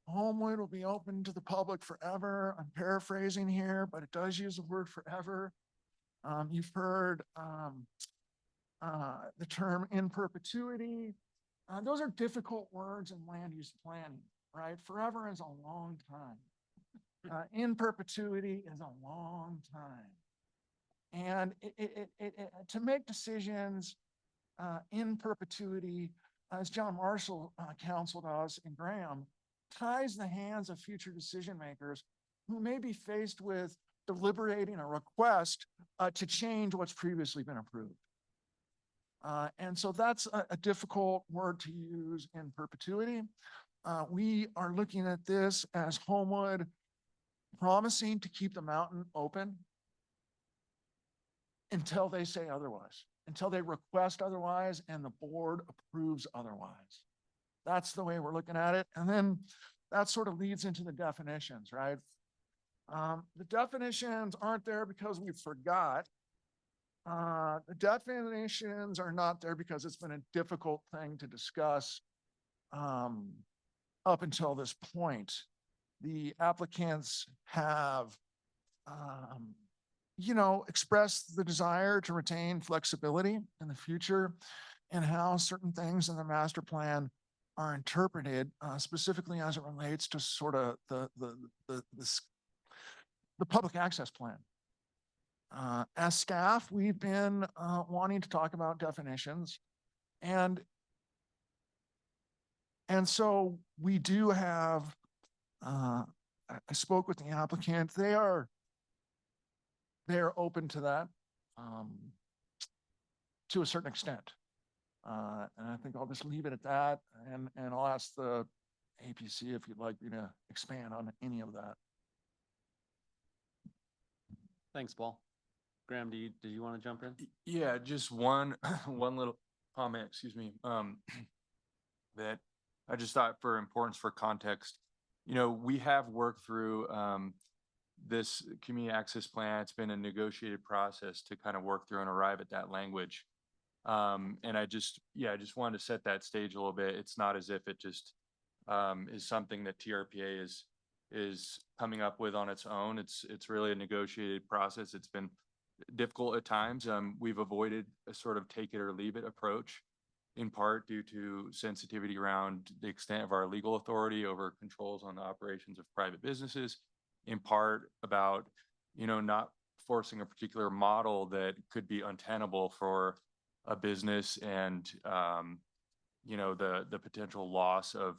Homewood will be open to the public forever. I'm paraphrasing here, but it does use the word forever. You've heard the term in perpetuity. Those are difficult words in land use planning, right? Forever is a long time. In perpetuity is a long time. And to make decisions in perpetuity, as John Marshall counseled us in Graham, ties the hands of future decision makers who may be faced with deliberating a request to change what's previously been approved. And so that's a difficult word to use, in perpetuity. We are looking at this as Homewood promising to keep the mountain open until they say otherwise, until they request otherwise and the board approves otherwise. That's the way we're looking at it. And then that sort of leads into the definitions, right? The definitions aren't there because we forgot. The definitions are not there because it's been a difficult thing to discuss up until this point. The applicants have, expressed the desire to retain flexibility in the future and how certain things in the master plan are interpreted, specifically as it relates to sort of the public access plan. As staff, we've been wanting to talk about definitions, and so we do have, I spoke with the applicant. They are open to that to a certain extent. And I think I'll just leave it at that, and I'll ask the APC if you'd like me to expand on any of that. Thanks, Paul. Graham, did you want to jump in? Yeah, just one little comment, excuse me, that I just thought for importance for context. We have worked through this community access plan. It's been a negotiated process to kind of work through and arrive at that language. And I just wanted to set that stage a little bit. It's not as if it just is something that TRPA is coming up with on its own. It's really a negotiated process. It's been difficult at times. We've avoided a sort of take it or leave it approach, in part due to sensitivity around the extent of our legal authority over controls on the operations of private businesses, in part about, not forcing a particular model that could be untenable for a business and, the potential loss of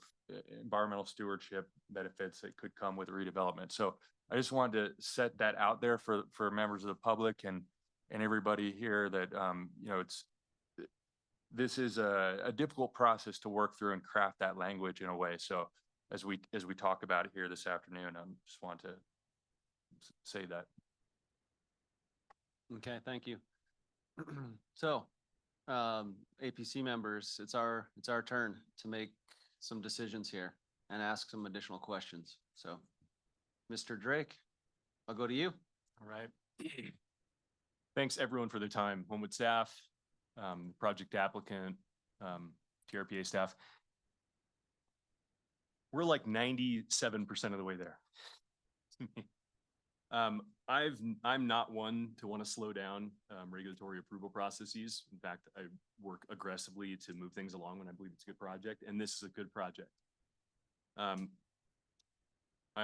environmental stewardship benefits that could come with redevelopment. So I just wanted to set that out there for members of the public and everybody here that, this is a difficult process to work through and craft that language in a way. So as we talk about it here this afternoon, I just want to say that. Okay, thank you. So, APC members, it's our turn to make some decisions here and ask some additional questions. So, Mr. Drake, I'll go to you. All right. Thanks everyone for their time. Homewood staff, project applicant, TRPA staff. We're like 97% of the way there. I'm not one to want to slow down regulatory approval processes. In fact, I work aggressively to move things along when I believe it's a good project, and this is a good project. I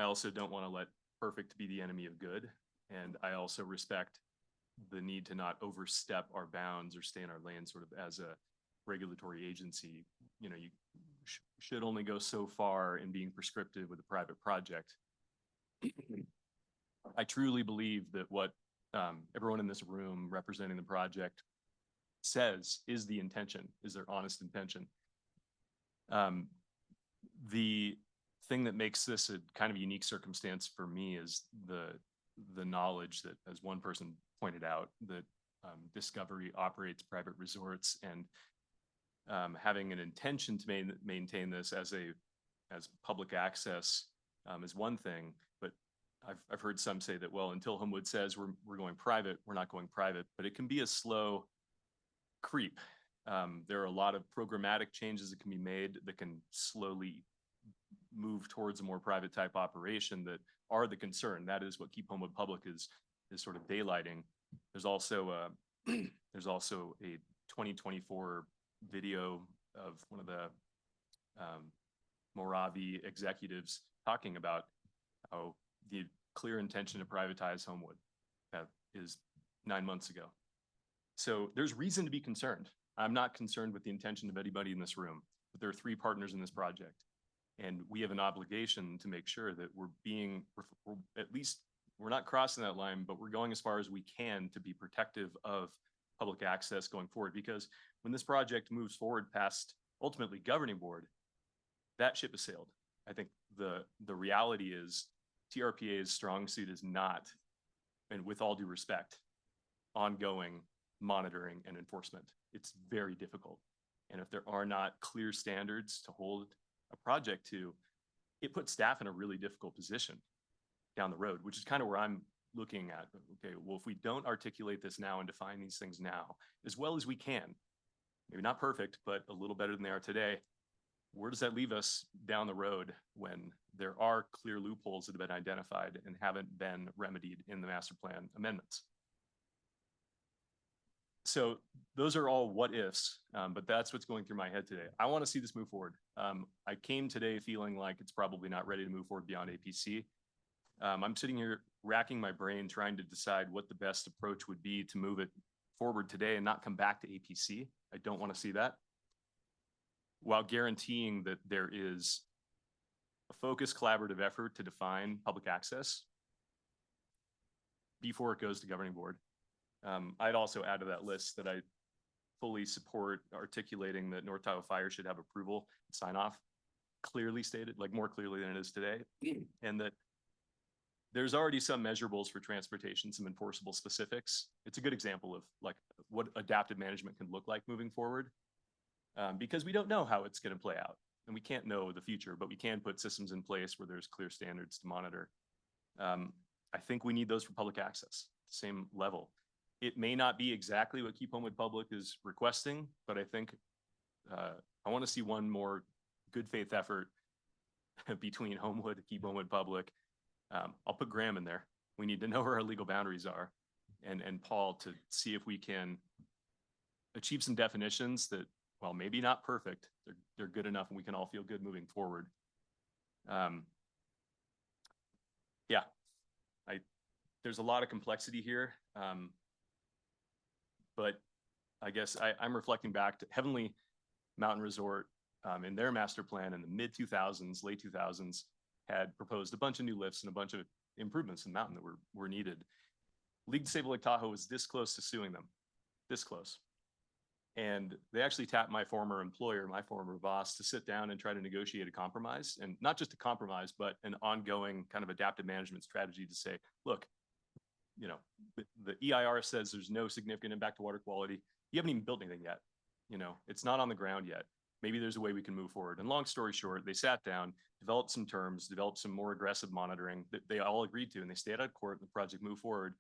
also don't want to let perfect be the enemy of good, and I also respect the need to not overstep our bounds or stay in our lane sort of as a regulatory agency. You know, you should only go so far in being prescriptive with a private project. I truly believe that what everyone in this room representing the project says is the intention, is their honest intention. The thing that makes this a kind of unique circumstance for me is the knowledge that, as one person pointed out, that Discovery operates private resorts, and having an intention to maintain this as public access is one thing, but I've heard some say that, well, until Homewood says we're going private, we're not going private, but it can be a slow creep. There are a lot of programmatic changes that can be made that can slowly move towards a more private type operation that are the concern. That is what Keep Homewood Public is sort of daylighting. There's also a 2024 video of one of the Moravi executives talking about how the clear intention to privatize Homewood is 9 months ago. So there's reason to be concerned. I'm not concerned with the intention of anybody in this room, but there are 3 partners in this project. And we have an obligation to make sure that we're at least, we're not crossing that line, but we're going as far as we can to be protective of public access going forward. Because when this project moves forward past ultimately governing board, that ship has sailed. I think the reality is TRPA's strong suit is not, and with all due respect, ongoing monitoring and enforcement. It's very difficult. And if there are not clear standards to hold a project to, it puts staff in a really difficult position down the road, which is kind of where I'm looking at. Okay, well, if we don't articulate this now and define these things now as well as we can, maybe not perfect, but a little better than they are today, where does that leave us down the road when there are clear loopholes that have been identified and haven't been remedied in the master plan amendments? So those are all what ifs, but that's what's going through my head today. I want to see this move forward. I came today feeling like it's probably not ready to move forward beyond APC. I'm sitting here racking my brain trying to decide what the best approach would be to move it forward today and not come back to APC. I don't want to see that, while guaranteeing that there is a focused collaborative effort to define public access before it goes to governing board. I'd also add to that list that I fully support articulating that North Tahoe Fire should have approval, sign off, clearly stated, like more clearly than it is today, and that there's already some measurables for transportation, some enforceable specifics. It's a good example of like what adaptive management can look like moving forward, because we don't know how it's going to play out, and we can't know the future, but we can put systems in place where there's clear standards to monitor. I think we need those for public access, same level. It may not be exactly what Keep Homewood Public is requesting, but I think I want to see one more good faith effort between Homewood, Keep Homewood Public. I'll put Graham in there. We need to know where our legal boundaries are, and Paul, to see if we can achieve some definitions that, while maybe not perfect, they're good enough and we can all feel good moving forward. Yeah, there's a lot of complexity here. But I guess I'm reflecting back to Heavenly Mountain Resort in their master plan in the mid 2000s, late 2000s, had proposed a bunch of new lifts and a bunch of improvements in the mountain that were needed. League Disabled Lake Tahoe was this close to suing them, this close. And they actually tapped my former employer, my former boss, to sit down and try to negotiate a compromise, and not just a compromise, but an ongoing kind of adaptive management strategy to say, look, you know, the EIR says there's no significant impact to water quality. You haven't even built anything yet. You know, it's not on the ground yet. maybe there's a way we can move forward. And long story short, they sat down, developed some terms, developed some more aggressive monitoring that they all agreed to, and they stayed out of court and the project moved forward.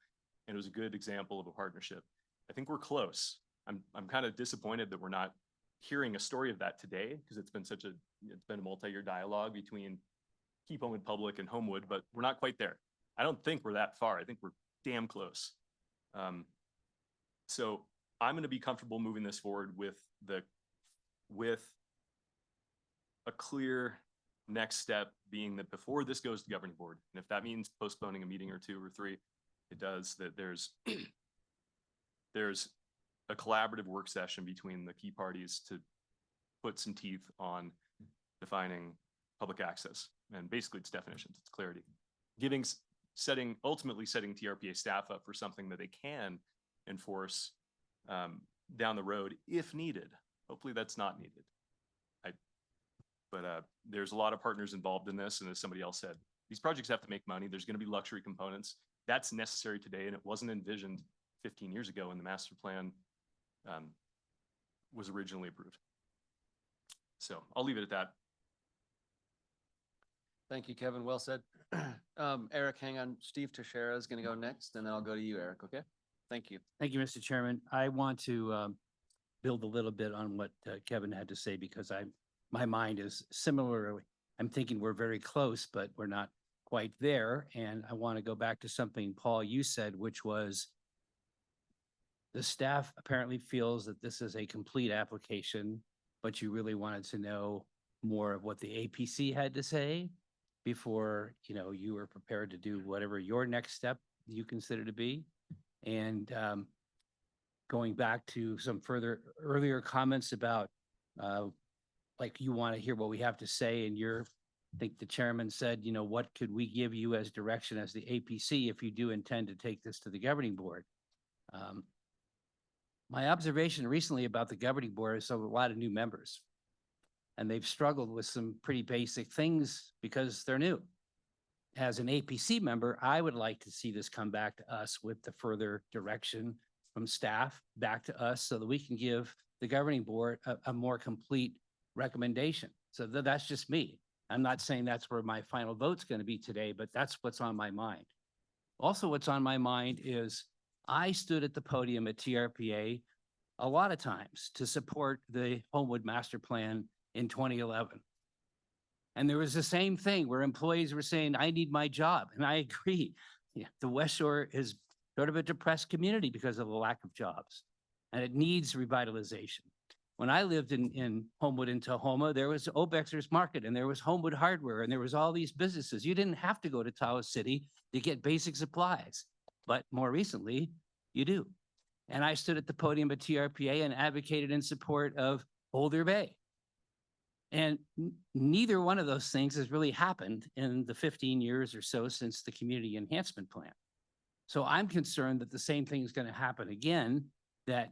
And it was a good example of a partnership. I think we're close. I'm kind of disappointed that we're not hearing a story of that today, because it's been a multi-year dialogue between Keep Homewood Public and Homewood, but we're not quite there. I don't think we're that far. I think we're damn close. So I'm going to be comfortable moving this forward with a clear next step being that before this goes to governing board, and if that means postponing a meeting or 2 or 3, it does, that there's a collaborative work session between the key parties to put some teeth on defining public access. And basically it's definitions, it's clarity. Ultimately setting TRPA staff up for something that they can enforce down the road if needed. Hopefully that's not needed. But there's a lot of partners involved in this. And as somebody else said, these projects have to make money. There's going to be luxury components. That's necessary today. And it wasn't envisioned 15 years ago when the master plan was originally approved. So I'll leave it at that. Thank you, Kevin. Well said. Eric, hang on. Steve Teixeira is going to go next, and then I'll go to you, Eric. Okay? Thank you. Thank you, Mr. Chairman. I want to build a little bit on what Kevin had to say, because my mind is similarly. I'm thinking we're very close, but we're not quite there. And I want to go back to something, Paul, you said, which was the staff apparently feels that this is a complete application, but you really wanted to know more of what the APC had to say before, you were prepared to do whatever your next step you consider to be. And going back to some earlier comments about like you want to hear what we have to say, and I think the chairman said, what could we give you as direction as the APC if you do intend to take this to the governing board? My observation recently about the governing board is a lot of new members, and they've struggled with some pretty basic things because they're new. As an APC member, I would like to see this come back to us with the further direction from staff back to us so that we can give the governing board a more complete recommendation. So that's just me. I'm not saying that's where my final vote's going to be today, but that's what's on my mind. Also, what's on my mind is I stood at the podium at TRPA a lot of times to support the Homewood Master Plan in 2011. And there was the same thing where employees were saying, I need my job. And I agree. Yeah, the West Shore is sort of a depressed community because of the lack of jobs, and it needs revitalization. When I lived in Homewood in Tahoe, there was Obexer's Market, and there was Homewood Hardware, and there was all these businesses. You didn't have to go to Tahoe City to get basic supplies, but more recently, you do. And I stood at the podium at TRPA and advocated in support of Boulder Bay. And neither one of those things has really happened in the 15 years or so since the community enhancement plan. So I'm concerned that the same thing is going to happen again, that,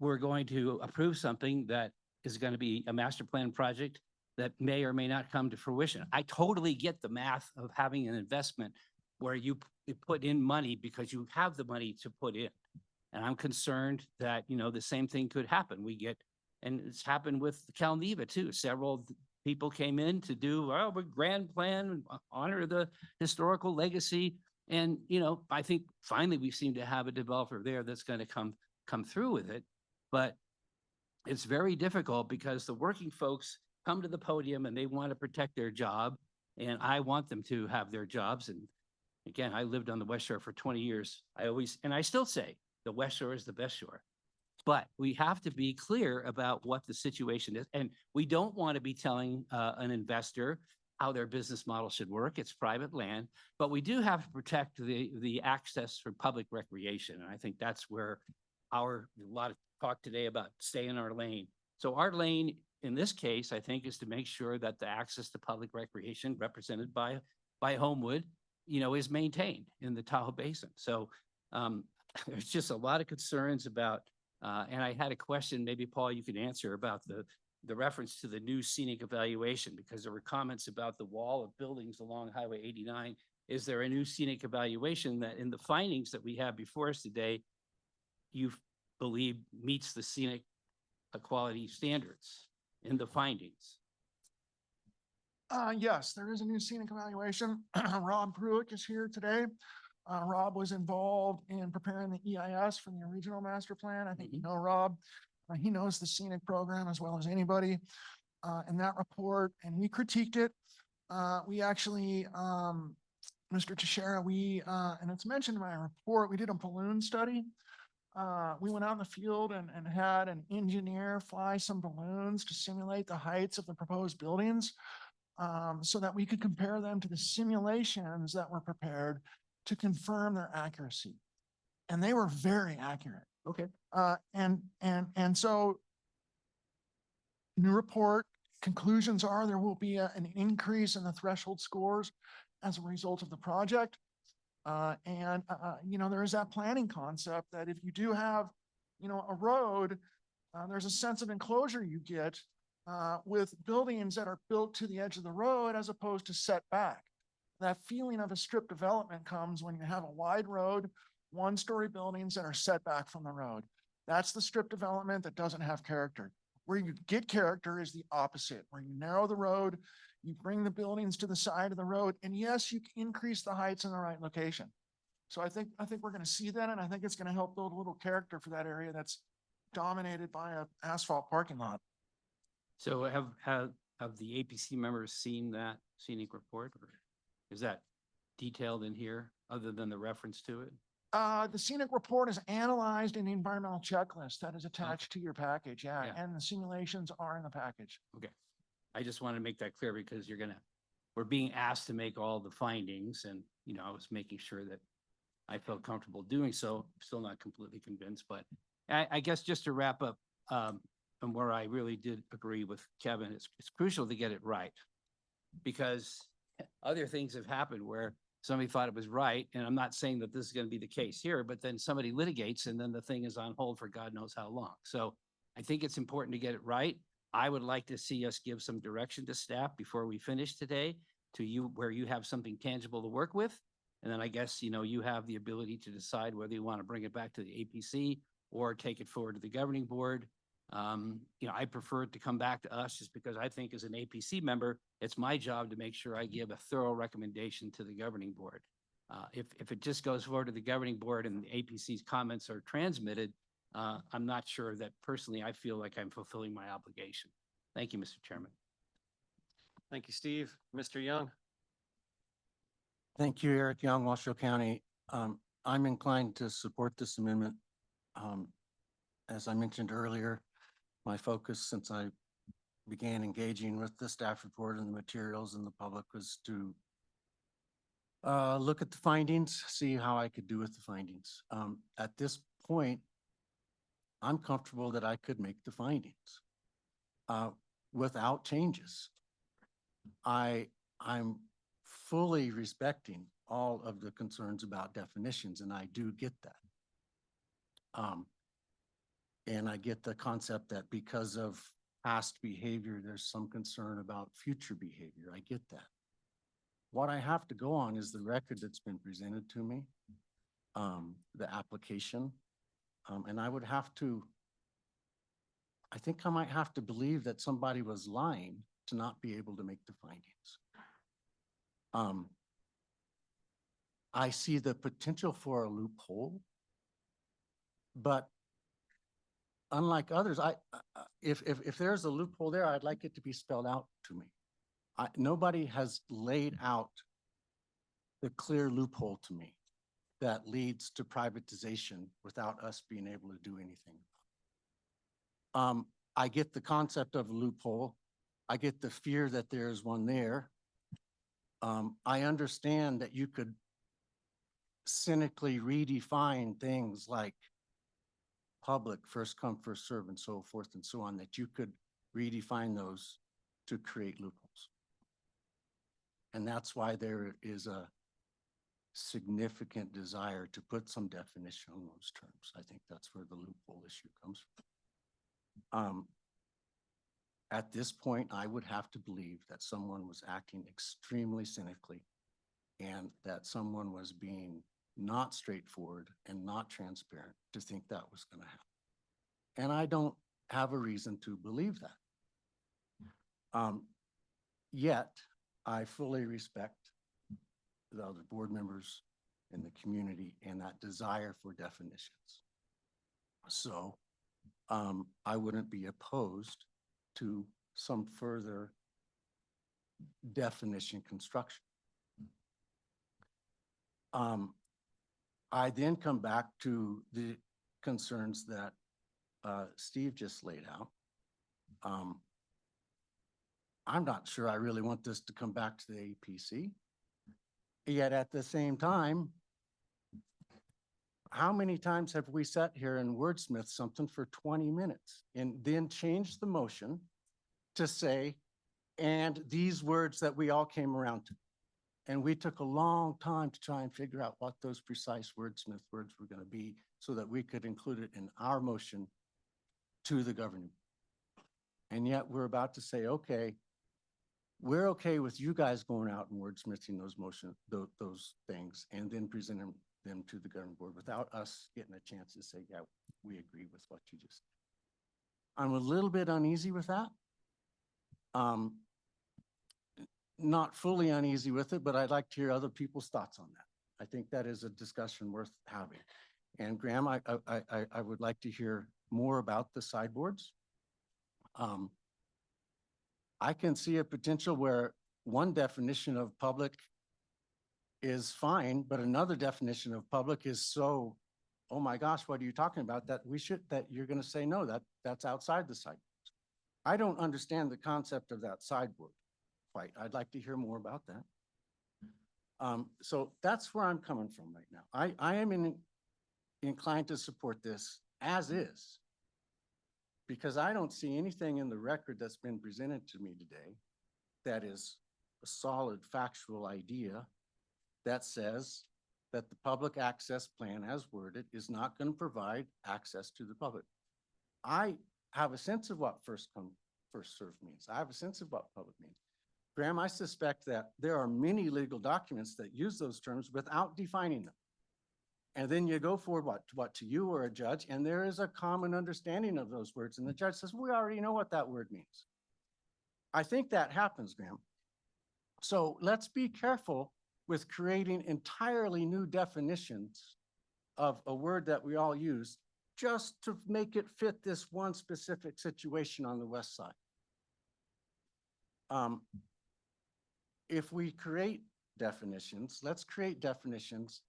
we're going to approve something that is going to be a master plan project that may or may not come to fruition. I totally get the math of having an investment where you put in money because you have the money to put in. And I'm concerned that, the same thing could happen. And it's happened with Calneva too. Several people came in to do a grand plan, honor the historical legacy. And, I think finally we seem to have a developer there that's going to come through with it. But it's very difficult because the working folks come to the podium and they want to protect their job. And I want them to have their jobs. And again, I lived on the West Shore for 20 years. I still say the West Shore is the best shore. But we have to be clear about what the situation is. And we don't want to be telling an investor how their business model should work. It's private land, but we do have to protect the access for public recreation. And I think that's where a lot of talk today about stay in our lane. So our lane in this case, I think, is to make sure that the access to public recreation represented by Homewood, is maintained in the Tahoe Basin. So there's just a lot of concerns about and I had a question, maybe Paul, you could answer about the reference to the new scenic evaluation, because there were comments about the wall of buildings along Highway 89. Is there a new scenic evaluation that in the findings that we have before us today, you believe meets the scenic quality standards? in the findings? Yes, there is a new scenic evaluation. Rob Pruitt is here today. Rob was involved in preparing the EIS for the original master plan. I think you know Rob. He knows the scenic program as well as anybody in that report, and we critiqued it. We actually, Mr. Teixeira, and it's mentioned in my report, we did a balloon study. We went out in the field and had an engineer fly some balloons to simulate the heights of the proposed buildings, so that we could compare them to the simulations that were prepared to confirm their accuracy. And they were very accurate. Okay. And so new report conclusions are there will be an increase in the threshold scores as a result of the project. You know, there is that planning concept that if you do have, you know, a road, there's a sense of enclosure you get with buildings that are built to the edge of the road as opposed to set back. That feeling of a strip development comes when you have a wide road, one-story buildings that are set back from the road. That's the strip development that doesn't have character. Where you get character is the opposite, where you narrow the road, you bring the buildings to the side of the road, and yes, you can increase the heights in the right location. So I think we're going to see that, and I think it's going to help build a little character for that area that's dominated by an asphalt parking lot. So have the APC members seen that scenic report, or is that detailed in here other than the reference to it? The scenic report is analyzed in the environmental checklist that is attached to your package. Yeah, and the simulations are in the package. Okay. I just want to make that clear because we're being asked to make all the findings, and, you know, I was making sure that I felt comfortable doing so. I'm still not completely convinced, but I guess just to wrap up, and where I really did agree with Kevin, it's crucial to get it right, because other things have happened where somebody thought it was right, and I'm not saying that this is going to be the case here, but then somebody litigates and then the thing is on hold for God knows how long. So I think it's important to get it right. I would like to see us give some direction to staff before we finish today to you, where you have something tangible to work with. And then I guess, you know, you have the ability to decide whether you want to bring it back to the APC or take it forward to the governing board. You know, I prefer it to come back to us just because I think as an APC member, it's my job to make sure I give a thorough recommendation to the governing board. If it just goes forward to the governing board and the APC's comments are transmitted, I'm not sure that personally I feel like I'm fulfilling my obligation. Thank you, Mr. Chairman. Thank you, Steve. Mr. Young. Thank you, Eric Young, Washoe County. I'm inclined to support this amendment. As I mentioned earlier, my focus since I began engaging with the staff report and the materials and the public was to look at the findings, see how I could do with the findings. At this point, I'm comfortable that I could make the findings without changes. I'm fully respecting all of the concerns about definitions, and I do get that. And I get the concept that because of past behavior, there's some concern about future behavior. I get that. What I have to go on is the record that's been presented to me, the application, and I would have to, I think I might have to believe that somebody was lying to not be able to make the findings. I see the potential for a loophole, but unlike others, if there's a loophole there, I'd like it to be spelled out to me. Nobody has laid out the clear loophole to me that leads to privatization without us being able to do anything. I get the concept of a loophole. I get the fear that there's one there. I understand that you could cynically redefine things like public, first come, first serve, and so forth and so on, that you could redefine those to create loopholes. And that's why there is a significant desire to put some definition on those terms. I think that's where the loophole issue comes from. At this point, I would have to believe that someone was acting extremely cynically and that someone was being not straightforward and not transparent to think that was going to happen. And I don't have a reason to believe that. Yet, I fully respect the other board members and the community and that desire for definitions. So I wouldn't be opposed to some further definition construction. I then come back to the concerns that Steve just laid out. I'm not sure I really want this to come back to the APC. Yet at the same time, how many times have we sat here and wordsmithed something for 20 minutes and then changed the motion to say, and these words that we all came around to? And we took a long time to try and figure out what those precise wordsmith words were going to be so that we could include it in our motion to the governing. And yet we're about to say, okay, we're okay with you guys going out and wordsmithing those things and then presenting them to the governing board without us getting a chance to say, yeah, we agree with what you just said. I'm a little bit uneasy with that. Not fully uneasy with it, but I'd like to hear other people's thoughts on that. I think that is a discussion worth having. And Graham, I would like to hear more about the sideboards. I can see a potential where one definition of public is fine, but another definition of public is so, oh my gosh, what are you talking about? That you're going to say, no, that's outside the sideboards. I don't understand the concept of that sideboard quite. I'd like to hear more about that. So that's where I'm coming from right now. I am inclined to support this as is, because I don't see anything in the record that's been presented to me today that is a solid factual idea that says that the public access plan as worded is not going to provide access to the public. I have a sense of what first come, first served means. I have a sense of what public means. Graham, I suspect that there are many legal documents that use those terms without defining them. And then you go for what to you or a judge, and there is a common understanding of those words. And the judge says, we already know what that word means. I think that happens, Graham. So let's be careful with creating entirely new definitions of a word that we all use just to make it fit this one specific situation on the west side. If we create definitions, let's create definitions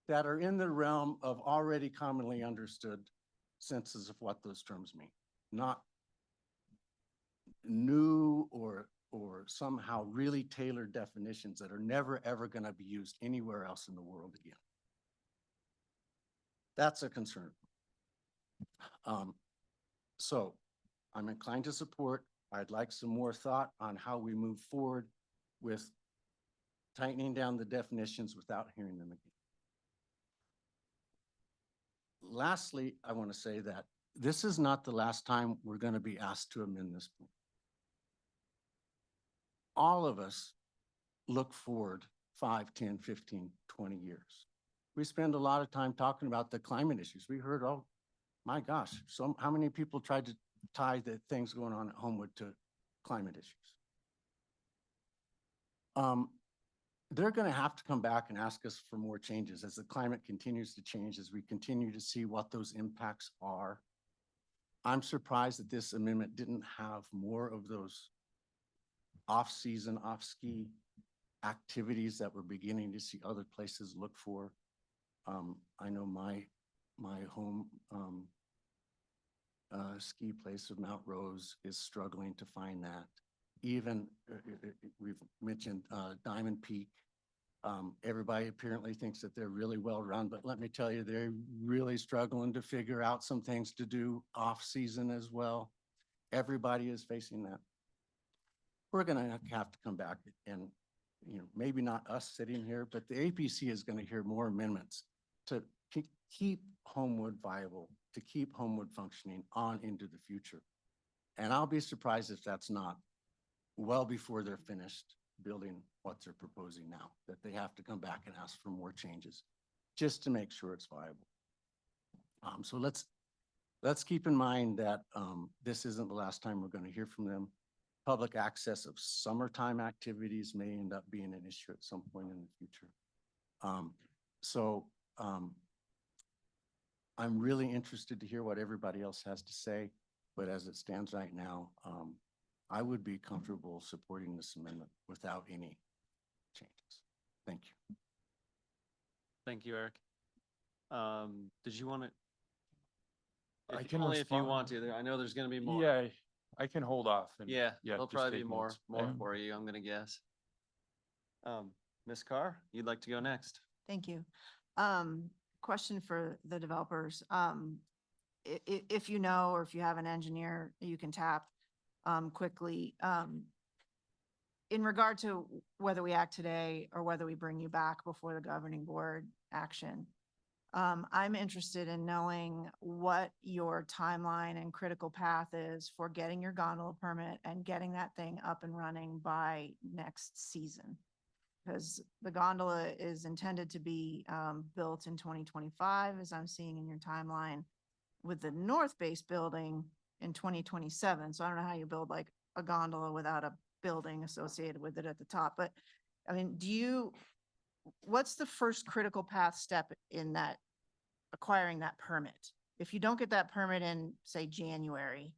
that are in the realm of already commonly understood senses of what those terms mean, not new or somehow really tailored definitions that are never, ever going to be used anywhere else in the world again. That's a concern. So I'm inclined to support. I'd like some more thought on how we move forward with tightening down the definitions without hearing them again. Lastly, I want to say that this is not the last time we're going to be asked to amend this plan. All of us look forward 5, 10, 15, 20 years. We spend a lot of time talking about the climate issues. We heard, oh my gosh, so how many people tried to tie the things going on at Homewood to climate issues? They're going to have to come back and ask us for more changes as the climate continues to change, as we continue to see what those impacts are. I'm surprised that this amendment didn't have more of those off-season, off-ski activities that we're beginning to see other places look for. I know my home ski place of Mount Rose is struggling to find that. Even we've mentioned Diamond Peak. Everybody apparently thinks that they're really well run, but let me tell you, they're really struggling to figure out some things to do off season as well. Everybody is facing that. We're going to have to come back and, maybe not us sitting here, but the APC is going to hear more amendments to keep Homewood viable, to keep Homewood functioning on into the future. And I'll be surprised if that's not well before they're finished building what they're proposing now, that they have to come back and ask for more changes just to make sure it's viable. So let's keep in mind that this isn't the last time we're going to hear from them. public access of summertime activities may end up being an issue at some point in the future. I'm really interested to hear what everybody else has to say, but as it stands right now, I would be comfortable supporting this amendment without any changes. Thank you. Thank you, Eric. Did you want to? I can Only if you want respond. to. I know there's going to be more. Yeah, I can hold off. And Yeah, yeah, there'll just probably be take more, notes. more Yeah. for you, I'm gonna guess. Ms. Carr, you'd like to go next? Thank you. Question for the developers. If you know, or if you have an engineer you can tap, quickly, in regard to whether we act today or whether we bring you back before the governing board action, I'm interested in knowing what your timeline and critical path is for getting your gondola permit and getting that thing up and running by next season. Because the gondola is intended to be built in 2025, as I'm seeing in your timeline, with the North Base building in 2027. So I don't know how you build like a gondola without a building associated with it at the top. But I mean, what's the first critical path step in that, acquiring that permit? If you don't get that permit in, say, January,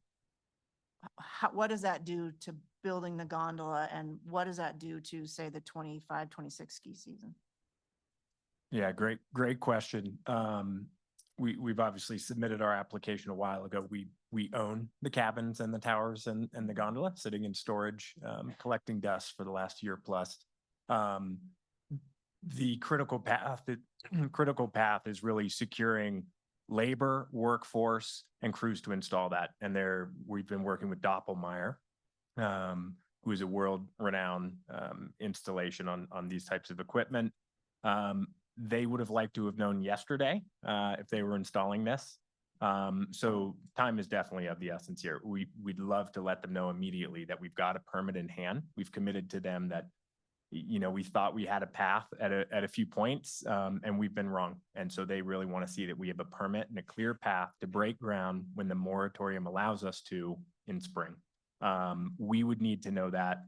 what does that do to building the gondola, and what does that do to, say, the 25-26 ski season? Yeah, great question. We've obviously submitted our application a while ago. We own the cabins and the towers and the gondola sitting in storage, collecting dust for the last year plus. The critical path is really securing labor, workforce, and crews to install that. And we've been working with Doppelmayr, who is a world-renowned installation on these types of equipment. They would have liked to have known yesterday if they were installing this. So time is definitely of the essence here. We'd love to let them know immediately that we've got a permit in hand. We've committed to them that, we thought we had a path at a few points, and we've been wrong. And so they really want to see that we have a permit and a clear path to break ground when the moratorium allows us to in spring. We would need to know that,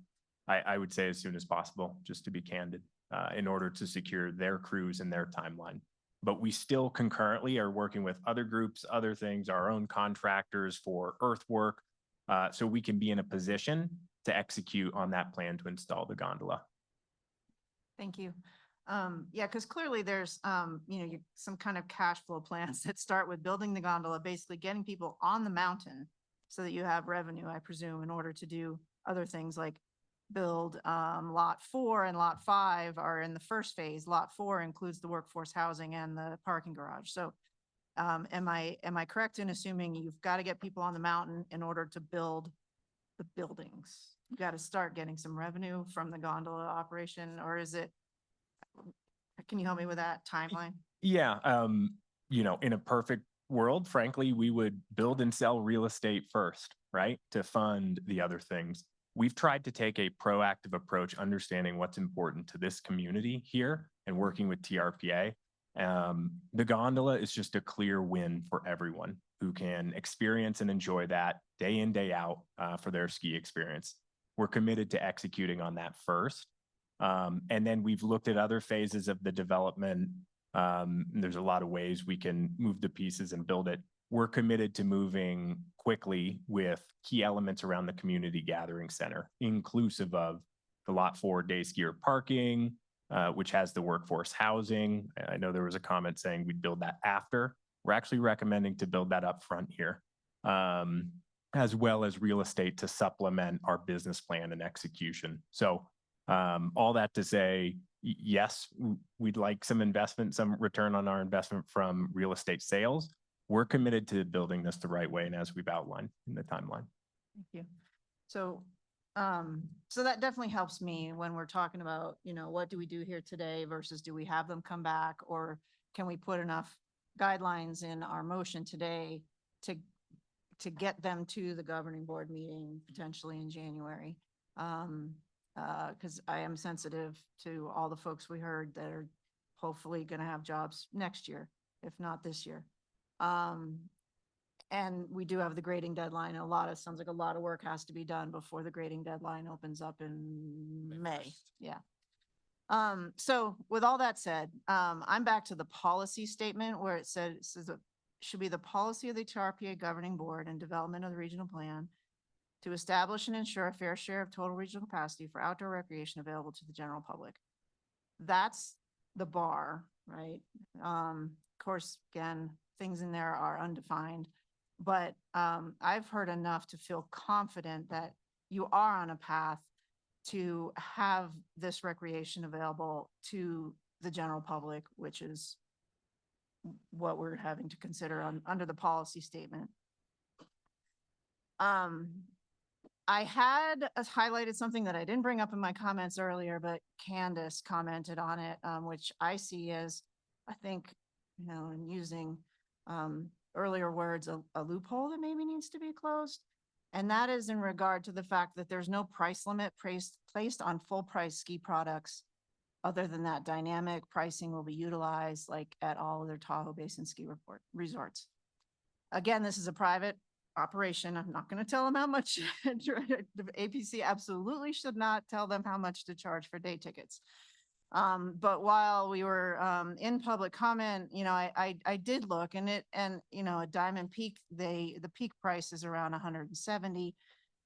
I would say, as soon as possible, just to be candid, in order to secure their crews and their timeline. But we still concurrently are working with other groups, other things, our own contractors for earthwork, so we can be in a position to execute on that plan to install the gondola. Thank you. Yeah, because clearly there's, some kind of cash flow plans that start with building the gondola, basically getting people on the mountain so that you have revenue, I presume, in order to do other things like build lot 4 and lot 5 are in the first phase. Lot 4 includes the workforce housing and the parking garage. So am I correct in assuming you've got to get people on the mountain in order to build the buildings? You got to start getting some revenue from the gondola operation, or can you help me with that timeline? Yeah, in a perfect world, frankly, we would build and sell real estate first, right? To fund the other things. We've tried to take a proactive approach, understanding what's important to this community here and working with TRPA. The gondola is just a clear win for everyone who can experience and enjoy that day in, day out for their ski experience. We're committed to executing on that first. And then we've looked at other phases of the development. There's a lot of ways we can move the pieces and build it. We're committed to moving quickly with key elements around the community gathering center, inclusive of the lot 4 day skier parking, which has the workforce housing. I know there was a comment saying we'd build that after. We're actually recommending to build that up front here, as well as real estate to supplement our business plan and execution. So all that to say, yes, we'd like some investment, some return on our investment from real estate sales. We're committed to building this the right way and as we've outlined in the timeline. Thank you. So, so that definitely helps me when we're talking about, what do we do here today versus do we have them come back, or can we put enough guidelines in our motion today to get them to the governing board meeting potentially in January? Because I am sensitive to all the folks we heard that are hopefully going to have jobs next year, if not this year. And we do have the grading deadline. Sounds like a lot of work has to be done before the grading deadline opens up in May. Yeah. So with all that said, I'm back to the policy statement where it says it should be the policy of the TRPA governing board and development of the regional plan to establish and ensure a fair share of total regional capacity for outdoor recreation available to the general public. That's the bar, right? Of course, again, things in there are undefined, but I've heard enough to feel confident that you are on a path to have this recreation available to the general public, which is what we're having to consider under the policy statement. I had highlighted something that I didn't bring up in my comments earlier, but Candace commented on it, which I see as, I think, in using earlier words, a loophole that maybe needs to be closed. And that is in regard to the fact that there's no price limit placed on full price ski products. Other than that, dynamic pricing will be utilized like at all other Tahoe Basin ski resorts. Again, this is a private operation. I'm not going to tell them how much. The APC absolutely should not tell them how much to charge for day tickets. But while we were in public comment, I did look at Diamond Peak, the peak price is around 170.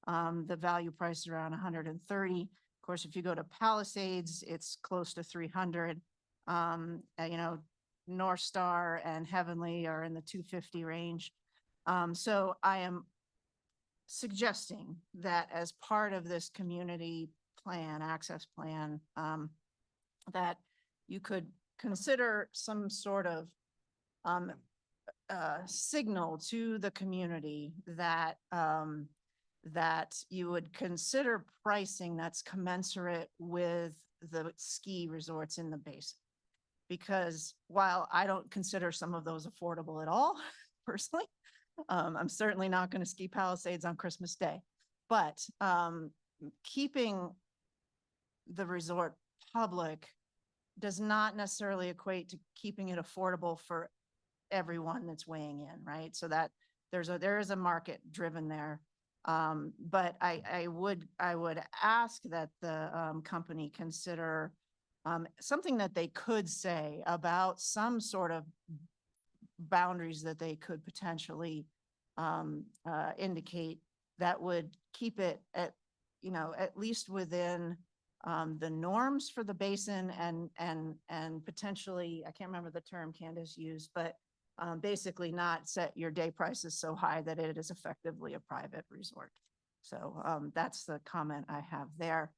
The value price is around 130. Of course, if you go to Palisades, it's close to 300. North Star and Heavenly are in the 250 range. So I am suggesting that as part of this community plan, access plan, that you could consider some sort of signal to the community that that you would consider pricing that's commensurate with the ski resorts in the basin. Because while I don't consider some of those affordable at all, personally, I'm certainly not going to ski Palisades on Christmas Day, but keeping the resort public does not necessarily equate to keeping it affordable for everyone that's weighing in, right? So that there is a market driven there. But I would ask that the company consider something that they could say about some sort of boundaries that they could potentially indicate that would keep it at least within the norms for the basin and potentially, I can't remember the term Candace used, but basically not set your day prices so high that it is effectively a private resort. So that's the comment I have there.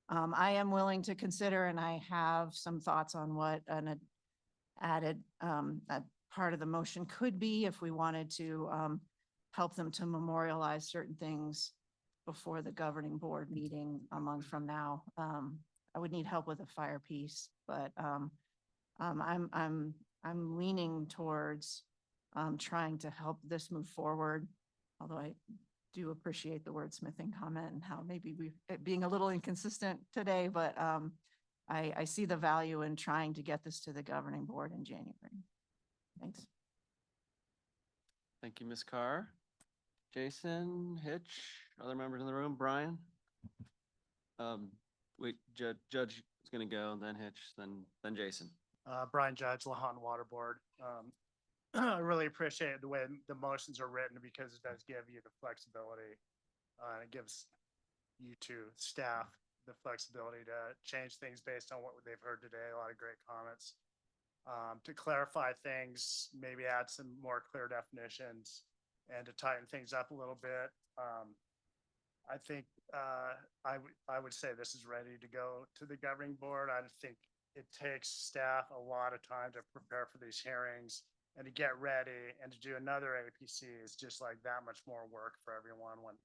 I am willing to consider, and I have some thoughts on what an added part of the motion could be if we wanted to help them to memorialize certain things before the governing board meeting a month from now. I would need help with a fire piece, but I'm leaning towards trying to help this move forward. Although I do appreciate the wordsmithing comment and how maybe we being a little inconsistent today, but I see the value in trying to get this to the governing board in January. Thanks. Thank you, Ms. Carr. Jason, Hitch, other members in the room, Brian? Wait, Judge is gonna go, then Hitch, then Jason. Brian Judge, Lahontan Water Board. I really appreciate the way the motions are written because it does give you the flexibility. And it gives you two staff the flexibility to change things based on what they've heard today. A lot of great comments. To clarify things, maybe add some more clear definitions and to tighten things up a little bit. I think I would say this is ready to go to the governing board. I think it takes staff a lot of time to prepare for these hearings and to get ready, and to do another APC is just like that much more work for everyone. When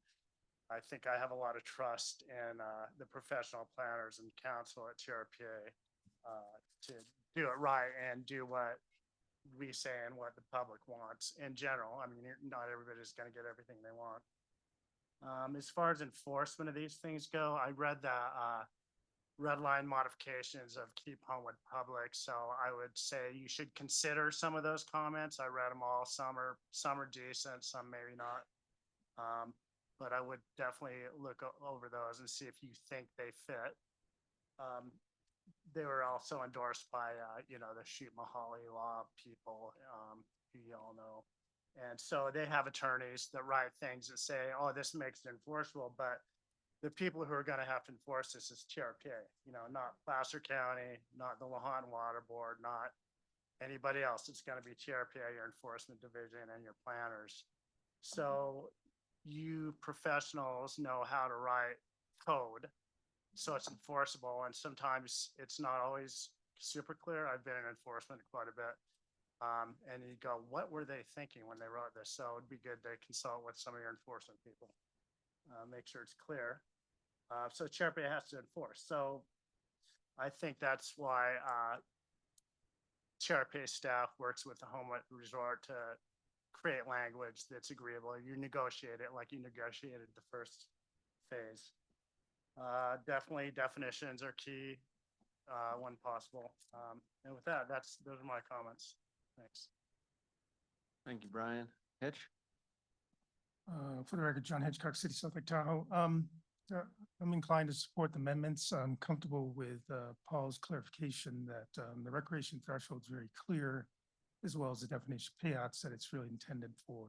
I think I have a lot of trust in the professional planners and council at TRPA to do it right and do what we say and what the public wants in general. I mean, not everybody's going to get everything they want. As far as enforcement of these things go, I read that red line modifications of keep Homewood public. So I would say you should consider some of those comments. I read them all. Some are decent, some maybe not. But I would definitely look over those and see if you think they fit. They were also endorsed by, the Shoot Mahali law people, who you all know. And so they have attorneys that write things that say, oh, this makes it enforceable, but the people who are going to have to enforce this is TRPA, not Placer County, not the Lahontan Water Board, not anybody else. It's going to be TRPA, your enforcement division, and your planners. So you professionals know how to write code so it's enforceable, and sometimes it's not always super clear. I've been in enforcement quite a bit. And you go, what were they thinking when they wrote this? So it'd be good to consult with some of your enforcement people. Make sure it's clear. So TRPA has to enforce. So I think that's why TRPA staff works with the Homewood Resort to create language that's agreeable. You negotiate it like you negotiated the first phase. Definitely definitions are key when possible. And with that, those are my comments. Thanks. Thank you, Brian. Hitch? For the record, John Hitchcock, City South Lake Tahoe. I'm inclined to support the amendments. I'm comfortable with Paul's clarification that the recreation threshold is very clear, as well as the definition of payouts, that it's really intended for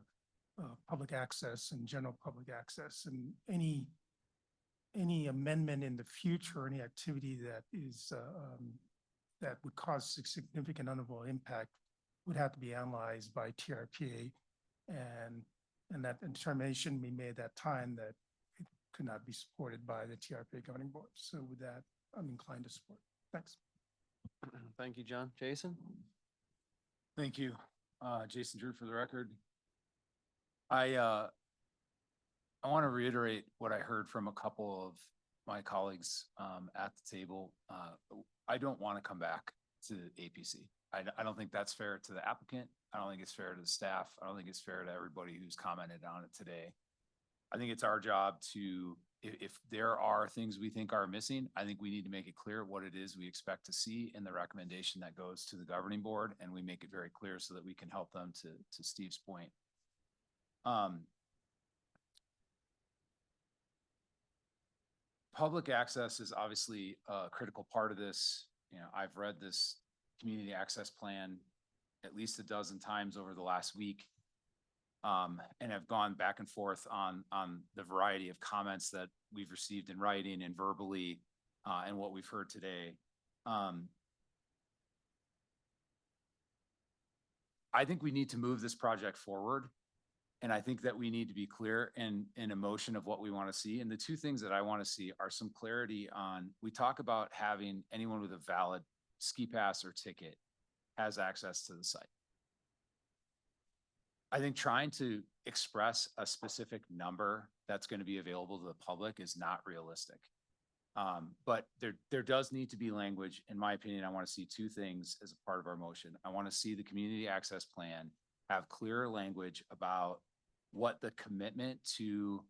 public access and general public access. And any amendment in the future, any activity that is that would cause significant unavoidable impact would have to be analyzed by TRPA, and that determination be made at that time that it could not be supported by the TRPA governing board. So with that, I'm inclined to support. Thanks. Thank you, John. Jason? Thank you. Jason Drew for the record. I want to reiterate what I heard from a couple of my colleagues at the table. I don't want to come back to APC. I don't think that's fair to the applicant. I don't think it's fair to the staff. I don't think it's fair to everybody who's commented on it today. I think it's our job to, if there are things we think are missing, I think we need to make it clear what it is we expect to see in the recommendation that goes to the governing board, and we make it very clear so that we can help them to Steve's point. Public access is obviously a critical part of this. I've read this community access plan at least a dozen times over the last week, and have gone back and forth on the variety of comments that we've received in writing and verbally, and what we've heard today. I think we need to move this project forward. And I think that we need to be clear in a motion of what we want to see. And the two things that I want to see are some clarity on, we talk about having anyone with a valid ski pass or ticket has access to the site. I think trying to express a specific number that's going to be available to the public is not realistic. But there does need to be language. In my opinion, I want to see two things as a part of our motion. I want to see the community access plan have clearer language about what the commitment to,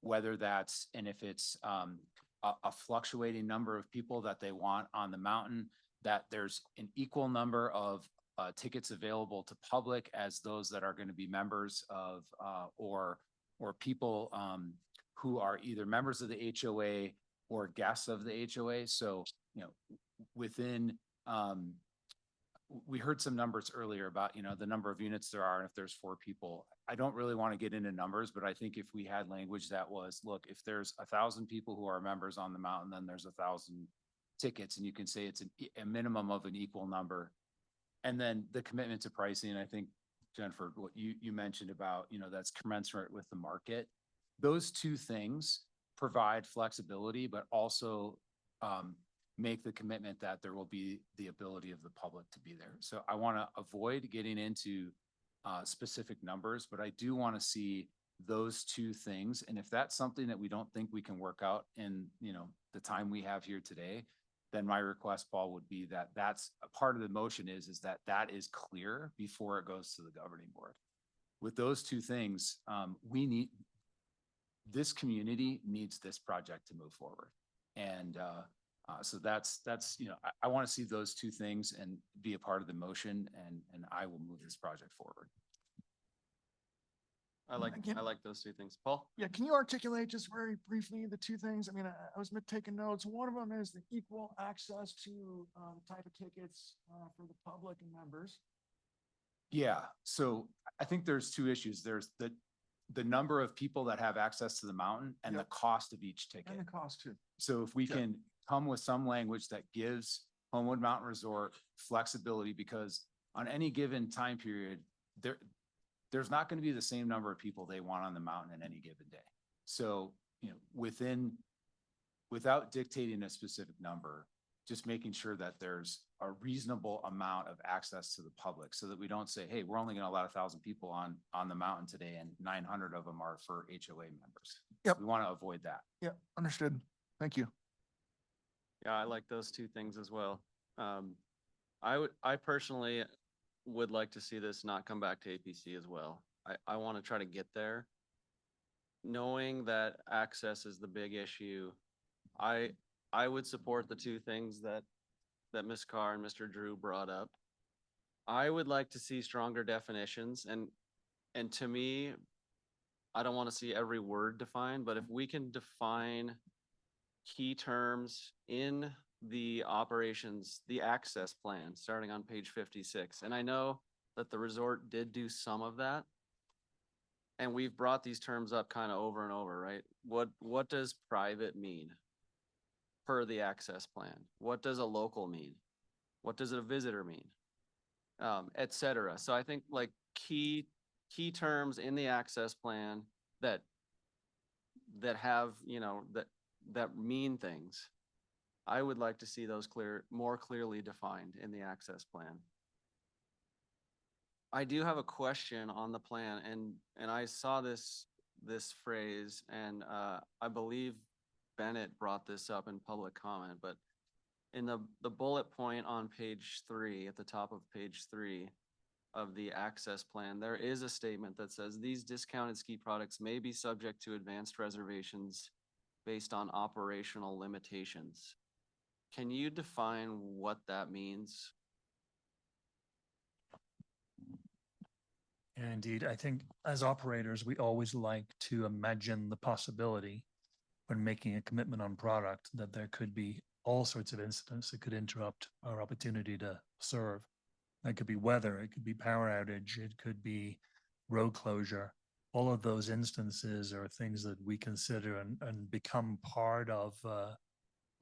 whether that's, and if it's a fluctuating number of people that they want on the mountain, that there's an equal number of tickets available to public as those that are going to be members of, or people who are either members of the HOA or guests of the HOA. So, within, we heard some numbers earlier about, the number of units there are, and if there's 4 people. I don't really want to get into numbers, but I think if we had language that was, look, if there's 1,000 people who are members on the mountain, then there's 1,000 tickets, and you can say it's a minimum of an equal number. And then the commitment to pricing, I think, Jennifer, what you mentioned about, that's commensurate with the market. Those two things provide flexibility, but also make the commitment that there will be the ability of the public to be there. So I want to avoid getting into specific numbers, but I do want to see those two things. And if that's something that we don't think we can work out in, the time we have here today, then my request, Paul, would be that that's a part of the motion is that is clear before it goes to the governing board. With those two things, this community needs this project to move forward. And So that's, I want to see those two things and be a part of the motion, and I will move this project forward. I like those two things. Paul? Yeah, can you articulate just very briefly the two things? I mean, I was taking notes. One of them is the equal access to type of tickets for the public and members. Yeah, so I think there's two issues. There's the number of people that have access to the mountain and the Yep. cost of each ticket. And the cost too. So if we Yep. can come with some language that gives Homewood Mountain Resort flexibility, because on any given time period, there's not going to be the same number of people they want on the mountain in any given day. So, without dictating a specific number, just making sure that there's a reasonable amount of access to the public, so that we don't say, hey, we're only going to allow 1,000 people on the mountain today and 900 of them are for HOA members. Yep. We want to avoid that. Yeah, understood. Thank you. Yeah, I like those two things as well. I personally would like to see this not come back to APC as well. I want to try to get there. Knowing that access is the big issue, I would support the two things that Ms. Carr and Mr. Drew brought up. I would like to see stronger definitions, and to me, I don't want to see every word defined, but if we can define key terms in the operations, the access plan, starting on page 56. And I know that the resort did do some of that. And we've brought these terms up kind of over and over, right? What does private mean per the access plan? What does a local mean? What does a visitor mean? Et cetera. So I think like key terms in the access plan that have, that mean things. I would like to see those more clearly defined in the access plan. I do have a question on the plan, and I saw this phrase, and I believe Bennett brought this up in public comment, but in the bullet point on page 3, at the top of page 3 of the access plan, there is a statement that says these discounted ski products may be subject to advanced reservations based on operational limitations. Can you define what that means? And indeed, I think as operators, we always like to imagine the possibility when making a commitment on product that there could be all sorts of incidents that could interrupt our opportunity to serve. That could be weather, it could be power outage, it could be road closure. All of those instances are things that we consider and become part of the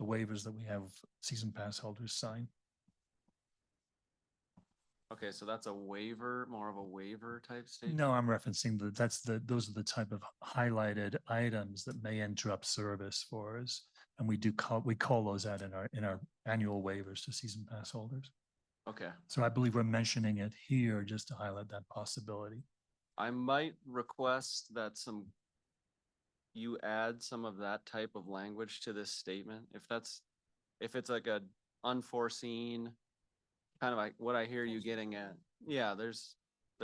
waivers that we have season pass holders sign. Okay, so that's a waiver, more of a waiver type statement? No, I'm referencing those are the type of highlighted items that may interrupt service for us. And we call those out in our annual waivers to season pass holders. Okay. So I believe we're mentioning it here just to highlight that possibility. I might request that you add some of that type of language to this statement. If it's like a unforeseen, kind of like what I hear you getting at. Yeah, there's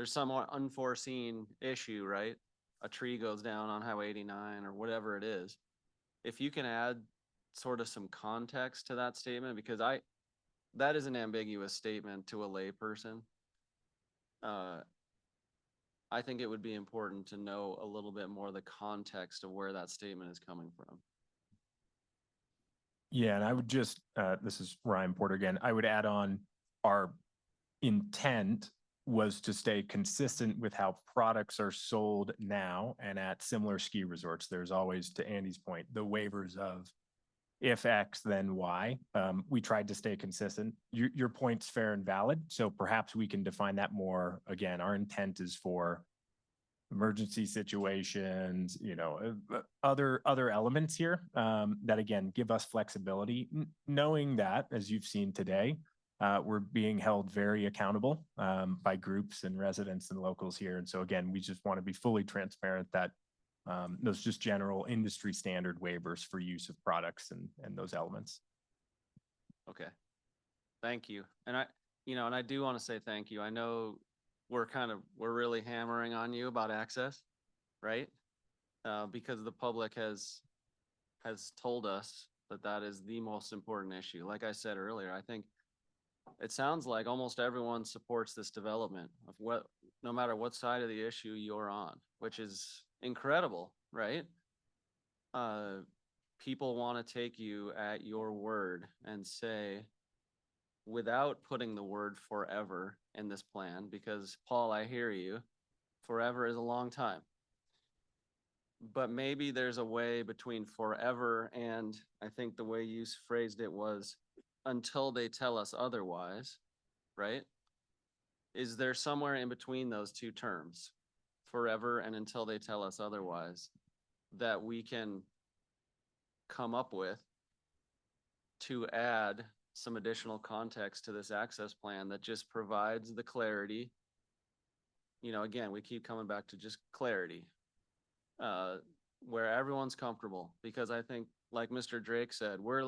some unforeseen issue, right? A tree goes down on Highway 89 or whatever it is. If you can add sort of some context to that statement, because that is an ambiguous statement to a lay person. I think it would be important to know a little bit more the context of where that statement is coming from. Yeah, and I would just, this is Ryan Porter again, I would add on our intent was to stay consistent with how products are sold now and at similar ski resorts. There's always, to Andy's point, the waivers of if X, then Y. We tried to stay consistent. Your point's fair and valid. So perhaps we can define that more. Again, our intent is for emergency situations, other elements here that again, give us flexibility, knowing that, as you've seen today, we're being held very accountable by groups and residents and locals here. And so again, we just want to be fully transparent that those just general industry standard waivers for use of products and those elements. Okay. Thank you. And I do want to say thank you. I know we're really hammering on you about access, right? Because the public has told us that that is the most important issue. Like I said earlier, I think it sounds like almost everyone supports this development of what, no matter what side of the issue you're on, which is incredible, right? People want to take you at your word and say, without putting the word forever in this plan, because Paul, I hear you, forever is a long time. But maybe there's a way between forever and, I think the way you phrased it was, until they tell us otherwise, right? Is there somewhere in between those two terms, forever and until they tell us otherwise, that we can come up with to add some additional context to this access plan that just provides the clarity? You know, again, we keep coming back to just clarity, where everyone's comfortable, because I think, like Mr. Drake said, we're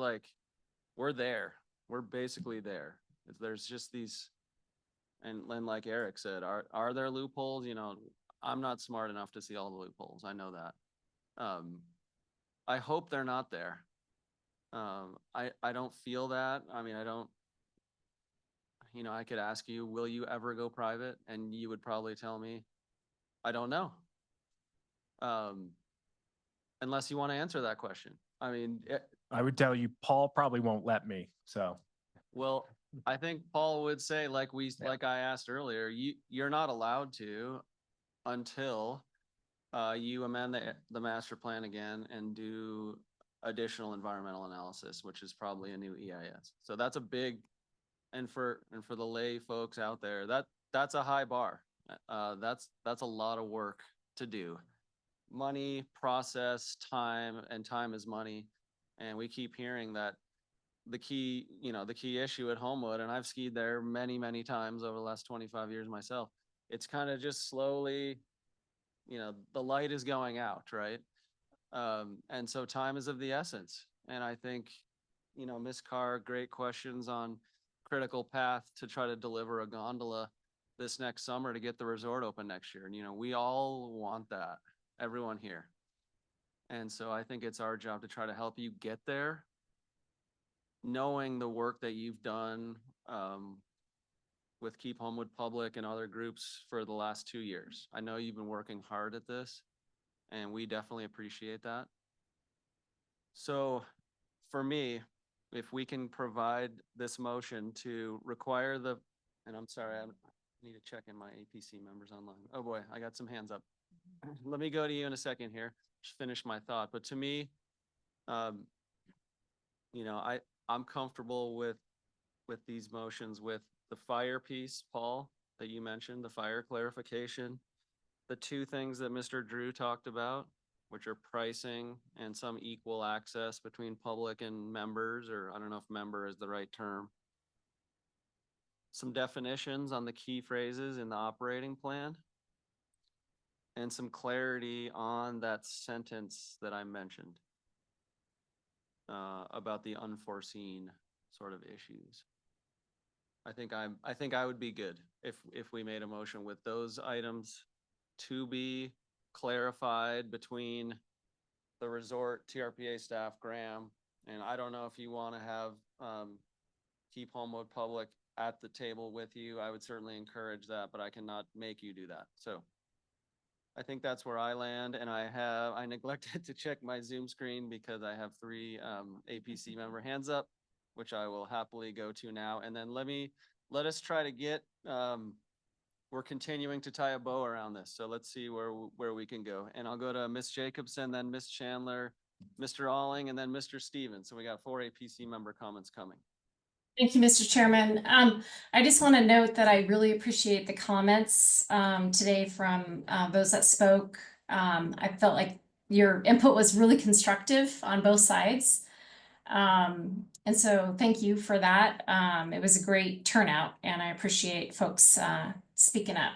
there. We're basically there. There's just these, and like Eric said, are there loopholes? You know, I'm not smart enough to see all the loopholes. I know that. I hope they're not there. I don't feel that. I mean, I don't, you know, I could ask you, will you ever go private? And you would probably tell me, I don't know. Unless you want to answer that question. I mean, I would tell you, Paul probably won't let me, so. well, I think Paul would say, like like I asked earlier, you're not allowed to until you amend the master plan again and do additional environmental analysis, which is probably a new EIS. So that's a big, and for the lay folks out there, that's a high bar. That's a lot of work to do. Money, process, time, and time is money. And we keep hearing that the key issue at Homewood, and I've skied there many, many times over the last 25 years myself, it's kind of just slowly, you know, the light is going out, right? And so time is of the essence. And I think, you know, Ms. Carr, great questions on critical path to try to deliver a gondola this next summer to get the resort open next year. And, you know, we all want that, everyone here. And so I think it's our job to try to help you get there, knowing the work that you've done with Keep Homewood Public and other groups for the last 2 years. I know you've been working hard at this, and we definitely appreciate that. So for me, if we can provide this motion to require and I'm sorry, I need to check in my APC members online. Oh boy, I got some hands up. Let me go to you in a second here, just finish my thought. But to me, you know, I'm comfortable with these motions, with the fire piece, Paul, that you mentioned, the fire clarification, the two things that Mr. Drew talked about, which are pricing and some equal access between public and members, or I don't know if member is the right term. Some definitions on the key phrases in the operating plan, and some clarity on that sentence that I mentioned about the unforeseen sort of issues. I think I would be good if we made a motion with those items to be clarified between the resort TRPA staff, Graham, and I don't know if you want to have Keep Homewood Public at the table with you. I would certainly encourage that, but I cannot make you do that. So I think that's where I land, and I neglected to check my Zoom screen because I have 3 APC member hands up, which I will happily go to now. And then let us try to get, we're continuing to tie a bow around this. So let's see where we can go. And I'll go to Ms. Jacobson, then Ms. Chandler, Mr. Alling, and then Mr. Stevens. So we got 4 APC member comments coming. Thank you, Mr. Chairman. I just want to note that I really appreciate the comments today from those that spoke. I felt like your input was really constructive on both sides. And so thank you for that. It was a great turnout, and I appreciate folks speaking up.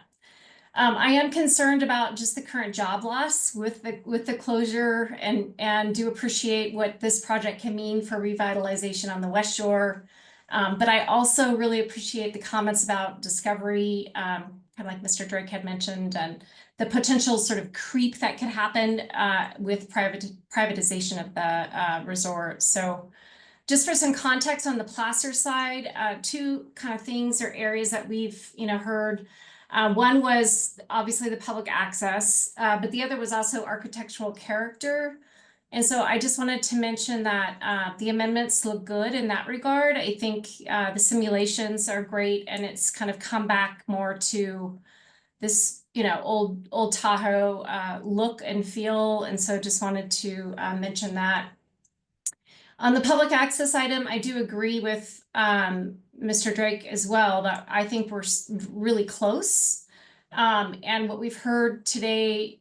I am concerned about just the current job loss with the closure, and do appreciate what this project can mean for revitalization on the West Shore. But I also really appreciate the comments about discovery, kind of like Mr. Drake had mentioned, and the potential sort of creep that could happen with privatization of the resort. So just for some context on the Placer side, two kind of things or areas that we've heard. One was obviously the public access, but the other was also architectural character. And so I just wanted to mention that the amendments look good in that regard. I think the simulations are great, and it's kind of come back more to this, old Tahoe look and feel. And so just wanted to mention that. On the public access item, I do agree with Mr. Drake as well, that I think we're really close. And what we've heard today,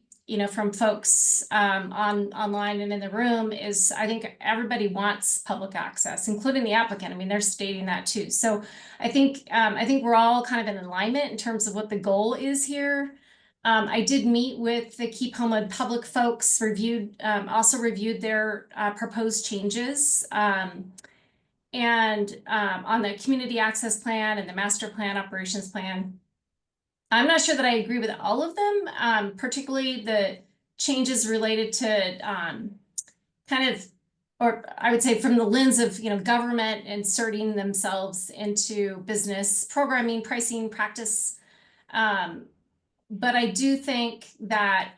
from folks online and in the room is I think everybody wants public access, including the applicant. I mean, they're stating that too. So I think we're all kind of in alignment in terms of what the goal is here. I did meet with the Keep Homewood public folks, also reviewed their proposed changes. And on the community access plan and the master plan operations plan, I'm not sure that I agree with all of them, particularly the changes related to or I would say from the lens of, government inserting themselves into business programming, pricing, practice. But I do think that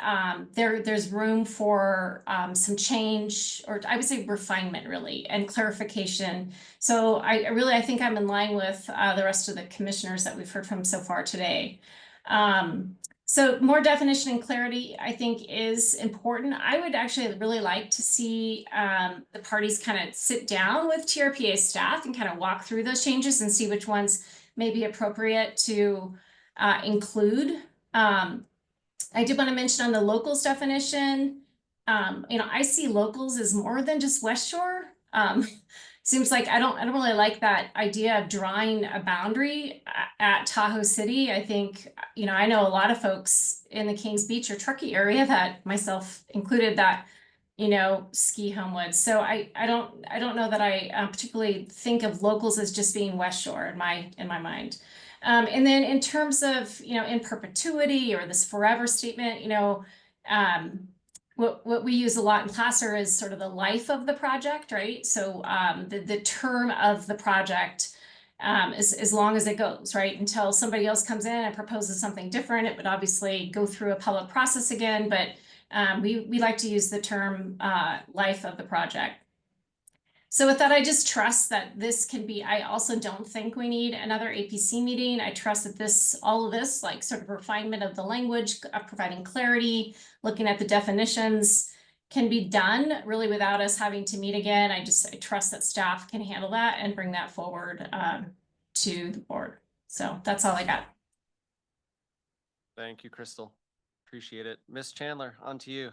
there's room for some change, or I would say refinement really, and clarification. So I think I'm in line with the rest of the commissioners that we've heard from so far today. So more definition and clarity, I think, is important. I would actually really like to see the parties kind of sit down with TRPA staff and kind of walk through those changes and see which ones may be appropriate to include. I did want to mention on the locals definition, I see locals as more than just West Shore. Seems like I don't really like that idea of drawing a boundary at Tahoe City. I think, I know a lot of folks in the Kings Beach or Truckee area, that myself included, that, ski Homewood. So I don't know that I particularly think of locals as just being West Shore in my mind. And then in terms of, in perpetuity or this forever statement, what we use a lot in Placer is sort of the life of the project, right? So the term of the project is as long as it goes, right? Until somebody else comes in and proposes something different, it would obviously go through a public process again, but we like to use the term life of the project. So with that, I just trust that this can be, I also don't think we need another APC meeting. I trust that all of this, like sort of refinement of the language, providing clarity, looking at the definitions, can be done really without us having to meet again. I trust that staff can handle that and bring that forward to the board. So that's all I got. Thank you, Crystal. Appreciate it. Ms. Chandler, on to you.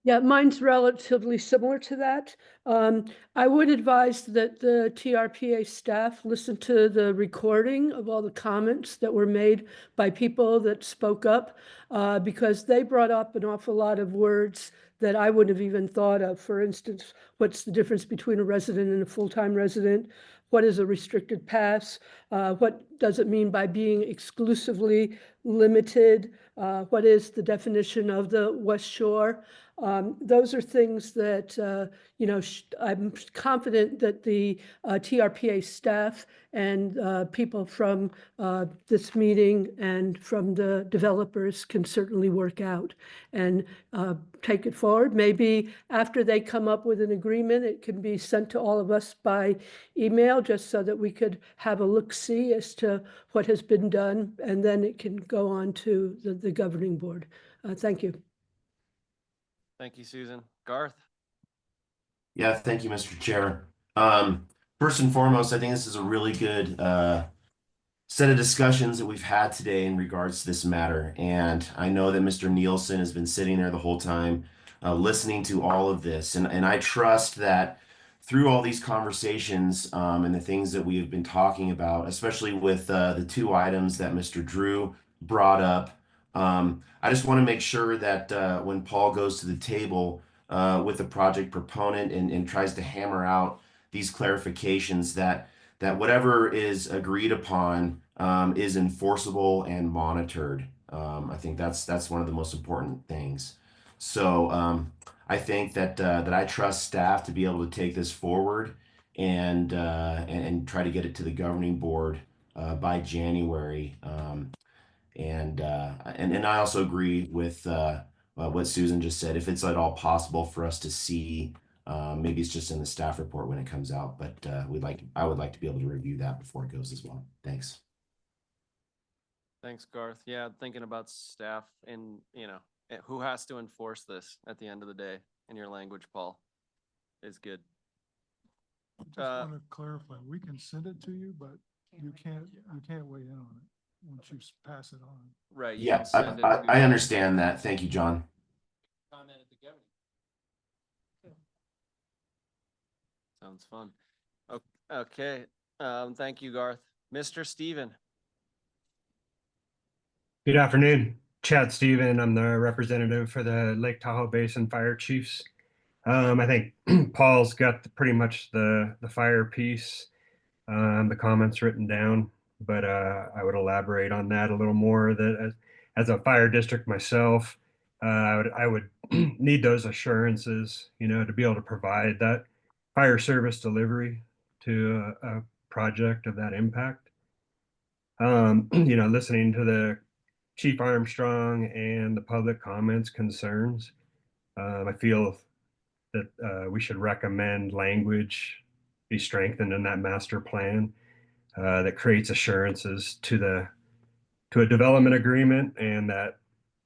Yeah, mine's relatively similar to that. I would advise that the TRPA staff listen to the recording of all the comments that were made by people that spoke up, because they brought up an awful lot of words that I wouldn't have even thought of. For instance, what's the difference between a resident and a full-time resident? What is a restricted pass? What does it mean by being exclusively limited? What is the definition of the West Shore? Those are things that, I'm confident that the TRPA staff and people from this meeting and from the developers can certainly work out and take it forward. Maybe after they come up with an agreement, it can be sent to all of us by email, just so that we could have a look-see as to what has been done, and then it can go on to the governing board. Thank you. Thank you, Susan. Garth? Yeah, thank you, Mr. Chair. First and foremost, I think this is a really good set of discussions that we've had today in regards to this matter. And I know that Mr. Nielsen has been sitting there the whole time listening to all of this. And I trust that through all these conversations and the things that we have been talking about, especially with the two items that Mr. Drew brought up, I just want to make sure that when Paul goes to the table with the project proponent and tries to hammer out these clarifications, that whatever is agreed upon is enforceable and monitored. I think that's one of the most important things. So I think that I trust staff to be able to take this forward and try to get it to the governing board by January. And I also agree with what Susan just said. If it's at all possible for us to see, maybe it's just in the staff report when it comes out, but I would like to be able to review that before it goes as well. Thanks. Thanks, Garth. Yeah, thinking about staff and, who has to enforce this at the end of the day in your language, Paul, is good. I just want to clarify, we can send it to you, but you can't weigh in on it once you pass it on. Right. You Yeah, can send it I to- understand that. Thank you, John. Comment at the governing. Sounds fun. Okay. Thank you, Garth. Mr. Steven. Good afternoon, Chad Steven. I'm the representative for the Lake Tahoe Basin Fire Chiefs. I think Paul's got pretty much the fire piece, the comments written down, but I would elaborate on that a little more. That as a fire district myself, I would need those assurances, to be able to provide that fire service delivery to a project of that impact. Listening to the Chief Armstrong and the public comments, concerns, I feel that we should recommend language be strengthened in that master plan that creates assurances to a development agreement and that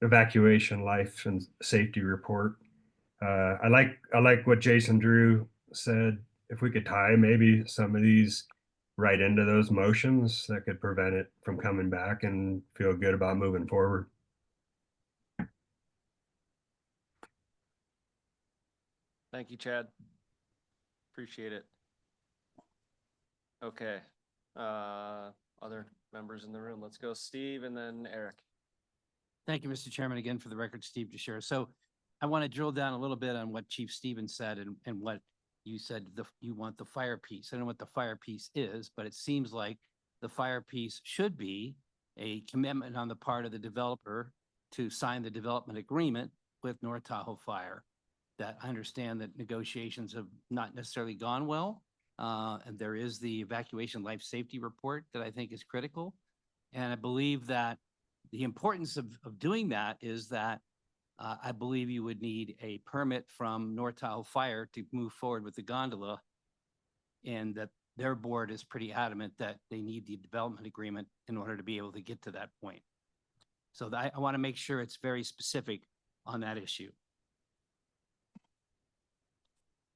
evacuation life and safety report. I like what Jason Drew said. If we could tie maybe some of these right into those motions, that could prevent it from coming back and feel good about moving forward. Thank you, Chad. Appreciate it. Okay. Other members in the room. Let's go Steve and then Eric. Thank you, Mr. Chairman. Again, for the record, Steve DeShare. So I want to drill down a little bit on what Chief Stevens said and what you said, you want the fire piece. I don't know what the fire piece is, but it seems like the fire piece should be a commitment on the part of the developer to sign the development agreement with North Tahoe Fire. That I understand that negotiations have not necessarily gone well. And there is the evacuation life safety report that I think is critical. And I believe that the importance of doing that is that I believe you would need a permit from North Tahoe Fire to move forward with the gondola. And that their board is pretty adamant that they need the development agreement in order to be able to get to that point. So I want to make sure it's very specific on that issue.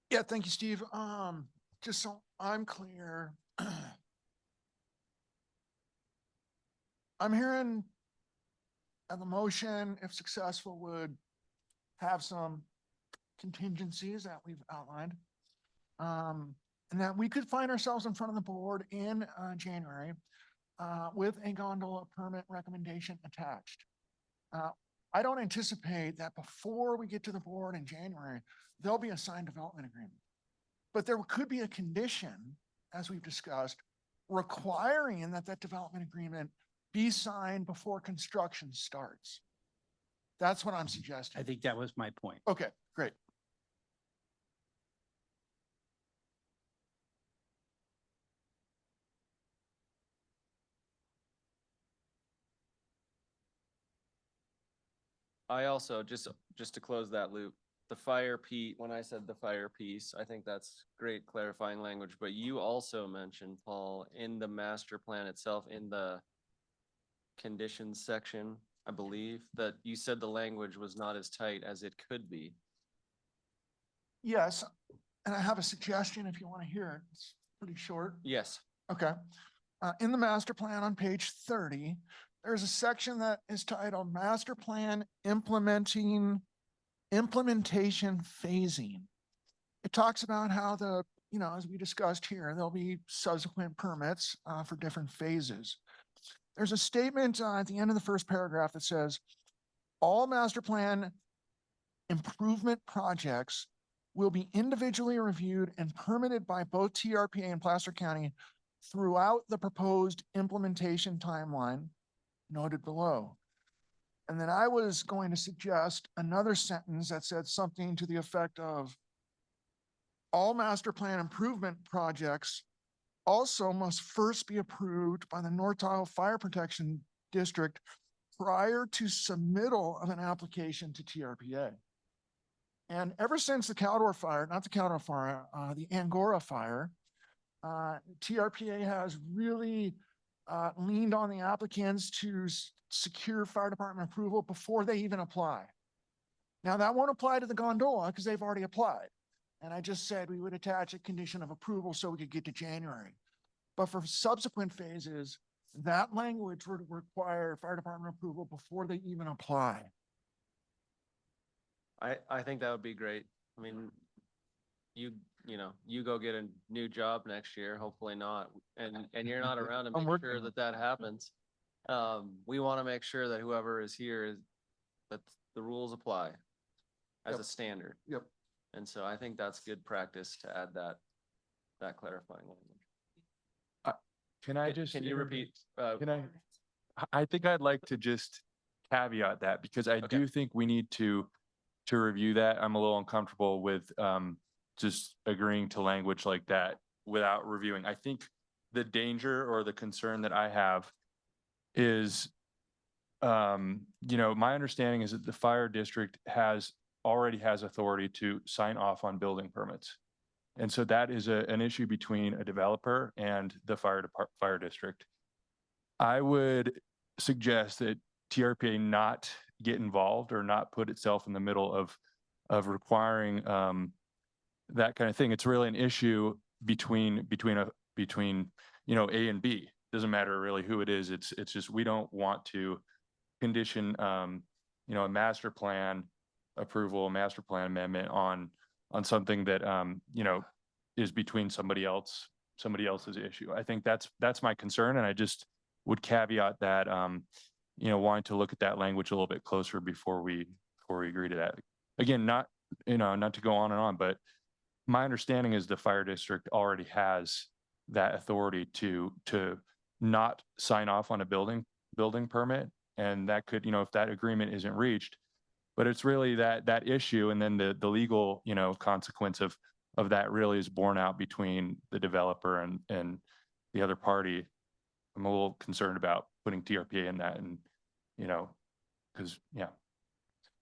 Yeah, thank you, Steve. Just so I'm clear, I'm hearing the motion, if successful, would have some contingencies that we've outlined. And that we could find ourselves in front of the board in January with a gondola permit recommendation attached. I don't anticipate that before we get to the board in January, there'll be a signed development agreement. But there could be a condition, as we've discussed, requiring that development agreement be signed before construction starts. That's what I'm suggesting. I think that was my point. Okay, great. I also, just to close that loop, the fire piece, when I said the fire piece, I think that's great clarifying language, but you also mentioned, Paul, in the master plan itself, in the conditions section, I believe, that you said the language was not as tight as it could be. Yes, and I have a suggestion if you want to hear it. It's pretty short. Yes. Okay. In the master plan on page 30, there's a section that is titled Master Plan Implementation Phasing. It talks about how as we discussed here, there'll be subsequent permits for different phases. There's a statement at the end of the first paragraph that says, all master plan improvement projects will be individually reviewed and permitted by both TRPA and Placer County throughout the proposed implementation timeline noted below. And then I was going to suggest another sentence that said something to the effect of all master plan improvement projects also must first be approved by the North Tahoe Fire Protection District prior to submittal of an application to TRPA. And ever since the Caldor fire, not the Caldor fire, the Angora fire, TRPA has really leaned on the applicants to secure fire department approval before they even apply. Now that won't apply to the gondola because they've already applied. And I just said we would attach a condition of approval so we could get to January. But for subsequent phases, that language would require fire department approval before they even apply. I think that would be great. I mean, you go get a new job next year, hopefully not, and you're not around to I'm make working sure on that that happens. We want to make sure that whoever is here, that the rules apply as Yep. a standard. Yep. And so I think that's good practice to add that clarifying language. Can I just? Can you repeat? Can I think I'd like to just caveat that because I do think we need to review that. I'm a little uncomfortable with just agreeing to language like that without reviewing. I think the danger or the concern that I have is, my understanding is that the fire district already has authority to sign off on building permits. And so that is an issue between a developer and the fire district. I would suggest that TRPA not get involved or not put itself in the middle of requiring that kind of thing. It's really an issue between A and B. Doesn't matter really who it is. It's just we don't want to condition a master plan approval, a master plan amendment on something that is between somebody else's issue. I think that's my concern, and I just would caveat that wanting to look at that language a little bit closer before we agree to that. Again, not to go on and on, but my understanding is the fire district already has that authority to not sign off on a building permit, and that could, if that agreement isn't reached, but it's really that issue, and then the legal, consequence of that really is borne out between the developer and the other party. I'm a little concerned about putting TRPA in that, and because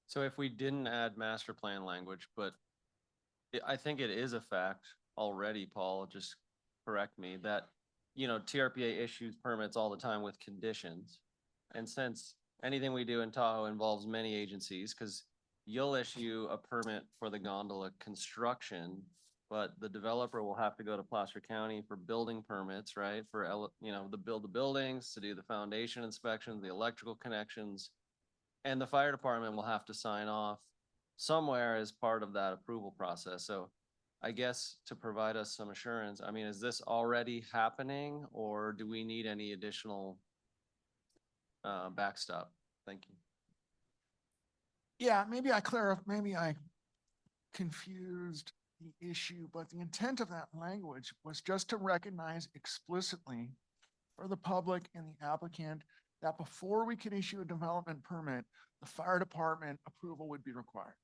So if we didn't add master plan language, but I think it is a fact already, Paul, just correct me, that, TRPA issues permits all the time with conditions. And since anything we do in Tahoe involves many agencies, because you'll issue a permit for the gondola construction, but the developer will have to go to Placer County for building permits, right? For, build the buildings, to do the foundation inspections, the electrical connections. And the fire department will have to sign off somewhere as part of that approval process. So I guess to provide us some assurance, I mean, is this already happening, or do we need any additional backstop? Thank you. Yeah, maybe I confused the issue, but the intent of that language was just to recognize explicitly for the public and the applicant that before we could issue a development permit, the fire department approval would be required.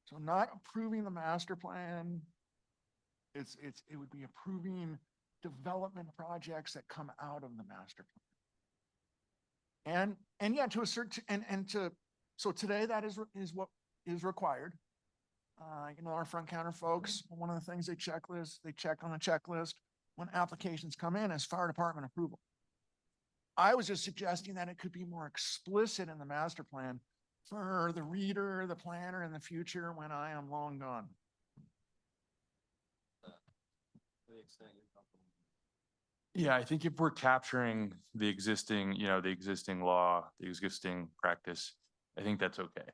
So not approving the master plan, it would be approving development projects that come out of the master plan. And yeah, to a certain, so today that is what is required. Our front counter folks, one of the things they check on a checklist when applications come in is fire department approval. I was just suggesting that it could be more explicit in the master plan for the reader, the planner in the future when I am long gone. Yeah, I think if we're capturing the existing, the existing law, the existing practice, I think that's okay.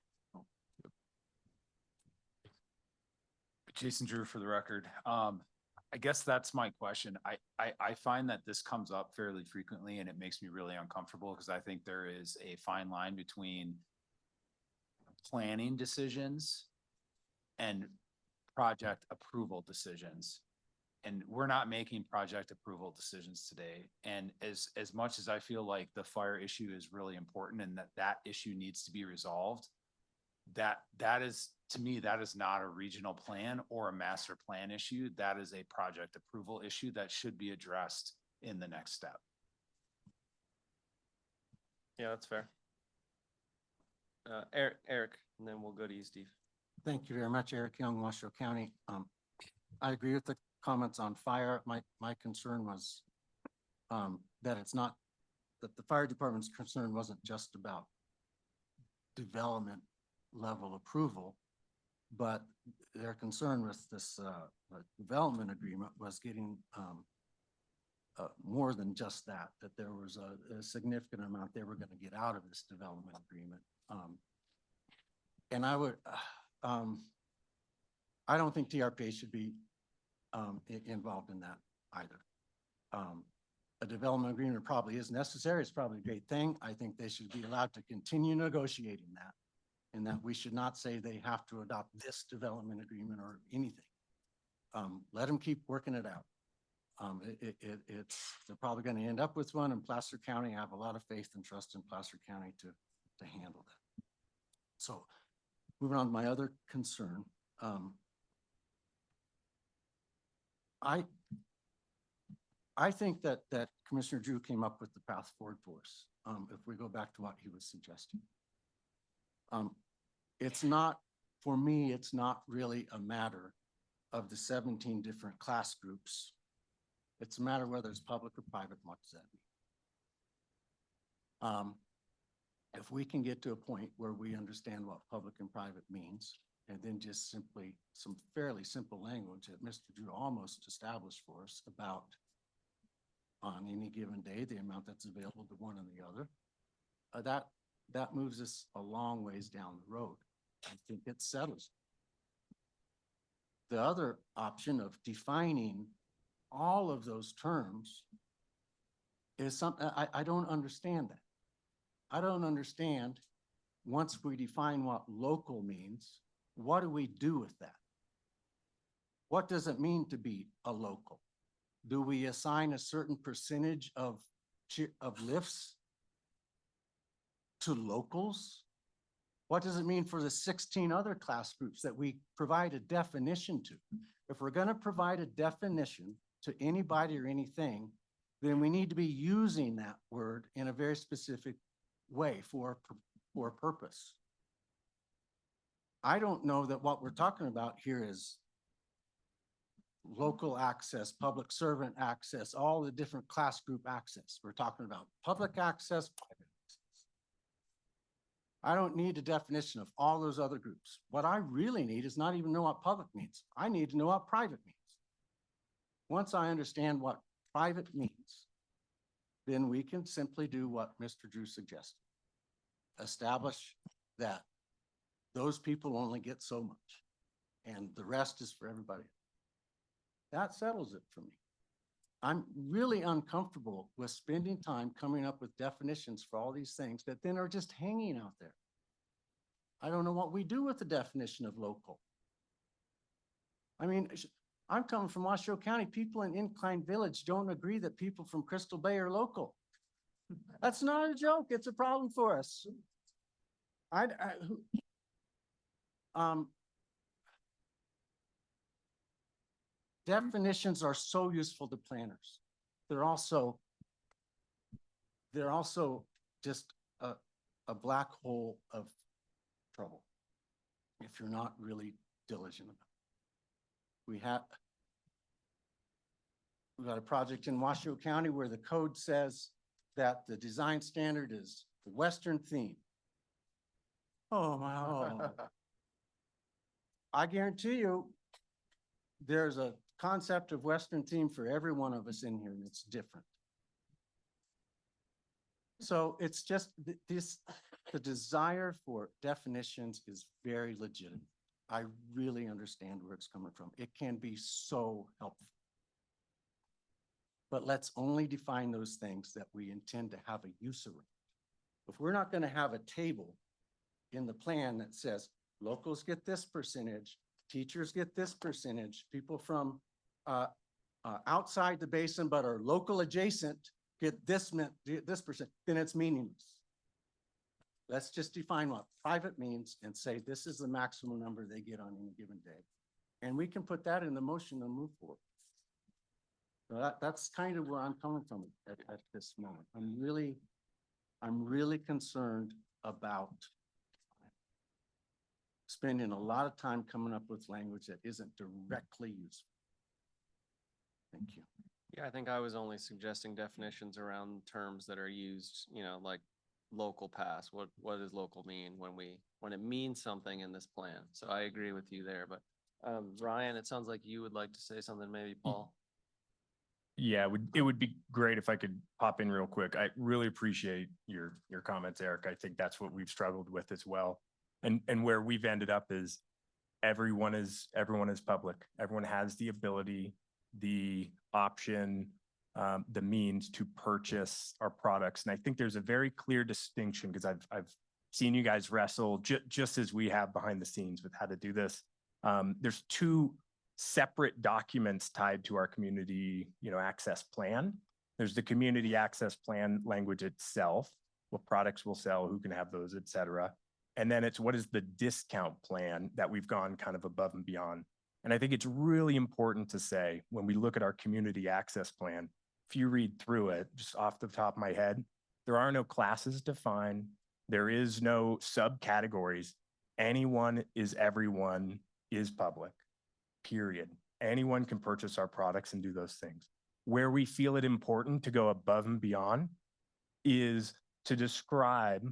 Jason Drew for the record. I guess that's my question. I find that this comes up fairly frequently, and it makes me really uncomfortable because I think there is a fine line between planning decisions and project approval decisions. And we're not making project approval decisions today. And as much as I feel like the fire issue is really important and that issue needs to be resolved, that is, to me, that is not a regional plan or a master plan issue. That is a project approval issue that should be addressed in the next step. Yeah, that's fair. Eric, and then we'll go to you, Steve. Thank you very much, Eric Young, Washoe County. I agree with the comments on fire. My concern was that that the fire department's concern wasn't just about development level approval, but their concern with this development agreement was getting more than just that there was a significant amount they were going to get out of this development agreement. And I would, I don't think TRPA should be involved in that either. A development agreement probably is necessary. It's probably a great thing. I think they should be allowed to continue negotiating that, and that we should not say they have to adopt this development agreement or anything. Let them keep working it out. They're probably going to end up with one in Placer County. I have a lot of faith and trust in Placer County to handle that. So moving on to my other concern. I think that Commissioner Drew came up with the path forward for us. If we go back to what he was suggesting. It's not, for me, it's not really a matter of the 17 different class groups. It's a matter whether it's public or private. What does that mean? If we can get to a point where we understand what public and private means, and then just simply some fairly simple language that Mr. Drew almost established for us about on any given day, the amount that's available to one and the other, that moves us a long ways down the road. I think it settles. The other option of defining all of those terms is something I don't understand that. I don't understand, once we define what local means, what do we do with that? What does it mean to be a local? Do we assign a certain percentage of lifts to locals? What does it mean for the 16 other class groups that we provide a definition to? If we're going to provide a definition to anybody or anything, then we need to be using that word in a very specific way for a purpose. I don't know that what we're talking about here is local access, public servant access, all the different class group access. We're talking about public access, private access. I don't need a definition of all those other groups. What I really need is not even know what public means. I need to know what private means. Once I understand what private means, then we can simply do what Mr. Drew suggested. Establish that those people only get so much and the rest is for everybody. That settles it for me. I'm really uncomfortable with spending time coming up with definitions for all these things that then are just hanging out there. I don't know what we do with the definition of local. I mean, I'm coming from Washoe County. People in Incline Village don't agree that people from Crystal Bay are local. That's not a joke. It's a problem for us. Definitions are so useful to planners. They're also just a black hole of trouble if you're not really diligent about it. We've got a project in Washoe County where the code says that the design standard is the Western theme. Oh my, oh. I guarantee you there's a concept of Western theme for every one of us in here, and it's different. So it's just the desire for definitions is very legitimate. I really understand where it's coming from. It can be so helpful. But let's only define those things that we intend to have a use of. If we're not going to have a table in the plan that says locals get this percentage, teachers get this percentage, people from outside the basin but are local adjacent get this percent, then it's meaningless. Let's just define what private means and say this is the maximum number they get on any given day. And we can put that in the motion and move forward. So that's kind of where I'm coming from at this moment. I'm really concerned about spending a lot of time coming up with language that isn't directly useful. Thank you. Yeah, I think I was only suggesting definitions around terms that are used, like local pass. What does local mean when it means something in this plan? So I agree with you there, but Ryan, it sounds like you would like to say something, maybe Paul. Yeah, it would be great if I could pop in real quick. I really appreciate your comments, Eric. I think that's what we've struggled with as well. And where we've ended up is everyone is public. Everyone has the ability, the option, the means to purchase our products. And I think there's a very clear distinction because I've seen you guys wrestle just as we have behind the scenes with how to do this. There's two separate documents tied to our community, access plan. There's the community access plan language itself, what products will sell, who can have those, et cetera. And then it's what is the discount plan that we've gone kind of above and beyond. And I think it's really important to say when we look at our community access plan, if you read through it, just off the top of my head, there are no classes defined. There is no subcategories. Anyone is everyone is public. Period. Anyone can purchase our products and do those things. Where we feel it important to go above and beyond is to describe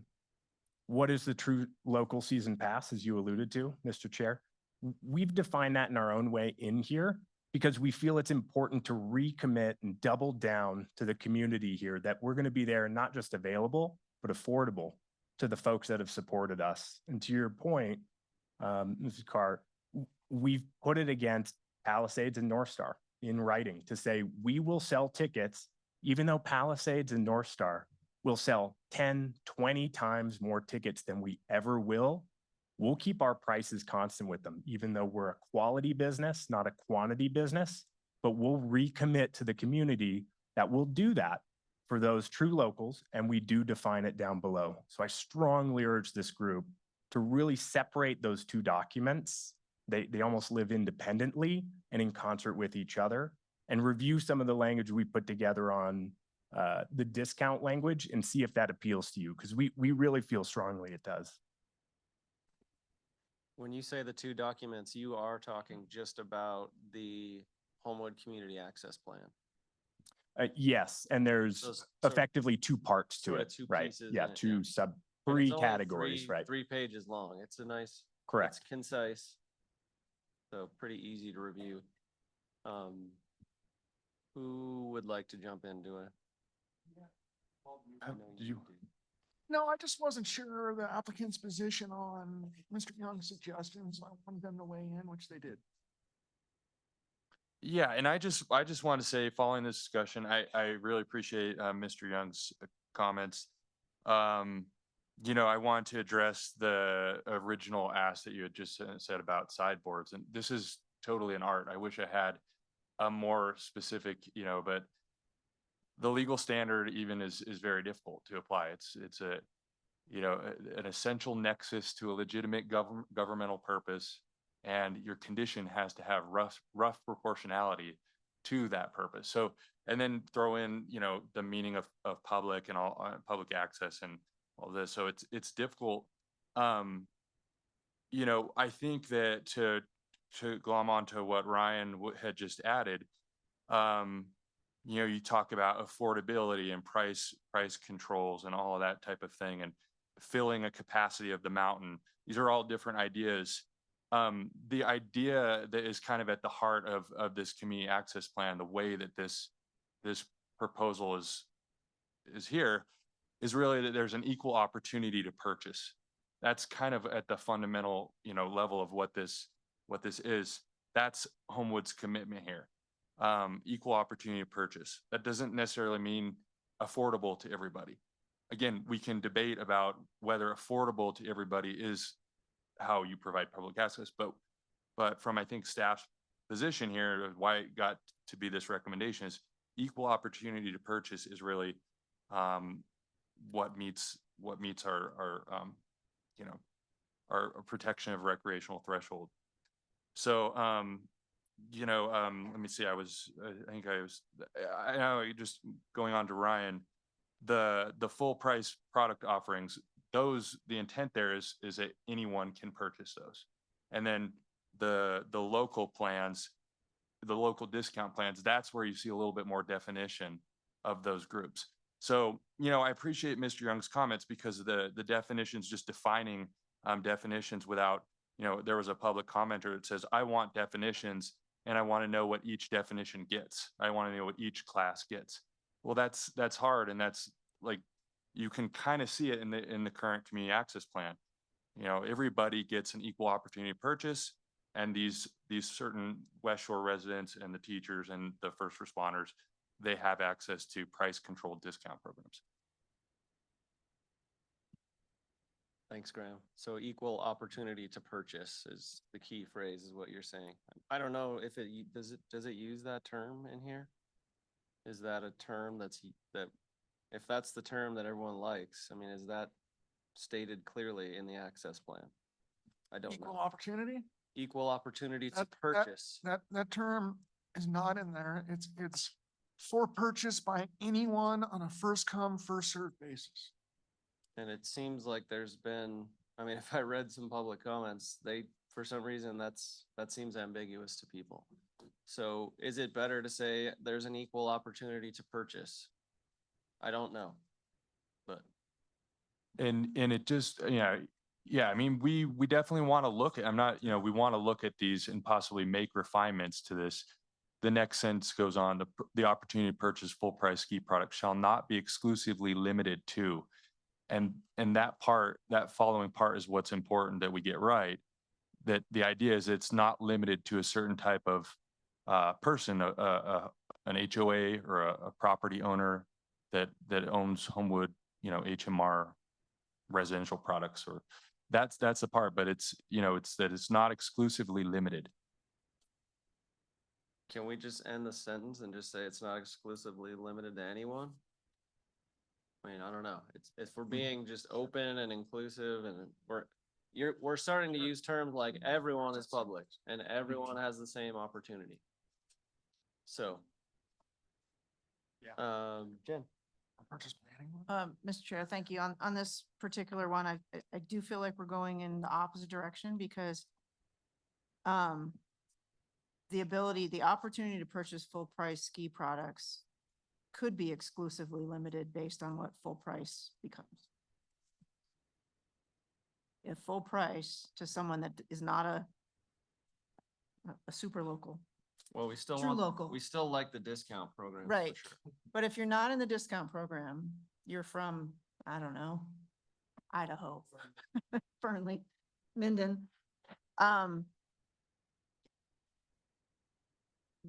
what is the true local season pass, as you alluded to, Mr. Chair. We've defined that in our own way in here because we feel it's important to recommit and double down to the community here that we're going to be there and not just available, but affordable to the folks that have supported us. And to your point, Mrs. Carr, we've put it against Palisades and North Star in writing to say we will sell tickets, even though Palisades and North Star will sell 10, 20 times more tickets than we ever will. We'll keep our prices constant with them, even though we're a quality business, not a quantity business, but we'll recommit to the community that we'll do that for those true locals, and we do define it down below. So I strongly urge this group to really separate those two documents. They almost live independently and in concert with each other, and review some of the language we put together on the discount language and see if that appeals to you, because we really feel strongly it does. When you say the two documents, you are talking just about the Homewood Community Access Plan. Yes, and there's effectively two parts to it, two right? pieces Yeah, in it, two yeah. sub And three it's only categories, right? 3 pages long. It's a nice, Correct. it's concise. So pretty easy to review. Who would like to jump into it? No, I just wasn't sure the applicant's position on Mr. Young's suggestions. I wanted them to weigh in, which they did. Yeah, and I just want to say, following this discussion, I really appreciate Mr. Young's comments. I want to address the original ask that you had just said about sideboards, and this is totally an art. I wish I had a more specific, but the legal standard even is very difficult to apply. It's a an essential nexus to a legitimate governmental purpose, and your condition has to have rough proportionality to that purpose. So, and then throw in the meaning of public and all public access and all this. So it's difficult. I think that to glom onto what Ryan had just added, you talk about affordability and price controls and all of that type of thing, and filling a capacity of the mountain. These are all different ideas. The idea that is kind of at the heart of this community access plan, the way that this proposal is here, is really that there's an equal opportunity to purchase. That's kind of at the fundamental, level of what this is. That's Homewood's commitment here. Equal opportunity to purchase. That doesn't necessarily mean affordable to everybody. Again, we can debate about whether affordable to everybody is how you provide public access, but from, I think, staff's position here, why it got to be this recommendation is equal opportunity to purchase is really, what meets our, you know, our protection of recreational threshold. So, let me see, I know, just going on to Ryan, the full price product offerings, those, the intent there is that anyone can purchase those. And then the local plans, the local discount plans, that's where you see a little bit more definition of those groups. So, I appreciate Mr. Young's comments because the definitions, just defining definitions without, there was a public commenter that says, I want definitions and I want to know what each definition gets. I want to know what each class gets. Well, that's hard. And that's like, you can kind of see it in the current community access plan. Everybody gets an equal opportunity purchase, and these certain West Shore residents and the teachers and the first responders, they have access to price controlled discount programs. Thanks, Graham. So equal opportunity to purchase is the key phrase, is what you're saying. I don't know if does it use that term in here? Is that a term if that's the term that everyone likes, I mean, is that stated clearly in the access plan? I don't know. Equal opportunity? Equal opportunity to purchase. That term is not in there. It's for purchase by anyone on a first come, first served basis. And it seems like there's been, I mean, if I read some public comments, for some reason, that seems ambiguous to people. So is it better to say there's an equal opportunity to purchase? I don't know, but. And it just, I mean, we definitely want to look at, we want to look at these and possibly make refinements to this. The next sentence goes on, the opportunity to purchase full price ski products shall not be exclusively limited to. And that following part is what's important that we get right. That the idea is it's not limited to a certain type of person, an HOA or a property owner that owns Homewood, HMR residential products, or that's the part, but it's that it's not exclusively limited. Can we just end the sentence and just say it's not exclusively limited to anyone? I mean, I don't know. If we're being just open and inclusive, and we're starting to use terms like everyone is public and everyone has the same opportunity. So. Yeah. Jen. Mr. Chair, thank you. On this particular one, I do feel like we're going in the opposite direction because the opportunity to purchase full price ski products could be exclusively limited based on what full price becomes. If full price to someone that is not a super local. Well, we still True local. We still like the discount program. Right. But if you're not in the discount program, you're from, I don't know, Idaho, Fernley, Minden.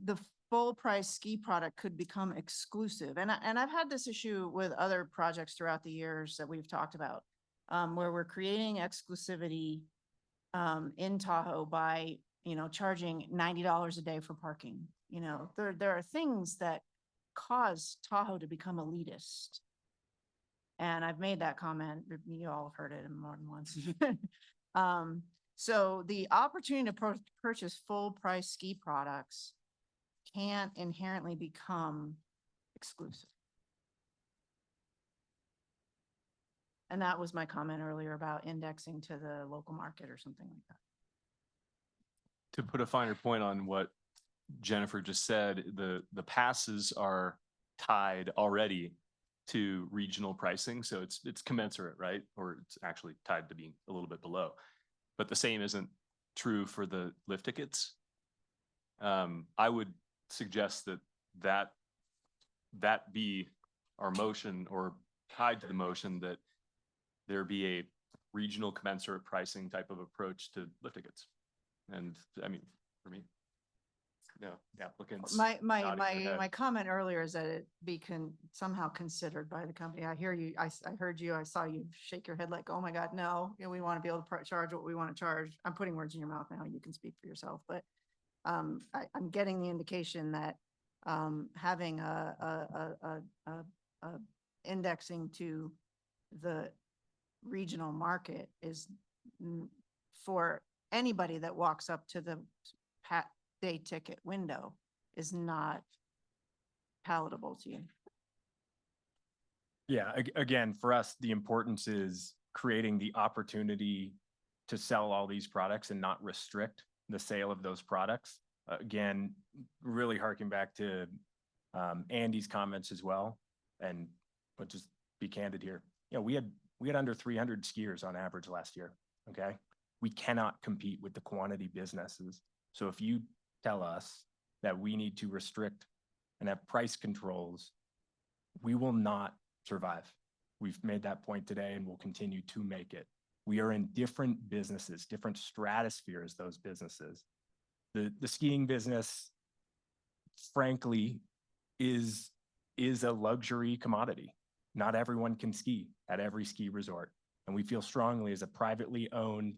The full price ski product could become exclusive. And I've had this issue with other projects throughout the years that we've talked about, where we're creating exclusivity in Tahoe by, charging $90 a day for parking. There are things that cause Tahoe to become elitist. And I've made that comment. You all have heard it more than once. So the opportunity to purchase full price ski products can't inherently become exclusive. And that was my comment earlier about indexing to the local market or something like that. To put a finer point on what Jennifer just said, the passes are tied already to regional pricing. So it's commensurate, right? Or it's actually tied to being a little bit below. But the same isn't true for the lift tickets. I would suggest that be our motion, or tied to the motion, that there be a regional commensurate pricing type of approach to lift tickets. And I mean, for me, the applicants. My comment earlier is that it be somehow considered by the company. I hear you. I heard you. I saw you shake your head like, oh my God, no. We want to be able to charge what we want to charge. I'm putting words in your mouth now. You can speak for yourself, but I'm getting the indication that having a indexing to the regional market is for anybody that walks up to the day ticket window is not palatable to you. Yeah, again, for us, the importance is creating the opportunity to sell all these products and not restrict the sale of those products. Again, really harking back to Andy's comments as well, and we'll just be candid here. You know, we had under 300 skiers on average last year. Okay, we cannot compete with the quantity businesses. So if you tell us that we need to restrict and have price controls, we will not survive. We've made that point today and will continue to make it. We are in different businesses, different stratospheres, those businesses. The skiing business, frankly, is a luxury commodity. Not everyone can ski at every ski resort. And we feel strongly as a privately owned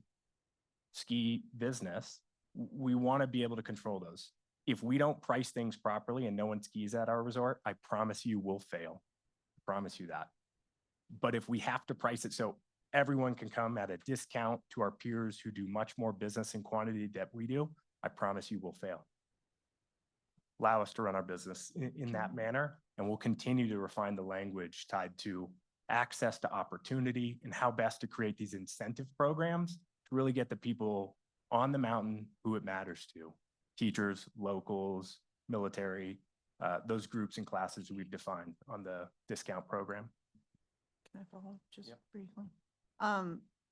ski business, we want to be able to control those. If we don't price things properly and no one skis at our resort, I promise you we'll fail. I promise you that. But if we have to price it so everyone can come at a discount to our peers who do much more business and quantity that we do, I promise you we'll fail. Allow us to run our business in that manner, and we'll continue to refine the language tied to access to opportunity and how best to create these incentive programs to really get the people on the mountain who it matters to. Teachers, locals, military, those groups and classes that we've defined on the discount program. Can I follow up just briefly?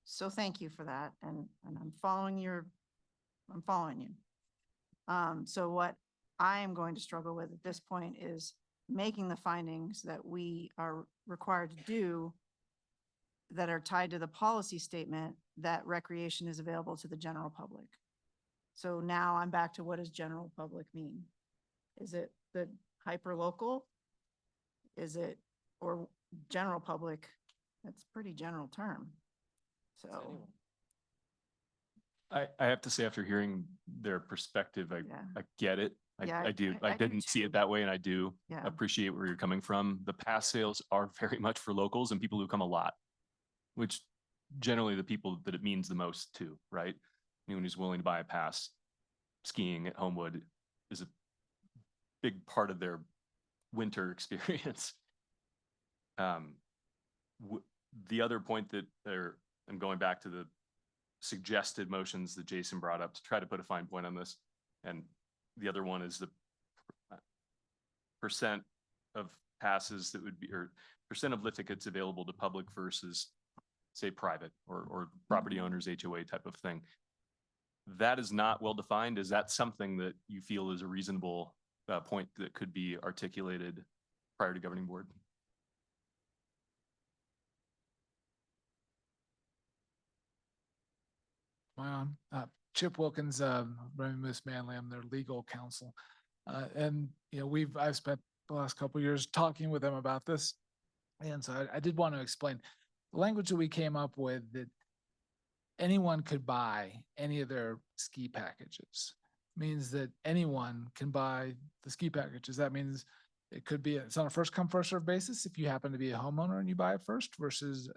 So thank you for that. And I'm following you. So what I am going to struggle with at this point is making the findings that we are required to do that are tied to the policy statement that recreation is available to the general public. So now I'm back to, what does general public mean? Is it the hyper local? Is it, or general public? That's a pretty general term. So I have to say, after hearing their perspective, I get it. I do. I didn't see it that way, and I do appreciate where you're coming from. The pass sales are very much for locals and people who come a lot, which generally the people that it means the most to, right? Anyone who's willing to buy a pass skiing at Homewood is a big part of their winter experience. The other point that I'm going back to the suggested motions that Jason brought up to try to put a fine point on this. And the other one is the percent of passes that would be, or percent of lift tickets available to public versus, say, private or property owners, HOA type of thing. That is not well defined. Is that something that you feel is a reasonable point that could be articulated prior to governing board? Chip Wilkins, Miss Manley, I'm their legal counsel. And, you know, I've spent the last couple of years talking with them about this. And so I did want to explain the language that we came up with, that anyone could buy any of their ski packages, means that anyone can buy the ski packages. That means it could be, it's on a first come, first served basis. If you happen to be a homeowner and you buy it first versus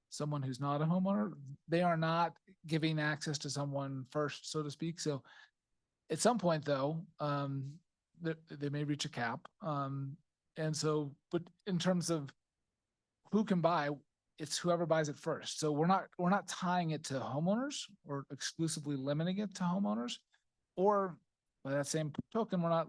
someone who's not a homeowner, they are not giving access to someone first, so to speak. So at some point though, they may reach a cap. And so, but in terms of who can buy, it's whoever buys it first. So we're not tying it to homeowners or exclusively limiting it to homeowners, or by that same token, we're not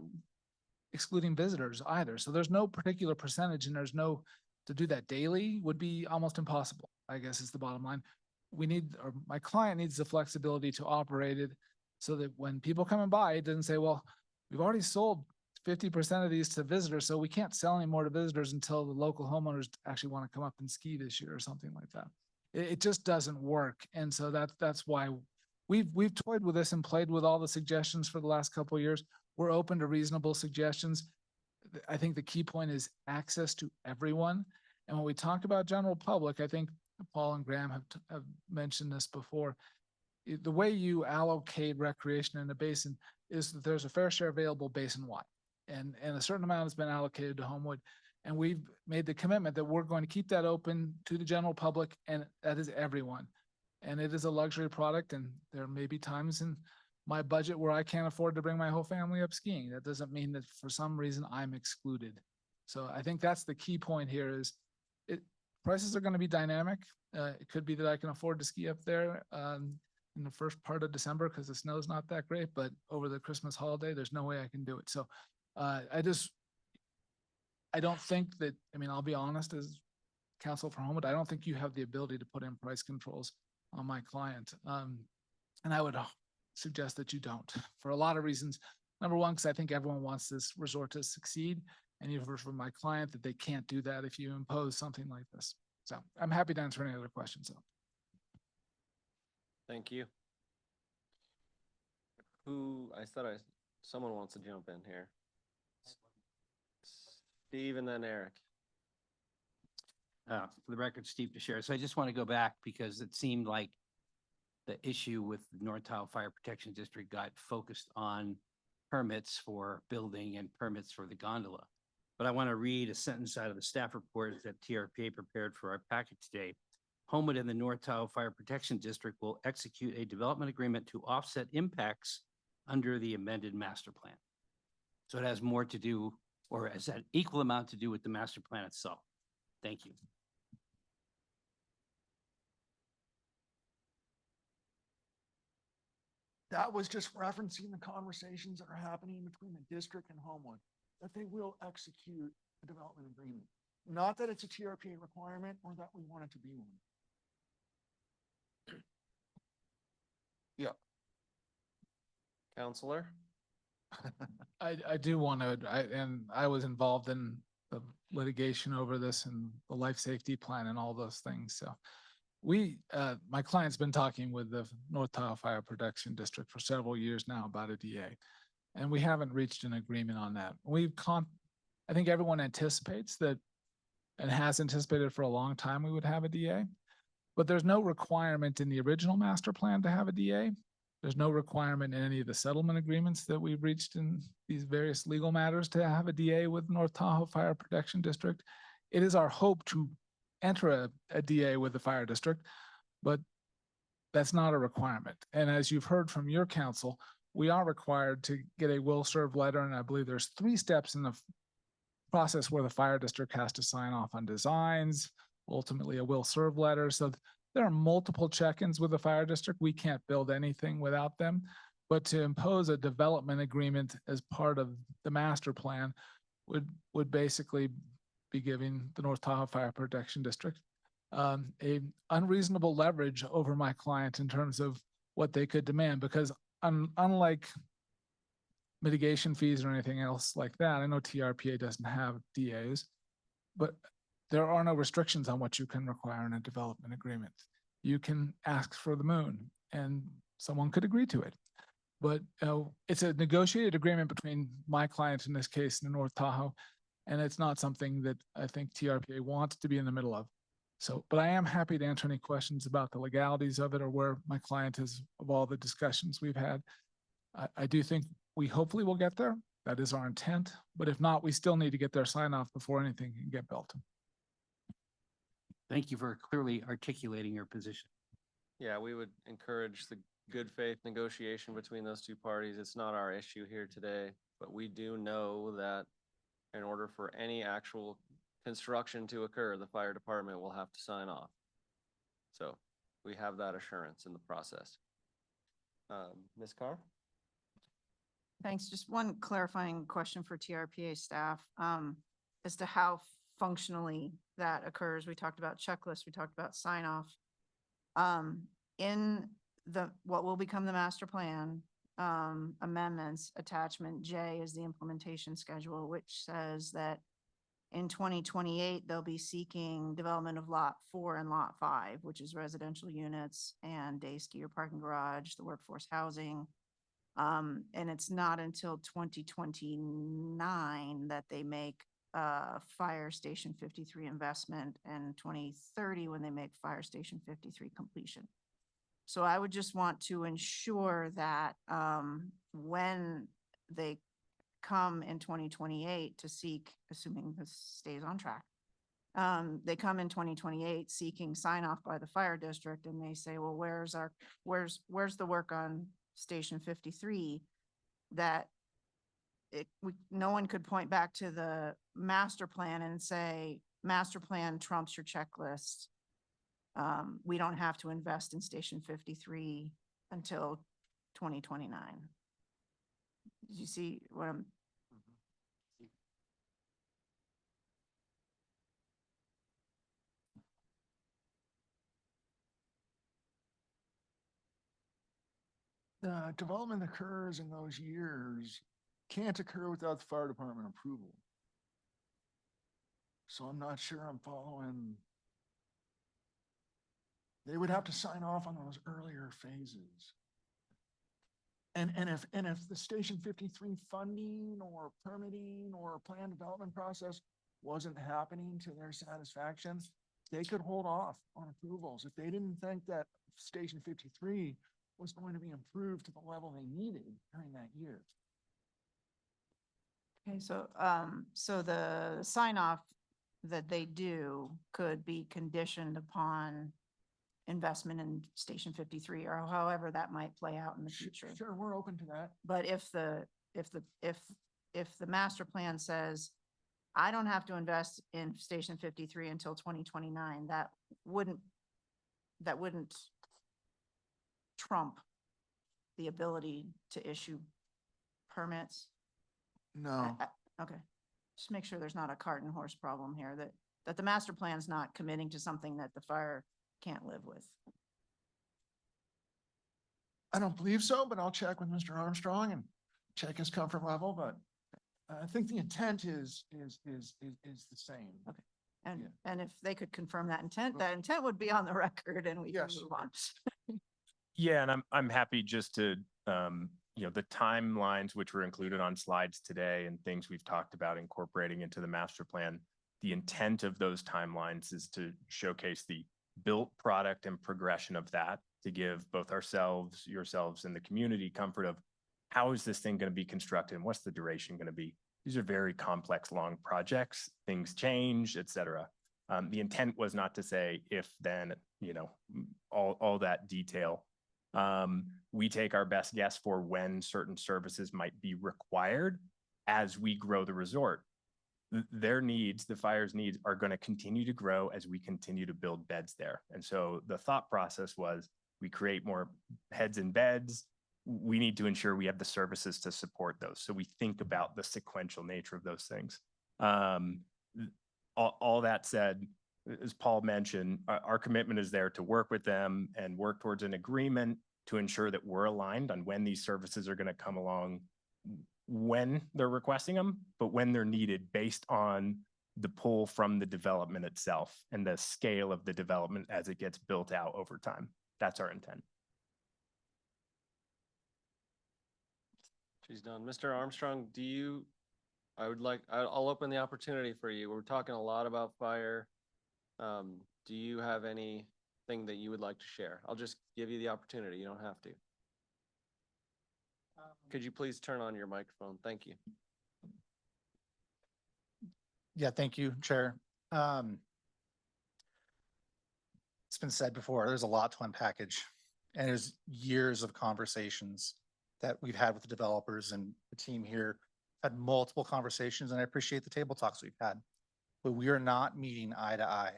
excluding visitors either. So there's no particular percentage, and there's no, to do that daily would be almost impossible, I guess is the bottom line. We need, or my client needs the flexibility to operate it so that when people come and buy, it doesn't say, well, we've already sold 50% of these to visitors, so we can't sell any more to visitors until the local homeowners actually want to come up and ski this year or something like that. It just doesn't work. And so that's why we've toyed with this and played with all the suggestions for the last couple of years. We're open to reasonable suggestions. I think the key point is access to everyone. And when we talk about general public, I think Paul and Graham have mentioned this before. The way you allocate recreation in a basin is that there's a fair share available basin-wide. and a certain amount has been allocated to Homewood. And we've made the commitment that we're going to keep that open to the general public, and that is everyone. And it is a luxury product, and there may be times in my budget where I can't afford to bring my whole family up skiing. That doesn't mean that for some reason I'm excluded. So I think that's the key point here is prices are going to be dynamic. It could be that I can afford to ski up there in the first part of December because the snow's not that great, but over the Christmas holiday, there's no way I can do it. So I don't think that, I mean, I'll be honest, as counsel for Homewood, I don't think you have the ability to put in price controls on my client. And I would suggest that you don't for a lot of reasons. Number one, because I think everyone wants this resort to succeed. And you've heard from my client that they can't do that if you impose something like this. So I'm happy to answer any other questions. Though. Thank you. Someone wants to jump in here. Steve and then Eric. For the record, Steve DeShare. So I just want to go back because it seemed like the issue with the North Tahoe Fire Protection District got focused on permits for building and permits for the gondola. But I want to read a sentence out of the staff report that TRPA prepared for our packet today. Homewood and the North Tahoe Fire Protection District will execute a development agreement to offset impacts under the amended master plan. So it has more to do, or has an equal amount to do with the master plan itself. Thank you. That was just referencing the conversations that are happening between the district and Homewood, that they will execute a development agreement. Not that it's a TRPA requirement or that we want it to be one. Yeah. Counselor? I do want to, and I was involved in the litigation over this and the life safety plan and all those things. So my client's been talking with the North Tahoe Fire Protection District for several years now about a DA, and we haven't reached an agreement on that. I think everyone anticipates that and has anticipated for a long time we would have a DA, but there's no requirement in the original master plan to have a DA. There's no requirement in any of the settlement agreements that we've reached in these various legal matters to have a DA with North Tahoe Fire Protection District. It is our hope to enter a DA with the fire district, but that's not a requirement. And as you've heard from your counsel, we are required to get a will serve letter. And I believe there's 3 steps in the process where the fire district has to sign off on designs, ultimately a will serve letter. So there are multiple check-ins with the fire district. We can't build anything without them, but to impose a development agreement as part of the master plan would basically be giving the North Tahoe Fire Protection District a unreasonable leverage over my client in terms of what they could demand, because unlike mitigation fees or anything else like that, I know TRPA doesn't have DAs, but there are no restrictions on what you can require in a development agreement. You can ask for the moon and someone could agree to it. But it's a negotiated agreement between my client, in this case, in North Tahoe, and it's not something that I think TRPA wants to be in the middle of. So, but I am happy to answer any questions about the legalities of it or where my client is of all the discussions we've had. I do think we hopefully will get there. That is our intent. But if not, we still need to get their sign off before anything can get built. Thank you for clearly articulating your position. Yeah, we would encourage the good faith negotiation between those 2 parties. It's not our issue here today, but we do know that in order for any actual construction to occur, the fire department will have to sign off. So we have that assurance in the process. Ms. Carr? Thanks. Just one clarifying question for TRPA staff as to how functionally that occurs. We talked about checklists, we talked about sign off. In what will become the master plan amendments, attachment J is the implementation schedule, which says that in 2028, they'll be seeking development of lot 4 and lot 5, which is residential units and day ski or parking garage, the workforce housing. And it's not until 2029 that they make Fire Station 53 investment, and 2030 when they make Fire Station 53 completion. So I would just want to ensure that when they come in 2028 to seek, assuming this stays on track. They come in 2028 seeking sign off by the fire district, and they say, well, where's the work on Station 53? That no one could point back to the master plan and say, master plan trumps your checklist. We don't have to invest in Station 53 until 2029. Did you see what I'm? The development that occurs in those years can't occur without the fire department approval. So I'm not sure I'm following. They would have to sign off on those earlier phases. And if the Station 53 funding or permitting or plan development process wasn't happening to their satisfaction, they could hold off on approvals. If they didn't think that Station 53 was going to be improved to the level they needed during that year. Okay, so, so the sign off that they do could be conditioned upon investment in Station 53, or however that might play out in the future. Sure, we're open to that. But if the master plan says, I don't have to invest in Station 53 until 2029, that wouldn't trump the ability to issue permits? No. Okay, just make sure there's not a cart and horse problem here, that the master plan's not committing to something that the fire can't live with. I don't believe so, but I'll check with Mr. Armstrong and check his comfort level, but I think the intent is the same. Okay. And if they could confirm that intent would be on the record and we can Yes. move on. Yeah, and I'm happy just to, the timelines which were included on slides today and things we've talked about incorporating into the master plan. The intent of those timelines is to showcase the built product and progression of that, to give both ourselves, yourselves, and the community comfort of how is this thing going to be constructed and what's the duration going to be. These are very complex, long projects. Things change, et cetera. The intent was not to say if then, all that detail. We take our best guess for when certain services might be required as we grow the resort. Their needs, the fire's needs, are going to continue to grow as we continue to build beds there. And so the thought process was, we create more heads and beds. We need to ensure we have the services to support those. So we think about the sequential nature of those things. All that said, as Paul mentioned, our commitment is there to work with them and work towards an agreement to ensure that we're aligned on when these services are going to come along, when they're requesting them, but when they're needed based on the pull from the development itself and the scale of the development as it gets built out over time. That's our intent. She's done. Mr. Armstrong, I'll open the opportunity for you. We're talking a lot about fire. Do you have anything that you would like to share? I'll just give you the opportunity. You don't have to. Could you please turn on your microphone? Thank you. Yeah, thank you, Chair. It's been said before, there's a lot to unpackage, and there's years of conversations that we've had with the developers, and the team here had multiple conversations, and I appreciate the table talks we've had. But we are not meeting eye to eye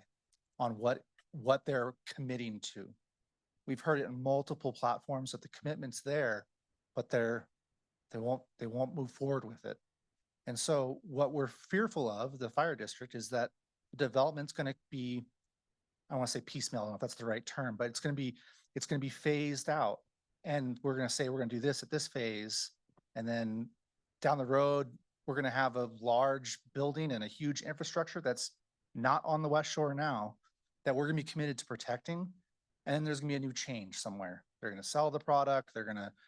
on what they're committing to. We've heard it in multiple platforms that the commitment's there, but they won't move forward with it. And so what we're fearful of, the fire district, is that development's going to be, I want to say piecemeal, I don't know if that's the right term, but it's going to be phased out. And we're going to say we're going to do this at this phase, and then down the road we're going to have a large building and a huge infrastructure that's not on the West Shore now, that we're going to be committed to protecting. And then there's going to be a new change somewhere. They're going to sell the product,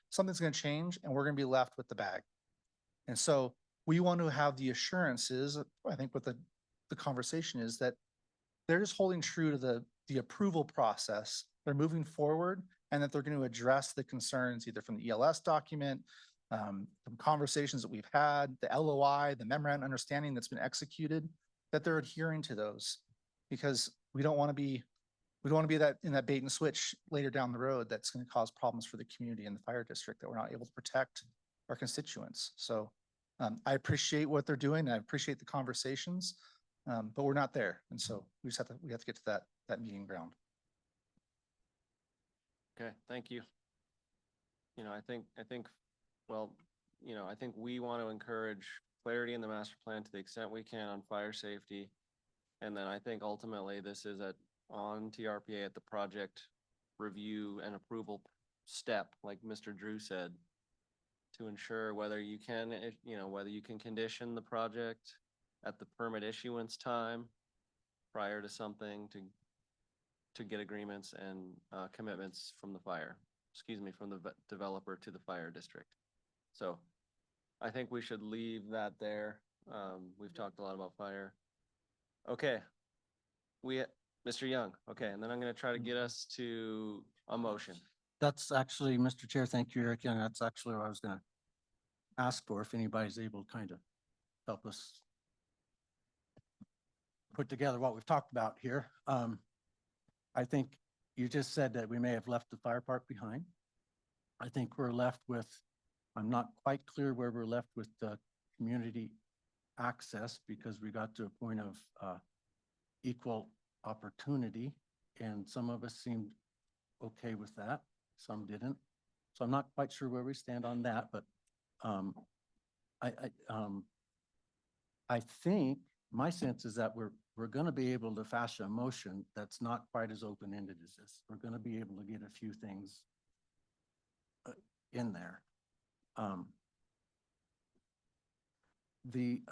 something's going to change, and we're going to be left with the bag. And so we want to have the assurances, I think what the conversation is, that they're just holding true to the approval process. They're moving forward, and that they're going to address the concerns either from the ELS document, the conversations that we've had, the LOI, the memorandum of understanding that's been executed, that they're adhering to those. Because we don't want to be that in that bait and switch later down the road that's going to cause problems for the community and the fire district that we're not able to protect our constituents. So I appreciate what they're doing. I appreciate the conversations, but we're not there. And so we have to get to that meeting ground. Okay, thank you. I think, I think we want to encourage clarity in the master plan to the extent we can on fire safety. And then I think ultimately this is on TRPA at the project review and approval step, like Mr. Drew said, to ensure whether you can, whether you can condition the project at the permit issuance time prior to something to get agreements and commitments from the from the developer to the fire district. So I think we should leave that there. We've talked a lot about fire. Okay. Mr. Young, okay, and then I'm gonna try to get us to a motion. That's actually, Mr. Chair, thank you, Eric. And that's actually what I was gonna ask for, if anybody's able to kind of help us put together what we've talked about here. I think you just said that we may have left the fire park behind. I think we're left with, I'm not quite clear where we're left with the community access, because we got to a point of equal opportunity, and some of us seemed okay with that, some didn't. So I'm not quite sure where we stand on that, but I think my sense is that we're going to be able to fashion a motion that's not quite as open-ended as this. We're going to be able to get a few things in there. The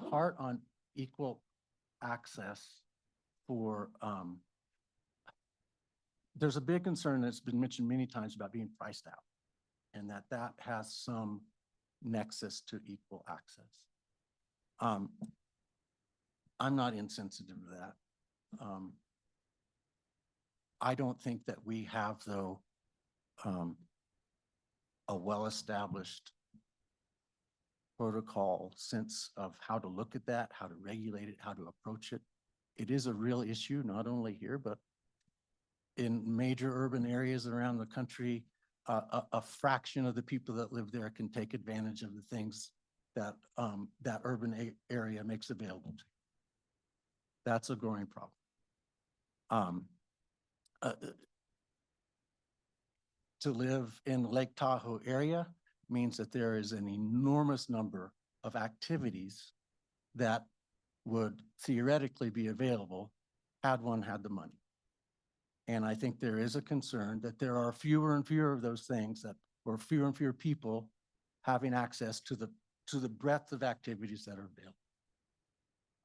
part on equal access for, there's a big concern that's been mentioned many times about being priced out, and that has some nexus to equal access. I'm not insensitive to that. I don't think that we have, though, a well-established protocol sense of how to look at that, how to regulate it, how to approach it. It is a real issue, not only here, but in major urban areas around the country. A fraction of the people that live there can take advantage of the things that that urban area makes available to. That's a growing problem. To live in the Lake Tahoe area means that there is an enormous number of activities that would theoretically be available had one had the money. And I think there is a concern that there are fewer and fewer of those things, that, or fewer and fewer people having access to the breadth of activities that are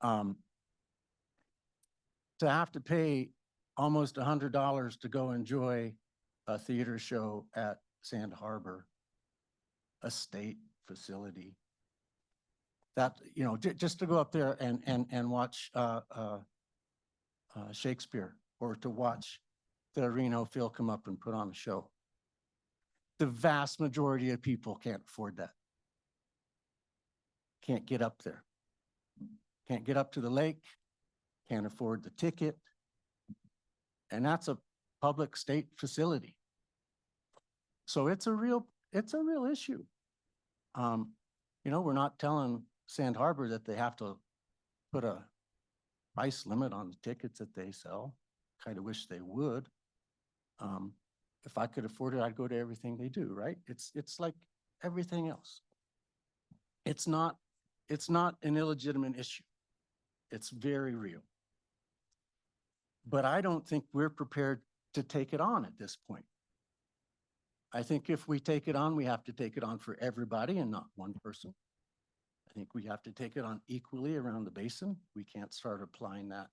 available. To have to pay almost $100 to go enjoy a theater show at Sand Harbor, a state facility, that, just to go up there and watch Shakespeare, or to watch the Reno Phil come up and put on a show. The vast majority of people can't afford that. Can't get up there. Can't get up to the lake, can't afford the ticket. And that's a public state facility. So it's a real issue. We're not telling Sand Harbor that they have to put a price limit on the tickets that they sell. Kind of wish they would. If I could afford it, I'd go to everything they do, right? It's like everything else. It's not an illegitimate issue. It's very real. But I don't think we're prepared to take it on at this point. I think if we take it on, we have to take it on for everybody and not one person. I think we have to take it on equally around the basin. We can't start applying that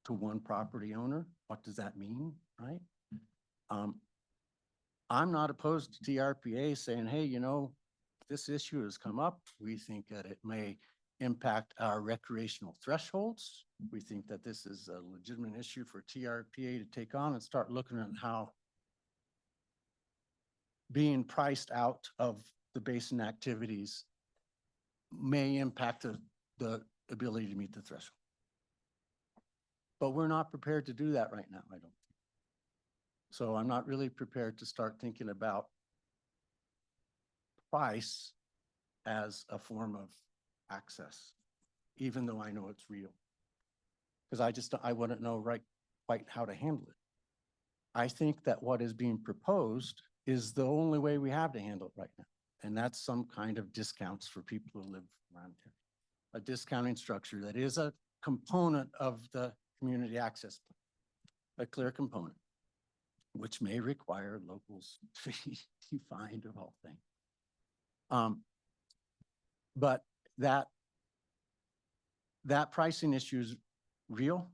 to one property owner. What does that mean, right? I'm not opposed to TRPA saying, hey, this issue has come up. We think that it may impact our recreational thresholds. We think that this is a legitimate issue for TRPA to take on and start looking at how being priced out of the basin activities may impact the ability to meet the threshold. But we're not prepared to do that right now, I don't think. So I'm not really prepared to start thinking about price as a form of access, even though I know it's real. Because I wouldn't know quite how to handle it. I think that what is being proposed is the only way we have to handle it right now. And that's some kind of discounts for people who live around here. A discounting structure that is a component of the community access plan, a clear component, which may require locals to be defined of all things. But that pricing issue is real,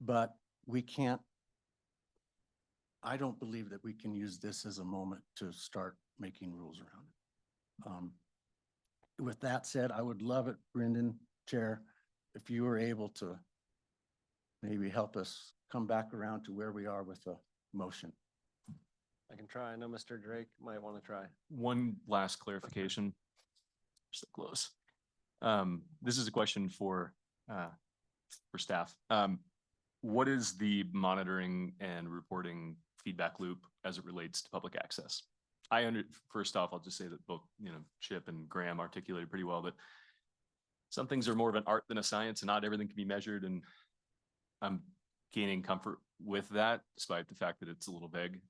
but we can't, I don't believe that we can use this as a moment to start making rules around it. With that said, I would love it, Brendan, Chair, if you were able to maybe help us come back around to where we are with the motion. I can try. I know Mr. Drake might want to try. One last clarification. So close. This is a question for staff. What is the monitoring and reporting feedback loop as it relates to public access? First off, I'll just say that both, Chip and Graham articulated pretty well that some things are more of an art than a science and not everything can be measured. And I'm gaining comfort with that, despite the fact that it's a little vague.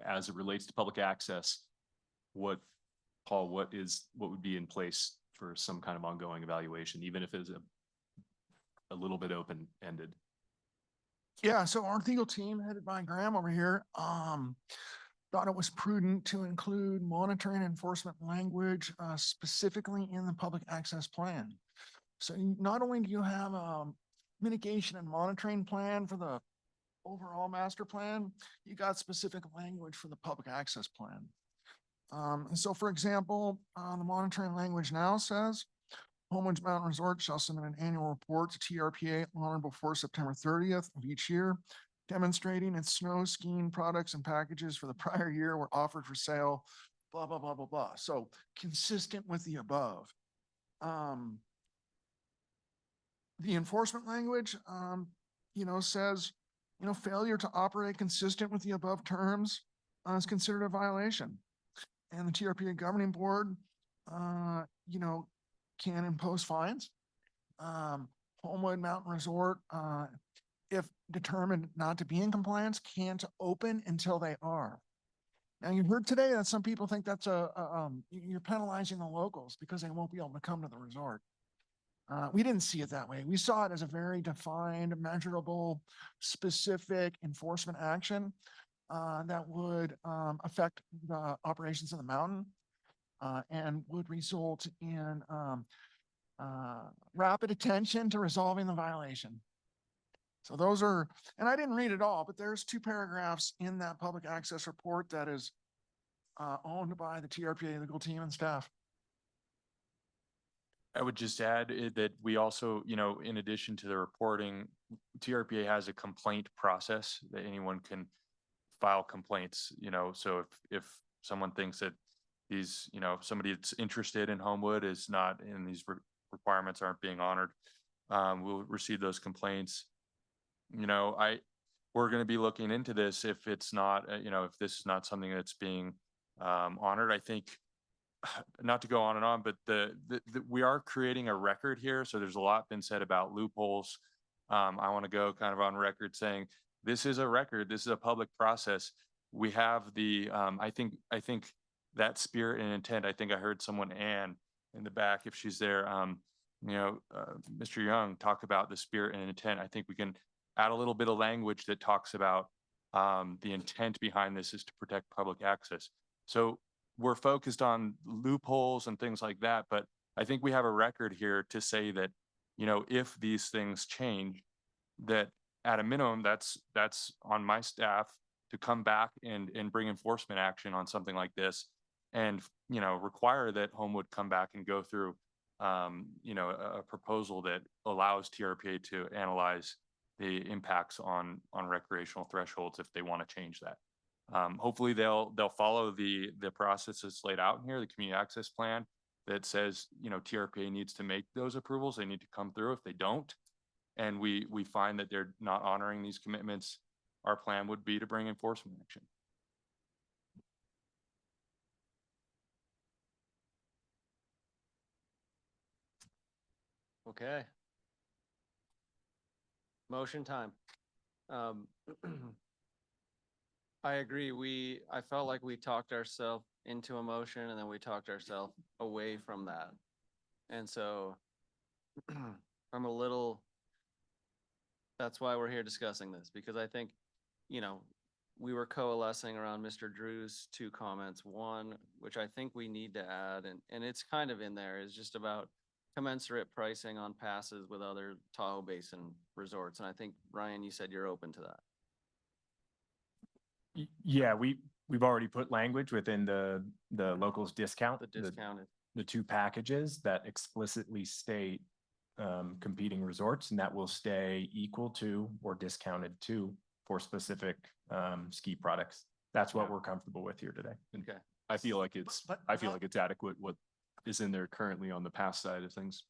As it relates to public access, Paul, what would be in place for some kind of ongoing evaluation, even if it's a little bit open-ended? Yeah, so our legal team headed by Graham over here, thought it was prudent to include monitoring enforcement language specifically in the public access plan. So not only do you have a mitigation and monitoring plan for the overall master plan, you got specific language for the public access plan. And so for example, the monitoring language now says, Homewood Mountain Resort shall submit an annual report to TRPA on or before September 30th of each year, demonstrating its snow skiing products and packages for the prior year were offered for sale, blah, blah, blah, blah, blah. So consistent with the above. The enforcement language, says, failure to operate consistent with the above terms is considered a violation. And the TRPA governing board, can impose fines. Homewood Mountain Resort, if determined not to be in compliance, can't open until they are. Now you heard today that some people think that's you're penalizing the locals because they won't be able to come to the resort. We didn't see it that way. We saw it as a very defined, measurable, specific enforcement action that would affect the operations of the mountain and would result in rapid attention to resolving the violation. So those are, and I didn't read it all, but there's 2 paragraphs in that public access report that is owned by the TRPA legal team and staff. I would just add that we also, in addition to the reporting, TRPA has a complaint process that anyone can file complaints, so if someone thinks that these, somebody that's interested in Homewood is not in these requirements aren't being honored, we'll receive those complaints. We're going to be looking into this if it's not, if this is not something that's being honored. I think, not to go on and on, but we are creating a record here. So there's a lot been said about loopholes. I want to go kind of on record saying this is a record. This is a public process. We have the, I think that spirit and intent. I think I heard someone, Ann, in the back, if she's there, Mr. Young, talk about the spirit and intent. I think we can add a little bit of language that talks about the intent behind this is to protect public access. So we're focused on loopholes and things like that, but I think we have a record here to say that, if these things change, that at a minimum, that's on my staff to come back and bring enforcement action on something like this and, require that Homewood come back and go through, a proposal that allows TRPA to analyze the impacts on recreational thresholds if they want to change that. Hopefully they'll follow the process that's laid out in here, the community access plan that says, TRPA needs to make those approvals. They need to come through. If they don't, and we find that they're not honoring these commitments, our plan would be to bring enforcement action. Okay. Motion time. I agree. I felt like we talked ourselves into a motion and then we talked ourselves away from that. And so I'm a little, that's why we're here discussing this, because I think, we were coalescing around Mr. Drew's two comments. One, which I think we need to add, and it's kind of in there, is just about commensurate pricing on passes with other Tahoe Basin resorts. And I think, Ryan, you said you're open to that. Yeah, we've already put language within the locals discount. The discounted. The two packages that explicitly state competing resorts, and that will stay equal to or discounted to for specific ski products. That's what we're comfortable with here today. Okay. I feel like it's adequate what is in there currently on the pass side of things.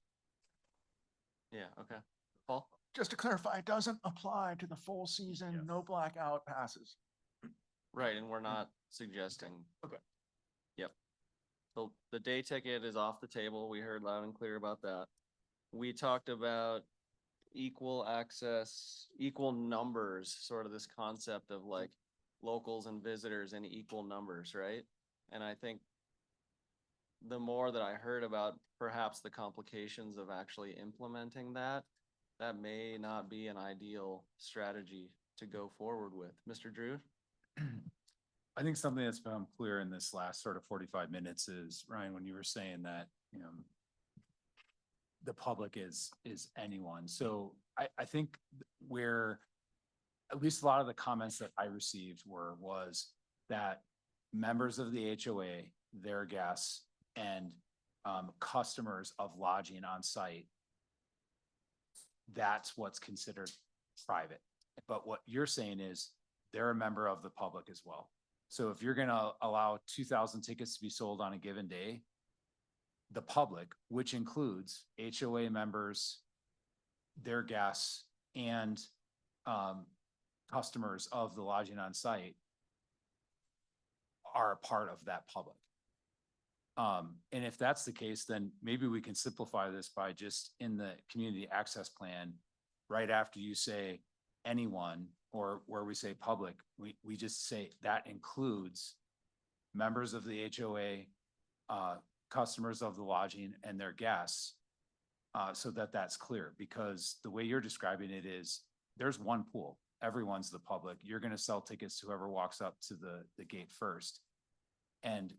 Yeah, okay. Paul? Just to clarify, it doesn't apply to the full season, no blackout passes. Right, and we're not suggesting. Okay. Yep. So the day ticket is off the table. We heard loud and clear about that. We talked about equal access, equal numbers, sort of this concept of like locals and visitors in equal numbers, right? And I think the more that I heard about perhaps the complications of actually implementing that, that may not be an ideal strategy to go forward with. Mr. Drew? I think something that's been clear in this last sort of 45 minutes is, Ryan, when you were saying that, the public is anyone. So I think where at least a lot of the comments that I received was that members of the HOA, their guests, and customers of lodging on site, that's what's considered private. But what you're saying is they're a member of the public as well. So if you're going to allow 2,000 tickets to be sold on a given day, the public, which includes HOA members, their guests, and customers of the lodging on site, are a part of that public. And if that's the case, then maybe we can simplify this by just in the community access plan, right after you say anyone, or where we say public, we just say that includes members of the HOA, customers of the lodging, and their guests, so that that's clear. Because the way you're describing it is there's one pool, everyone's the public. You're going to sell tickets to whoever walks up to the gate first. And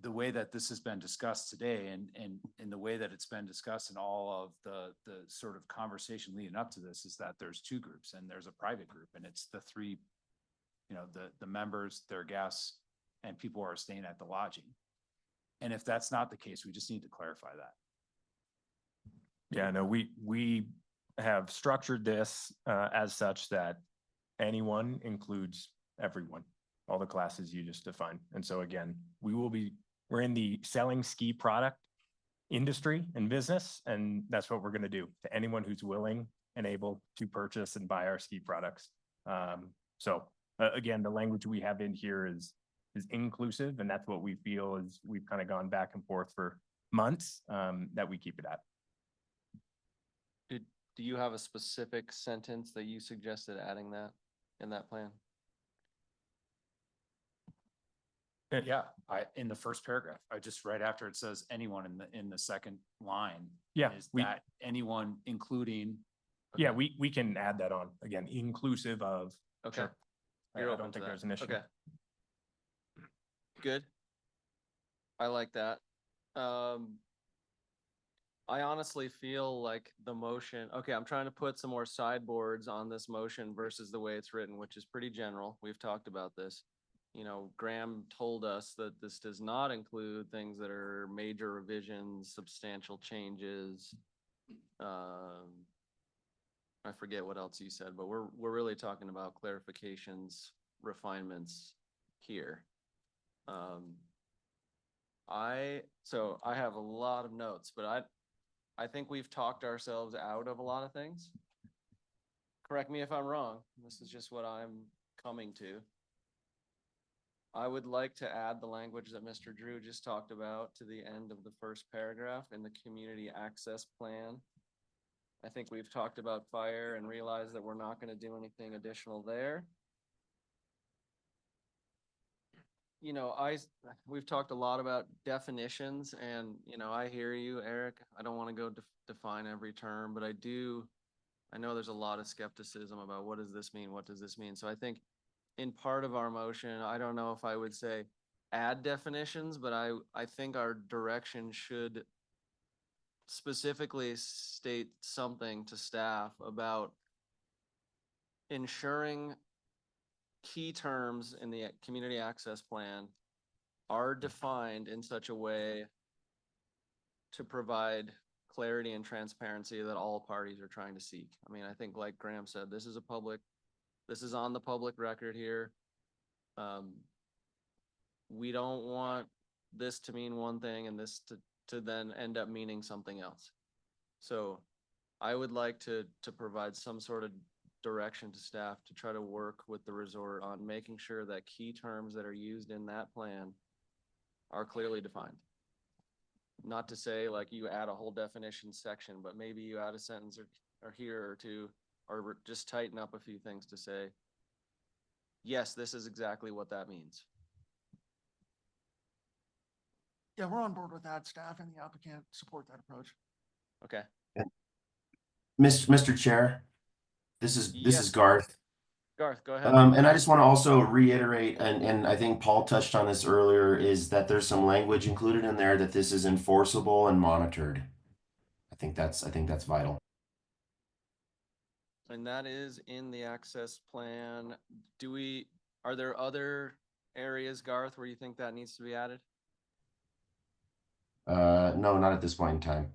the way that this has been discussed today, and the way that it's been discussed in all of the sort of conversation leading up to this, is that there's two groups, and there's a private group, and it's the three, the members, their guests, and people who are staying at the lodging. And if that's not the case, we just need to clarify that. Yeah, no, we have structured this as such that anyone includes everyone, all the classes you just defined. And so again, we're in the selling ski product industry and business, and that's what we're going to do to anyone who's willing and able to purchase and buy our ski products. Again, the language we have in here is inclusive, and that's what we feel is we've kind of gone back and forth for months, that we keep it at. Do you have a specific sentence that you suggested adding that in that plan? Yeah, in the first paragraph, I just right after it says anyone in the second line. Yeah, is that anyone including? Yeah, we can add that on again, inclusive of. Okay. Sure. I don't think there's an issue. Okay. Good. I like that. I honestly feel like the motion, okay, I'm trying to put some more sideboards on this motion versus the way it's written, which is pretty general. We've talked about this. Graham told us that this does not include things that are major revisions, substantial changes. I forget what else you said, but we're really talking about clarifications, refinements here. So I have a lot of notes, but I think we've talked ourselves out of a lot of things. Correct me if I'm wrong. This is just what I'm coming to. I would like to add the language that Mr. Drew just talked about to the end of the first paragraph in the community access plan. I think we've talked about fire and realized that we're not going to do anything additional there. You know, we've talked a lot about definitions, and, you know, I hear you, Eric. I don't want to go define every term, but I know there's a lot of skepticism about what does this mean? What does this mean? So I think in part of our motion, I don't know if I would say add definitions, but I think our direction should specifically state something to staff about ensuring key terms in the community access plan are defined in such a way to provide clarity and transparency that all parties are trying to seek. I mean, I think like Graham said, this is on the public record here. We don't want this to mean one thing and this to then end up meaning something else. So I would like to provide some sort of direction to staff to try to work with the resort on making sure that key terms that are used in that plan are clearly defined. Not to say like you add a whole definition section, but maybe you add a sentence or here or two, or just tighten up a few things to say, yes, this is exactly what that means. Yeah, we're on board with that. Staff and the applicant support that approach. Okay. Mr. Chair, this is Yes. Garth. Garth, go ahead. And I just want to also reiterate, and I think Paul touched on this earlier, is that there's some language included in there that this is enforceable and monitored. I think that's vital. And that is in the access plan. Are there other areas, Garth, where you think that needs to be added? No, not at this point in time.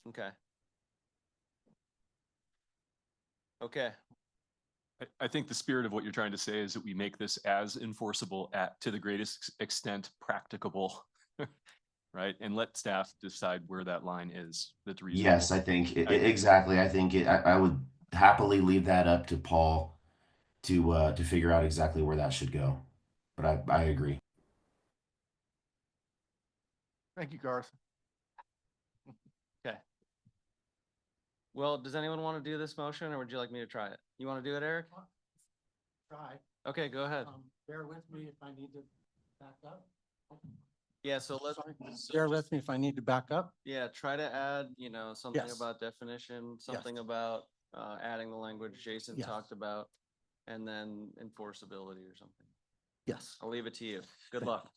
Okay. Okay. I think the spirit of what you're trying to say is that we make this as enforceable to the greatest extent practicable, right? And let staff decide where that line is. That's reasonable. Yes, I think exactly. I think I would happily leave that up to Paul to figure out exactly where that should go. But I agree. Thank you, Garth. Okay. Well, does anyone want to do this motion, or would you like me to try it? You want to do it, Eric? Try. Okay, go ahead. Bear with me if I need to back up. Yeah, so Bear with me if I need to back up. Yeah, try to add, something Yes. about definition, something about adding the language Jason Yes. talked about, and then enforceability or something. Yes. I'll leave it to you. Good Thank luck.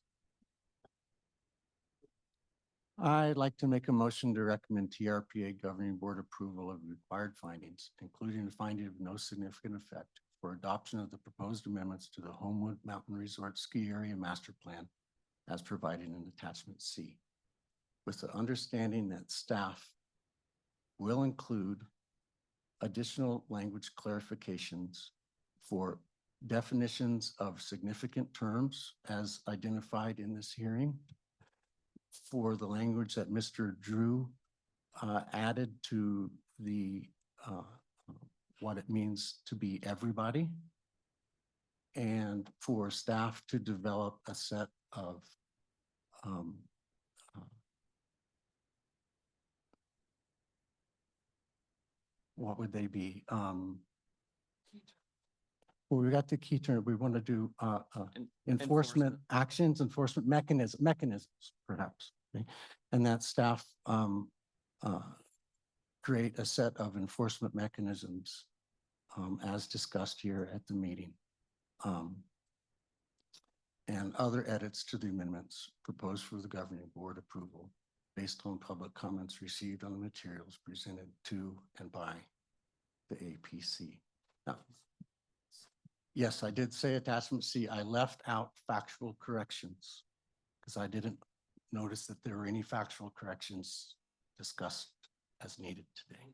I'd like to make a motion to recommend TRPA Governing Board approval of required findings, including the finding of no significant effect for adoption of the proposed amendments to the Homewood Mountain Resort Ski Area Master Plan as provided in Attachment C, with the understanding that staff will include additional language clarifications for definitions of significant terms as identified in this hearing, for the language that Mr. Drew added to the what it means to be everybody, and for staff to develop a set of what would they be? Well, we got the key term. We want to do enforcement actions, enforcement mechanisms, perhaps. Okay? And that staff create a set of enforcement mechanisms as discussed here at the meeting. And other edits to the amendments proposed for the governing board approval based on public comments received on the materials presented to and by the APC. Now, yes, I did say attachment C. I left out factual corrections because I didn't notice that there were any factual corrections discussed as needed today.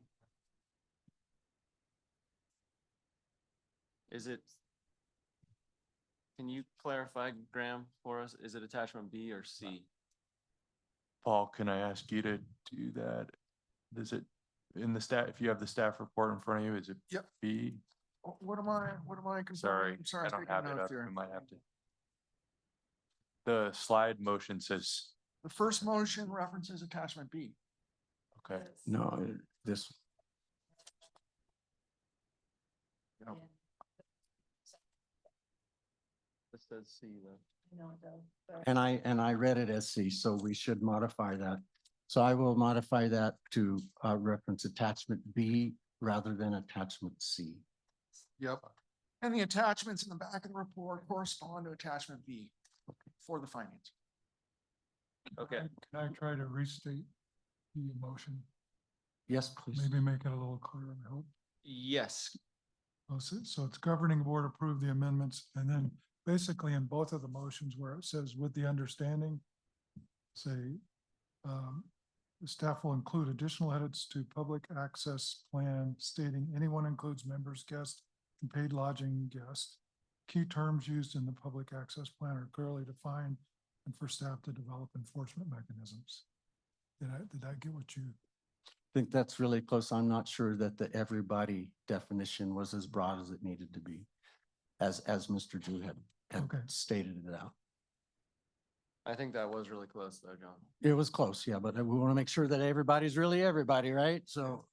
Is it? Can you clarify, Graham, for us? Is it attachment B or C? Paul, can I ask you to do that? Is it in the staff, if you have the staff report in front of you, is it Yep. B? What am I confirming? Sorry, I'm sorry, I was don't taking have it notes up. here. We might have to. The slide motion says, The first motion references attachment B. okay. No, this, This says C though. No, it does. and I read it as C, so we should modify that. So I will modify that to reference attachment B rather than attachment C. Yep. And the attachments in the back of the report correspond to attachment B for the findings. Okay. Can I try to restate the motion? Yes, please. Maybe make it a little clearer, I hope. Yes. Oh, so it's governing board approve the amendments, and then basically in both of the motions where it says with the understanding, say, the staff will include additional edits to public access plan stating anyone includes members, guests, and paid lodging guests. Key terms used in the public access plan are clearly defined, and for staff to develop enforcement mechanisms. Did I get what you? I think that's really close. I'm not sure that the everybody definition was as broad as it needed to be, as Mr. Drew had Okay. stated it out. I think that was really close though, John. It was close, yeah, but we want to make sure that everybody's really everybody, right? So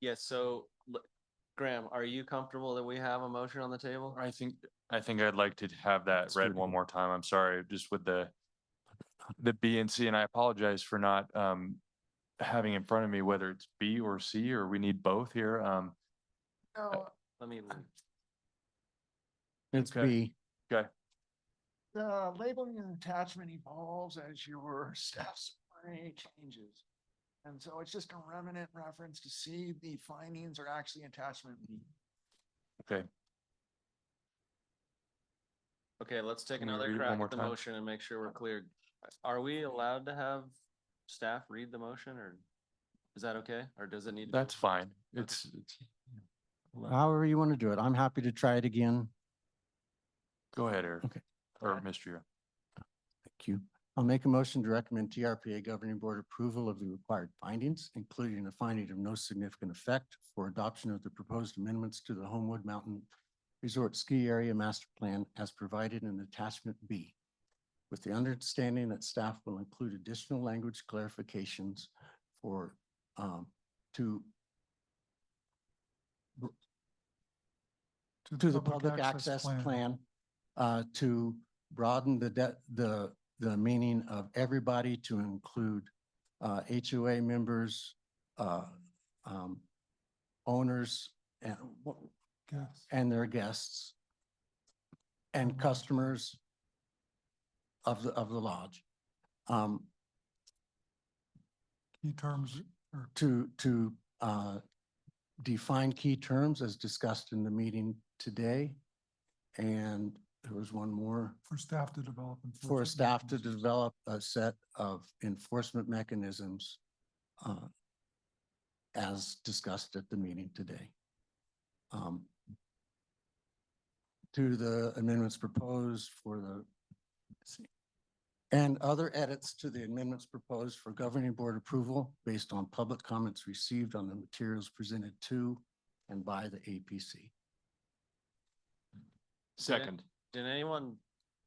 Yes, so Graham, are you comfortable that we have a motion on the table? I think I'd like to have that Let's read do it. one more time. I'm sorry, just with the B and C, and I apologize for not having in front of me whether it's B or C, or we need both here. No, Let me, it's Okay. B. Okay, the labeling and attachment evolves as your staff summary changes. And so it's just a remnant reference to see the findings are actually attachment B. okay. okay, let's take Can we another read it one crack more at the time? motion and make sure we're clear. Are we allowed to have staff read the motion, or is that okay? Or does it need? to be- That's fine. Okay. It's. However you want to do it. I'm happy to try it again. Go ahead, Eric. Okay. Or Mr. Yeo. Thank you. I'll make a motion to recommend TRPA governing board approval of the required findings, including a finding of no significant effect for adoption of the proposed amendments to the Homewood Mountain Resort Ski Area Master Plan as provided in attachment B, with the understanding that staff will include additional language clarifications for to the public access plan to broaden the meaning of everybody to include HOA members, owners, and Yes. and their guests and customers of the lodge. Key terms or To define key terms as discussed in the meeting today. And there was one more. for staff to develop. For enforcement staff to mechanisms. develop a set of enforcement mechanisms as discussed at the meeting today. To the amendments proposed for the, let's see, and other edits to the amendments proposed for governing board approval based on public comments received on the materials presented to and by the APC. Second. Did anyone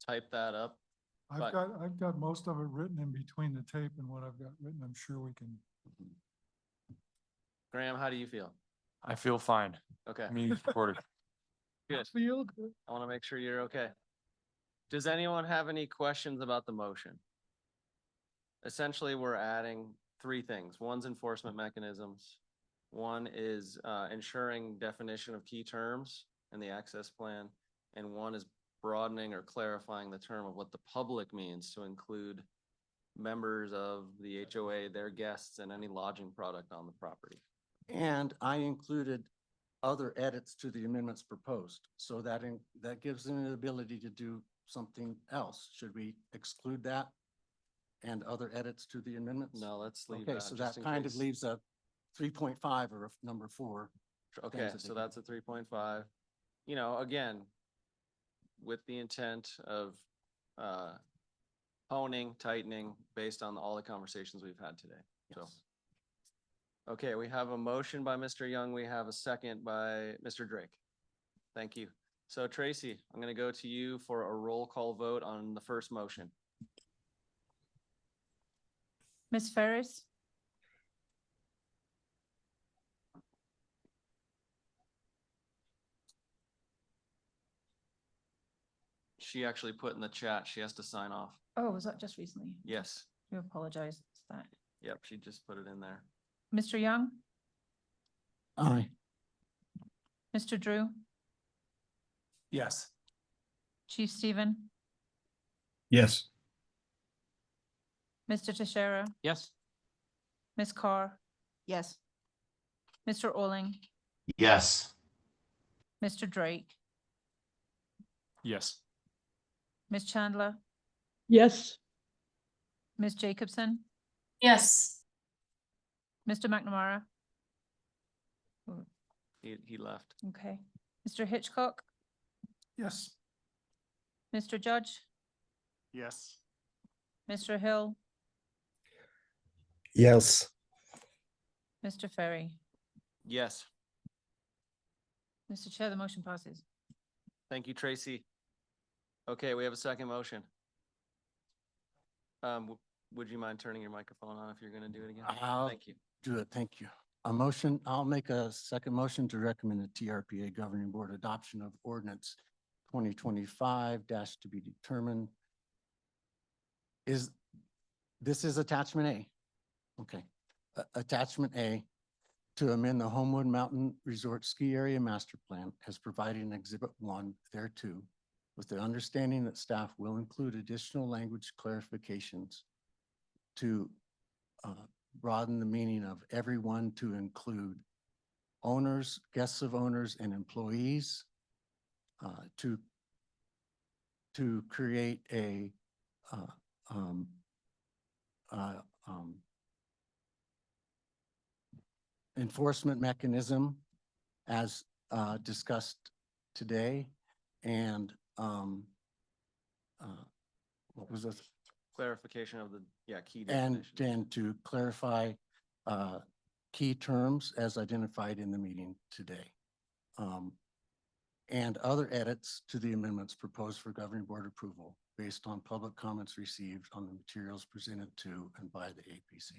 type that up? But- I've got most of it written in between the tape and what I've got written. I'm sure we can. Graham, how do you feel? I feel fine. Okay, Me supported. good. Feel good. I want to make sure you're okay. Does anyone have any questions about the motion? Essentially, we're adding three things. One's enforcement mechanisms. One is ensuring definition of key terms in the access plan. And one is broadening or clarifying the term of what the public means to include members of the HOA, their guests, and any lodging product on the property. And I included other edits to the amendments proposed. So that gives them the ability to do something else. Should we exclude that? And other edits to the amendments? No, let's leave Okay, that. so just that in kind of case. leaves a 3.5 or a number 4 Okay, things that so they that's a 3.5. You know, again, with the intent of honing, tightening based on all the conversations we've had today. So, Yes. okay, we have a motion by Mr. Young. We have a second by Mr. Drake. Thank you. So Tracy, I'm going to go to you for a roll call vote on the first motion. Ms. Ferris, She actually put in the chat, she has to sign off. oh, was that just recently? Yes. I apologize for that. Yep, she just put it in there. Mr. Young, Aye. Mr. Drew, Yes. Chief Stephen, Yes. Mr. Teixeira, Yes. Ms. Carr, Yes. Mr. Olling, Yes. Mr. Drake, Yes. Ms. Chandler, Yes. Ms. Jacobson, Yes. Mr. McNamara. He left. Okay. Mr. Hitchcock, Yes. Mr. Judge, Yes. Mr. Hill, Yes. Mr. Ferry. Yes. Mr. Chair, the motion passes. Thank you, Tracy. Okay, we have a second motion. Would you mind turning your microphone on if you're going to do it again? Thank you. Do it. Thank you. I'll make a second motion to recommend the TRPA Governing Board adoption of ordinance 2025 to be determined. This is attachment A. Okay. Attachment A to amend the Homewood Mountain Resort Ski Area Master Plan as provided in Exhibit 1 thereto, with the understanding that staff will include additional language clarifications to broaden the meaning of everyone to include owners, guests of owners, and employees, to create a enforcement mechanism as discussed today, and what was this? Clarification of the, key And definitions. to clarify key terms as identified in the meeting today. And other edits to the amendments proposed for governing board approval based on public comments received on the materials presented to and by the APC.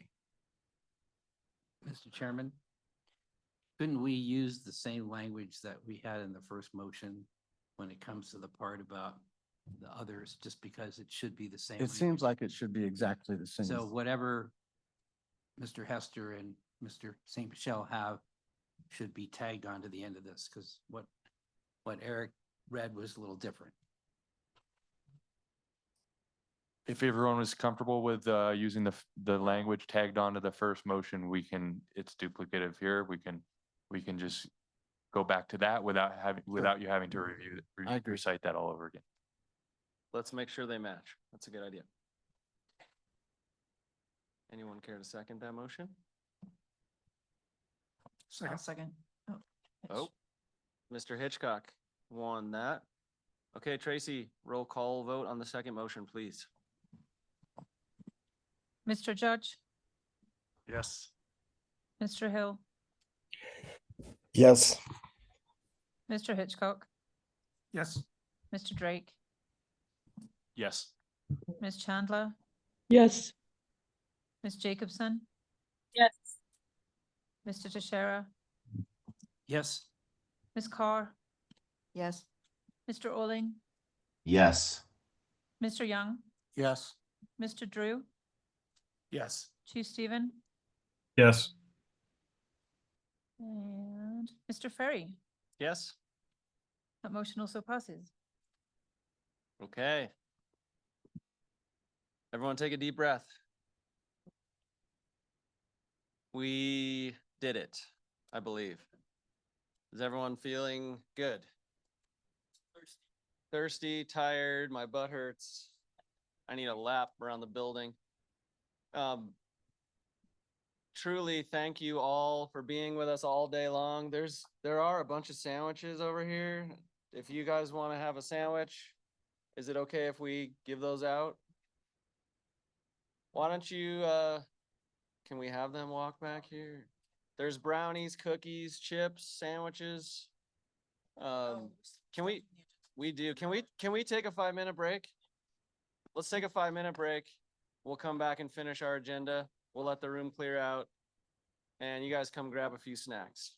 Mr. Chairman, couldn't we use the same language that we had in the first motion when it comes to the part about the others, just because it should be the same? It seems like it should be exactly the same. So whatever Mr. Hester and Mr. St. Michel have should be tagged onto the end of this, because what Eric read was a little different. If everyone was comfortable with using the language tagged onto the first motion, it's duplicative here. We can just go back to that without you having to I agree. recite that all over again. Let's make sure they match. That's a good idea. Anyone care to second that motion? Second. Oh, Mr. Hitchcock won that. Okay, Tracy, roll call vote on the second motion, please. Mr. Judge, Yes. Mr. Hill, Yes. Mr. Hitchcock, Yes. Mr. Drake, Yes. Ms. Chandler, Yes. Ms. Jacobson, Yes. Mr. Teixeira, Yes. Ms. Carr, Yes. Mr. Olling, Yes. Mr. Young, Yes. Mr. Drew, Yes. Chief Stephen, Yes. and Mr. Ferry. Yes? That motion also passes. Okay. Everyone take a deep breath. We did it, I believe. Is everyone feeling good? Thirsty, tired, my butt hurts. I need a lap around the building. truly thank you all for being with us all day long. There are a bunch of sandwiches over here. If you guys want to have a sandwich, is it okay if we give those out? Why don't you, can we have them walk back here? There's brownies, cookies, chips, sandwiches. Can we do, can we take a 5-minute break? Let's take a 5-minute break. We'll come back and finish our agenda. We'll let the room clear out and you guys come grab a few snacks.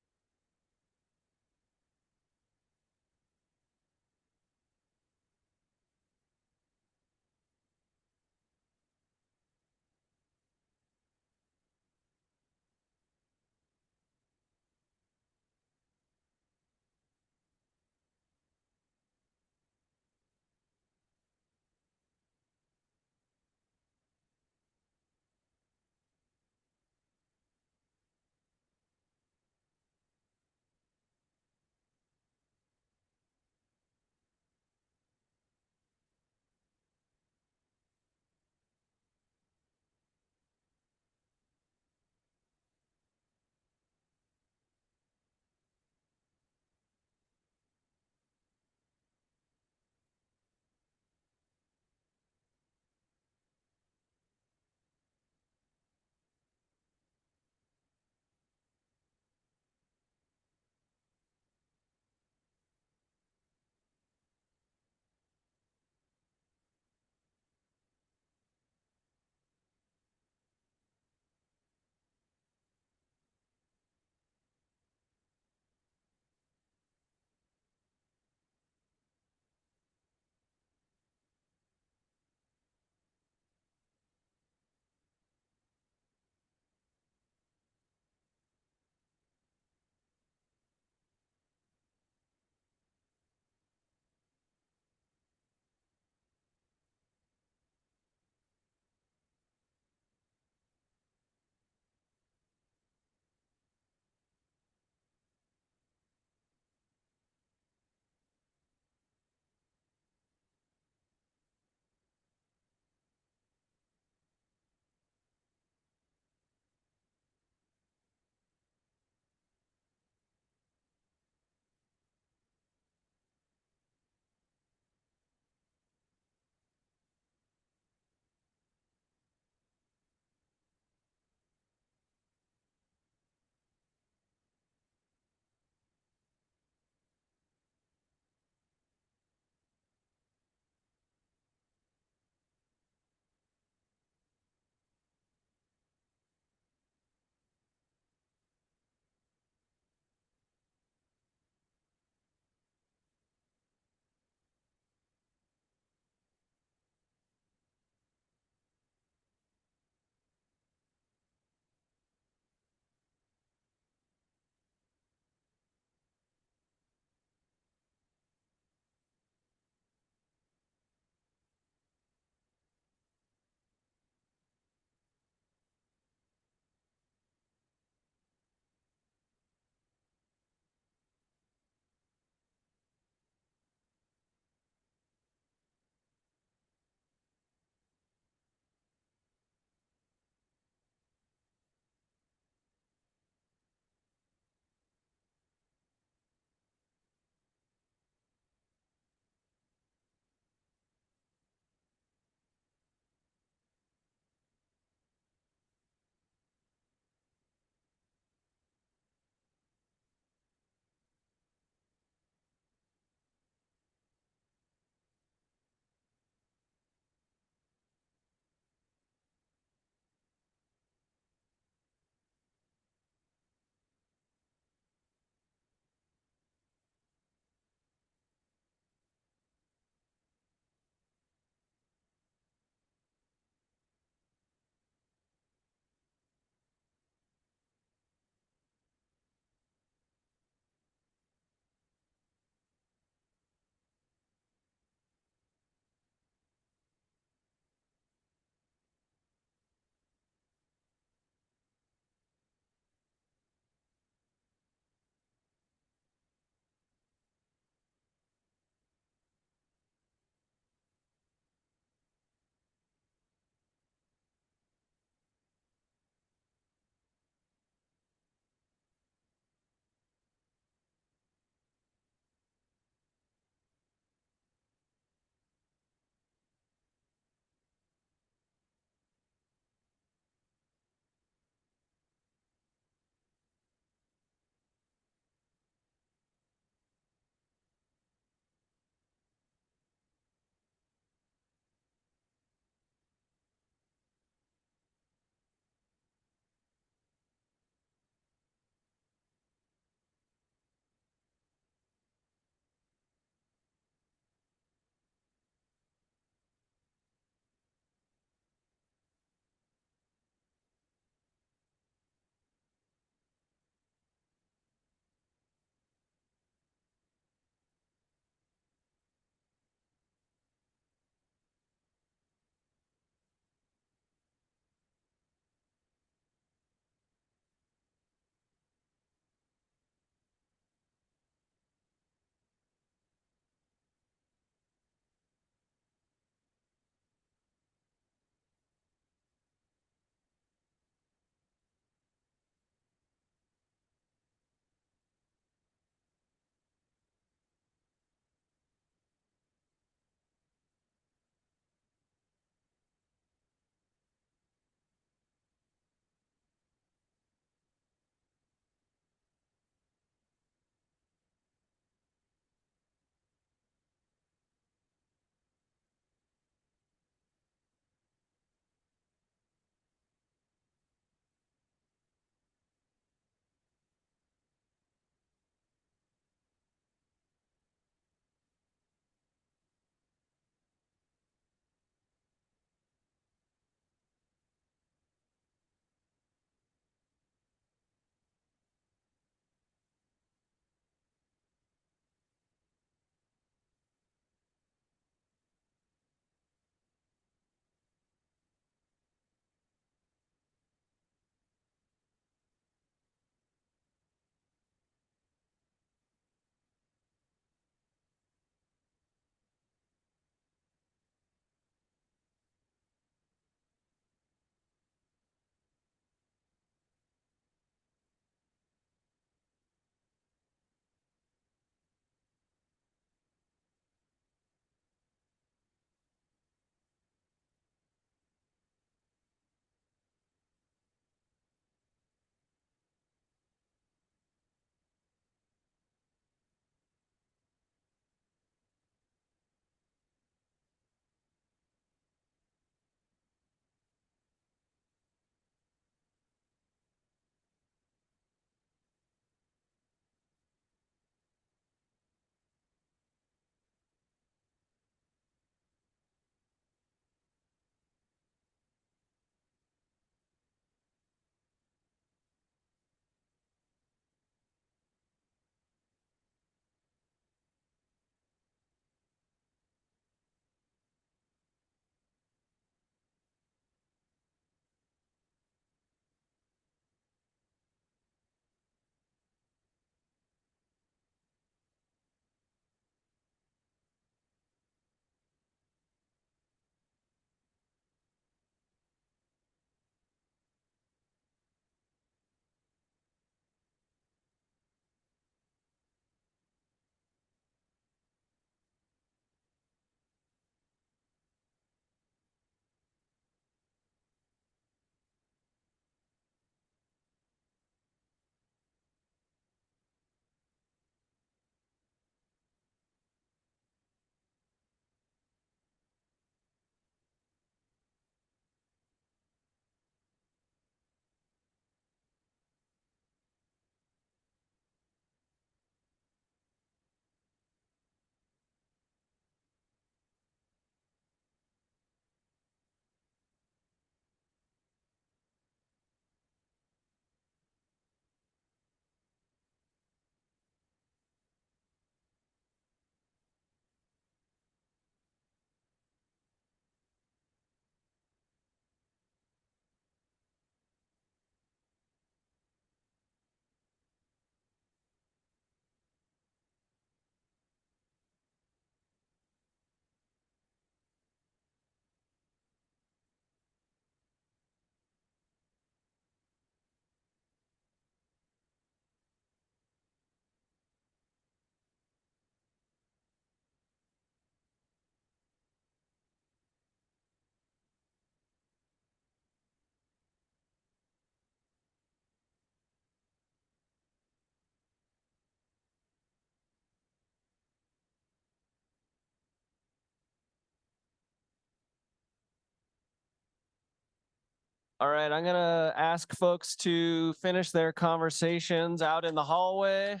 All right, I'm gonna ask folks to finish their conversations out in the hallway.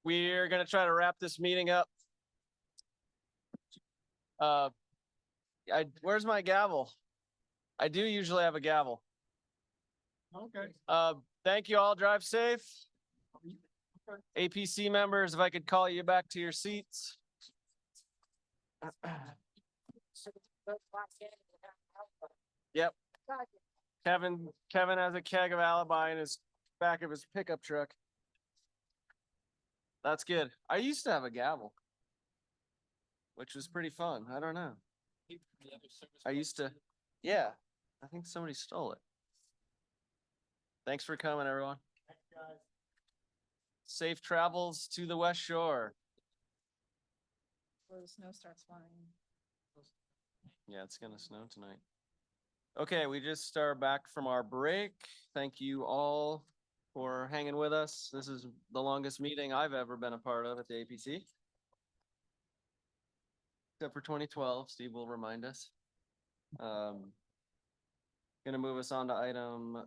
We're gonna try to wrap this meeting up. Where's my gavel? I do usually have a gavel. Okay. Thank you all. Drive safe. APC members, if I could call you back to your seats. Yep. Kevin has a keg of alibi in his back of his pickup truck. That's good. I used to have a gavel, which was pretty fun. I don't know. Yeah, I think somebody stole it. Thanks for coming, everyone. Thanks, guys. Safe travels to the West Shore. Before the snow starts flying. Yeah, it's gonna snow tonight. Okay, we just are back from our break. Thank you all for hanging with us. This is the longest meeting I've ever been a part of at the APC. Except for 2012, Steve will remind us. Gonna move us on to item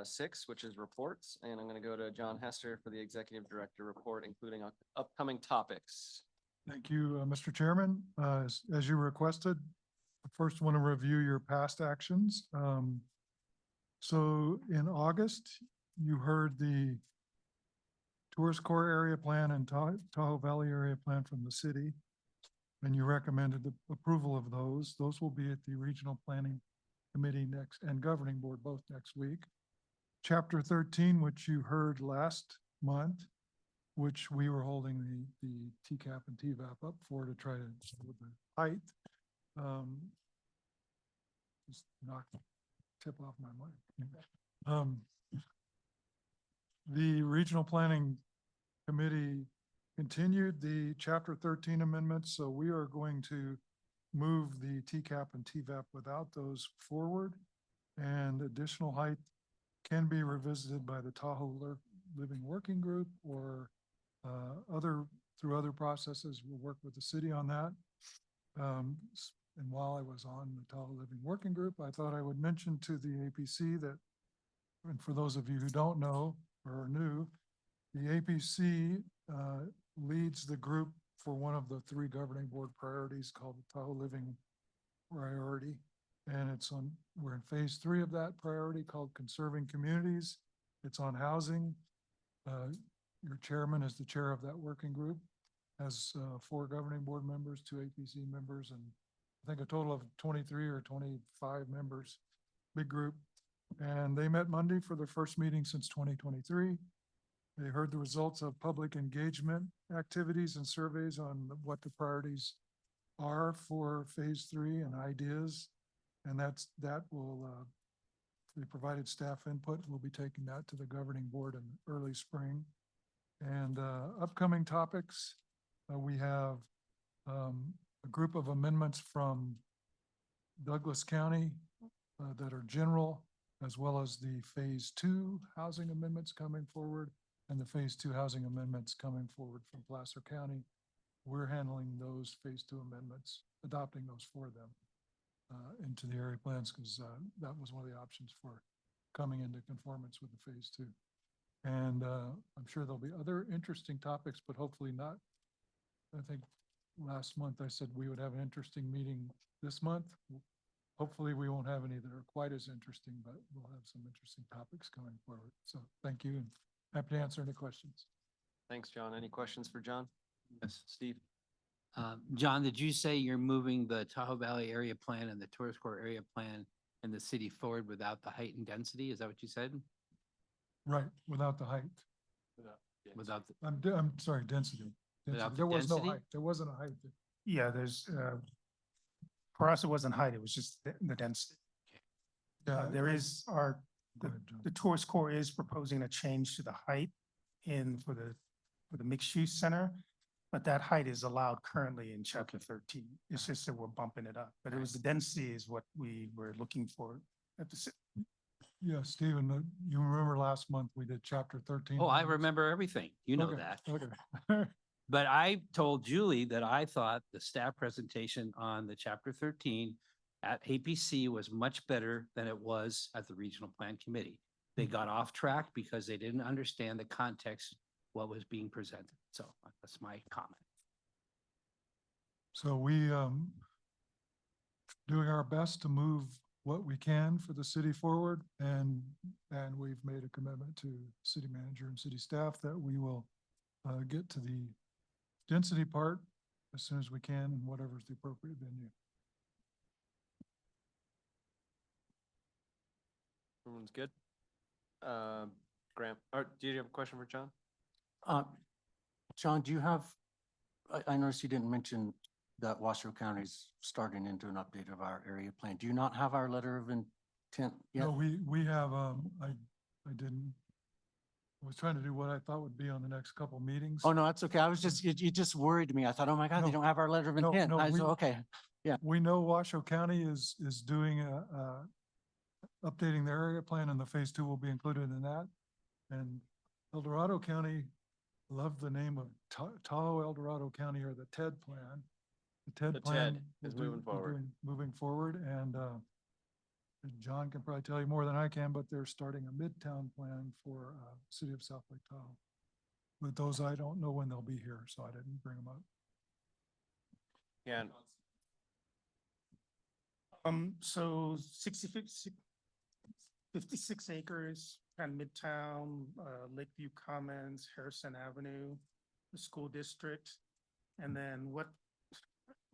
6, which is reports, and I'm gonna go to John Hester for the executive director report, including upcoming topics. Thank you, Mr. Chairman. As you requested, I first want to review your past actions. So in August, you heard the Tourist Core Area Plan and Tahoe Valley Area Plan from the city, and you recommended the approval of those. Those will be at the Regional Planning Committee next and Governing Board both next week. Chapter 13, which you heard last month, which we were holding the TCAP and TVAP up for to try to with the height. Just knocked tip off my mic. The Regional Planning Committee continued the Chapter 13 amendments, so we are going to move the TCAP and TVAP without those forward, and additional height can be revisited by the Tahoe Living Working Group or through other processes. We'll work with the city on that. And while I was on the Tahoe Living Working Group, I thought I would mention to the APC that, and for those of you who don't know or are new, the APC leads the group for one of the 3 governing board priorities called the Tahoe Living Priority. And we're in phase 3 of that priority called Conserving Communities. It's on housing. Your chairman is the chair of that working group, has 4 governing board members, 2 APC members, and I think a total of 23 or 25 members, big group. And they met Monday for their first meeting since 2023. They heard the results of public engagement activities and surveys on what the priorities are for phase 3 and ideas. And that will, they provided staff input. We'll be taking that to the governing board in early spring. And upcoming topics, we have a group of amendments from Douglas County that are general, as well as the phase 2 housing amendments coming forward and the phase 2 housing amendments coming forward from Placer County. We're handling those phase 2 amendments, adopting those for them into the area plans, because that was one of the options for coming into conformance with the phase 2. And I'm sure there'll be other interesting topics, but hopefully not. I think last month I said we would have an interesting meeting this month. Hopefully we won't have any that are quite as interesting, but we'll have some interesting topics coming forward. So thank you, and happy to answer any questions. Thanks, John. Any questions for John? Yes. Steve? John, did you say you're moving the Tahoe Valley Area Plan and the Tourist Core Area Plan and the city forward without the height and density? Is that what you said? Right, without the height. Without the, I'm sorry, density. Without the There was no density? height. There wasn't a height. Yeah, there's, for us, it wasn't height, it was just the density. Yeah, There is Go ahead, John. the tourist core is proposing a change to the height for the mixed use center, but that height is allowed currently in chapter 13. It's just that we're bumping it up, but it was the density is what we were looking for at the. Yeah, Stephen, you remember last month we did chapter 13? oh, I remember everything. You know Okay, that. Okay. But I told Julie that I thought the staff presentation on the chapter 13 at APC was much better than it was at the Regional Plan Committee. They got off track because they didn't understand the context, what was being presented. So that's my comment. So we, doing our best to move what we can for the city forward, and we've made a commitment to city manager and city staff that we will get to the density part as soon as we can, and whatever's the appropriate venue. Everyone's good? Graham, or do you have a question for John? John, do you have, I noticed you didn't mention that Washoe County's starting into an update of our area plan. Do you not have our letter of intent yet? No, we have, I didn't, I was trying to do what I thought would be on the next couple meetings. Oh, no, that's okay. I was just, you just worried me. I thought, oh my God, they No, don't have our letter of no, intent. no, I said, we- okay, yeah. We know Washoe County is doing updating their area plan, and the phase 2 will be included in that. And El Dorado County, love the name of Tahoe, El Dorado County, or the TED plan. The The TED plan TED is will moving forward. moving forward, and John can probably tell you more than I can, but they're starting a midtown plan for city of South Lake Tahoe. But those, I don't know when they'll be here, so I didn't bring them up. Yeah. So 56 acres, kind of Midtown, Lakeview Commons, Harrison Avenue, the school district. And then what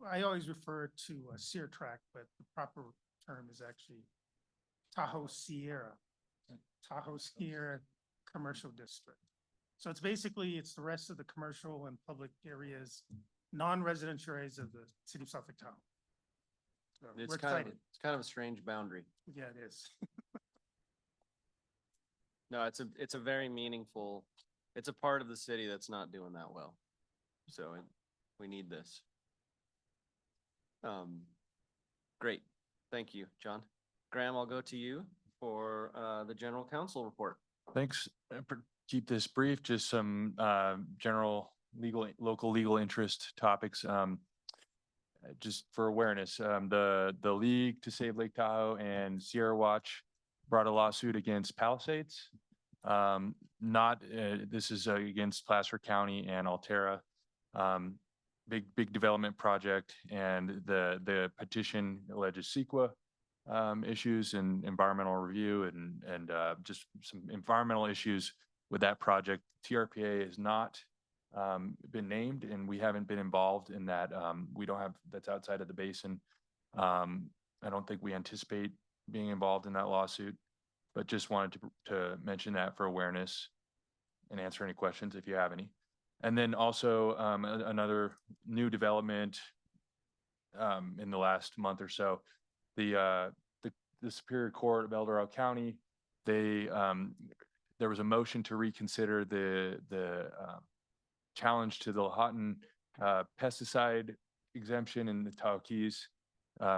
I always refer to a Sear tract, but the proper term is actually Tahoe Sierra Commercial District. So it's basically, it's the rest of the commercial and public areas, non-residential areas of the city of South Lake Tahoe. So we're excited. It's kind of a strange boundary. Yeah, it is. No, it's a very meaningful, it's a part of the city that's not doing that well. So we need this. Great. Thank you, John. Graham, I'll go to you for the general counsel report. Thanks. Keep this brief, just some general local legal interest topics. Just for awareness, the League to Save Lake Tahoe and Sierra Watch brought a lawsuit against Palisades. This is against Placer County and Altera. Big development project, and the petition alleges CEQA issues and environmental review and just some environmental issues with that project. TRPA has not been named, and we haven't been involved in that. We don't have, that's outside of the basin. I don't think we anticipate being involved in that lawsuit, but just wanted to mention that for awareness and answer any questions if you have any. And then also another new development in the last month or so, the Superior Court of El Dorado County, there was a motion to reconsider the challenge to the Lahontan pesticide exemption in the Tahoe Keys,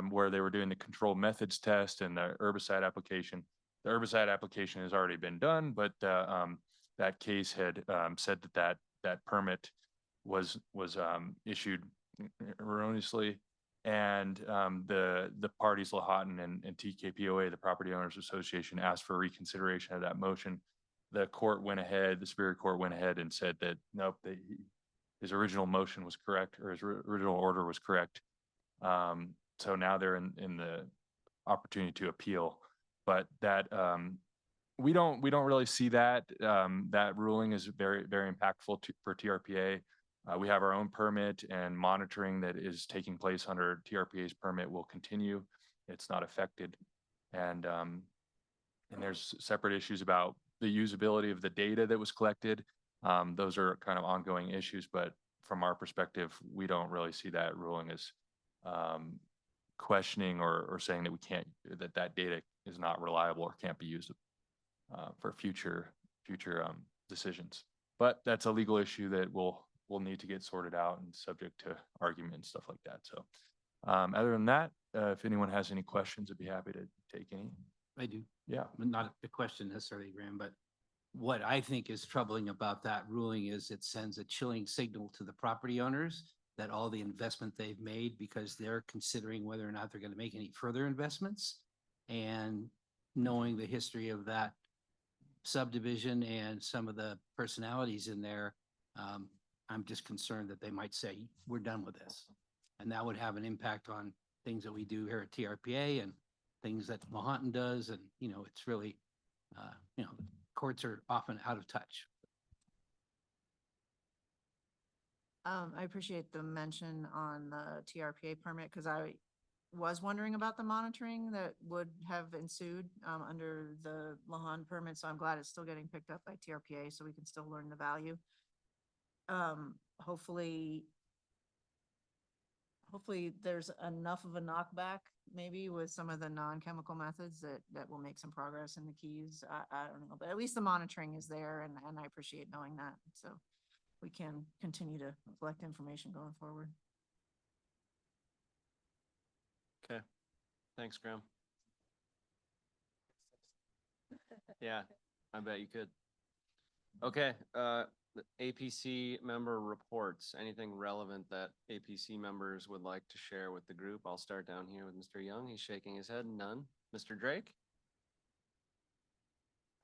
where they were doing the controlled methods test and the herbicide application. The herbicide application has already been done, but that case had said that permit was issued erroneously, and the parties Lahontan and TKPOA, the Property Owners Association, asked for reconsideration of that motion. The Superior Court went ahead and said that nope, his original motion was correct, or his original order was correct. So now they're in the opportunity to appeal, but that we don't really see that that ruling is very impactful for TRPA. We have our own permit, and monitoring that is taking place under TRPA's permit will continue. It's not affected, and there's separate issues about the usability of the data that was collected. Those are kind of ongoing issues, but from our perspective, we don't really see that ruling as questioning or saying that we can't, that data is not reliable or can't be used for future decisions. But that's a legal issue that will need to get sorted out and subject to argument and stuff like that. So other than that, if anyone has any questions, I'd be happy to take any. I do. Yeah. Not a question necessarily, Graham, but what I think is troubling about that ruling is it sends a chilling signal to the property owners that all the investment they've made, because they're considering whether or not they're going to make any further investments. And knowing the history of that subdivision and some of the personalities in there, I'm just concerned that they might say, we're done with this. And that would have an impact on things that we do here at TRPA and things that Mohanton does. And, it's really, courts are often out of touch. I appreciate the mention on the TRPA permit because I was wondering about the monitoring that would have ensued under the Lahan permit. So I'm glad it's still getting picked up by TRPA so we can still learn the value. Hopefully there's enough of a knockback maybe with some of the non-chemical methods that will make some progress in the keys. I don't know, but at least the monitoring is there and I appreciate knowing that. So we can continue to collect information going forward. Okay, thanks, Graham. Yeah, I bet you could. Okay, the APC member reports. Anything relevant that APC members would like to share with the group? I'll start down here with Mr. Young. He's shaking his head. None. Mr. Drake?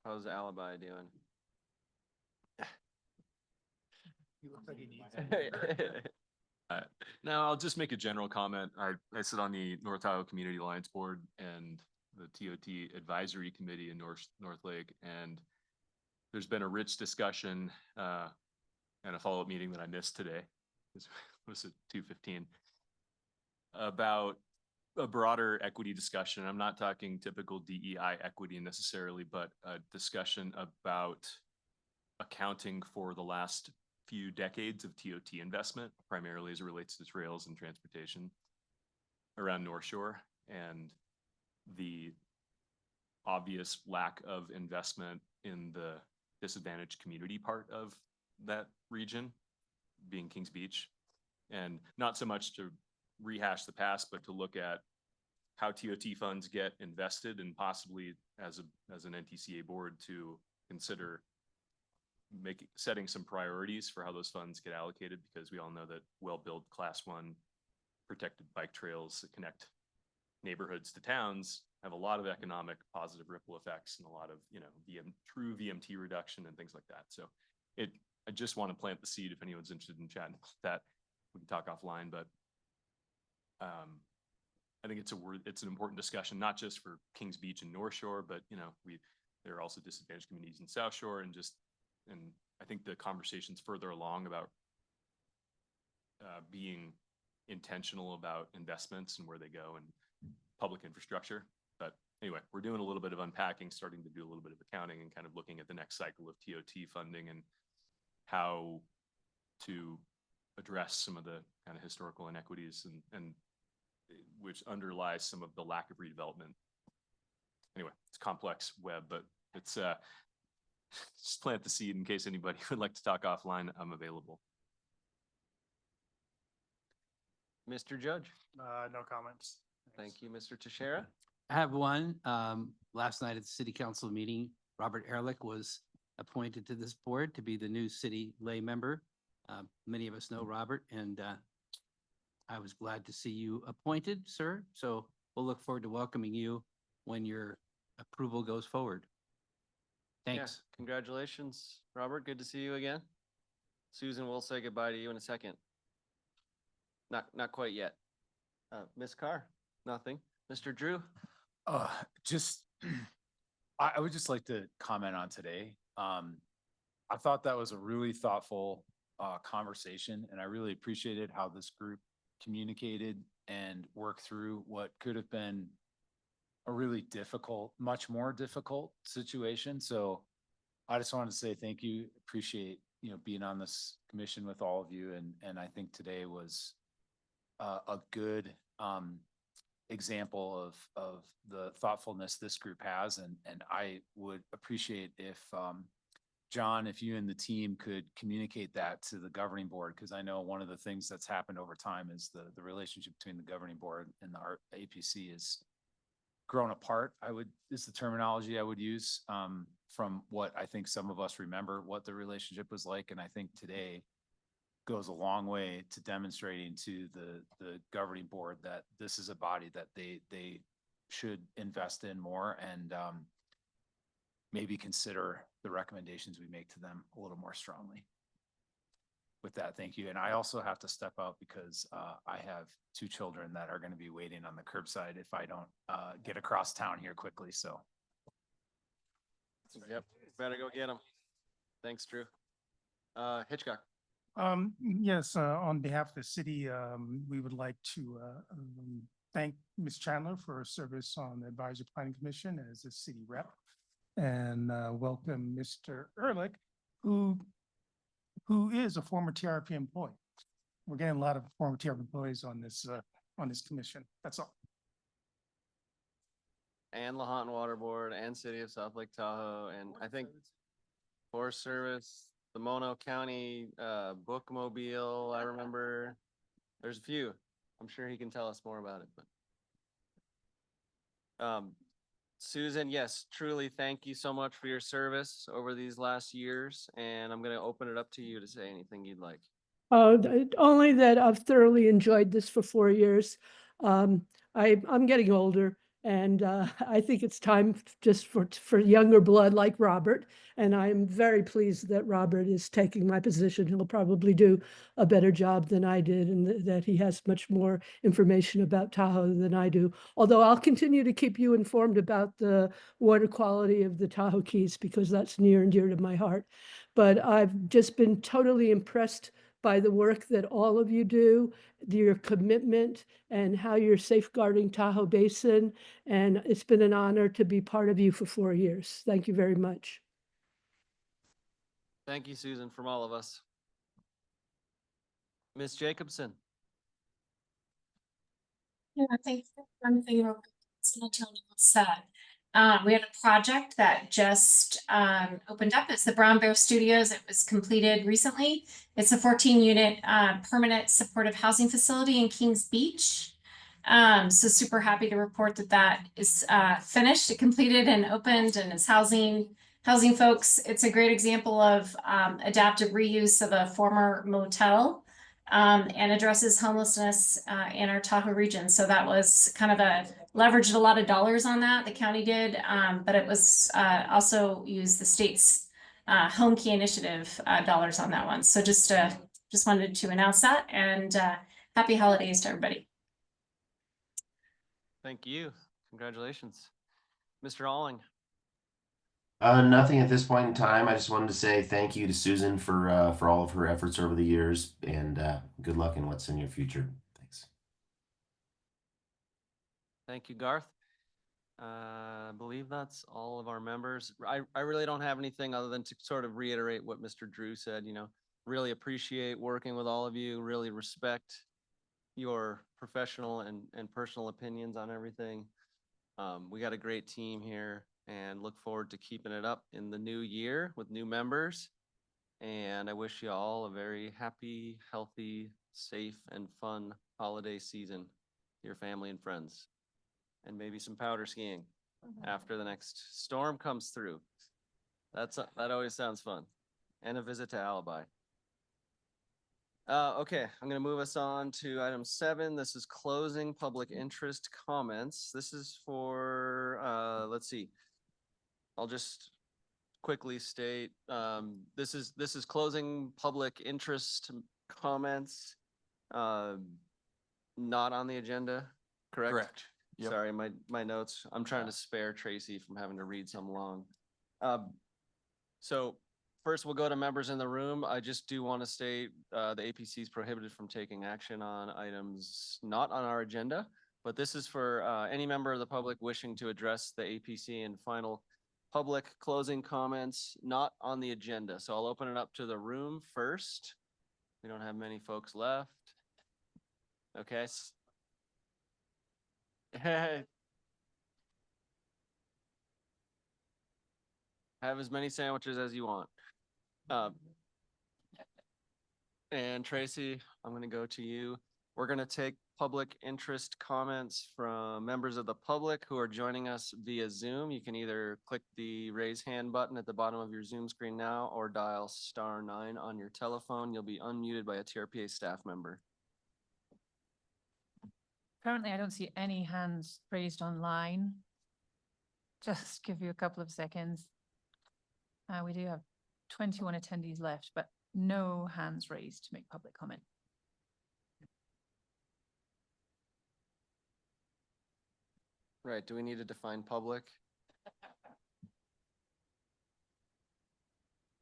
How's Alibi doing? He looks like he needs it. No, I'll just make a general comment. I sit on the North Tahoe Community Alliance Board and the TOT Advisory Committee in North Lake, and there's been a rich discussion and a follow-up meeting that I missed today. It was at 2:15 about a broader equity discussion. I'm not talking typical DEI equity necessarily, but a discussion about accounting for the last few decades of TOT investment, primarily as it relates to trails and transportation around North Shore, and the obvious lack of investment in the disadvantaged community part of that region, being Kings Beach. And not so much to rehash the past, but to look at how TOT funds get invested and possibly as an NTCA board to consider setting some priorities for how those funds get allocated, because we all know that well-built Class 1 protected bike trails that connect neighborhoods to towns have a lot of economic positive ripple effects and a lot of, true VMT reduction and things like that. So I just want to plant the seed if anyone's interested in chatting about that. We can talk offline, but I think it's an important discussion, not just for Kings Beach and North Shore, but there are also disadvantaged communities in South Shore, and I think the conversation's further along about being intentional about investments and where they go and public infrastructure. But anyway, we're doing a little bit of unpacking, starting to do a little bit of accounting and kind of looking at the next cycle of TOT funding and how to address some of the kind of historical inequities and which underlies some of the lack of redevelopment. Anyway, it's a complex web, but it's just plant the seed in case anybody would like to talk offline. I'm available. Mr. Judge? No comments. Thank you, Mr. Teixeira. I have one. Last night at the city council meeting, Robert Ehrlich was appointed to this board to be the new city lay member. Many of us know Robert, and I was glad to see you appointed, sir. So we'll look forward to welcoming you when your approval goes forward. Thanks. Yeah, congratulations, Robert. Good to see you again. Susan will say goodbye to you in a second. Not quite yet. Ms. Carr, nothing. Mr. Drew? I would just like to comment on today. I thought that was a really thoughtful conversation, and I really appreciated how this group communicated and worked through what could have been a really difficult, much more difficult situation. So I just wanted to say thank you. Appreciate, being on this commission with all of you. And I think today was a good example of the thoughtfulness this group has. And I would appreciate if John, if you and the team could communicate that to the governing board, because I know one of the things that's happened over time is the relationship between the governing board and the APC is grown apart, is the terminology I would use, from what I think some of us remember what the relationship was like. And I think today goes a long way to demonstrating to the governing board that this is a body that they should invest in more and maybe consider the recommendations we make to them a little more strongly. With that, thank you. And I also have to step out because I have 2 children that are going to be waiting on the curbside if I don't get across town here quickly. So. Yep, better go get them. Thanks, Drew. Hitchcock. Yes, on behalf of the city, we would like to thank Ms. Chandler for her service on the Advisory Planning Commission as a city rep, and welcome Mr. Ehrlich, who is a former TRP employee. We're getting a lot of former TRP employees on this commission. That's all. And Lahontan Water Board and City of South Lake Tahoe, and I think Forest Service, the Mono County Bookmobile, I remember. There's a few. I'm sure he can tell us more about it, but Susan, yes, truly thank you so much for your service over these last years, and I'm going to open it up to you to say anything you'd like. Only that I've thoroughly enjoyed this for 4 years. I'm getting older, and I think it's time just for younger blood like Robert. And I'm very pleased that Robert is taking my position. He'll probably do a better job than I did, and that he has much more information about Tahoe than I do. Although I'll continue to keep you informed about the water quality of the Tahoe Keys, because that's near and dear to my heart. But I've just been totally impressed by the work that all of you do, your commitment, and how you're safeguarding Tahoe Basin. And it's been an honor to be part of you for 4 years. Thank you very much. Thank you, Susan, from all of us. Ms. Jacobson. Yeah, thanks for one thing real quick. Tony said. We had a project that just opened up. It's the Brown Bear Studios. It was completed recently. It's a 14-unit permanent supportive housing facility in Kings Beach. So super happy to report that that is finished. It completed and opened and is housing folks. It's a great example of adaptive reuse of a former motel. And addresses homelessness in our Tahoe region. So that was kind of leveraged a lot of dollars on that, the county did, but it was also used the state's Home Key Initiative dollars on that one. So just wanted to announce that, and happy holidays to everybody. Thank you. Congratulations. Mr. Alling. Nothing at this point in time. I just wanted to say thank you to Susan for all of her efforts over the years, and good luck in what's in your future. Thanks. Thank you, Garth. I believe that's all of our members. I really don't have anything other than to sort of reiterate what Mr. Drew said. You know, really appreciate working with all of you, really respect your professional and personal opinions on everything. We got a great team here, and look forward to keeping it up in the new year with new members. And I wish you all a very happy, healthy, safe, and fun holiday season, your family and friends, and maybe some powder skiing after the next storm comes through. That always sounds fun. And a visit to Alibi. Okay, I'm going to move us on to item 7. This is closing public interest comments. This is for, let's see. I'll just quickly state, this is closing public interest comments, not on the agenda, correct? Correct. Yep. Sorry, my notes. I'm trying to spare Tracy from having to read some long. So first, we'll go to members in the room. I just do want to state the APC is prohibited from taking action on items not on our agenda, but this is for any member of the public wishing to address the APC in final public closing comments not on the agenda. So I'll open it up to the room first. We don't have many folks left. Okay. Have as many sandwiches as you want. And Tracy, I'm going to go to you. We're going to take public interest comments from members of the public who are joining us via Zoom. You can either click the raise hand button at the bottom of your Zoom screen now or dial *9 on your telephone. You'll be unmuted by a TRPA staff member. Currently, I don't see any hands raised online. Just give you a couple of seconds. We do have 21 attendees left, but no hands raised to make public comment. Right, do we need to define public?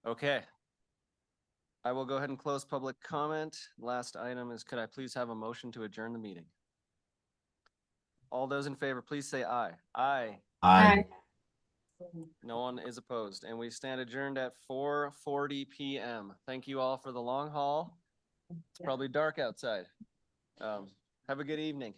Okay. I will go ahead and close public comment. Last item is, could I please have a motion to adjourn the meeting? All those in favor, please say aye. Aye. Aye. No one is opposed, and we stand adjourned at 4:40 PM. Thank you all for the long haul. It's probably dark outside. Have a good evening.